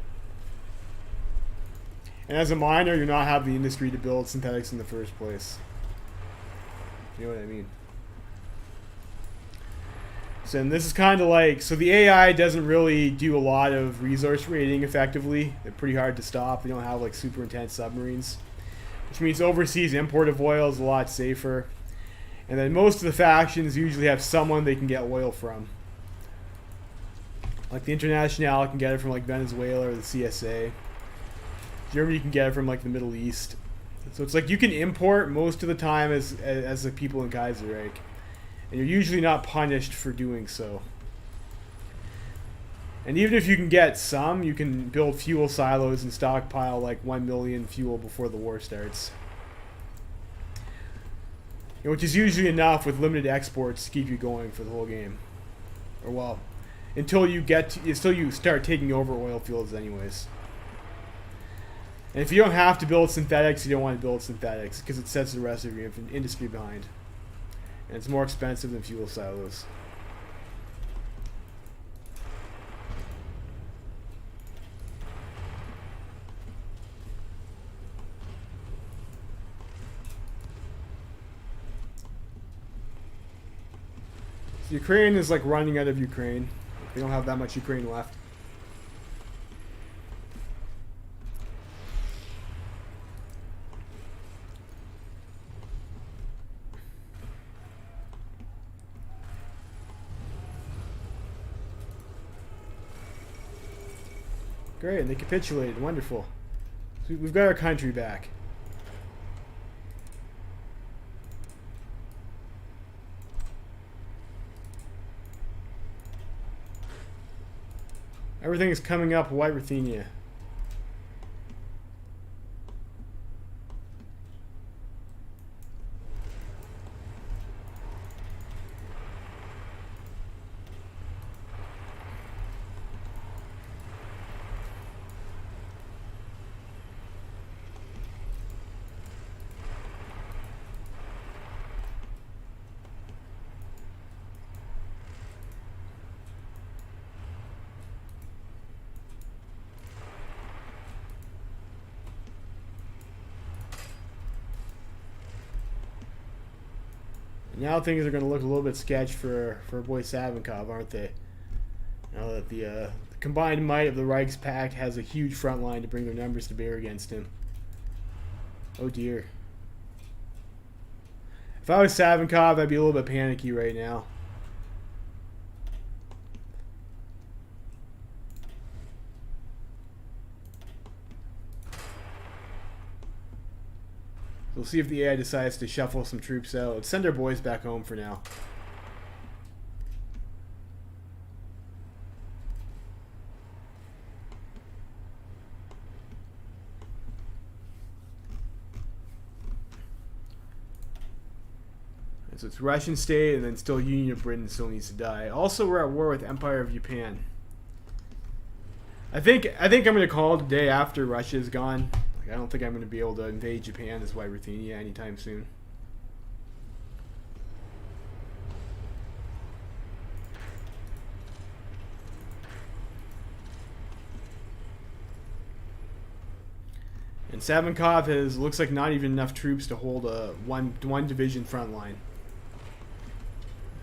And as a minor, you're not having the industry to build synthetics in the first place. You know what I mean? So and this is kind of like... So the AI doesn't really do a lot of resource raiding effectively. They're pretty hard to stop. They don't have like super intense submarines. Which means overseas import of oil is a lot safer. And then most of the factions usually have someone they can get oil from. Like the International can get it from like Venezuela or the CSA. Germany can get it from like the Middle East. So it's like you can import most of the time as the people in Kaiserreich. And you're usually not punished for doing so. And even if you can get some, you can build fuel silos and stockpile like 1 million fuel before the war starts. Which is usually enough with limited exports to keep you going for the whole game. Or well, until you start taking over oil fields anyways. And if you don't have to build synthetics, you don't want to build synthetics because it sets the rest of your industry behind. And it's more expensive than fuel silos. So Ukraine is like running out of Ukraine. They don't have that much Ukraine left. Great, and they capitulated. Wonderful. So we've got our country back. Everything is coming up white Ruthenia. Now things are going to look a little bit sketch for boy Savinkov, aren't they? Now that the combined might of the Reichspakt has a huge front line to bring their numbers to bear against him. Oh dear. If I was Savinkov, I'd be a little bit panicky right now. We'll see if the AI decides to shuffle some troops out. Let's send our boys back home for now. So it's Russian state, and then still Union of Britain still needs to die. Also, we're at war with Empire of Japan. I think I'm going to call it a day after Russia is gone. Like, I don't think I'm going to be able to invade Japan as white Ruthenia anytime soon. And Savinkov has looks like not even enough troops to hold a one division front line.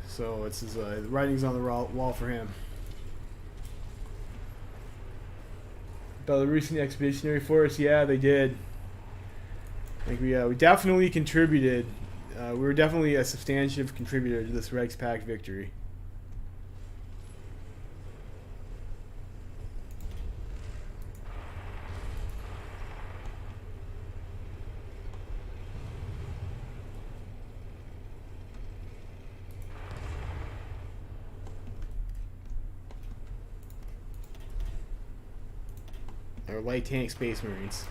So it's his writing's on the wall for him. Belarusian Expeditionary Force, yeah, they did. Like we definitely contributed. We were definitely a substantive contributor to this Reichspakt victory. Or light tank space marines.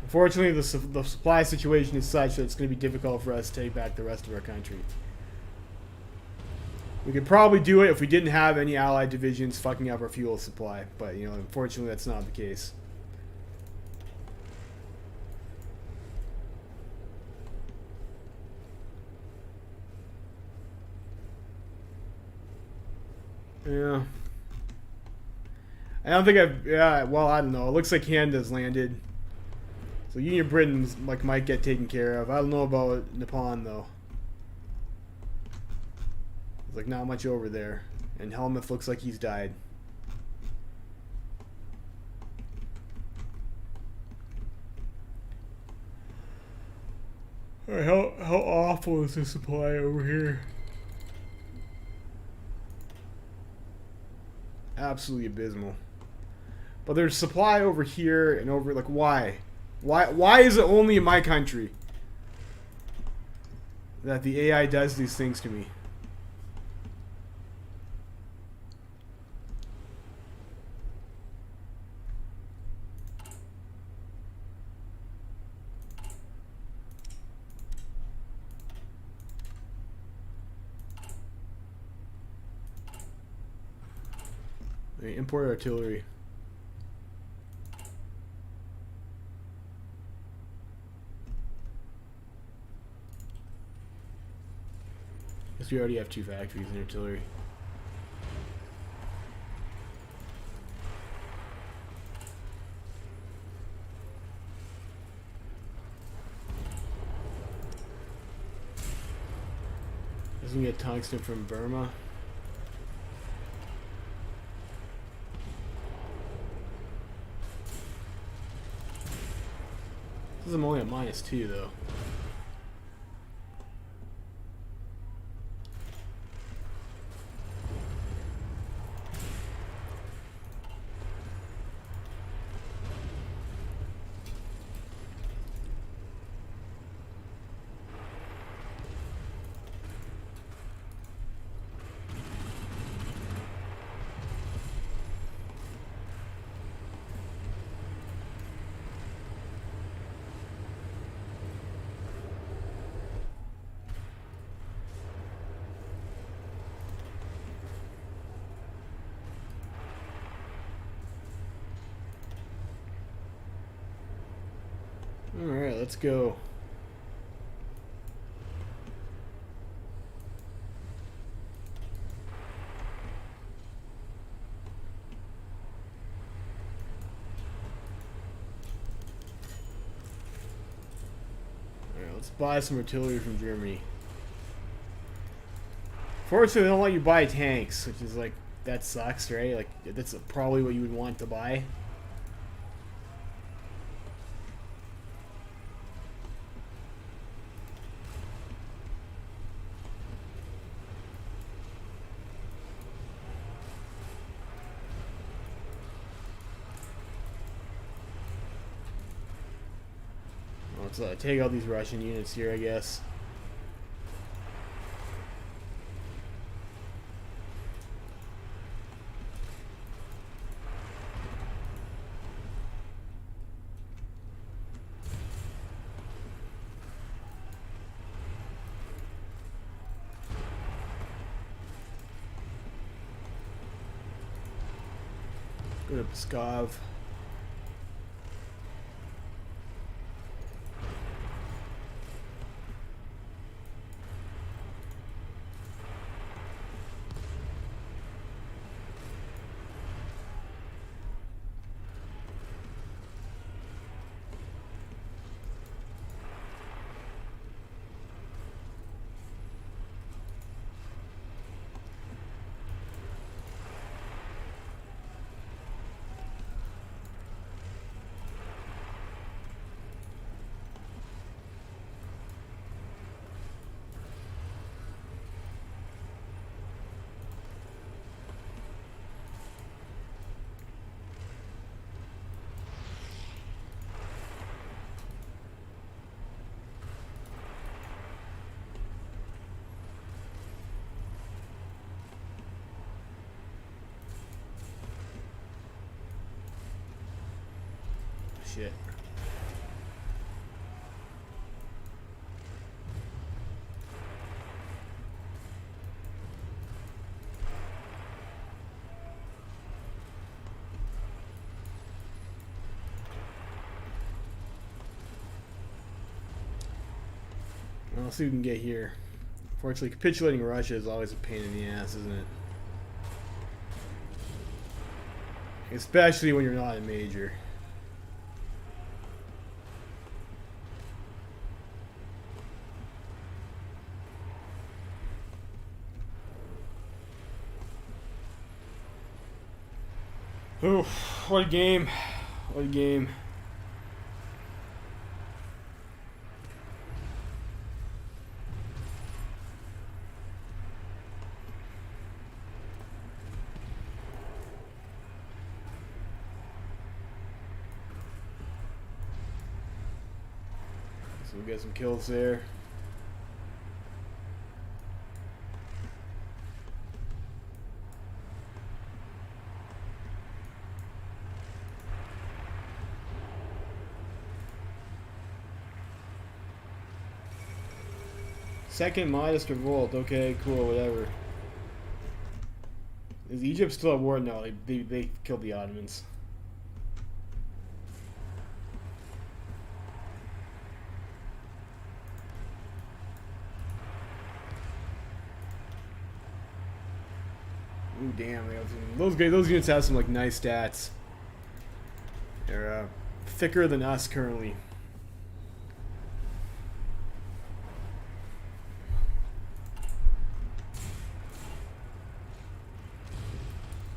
Unfortunately, the supply situation is such that it's going to be difficult for us to take back the rest of our country. We could probably do it if we didn't have any allied divisions fucking up our fuel supply, but you know, unfortunately that's not the case. Yeah. I don't think well, I don't know. It looks like Canada's landed. So Union of Britain's like might get taken care of. I don't know about Nippon though. There's like not much over there. And Helmuth looks like he's died. Alright, how awful is the supply over here? Absolutely abysmal. But there's supply over here and over, like, why? Why is it only in my country that the AI does these things to me? Import artillery. Guess we already have 2 factories in artillery. Doesn't get tungsten from Burma. This is only at -2 though. Alright, let's go. Let's buy some artillery from Germany. Fortunately, they don't let you buy tanks, which is like, that sucks, right? Like, that's probably what you would want to buy. Let's take out these Russian units here, I guess. Go to Pskov. Shit. Well, let's see what we can get here. Fortunately, capitulating Russia is always a pain in the ass, isn't it? Especially when you're not a major. Oof, what a game. What a game. So we got some kills there. Second modest revolt. Okay, cool, whatever. Is Egypt still at war? No, they killed the Ottomans. Ooh, damn! Those units have some like nice stats. They're thicker than us currently.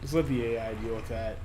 Just let the AI deal with that.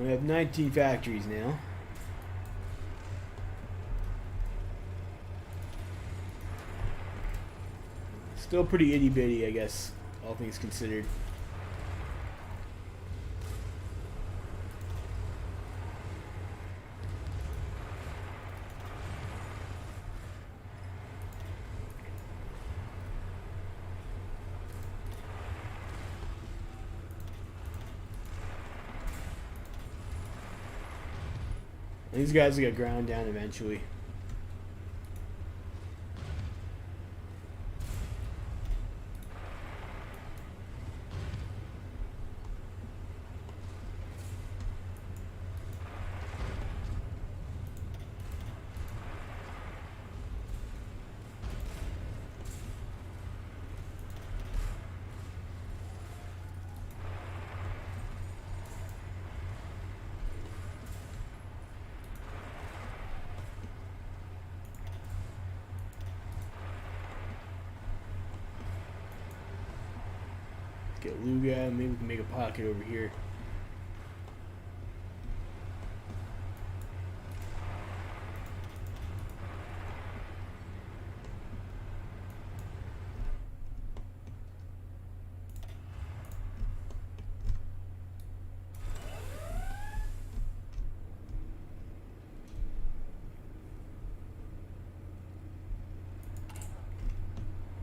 We have 19 factories now. Still pretty itty bitty, I guess, all things considered. These guys will get ground down eventually. Luga. Maybe we can make a pocket over here.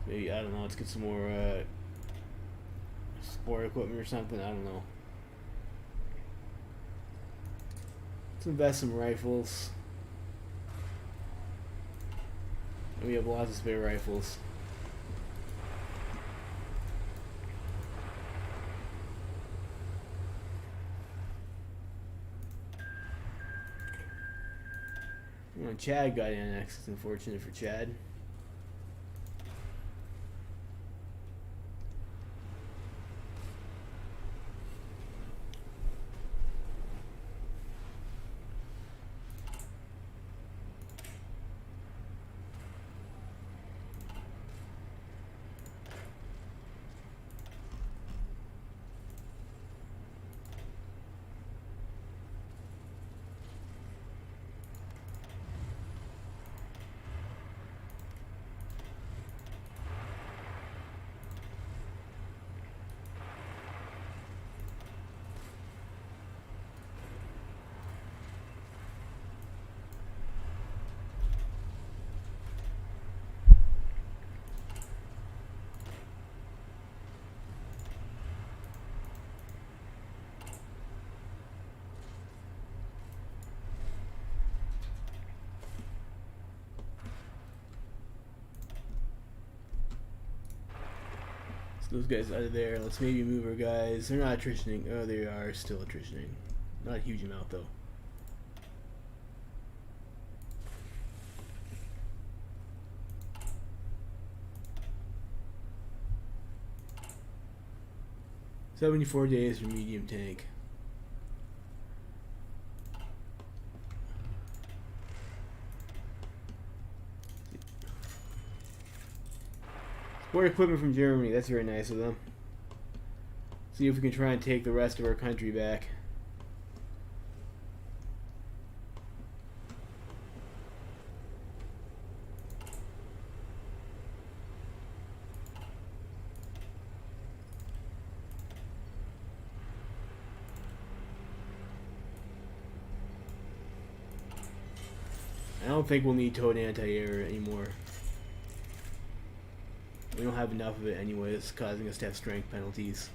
Maybe, I don't know, let's get some more sport equipment or something, I don't know. Let's invest some rifles. And we have lots of spare rifles. You know, Chad got annexed. It's unfortunate for Chad. Those guys out of there. Let's maybe move our guys. They're not attritioning. Oh, they are still attritioning. Not a huge amount, though. $74 days for medium tank. More equipment from Germany. That's very nice of them. See if we can try and take the rest of our country back. I don't think we'll need towed anti-air anymore. We don't have enough of it anyway. It's causing us to have strength penalties.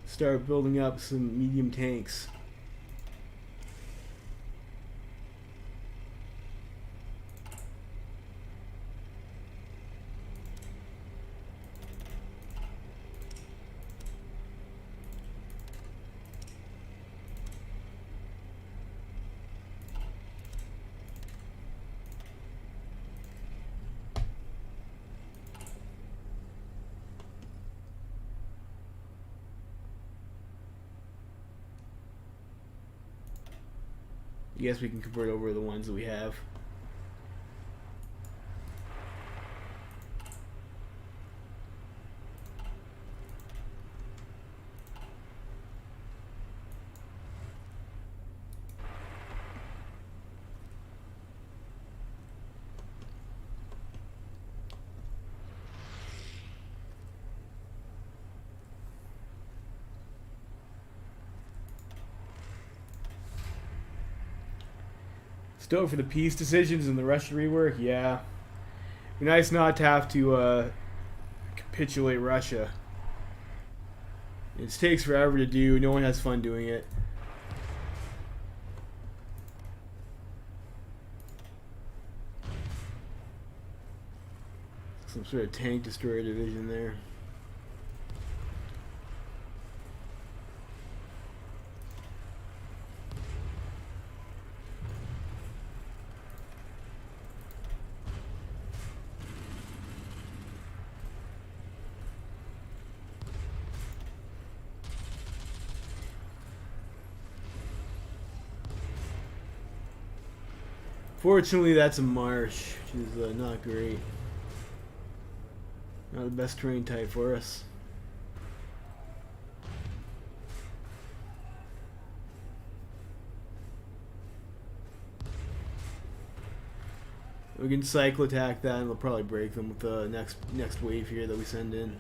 Start building up some medium tanks. I guess we can convert over the ones that we have. Still for the peace decisions and the Russian rework, yeah. Be nice not to have to capitulate Russia. It takes forever to do. No one has fun doing it. Some sort of tank destroyer division there. Fortunately, that's a marsh, which is not great. Not the best terrain type for us. We can cycle attack that, and we'll probably break them with the next wave here that we send in.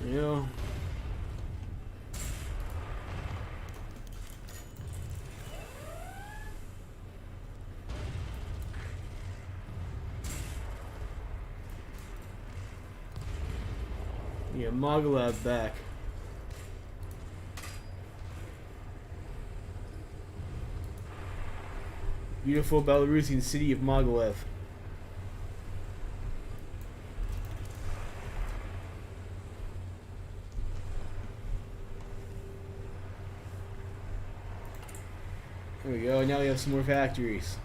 Yeah. Yeah, Mogalev back. Beautiful Belarusian city of Mogalev. There we go, now we have some more factories.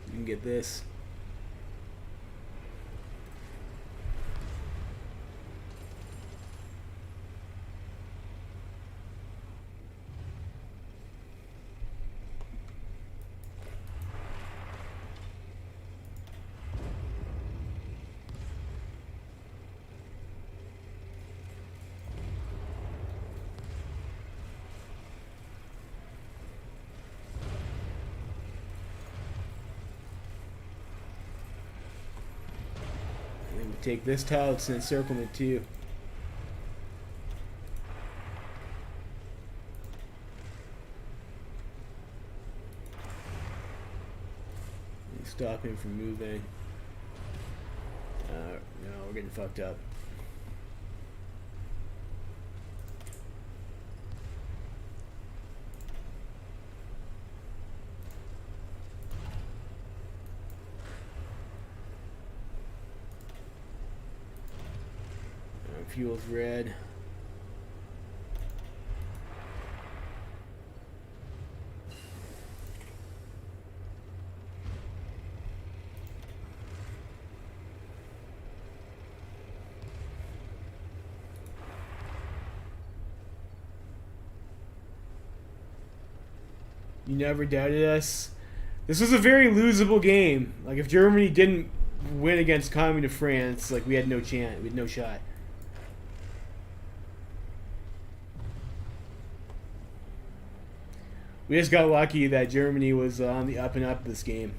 You can get this. Take this tile, it's an encirclement too. Stop him from moving. No, we're getting fucked up. Fuel's red. You never doubted us. This was a very losable game. Like, if Germany didn't win against Communist France, like, we had no chance. We had no shot. We just got lucky that Germany was on the up and up this game.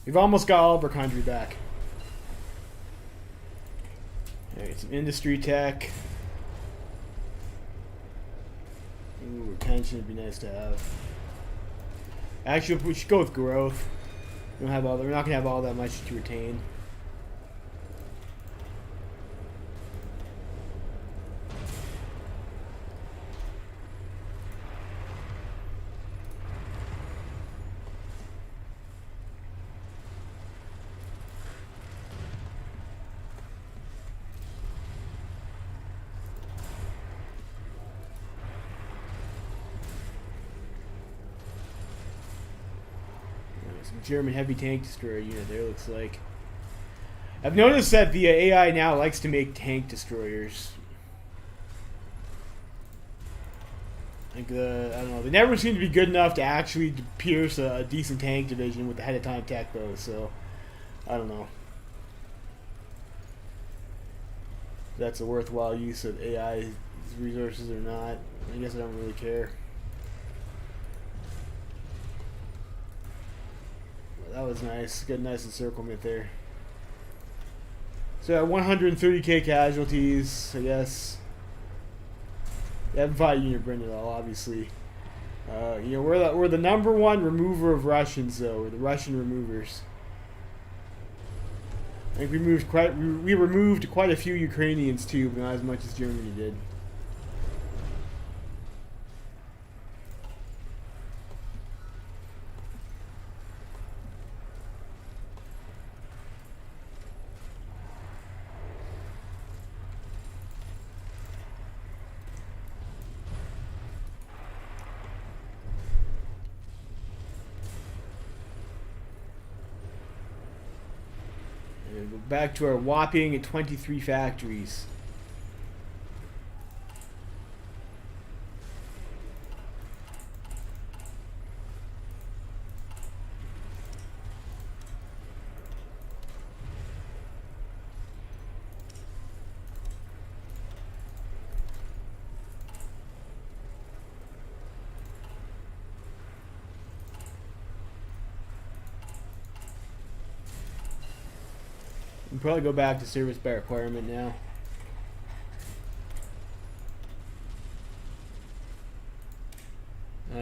We've almost got all of our country back. Alright, some industry tech. Ooh, retention would be nice to have. Actually, we should go with growth. We're not gonna have all that much to retain. German heavy tank destroyer unit there, looks like. I've noticed that the AI now likes to make tank destroyers. Like I don't know, they never seem to be good enough to actually pierce a decent tank division with the head of time tech though, so I don't know. If that's a worthwhile use of AI resources or not. I guess I don't really care. Well, that was nice. Good nice encirclement there. So 130k casualties, I guess. They haven't fought Unit Britain at all, obviously. You know, we're the #1 remover of Russians, though. We're the Russian removers. I think we removed quite a few Ukrainians too, but not as much as Germany did. And go back to our whopping 23 factories. We'll probably go back to service by requirement now.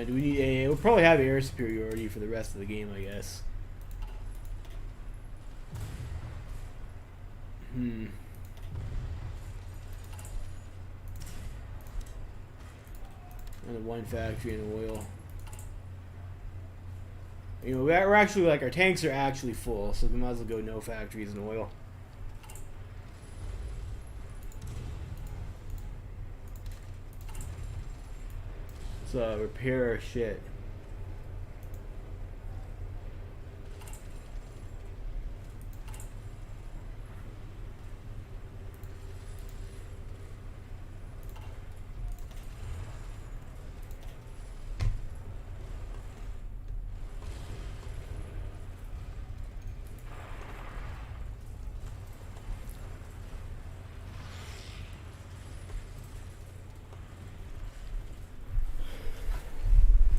Do we need a? We'll probably have air superiority for the rest of the game, I guess. And one factory in oil. You know, we're actually, like, our tanks are actually full, so we might as well go no factories in oil. So repair our shit.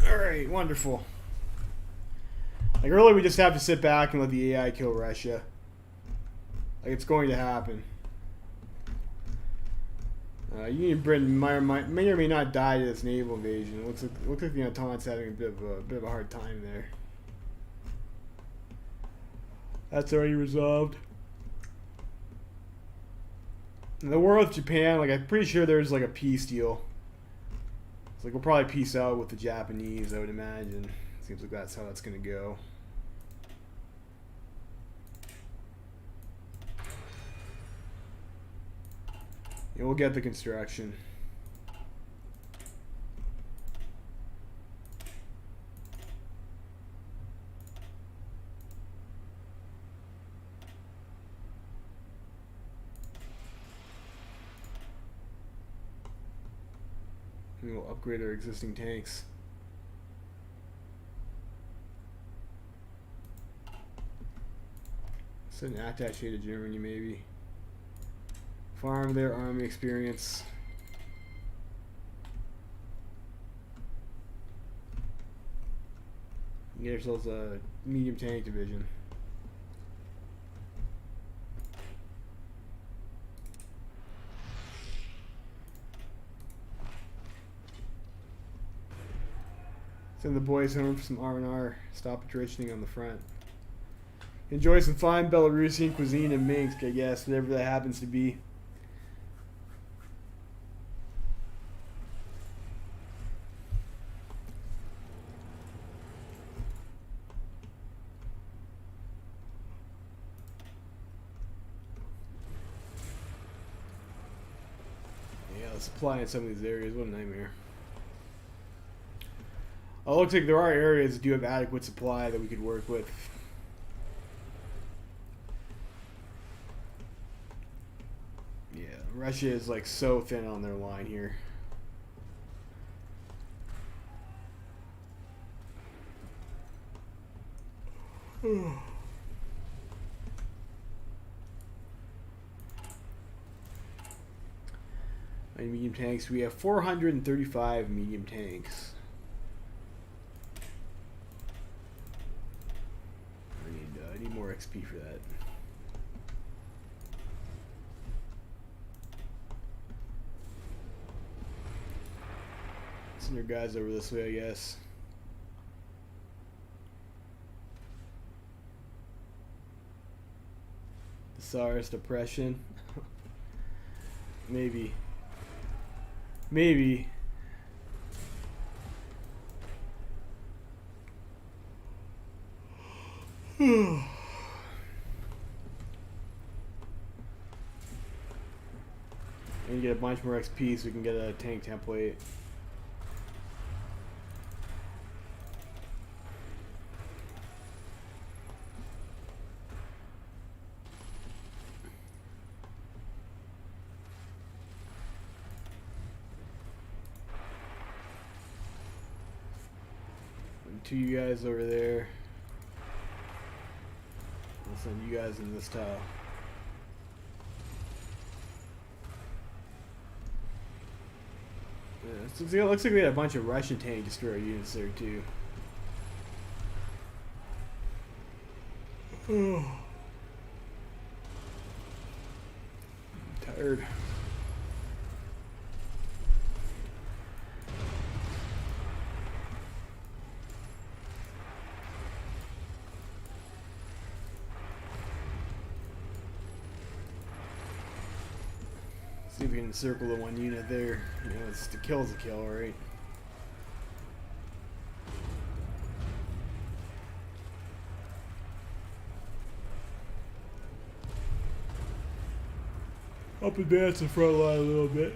Alright, wonderful. Like earlier, we just have to sit back and let the AI kill Russia. Like it's going to happen. Union Britain may or may not die to this naval invasion. Looks like the Entente's having a bit of a hard time there. That's already resolved. And the war with Japan, like I'm pretty sure there's like a peace deal. It's like we'll probably peace out with the Japanese, I would imagine. Seems like that's how that's gonna go. Yeah, we'll get the construction. And we'll upgrade our existing tanks. Send an attaché to Germany, maybe. Farm their army experience. Get ourselves a medium tank division. Send the boys home for some R&R. Stop attritioning on the front. Enjoy some fine Belarusian cuisine in Minsk, I guess, whatever that happens to be. Yeah, the supply in some of these areas, what a nightmare. Oh, it looks like there are areas that do have adequate supply that we could work with. Yeah, Russia is like so thin on their line here. Medium tanks. We have 435 medium tanks. I need more XP for that. Send your guys over this way, I guess. The SARS depression. Maybe. Maybe. And get a bunch more XP so we can get a tank template. And 2 you guys over there. I'll send you guys in this tile. Yeah, it looks like we had a bunch of Russian tank destroyer units there too. I'm tired. See if we can circle the one unit there. You know, it's the kill's a kill, right? Up advance the front line a little bit.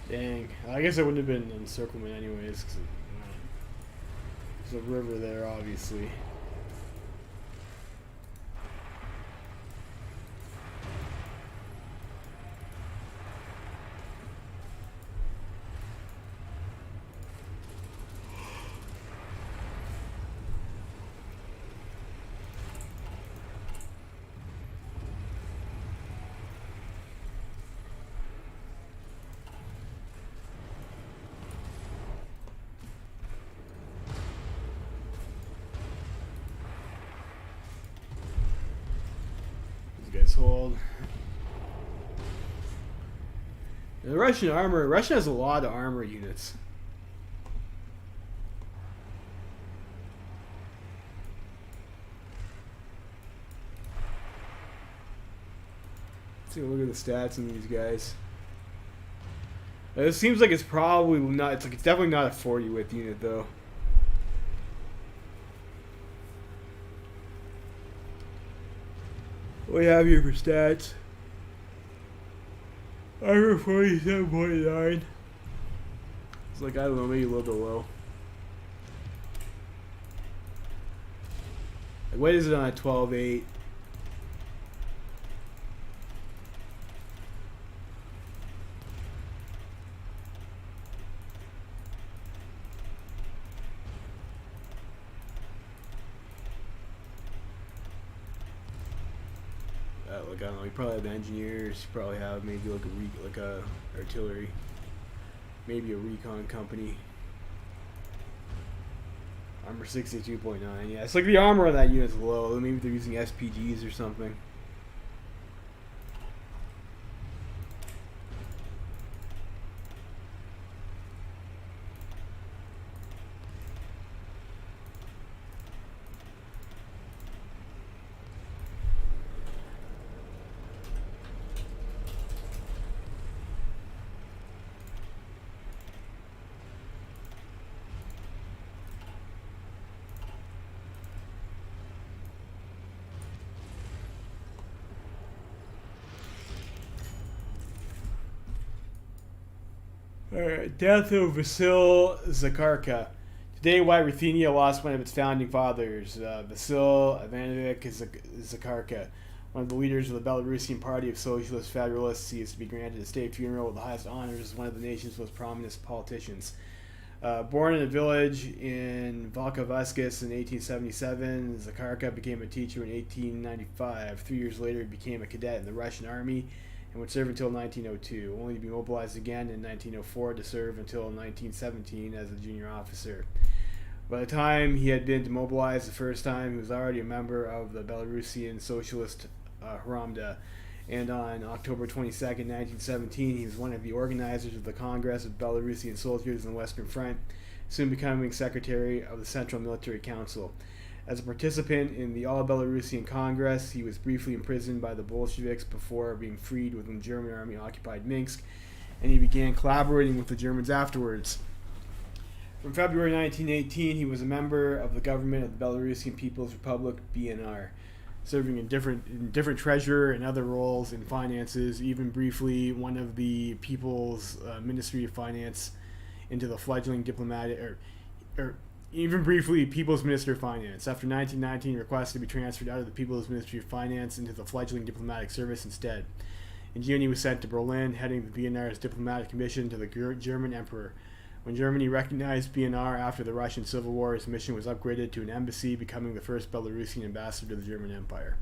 Dang. I guess it wouldn't have been encirclement anyways, because there's a river there, obviously. Guys hold. The Russian armor. Russia has a lot of armor units. Let's take a look at the stats on these guys. It seems like it's probably not. It's definitely not a 40 width unit though. What do we have here for stats? Armor 47.9. It's like, I don't know, maybe a little bit low. Like, what is it on a 12.8? like I don't know. You probably have engineers. You probably have maybe like a artillery, maybe a recon company. Armor 62.9. Yeah, it's like the armor on that unit's low. Maybe they're using SPGs or something. Alright, death of Vasil Zakharka. Today, why Ruthenia lost one of its founding fathers, Vasil Ivanovich Zakharka. One of the leaders of the Belarusian Party of Socialist Federalists, he is to be granted a state funeral with the highest honors as one of the nation's most prominent politicians. Born in a village in Volkovaskis in 1877, Zakharka became a teacher in 1895. 3 years later, he became a cadet in the Russian army and would serve until 1902, only to be mobilized again in 1904 to serve until 1917 as a junior officer. By the time he had been demobilized the first time, he was already a member of the Belarusian Socialist Haramda, and on October 22, 1917, he was one of the organizers of the Congress of Belarusian Soldiers on the Western Front, soon becoming secretary of the Central Military Council. As a participant in the All-Belarusian Congress, he was briefly imprisoned by the Bolsheviks before being freed when the German army occupied Minsk, and he began collaborating with the Germans afterwards. From February 1918, he was a member of the government of the Belarusian People's Republic, BNR, serving in different treasurer and other roles in finances, even briefly one of the People's Ministry of Finance into the fledgling diplomatic, or even briefly People's Minister of Finance. After 1919, he requested to be transferred out of the People's Ministry of Finance into the fledgling diplomatic service instead. In June, he was sent to Berlin, heading the BNR's diplomatic commission to the German Emperor. When Germany recognized BNR after the Russian Civil War, his mission was upgraded to an embassy, becoming the first Belarusian ambassador to the German Empire.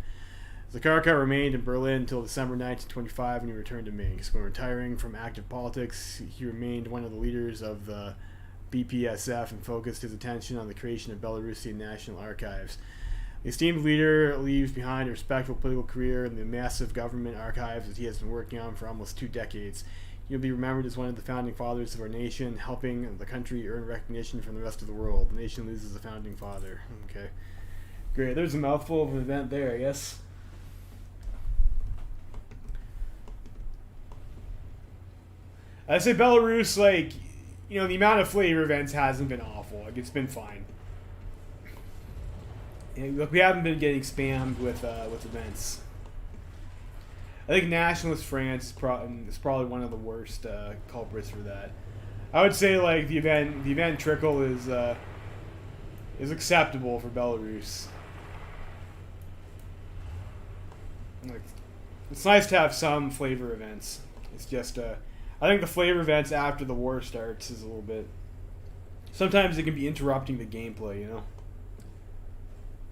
Zakharka remained in Berlin until December 1925 when he returned to Minsk. When retiring from active politics, he remained one of the leaders of the BPSF and focused his attention on the creation of Belarusian National Archives. The esteemed leader leaves behind a respectful political career in the massive government archives that he has been working on for almost 2 decades. He'll be remembered as one of the founding fathers of our nation, helping the country earn recognition from the rest of the world. The nation loses a founding father. Okay. Great. There's a mouthful of an event there, I guess. I say Belarus, like, you know, the amount of flavor events hasn't been awful. Like, it's been fine. And, look, we haven't been getting spammed with events. I think Nationalist France is probably one of the worst culprits for that. I would say, like, the event trickle is acceptable for Belarus. Like, it's nice to have some flavor events. It's just I think the flavor events after the war starts is a little bit. Sometimes it can be interrupting the gameplay, you know.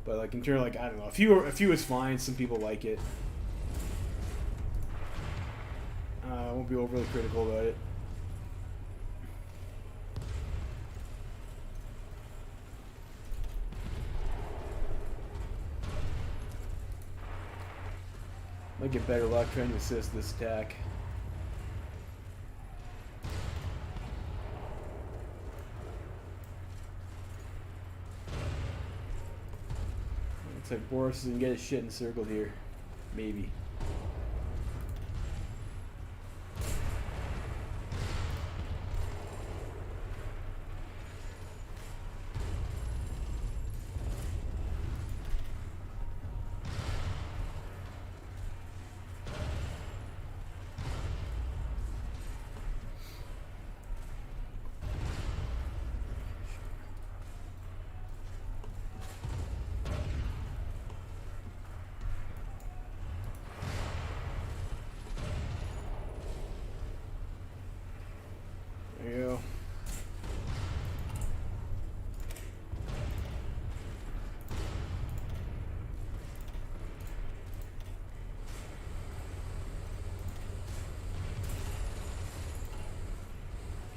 But like in terms, like I don't know, a few is fine. Some people like it. I won't be overly critical about it. Might get better luck trying to assist this attack. Looks like Boris is gonna get his shit encircled here. Maybe.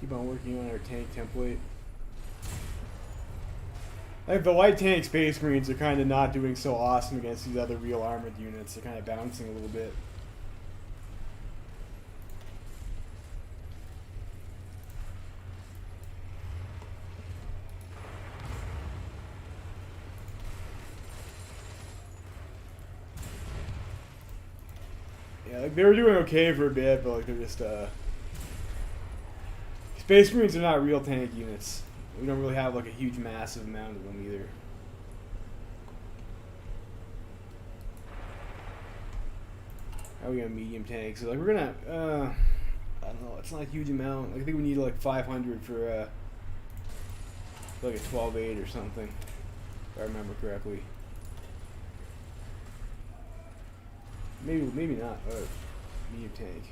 keep on working on our tank template. Like the light tank Space Marines are kind of not doing so awesome against these other real armored units. They're kind of bouncing a little bit. Yeah, like they were doing okay for a bit, but like they're just Space Marines are not real tank units. We don't really have like a huge massive amount of them either. How are we gonna medium tanks? So like we're gonna I don't know, it's not a huge amount. Like, I think we need like 500 for like a 12-8 or something, if I remember correctly. Maybe not. Medium tank.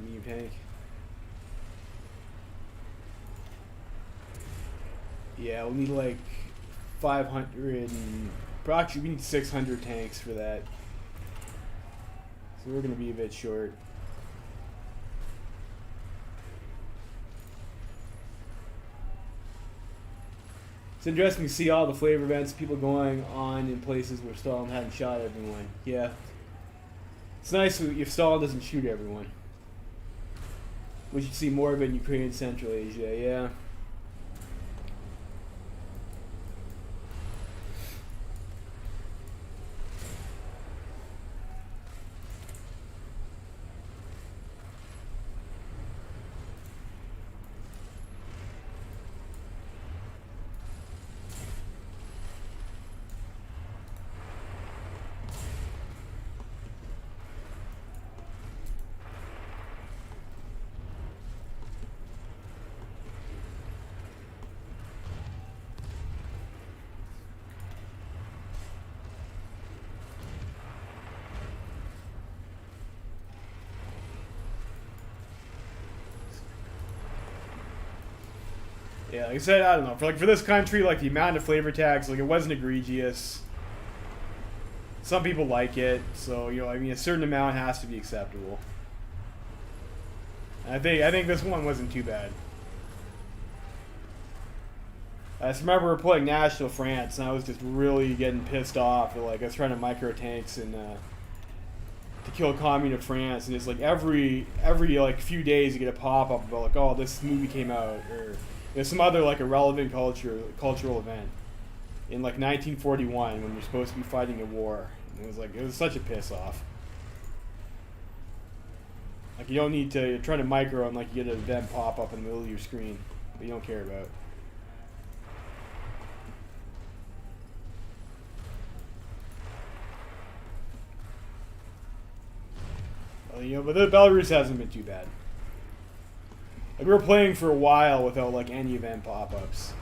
Medium tank. Yeah, we'll need like 500 and actually we need 600 tanks for that. So we're gonna be a bit short. It's interesting to see all the flavor events, people going on in places where Stalin hadn't shot everyone. Yeah. It's nice if Stalin doesn't shoot everyone. We should see more of it in Ukraine and Central Asia, yeah. Yeah, like I said, I don't know. For this country, like the amount of flavor tags, like it wasn't egregious. Some people like it, so I mean, a certain amount has to be acceptable. And I think this one wasn't too bad. I just remember we were playing National France, and I was just really getting pissed off. Like I was trying to micro tanks and to kill Commune of France, and it's like every like few days you get a pop up about like, oh, this movie came out, or there's some other like irrelevant cultural event in like 1941 when you're supposed to be fighting a war. And it was such a piss off. Like you don't need to, you're trying to micro and like you get an event pop up in the middle of your screen that you don't care about. Well, but the Belarus hasn't been too bad. Like, we were playing for a while without like any event pop-ups.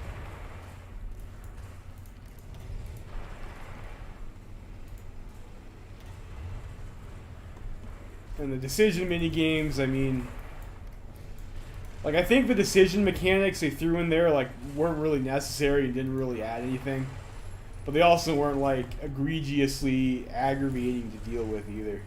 And the decision mini games, I mean, like I think the decision mechanics they threw in there like weren't really necessary and didn't really add anything, but they also weren't like egregiously aggravating to deal with either.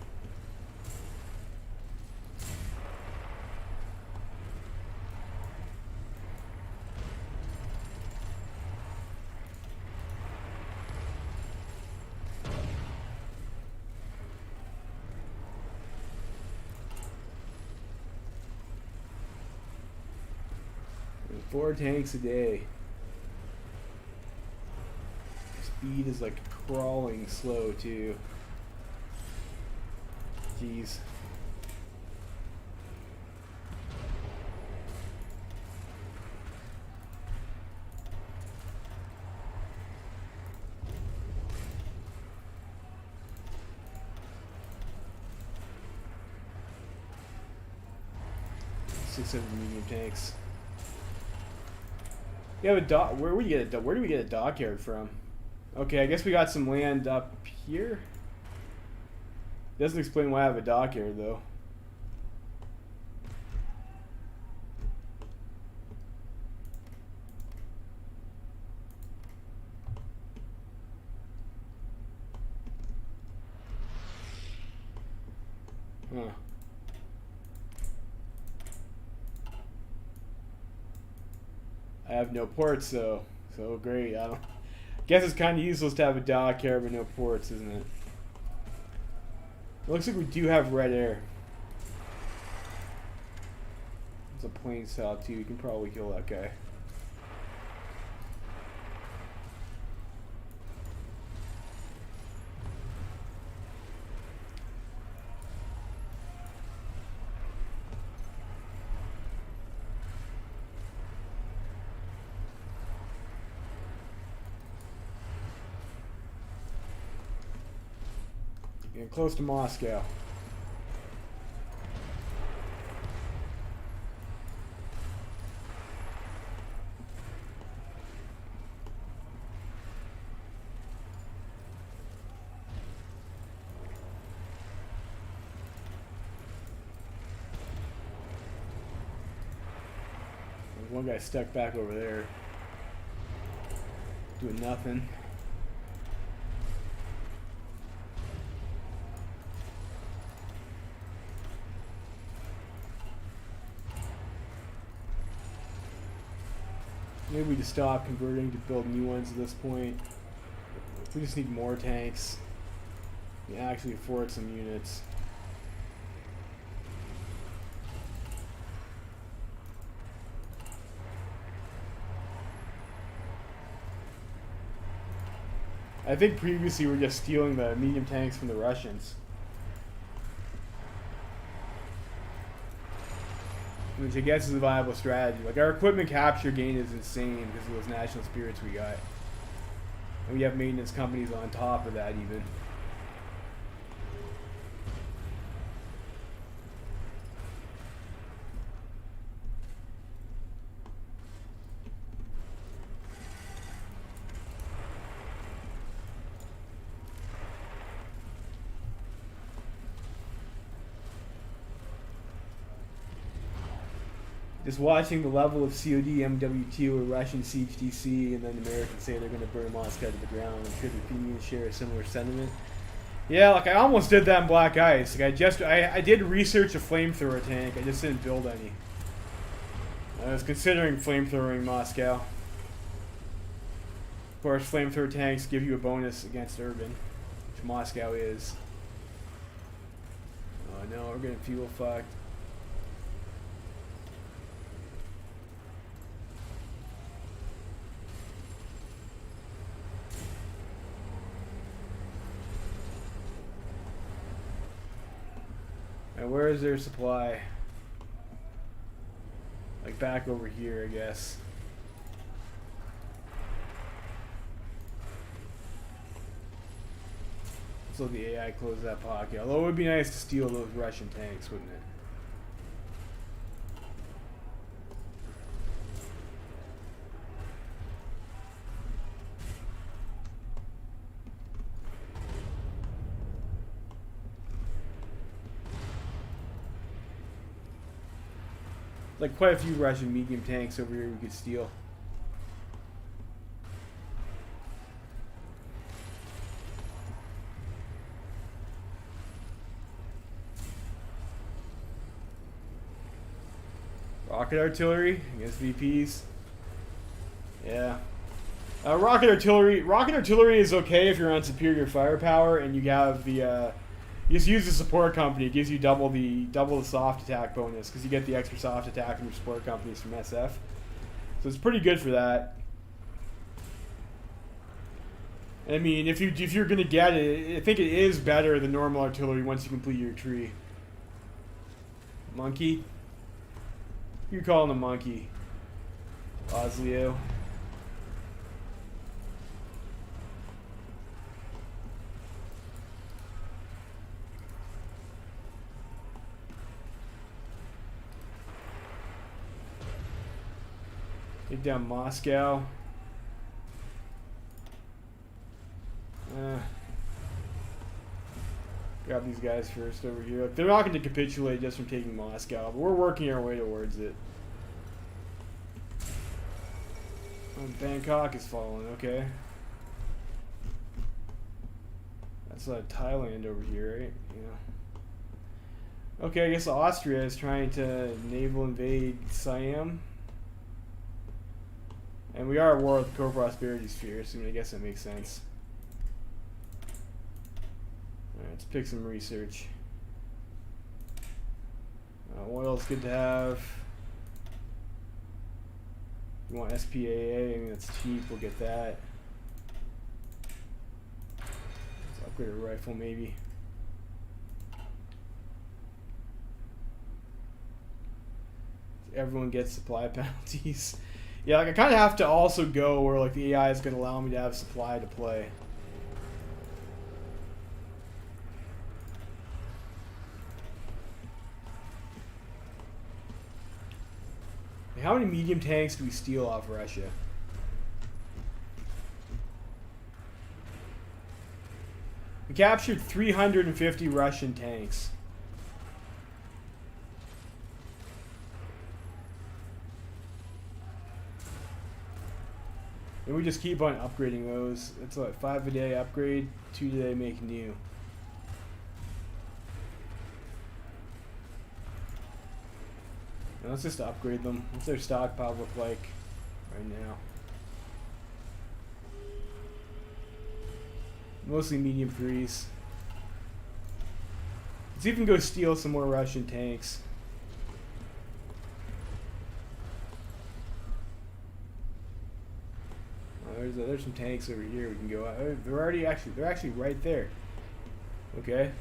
There's 4 tanks a day. Speed is like crawling slow too. Jeez. Six of medium tanks. You have a dock. Where do we get a dockyard from? Okay, I guess we got some land up here. Doesn't explain why I have a dockyard though. Huh. I have no ports though, so great. I don't. Guess it's kind of useless to have a dock here but no ports, isn't it? It looks like we do have red air. It's a plane style too. You can probably kill that guy. Getting close to Moscow. There's one guy stuck back over there, doing nothing. Maybe we just stop converting to build new ones at this point. We just need more tanks. We actually afford some units. I think previously we were just stealing the medium tanks from the Russians. Which I guess is a viable strategy. Like, our equipment capture gain is insane because of those national spirits we got. And we have maintenance companies on top of that even. Just watching the level of COD MW2 or Russian Siege DC, and then the Americans say they're going to burn Moscow to the ground. I'm sure the Ruthenians share a similar sentiment. Yeah, like I almost did that in Black Ice. Like I did research a flamethrower tank. I just didn't build any. I was considering flamethrowing Moscow. Of course, flamethrower tanks give you a bonus against urban, which Moscow is. Oh no, we're getting fuel fucked. And where is their supply? Like back over here, I guess. Let's let the AI close that pocket. Although it would be nice to steal those Russian tanks, wouldn't it? Like quite a few Russian medium tanks over here we could steal. Rocket artillery against VPs. Yeah. Rocket artillery is okay if you're on superior firepower and you have the you just use the support company. It gives you double the soft attack bonus because you get the extra soft attack from your support companies from SF. So it's pretty good for that. I mean, if you're gonna get it, I think it is better than normal artillery once you complete your tree. Monkey. You're calling a monkey, Oslio. Take down Moscow. Grab these guys first over here. They're not going to capitulate just from taking Moscow, but we're working our way towards it. Oh, Bangkok is falling, okay. That's Thailand over here, right? Yeah. Okay, I guess Austria is trying to naval invade Siam. And we are at war with the co-prosperity sphere, so I guess that makes sense. Alright, let's pick some research. Oil's good to have. You want SPAA? I mean, that's cheap. We'll get that. Let's upgrade a rifle, maybe. Everyone gets supply penalties. Yeah, like I kind of have to also go where like the AI is going to allow me to have supply to play. How many medium tanks do we steal off Russia? We captured 350 Russian tanks. And we just keep on upgrading those. It's like 5 a day upgrade, 2 a day make new. Now let's just upgrade them. What's their stockpile look like right now? Mostly medium 3s. Let's even go steal some more Russian tanks. There's some tanks over here we can go out. They're actually right there. Okay.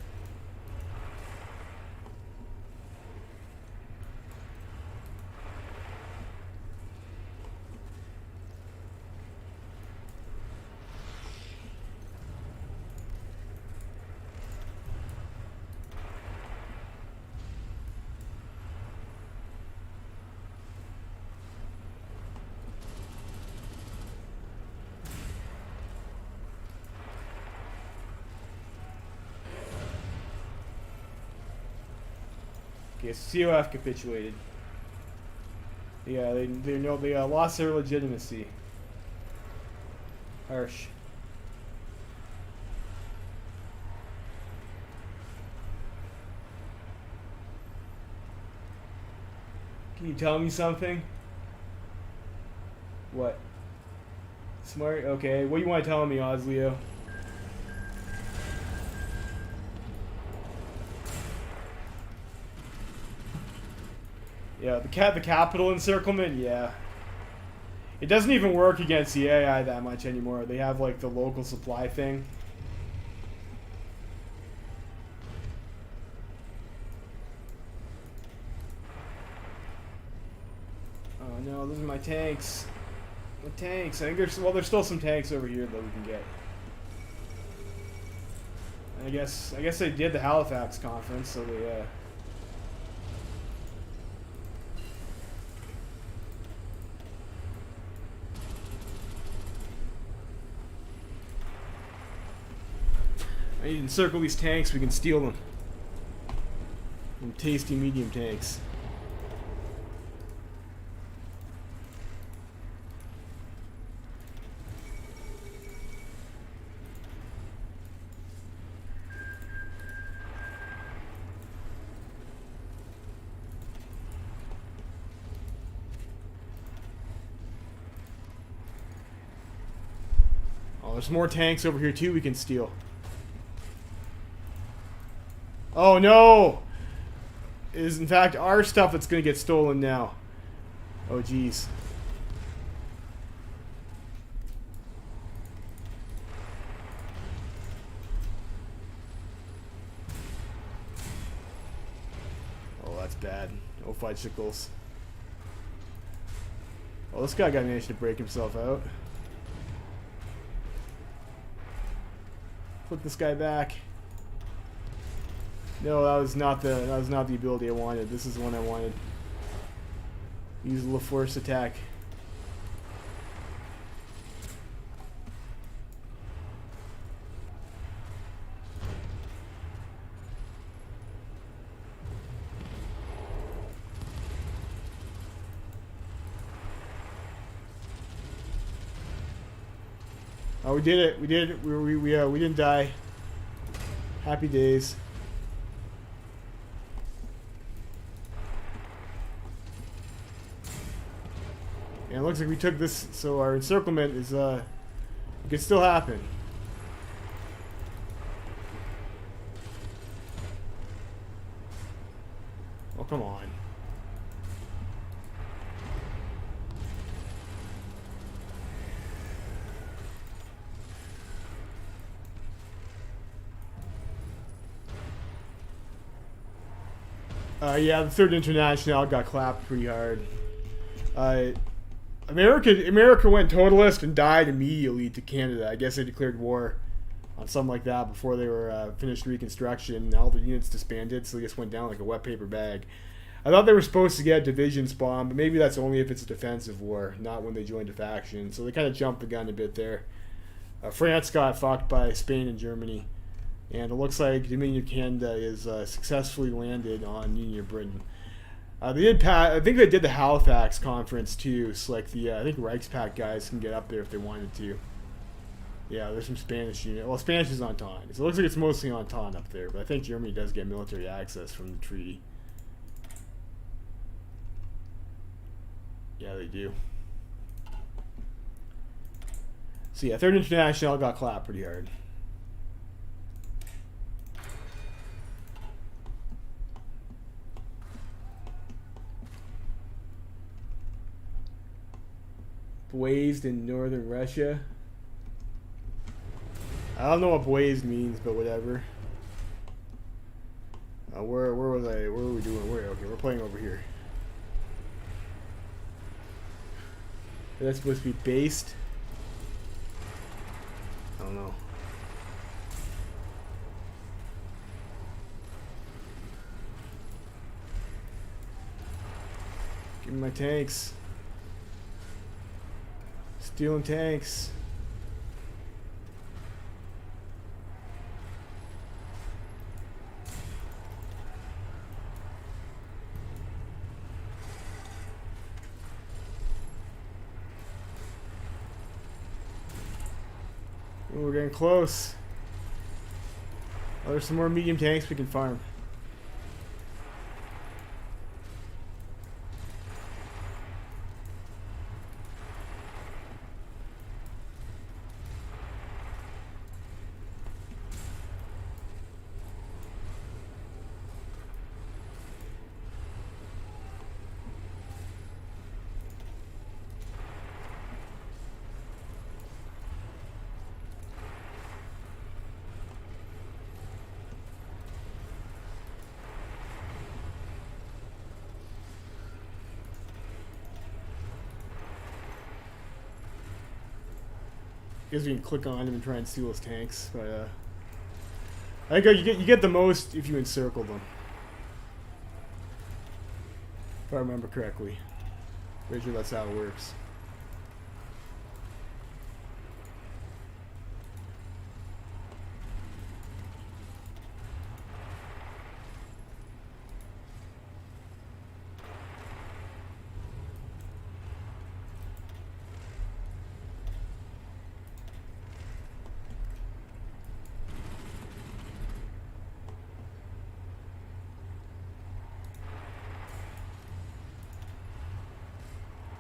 Okay, COF capitulated. Yeah, they lost their legitimacy. Harsh. Can you tell me something? What? Smart? Okay, what do you want to tell me, Osleo? Yeah, the capital encirclement, yeah. It doesn't even work against the AI that much anymore. They have like the local supply thing. Oh no, those are my tanks. My tanks. I think there's still some tanks over here that we can get. And I guess they did the Halifax conference, so they I need to encircle these tanks, we can steal them. Some tasty medium tanks. Oh, there's more tanks over here too we can steal. Oh no! It is in fact our stuff that's gonna get stolen now. Oh geez. Oh, that's bad. Oh, fudgesicles. Oh, this guy managed to break himself out. Flip this guy back. No, that was not the ability I wanted. This is the one I wanted. Use the force attack. Oh, we did it. We did it. We didn't die. Happy days. And it looks like we took this, so our encirclement is, it could still happen. Oh, come on. Yeah, the Third International got clapped pretty hard. America went totalist and died immediately to Canada. I guess they declared war on something like that before they were finished Reconstruction. All the units disbanded, so they just went down like a wet paper bag. I thought they were supposed to get division spawn, but maybe that's only if it's a defensive war, not when they joined a faction. So they kind of jumped the gun a bit there. France got fucked by Spain and Germany. And it looks like Dominion of Canada is successfully landed on Union of Britain. I think they did the Halifax conference too. So like I think Reichspakt guys can get up there if they wanted to. Yeah, there's some Spanish unit. Well, Spanish is Entente, so it looks like it's mostly Entente up there. But I think Germany does get military access from the treaty. Yeah, they do. So yeah, Third International got clapped pretty hard. Blazed in northern Russia. I don't know what blazed means, but whatever. Where was I? Where were we doing? Okay, we're playing over here. That's supposed to be based. I don't know. Give me my tanks. Stealing tanks. Ooh, we're getting close. Oh, there's some more medium tanks we can farm. I guess we can click on him and try and steal his tanks, but I think you get the most if you encircle them. If I remember correctly. Pretty sure that's how it works.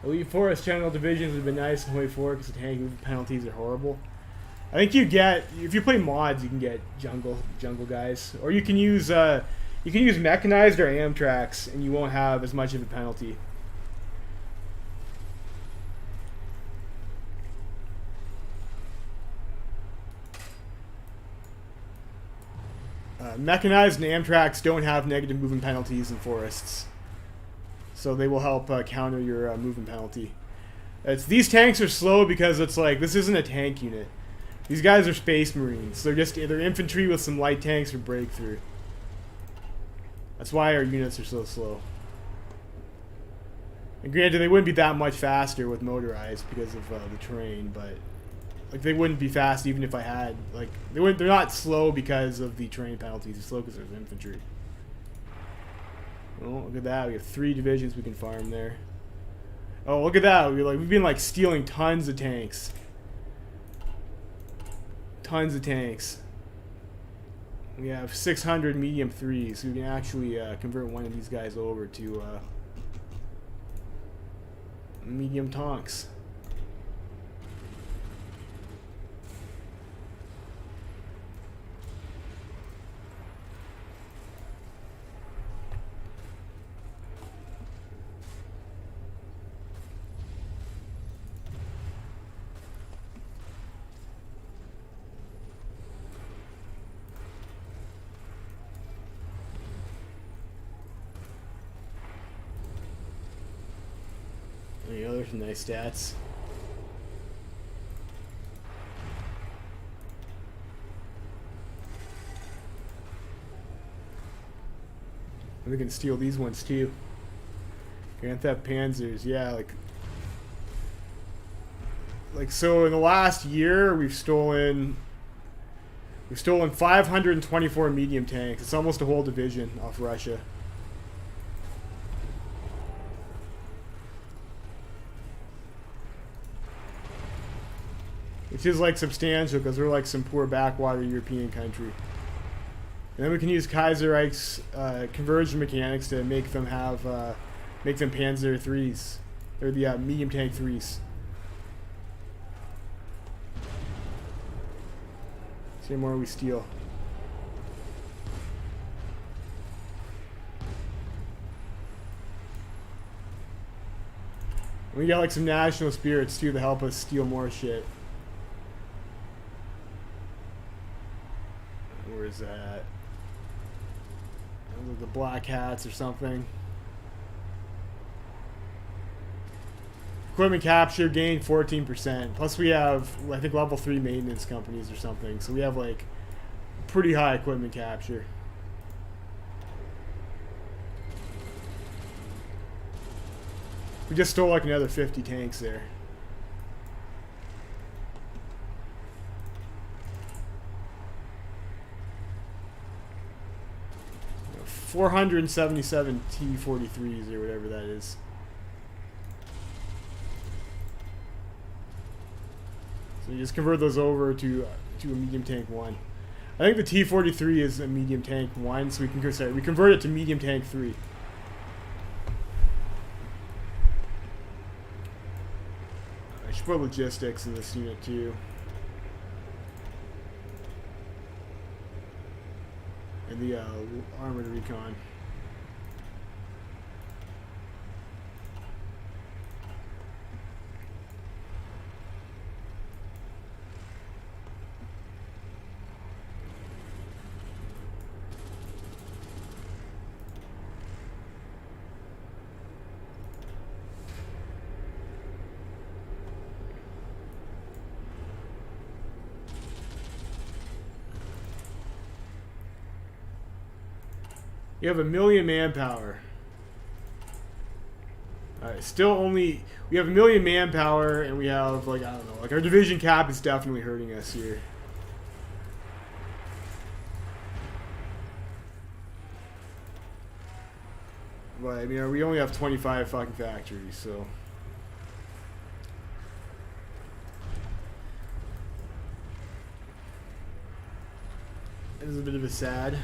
Elite Forest Channel divisions have been nice in HOI4 because the tank penalties are horrible. I think if you play mods, you can get jungle guys, or you can use mechanized or Amtracs, and you won't have as much of a penalty. Mechanized and Amtracs don't have negative movement penalties in forests. So they will help counter your movement penalty. These tanks are slow because it's like, this isn't a tank unit. These guys are Space Marines. They're just either infantry with some light tanks or breakthrough. That's why our units are so slow. And granted, they wouldn't be that much faster with motorized because of the terrain, but like they wouldn't be fast even if I had they're not slow because of the terrain penalties. They're slow because there's infantry. Oh, look at that. We have 3 divisions we can farm there. Oh, look at that. We've been stealing tons of tanks. Tons of tanks. We have 600 medium 3s, so we can actually convert one of these guys over to medium tanks. You know, there's some nice stats. We can steal these ones too. Grand Theft Panzers, yeah, like so in the last year we've stolen 524 medium tanks. It's almost a whole division off Russia. Which is like substantial because we're like some poor backwater European country. And then we can use Kaiserreich's conversion mechanics to make them have make them Panzer 3s. Or the medium tank 3s. See how more we steal. We got like some national spirits too to help us steal more shit. Where's that? The black hats or something. Equipment capture gained 14%. Plus we have, I think, level 3 maintenance companies or something. So we have like pretty high equipment capture. We just stole like another 50 tanks there. 477 T-43s or whatever that is. So you just convert those over to a medium tank 1. I think the T-43 is a medium tank 1, so we convert it to medium tank 3. I should put logistics in this unit too. And the armored recon. You have 1 million manpower. Alright, still only... We have 1 million manpower, and we have, like, I don't know, like, our division cap is definitely hurting us here. But, I mean, we only have 25 fucking factories, so... It is a bit of a sad...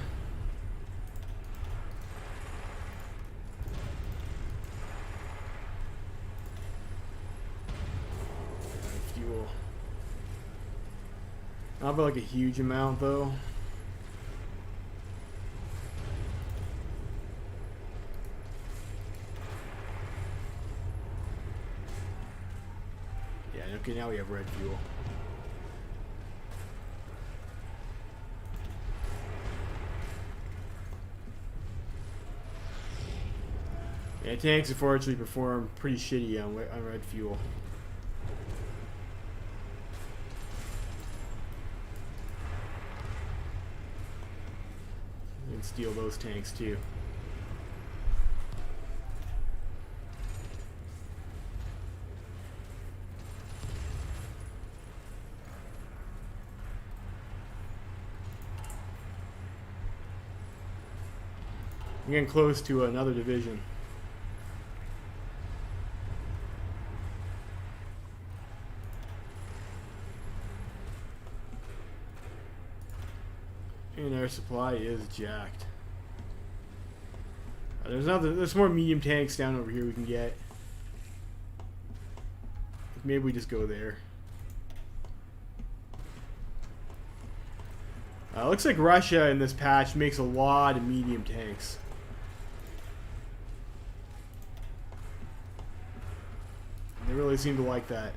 Not by like a huge amount though. Yeah, okay, now we have red fuel. Yeah, tanks unfortunately perform pretty shitty on red fuel. And steal those tanks too. I'm getting close to another division. And our supply is jacked. There's more medium tanks down over here we can get. Maybe we just go there. Looks like Russia in this patch makes a lot of medium tanks. They really seem to like that.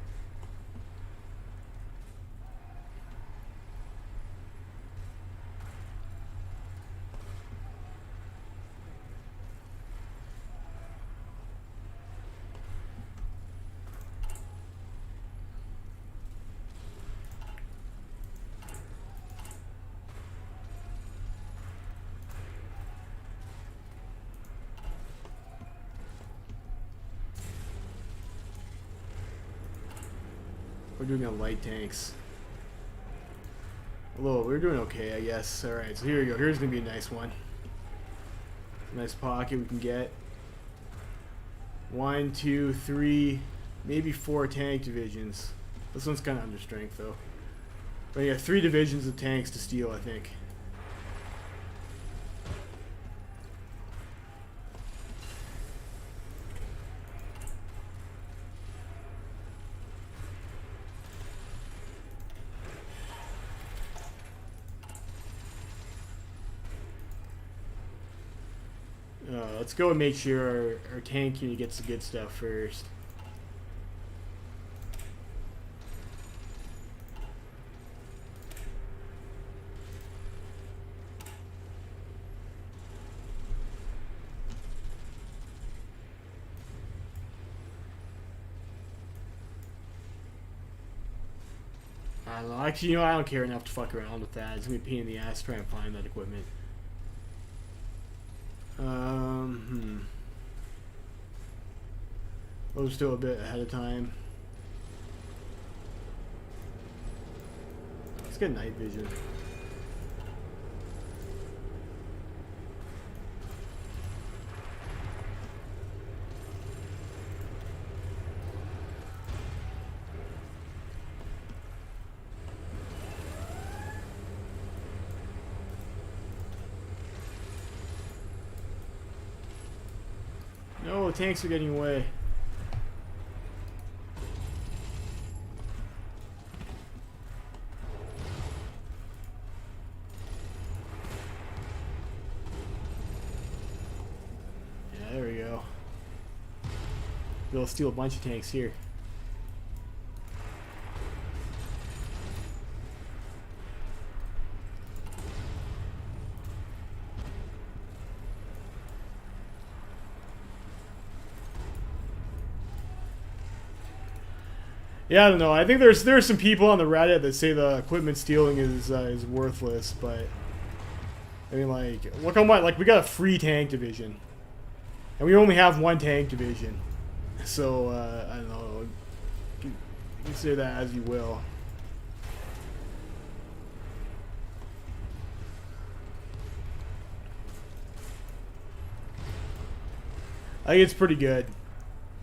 We're doing on light tanks. Although we're doing okay, I guess. Alright, so here we go. Here's gonna be a nice one. Nice pocket we can get. 1, 2, 3, maybe 4 tank divisions. This one's kind of under strength though. But yeah, 3 divisions of tanks to steal, I think. Let's go and make sure our tank unit gets the good stuff first. I don't know. Actually, you know, I don't care enough to fuck around with that. It's gonna be a pain in the ass to try and find that equipment. Those still a bit ahead of time. Let's get night vision. No, the tanks are getting away. Yeah, there we go. We'll steal a bunch of tanks here. Yeah, I don't know. I think there's some people on the Reddit that say the equipment stealing is worthless, but I mean, like, look how much, like, we got a free tank division, and we only have 1 tank division, so I don't know. Consider that as you will. I think it's pretty good.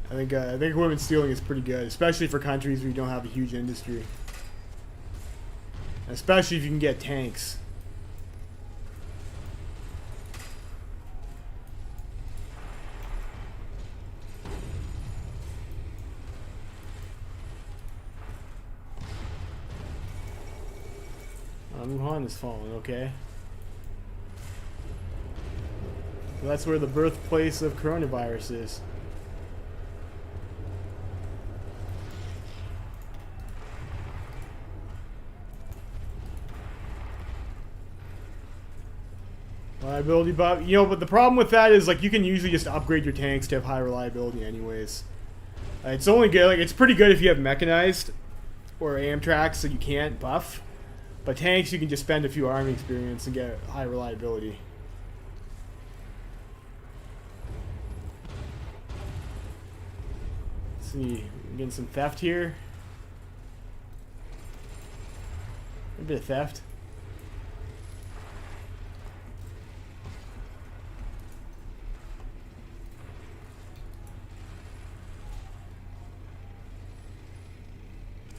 I think equipment stealing is pretty good, especially for countries where you don't have a huge industry. Especially if you can get tanks. Wuhan is falling, okay. So that's where the birthplace of coronavirus is. Reliability buff, you know, but the problem with that is, like, you can usually just upgrade your tanks to have high reliability anyways. It's only good, like, it's pretty good if you have mechanized or Amtracs, so you can't buff. But tanks, you can just spend a few army experience and get high reliability. Let's see, we're getting some theft here. A bit of theft.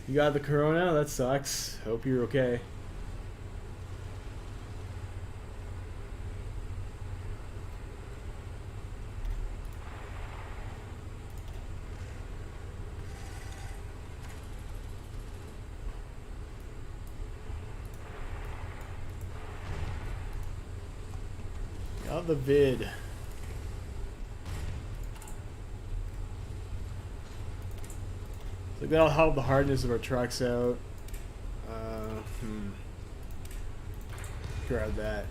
You got the corona? That sucks. Hope you're okay. the vid. So that'll help the hardness of our trucks out. Grab that.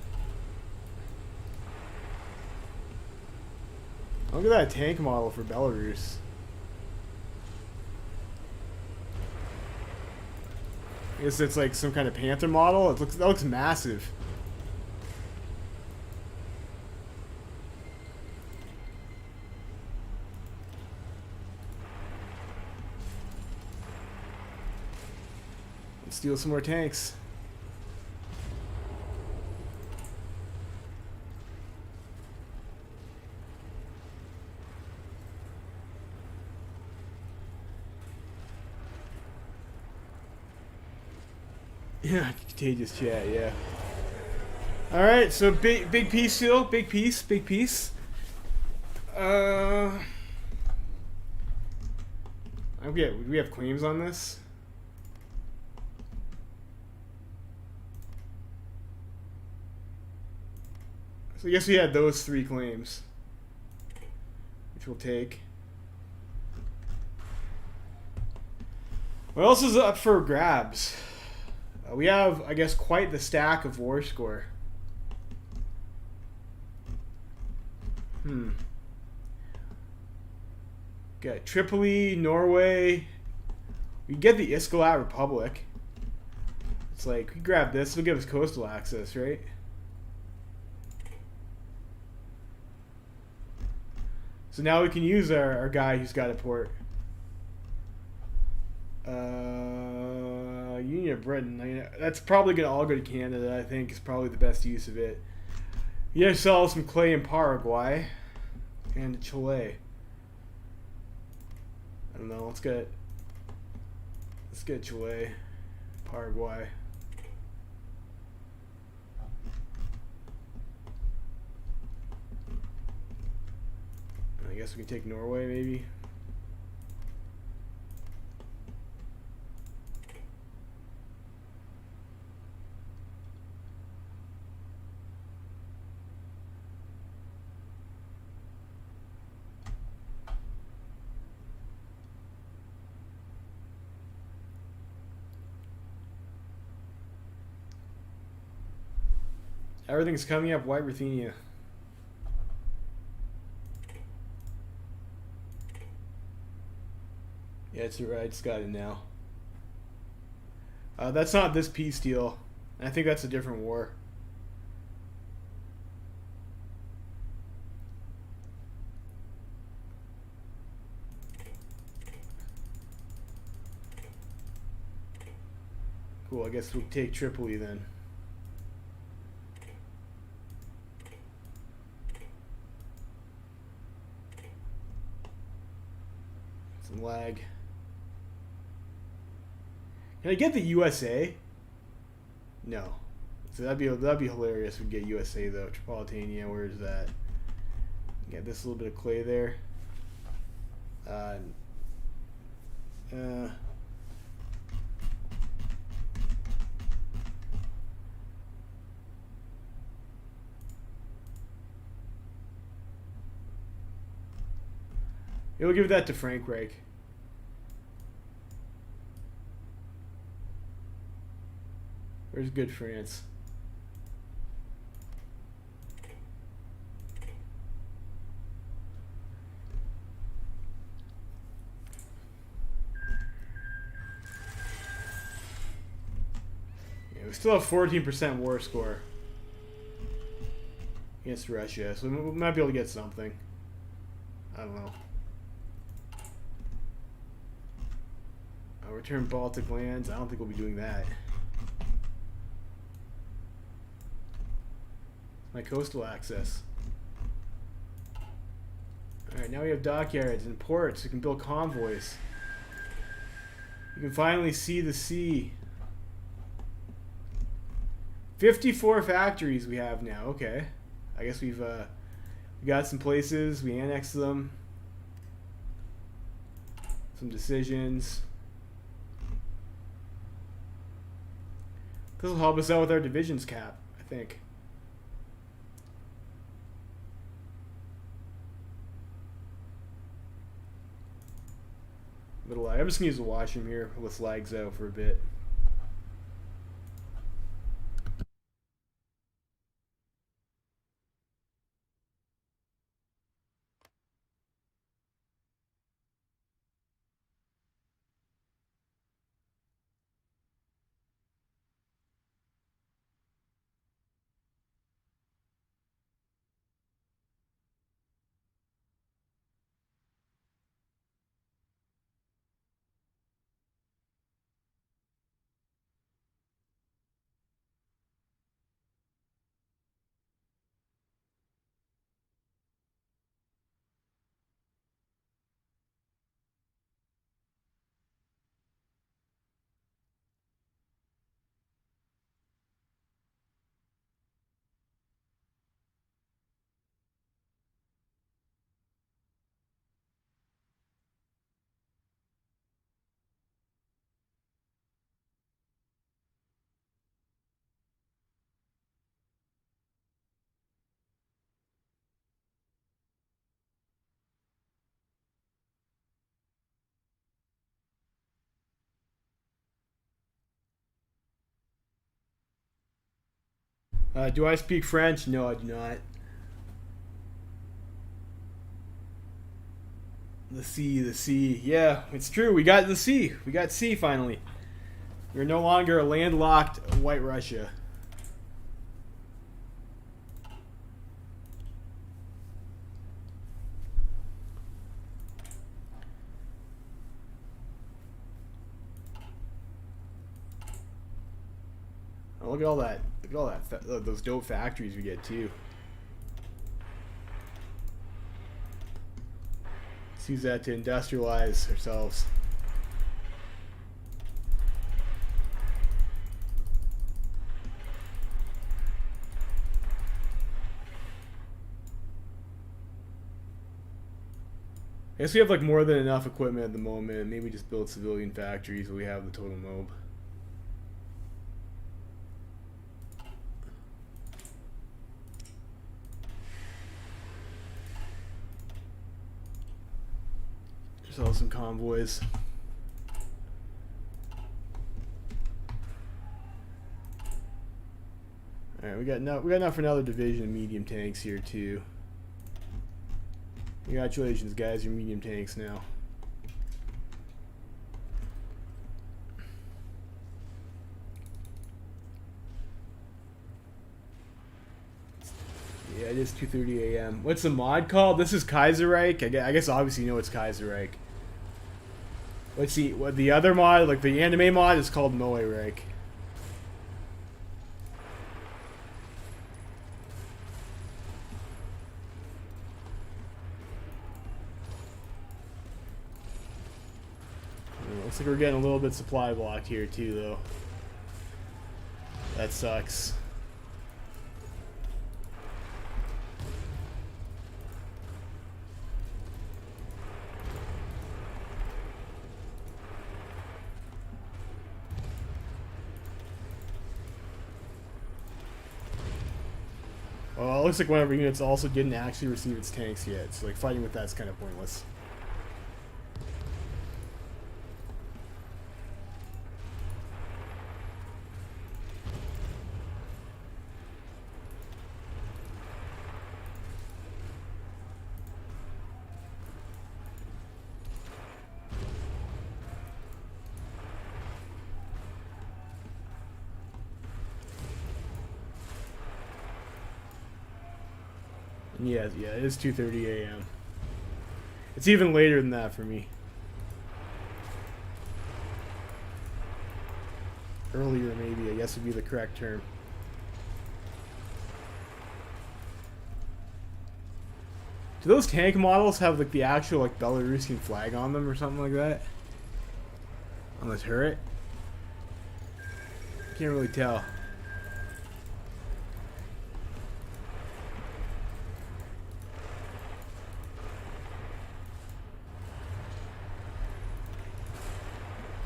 Look at that tank model for Belarus. I guess it's like some kind of Panther model. That looks massive. Let's steal some more tanks. Yeah, contagious chat, yeah. Alright, so big piece still, big piece. Do we have claims on this? So I guess we had those 3 claims, which we'll take. What else is up for grabs? We have, I guess, quite the stack of war score. Got Tripoli, Norway. We get the Iskolat Republic. It's like, we grab this, it'll give us coastal access, right? So now we can use our guy who's got a port. Union of Britain. I mean, that's probably going to all go to Canada, I think, is probably the best use of it. You gotta sell some clay in Paraguay and Chile. I don't know, let's get Chile, Paraguay. I guess we can take Norway, maybe. Everything's coming up white Ruthenia. Yeah, it's right. It's got it now. That's not this peace deal. I think that's a different war. Cool, I guess we'll take Tripoli then. Some lag. Can I get the USA? No. So that'd be hilarious if we get USA though. Tripolitania, where is that? Get this little bit of clay there. We'll give that to Frankreich. Where's good France? Yeah, we still have 14% war score against Russia, so we might be able to get something. I don't know. Return Baltic lands. I don't think we'll be doing that. My coastal access. Alright, now we have dockyards and ports. We can build convoys. You can finally see the sea. 54 factories we have now. Okay. I guess we got some places. We annexed them. Some decisions. This will help us out with our divisions cap, I think. little lag. I'm just gonna use the washroom here. Let's lags out for a bit. Do I speak French? No, I do not. The sea, the sea. Yeah, it's true. We got the sea. We got sea finally. We're no longer a landlocked White Russia. Oh, look at all that. Look at all that. Those dope factories we get too. Let's use that to industrialize ourselves. I guess we have like more than enough equipment at the moment. Maybe just build civilian factories so we have the total mob. Sell some convoys. Alright, we got enough for another division of medium tanks here too. Congratulations guys, you're medium tanks now. Yeah, it is 2:30 a.m. What's the mod called? This is Kaiserreich. I guess obviously you know it's Kaiserreich. Let's see, what the other mod, like the anime mod, is called Moe-Reich. Looks like we're getting a little bit supply blocked here too, though. That sucks. Well, it looks like one of our units also didn't actually receive its tanks yet, so like fighting with that's kind of pointless. Yeah, it is 2:30 a.m. It's even later than that for me. Earlier, maybe, I guess would be the correct term. Do those tank models have like the actual like Belarusian flag on them or something like that? On the turret? Can't really tell.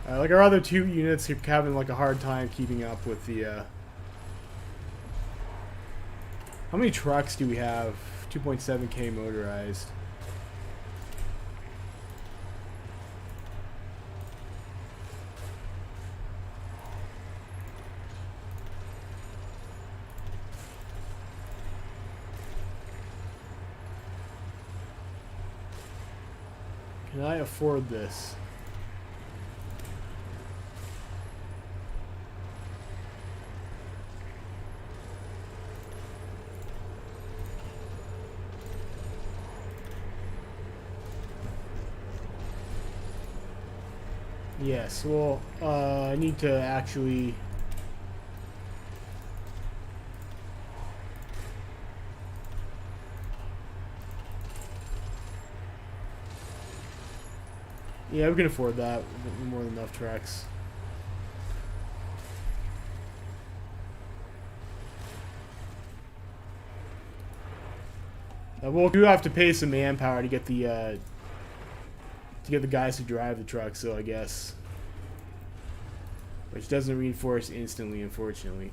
Like our other two units are having like a hard time keeping up with the how many trucks do we have? 2.7k motorized. Can I afford this? Yes, well, I need to actually... Yeah, we can afford that. More than enough tracks. We'll do have to pay some manpower to get the guys who drive the truck, so I guess. Which doesn't reinforce instantly, unfortunately.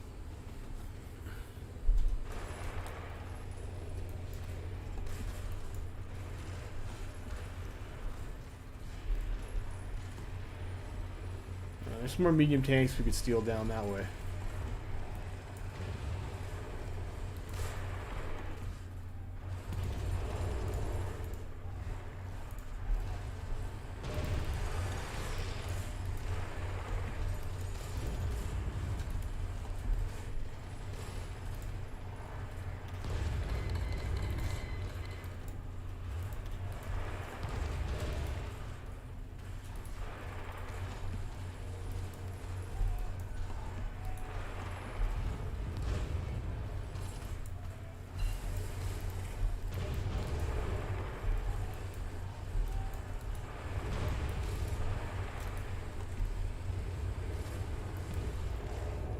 There's some more medium tanks we could steal down that way.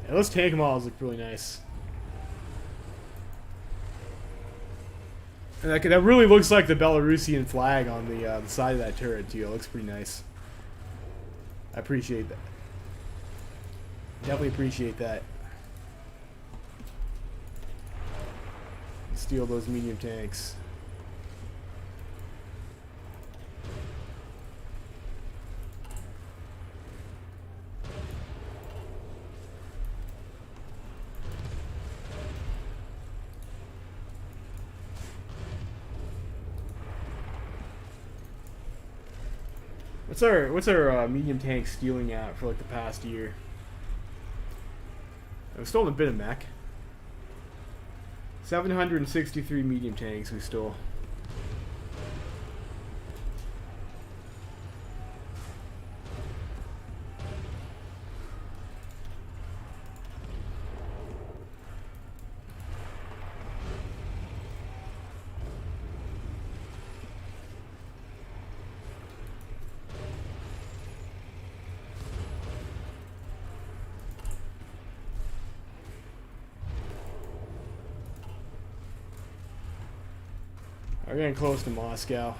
Yeah, those tank models look really nice. And that really looks like the Belarusian flag on the side of that turret too. It looks pretty nice. I appreciate that. Definitely appreciate that. Steal those medium tanks. What's our medium tank stealing at for like the past year? We've stolen a bit of mech. 763 medium tanks we stole. We're getting close to Moscow.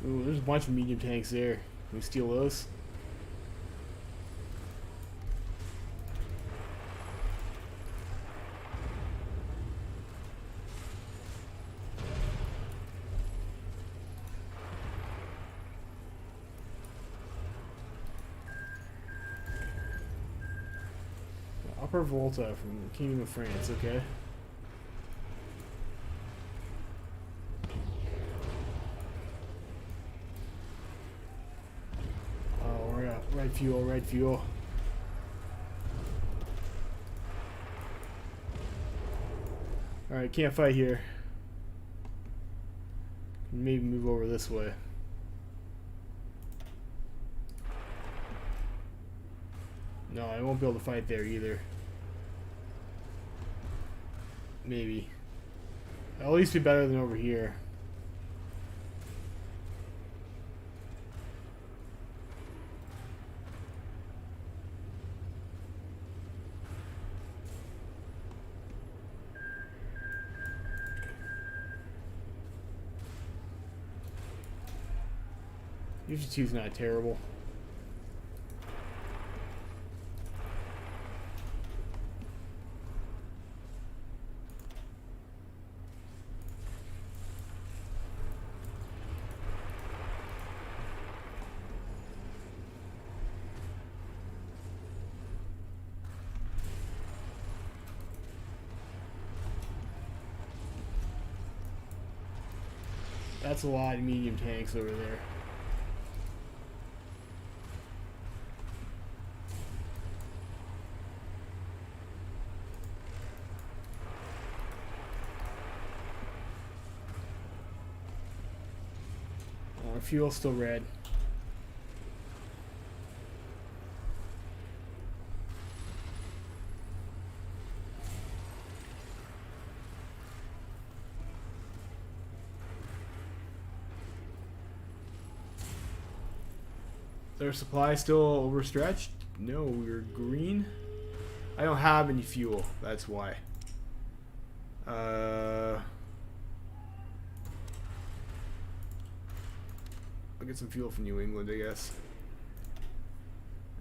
Ooh, there's a bunch of medium tanks there. Can we steal those? Upper Volta from the Kingdom of France, okay. Oh, we're at red fuel, red fuel. Alright, can't fight here. Maybe move over this way. No, I won't be able to fight there either. Maybe. At least be better than over here. UG2's not terrible. That's a lot of medium tanks over there. Our fuel's still red. Is our supply still overstretched? No, we're green. I don't have any fuel. That's why. I'll get some fuel from New England, I guess.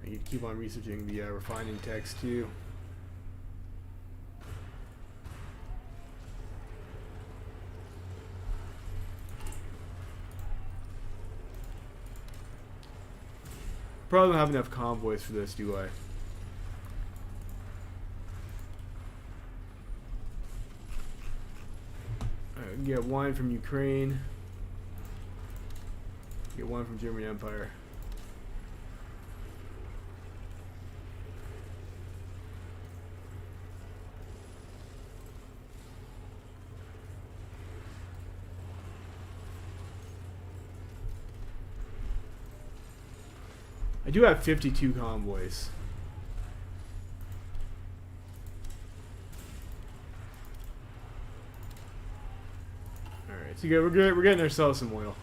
I need to keep on researching the refining techs too. Probably don't have enough convoys for this, do I? Alright, get one from Ukraine. Get one from German Empire. I do have 52 convoys. Alright, so we're getting ourselves some oil.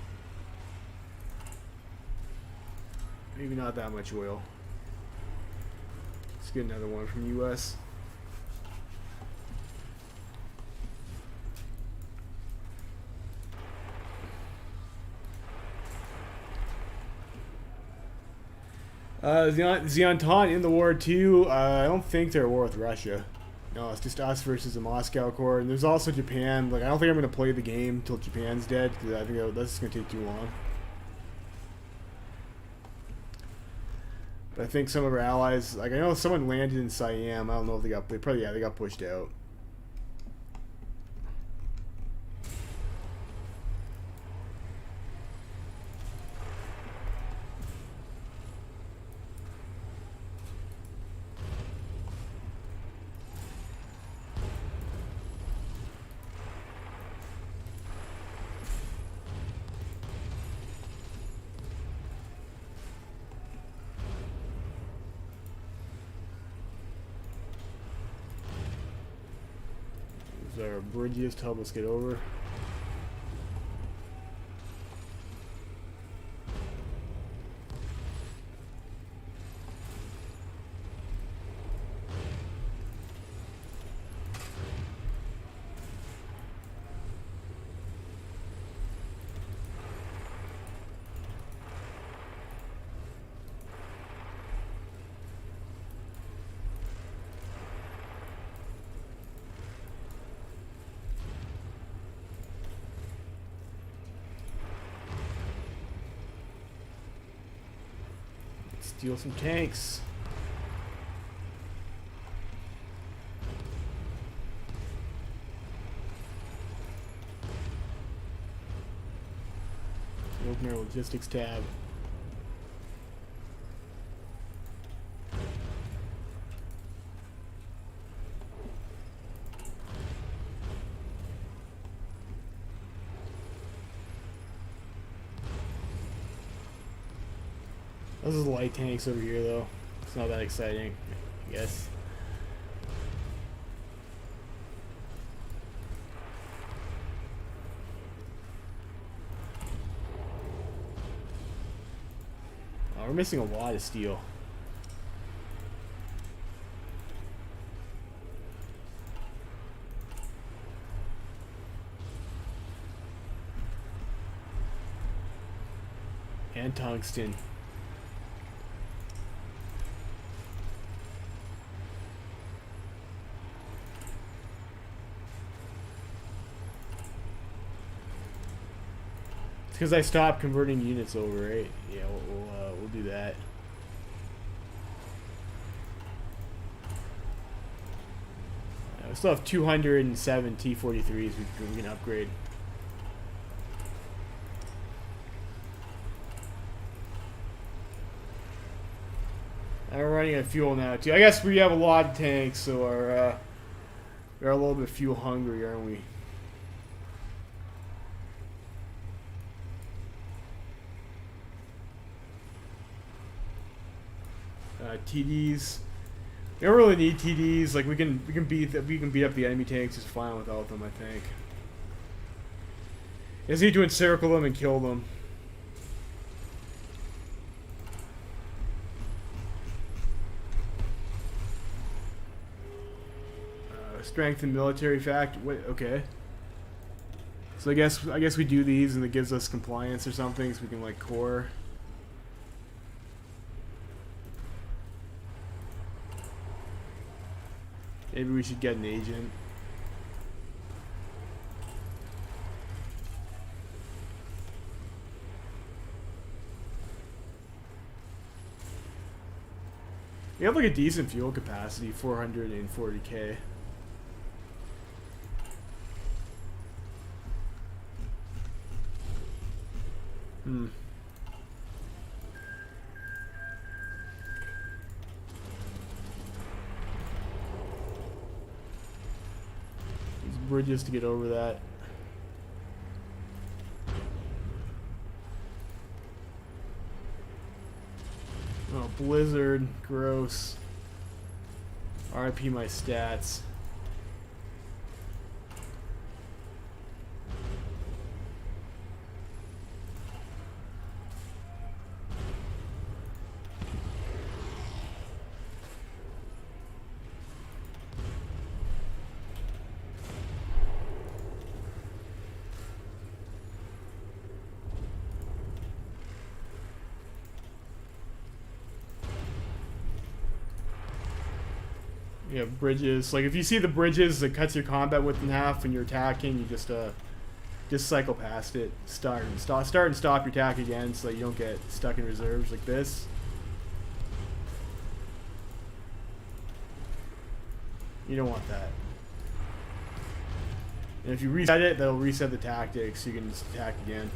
Maybe not that much oil. Let's get another one from US. The Entente in the war too. I don't think they're at war with Russia. No, it's just us versus the Moscow Accord. And there's also Japan. Like, I don't think I'm going to play the game until Japan's dead, because I think that's going to take too long. But I think some of our allies, like I know someone landed in Siam. I don't know if they got pushed out. Our bridges to help us get over. Steal some tanks. Open our logistics tab. This is light tanks over here, though. It's not that exciting, I guess. Oh, we're missing a lot of steel. And tungsten. Because I stopped converting units over, right? Yeah, we'll do that. We still have 207 T-43s we can upgrade. running out of fuel now too. I guess we have a lot of tanks, so we are a little bit fuel hungry, aren't we? TDs. We don't really need TDs. Like we can beat up the enemy tanks just fine without them. I think. You just need to encircle them and kill them. Strength and military fact. Wait, okay. So I guess we do these and it gives us compliance or something, so we can like core. Maybe we should get an agent. We have like a decent fuel capacity, 440k. These bridges to get over that. Oh, blizzard, gross. RIP my stats. You have bridges. Like if you see the bridges that cuts your combat width in half when you're attacking, you just cycle past it. Start and stop your attack again so that you don't get stuck in reserves like this. You don't want that. And if you reset it, that'll reset the tactics so you can just attack again.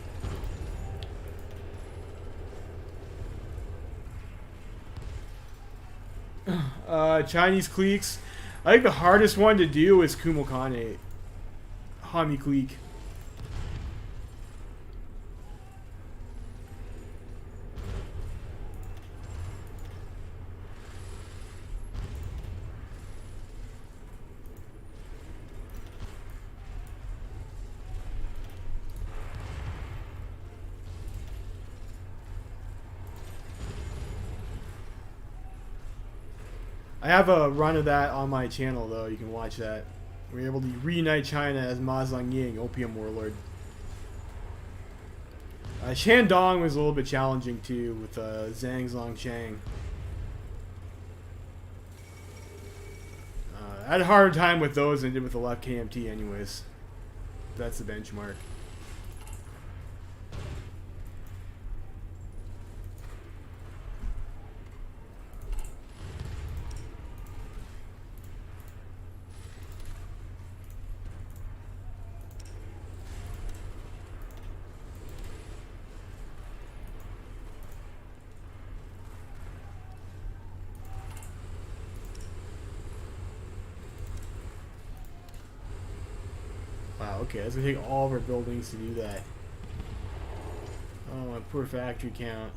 Chinese cliques. I think the hardest one to do is Kumulkane. Hami clique. I have a run of that on my channel, though. You can watch that. We're able to reunite China as Ma Zhongying, Opium Warlord. Shandong was a little bit challenging, too, with Zhang Zongchang. I had a harder time with those than I did with the left KMT, anyways. That's the benchmark. Wow, okay, it's gonna take all of our buildings to do that. Oh, my poor factory count.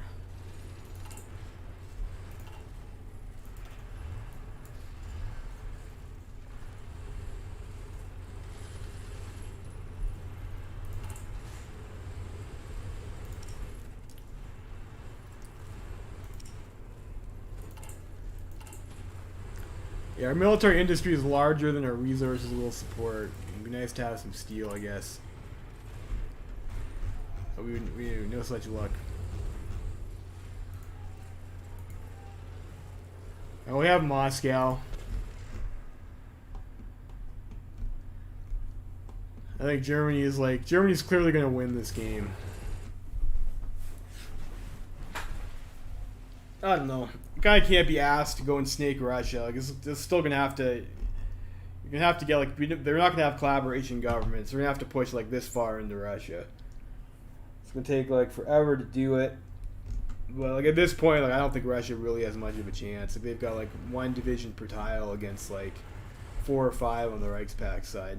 Yeah, our military industry is larger than our resources will support. It'd be nice to have some steel, I guess. But we no such luck. And we have Moscow. I think Germany's clearly going to win this game. I don't know. The guy can't be asked to go and snake Russia. Like, it's still going to have to... You're going to have to get, like... They're not going to have collaboration governments. They're going to have to push, like, this far into Russia. It's going to take, like, forever to do it. But like at this point, like I don't think Russia really has much of a chance. Like they've got like 1 division per tile against like 4 or 5 on the Reichspakt side.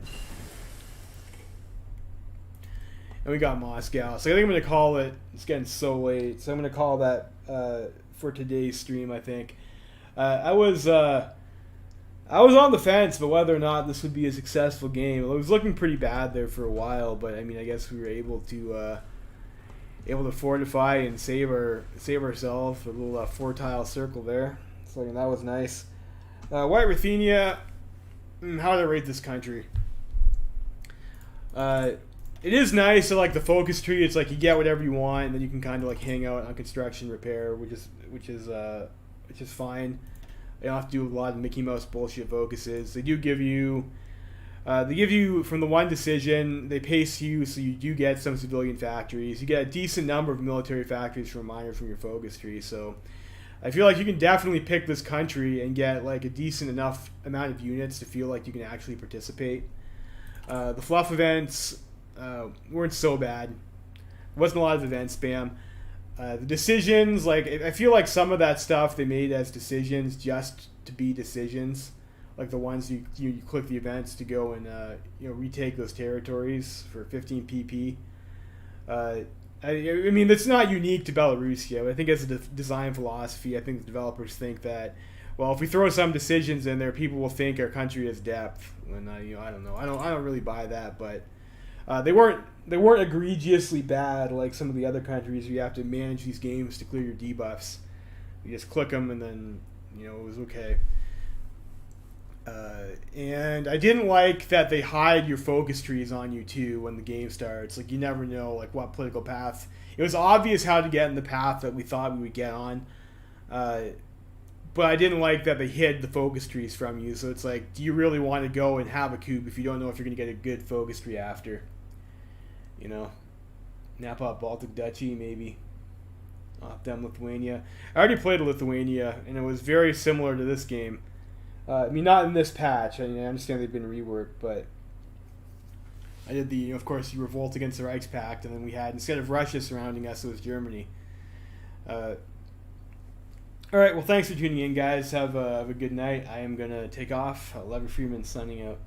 And we got Moscow. So I think I'm going to call it. It's getting so late. So I'm going to call that for today's stream, I think. I was on the fence, but whether or not this would be a successful game. It was looking pretty bad there for a while, but I mean, I guess we were able to fortify and save ourselves. A little 4-tile circle there. So I mean, that was nice. White Ruthenia. How do I rate this country? It is nice. So like the focus tree, it's like you get whatever you want, and then you can kind of like hang out on construction repair, which is fine. They don't have to do a lot of Mickey Mouse bullshit focuses. They do give you, from the 1 decision, they pace you so you do get some civilian factories. You get a decent number of military factories from minor from your focus tree. So I feel like you can definitely pick this country and get like a decent enough amount of units to feel like you can actually participate. The fluff events weren't so bad. Wasn't a lot of event spam. The decisions, like I feel like some of that stuff they made as decisions just to be decisions, like the ones you click the events to go and retake those territories for 15 PP. I mean that's not unique to Belarus yet. I think as a design philosophy, I think the developers think that, well, if we throw some decisions in there, people will think our country has depth. And I don't know. I don't really buy that, but they weren't egregiously bad like some of the other countries where you have to manage these games to clear your debuffs. You just click them and then it was okay. And I didn't like that they hide your focus trees on you too when the game starts. Like you never know like what political path. It was obvious how to get in the path that we thought we would get on. But I didn't like that they hid the focus trees from you. So it's like, do you really want to go and have a coup if you don't know if you're going to get a good focus tree after? Napa Baltic Duchy, maybe. Them Lithuania. I already played Lithuania, and it was very similar to this game. I mean, not in this patch. I understand they've been reworked, but I did of course, you revolt against the Reichspakt, and then we had, instead of Russia surrounding us, it was Germany. All right, well, thanks for tuning in, guys. Have a good night. I am going to take off. Lever Freeman signing out.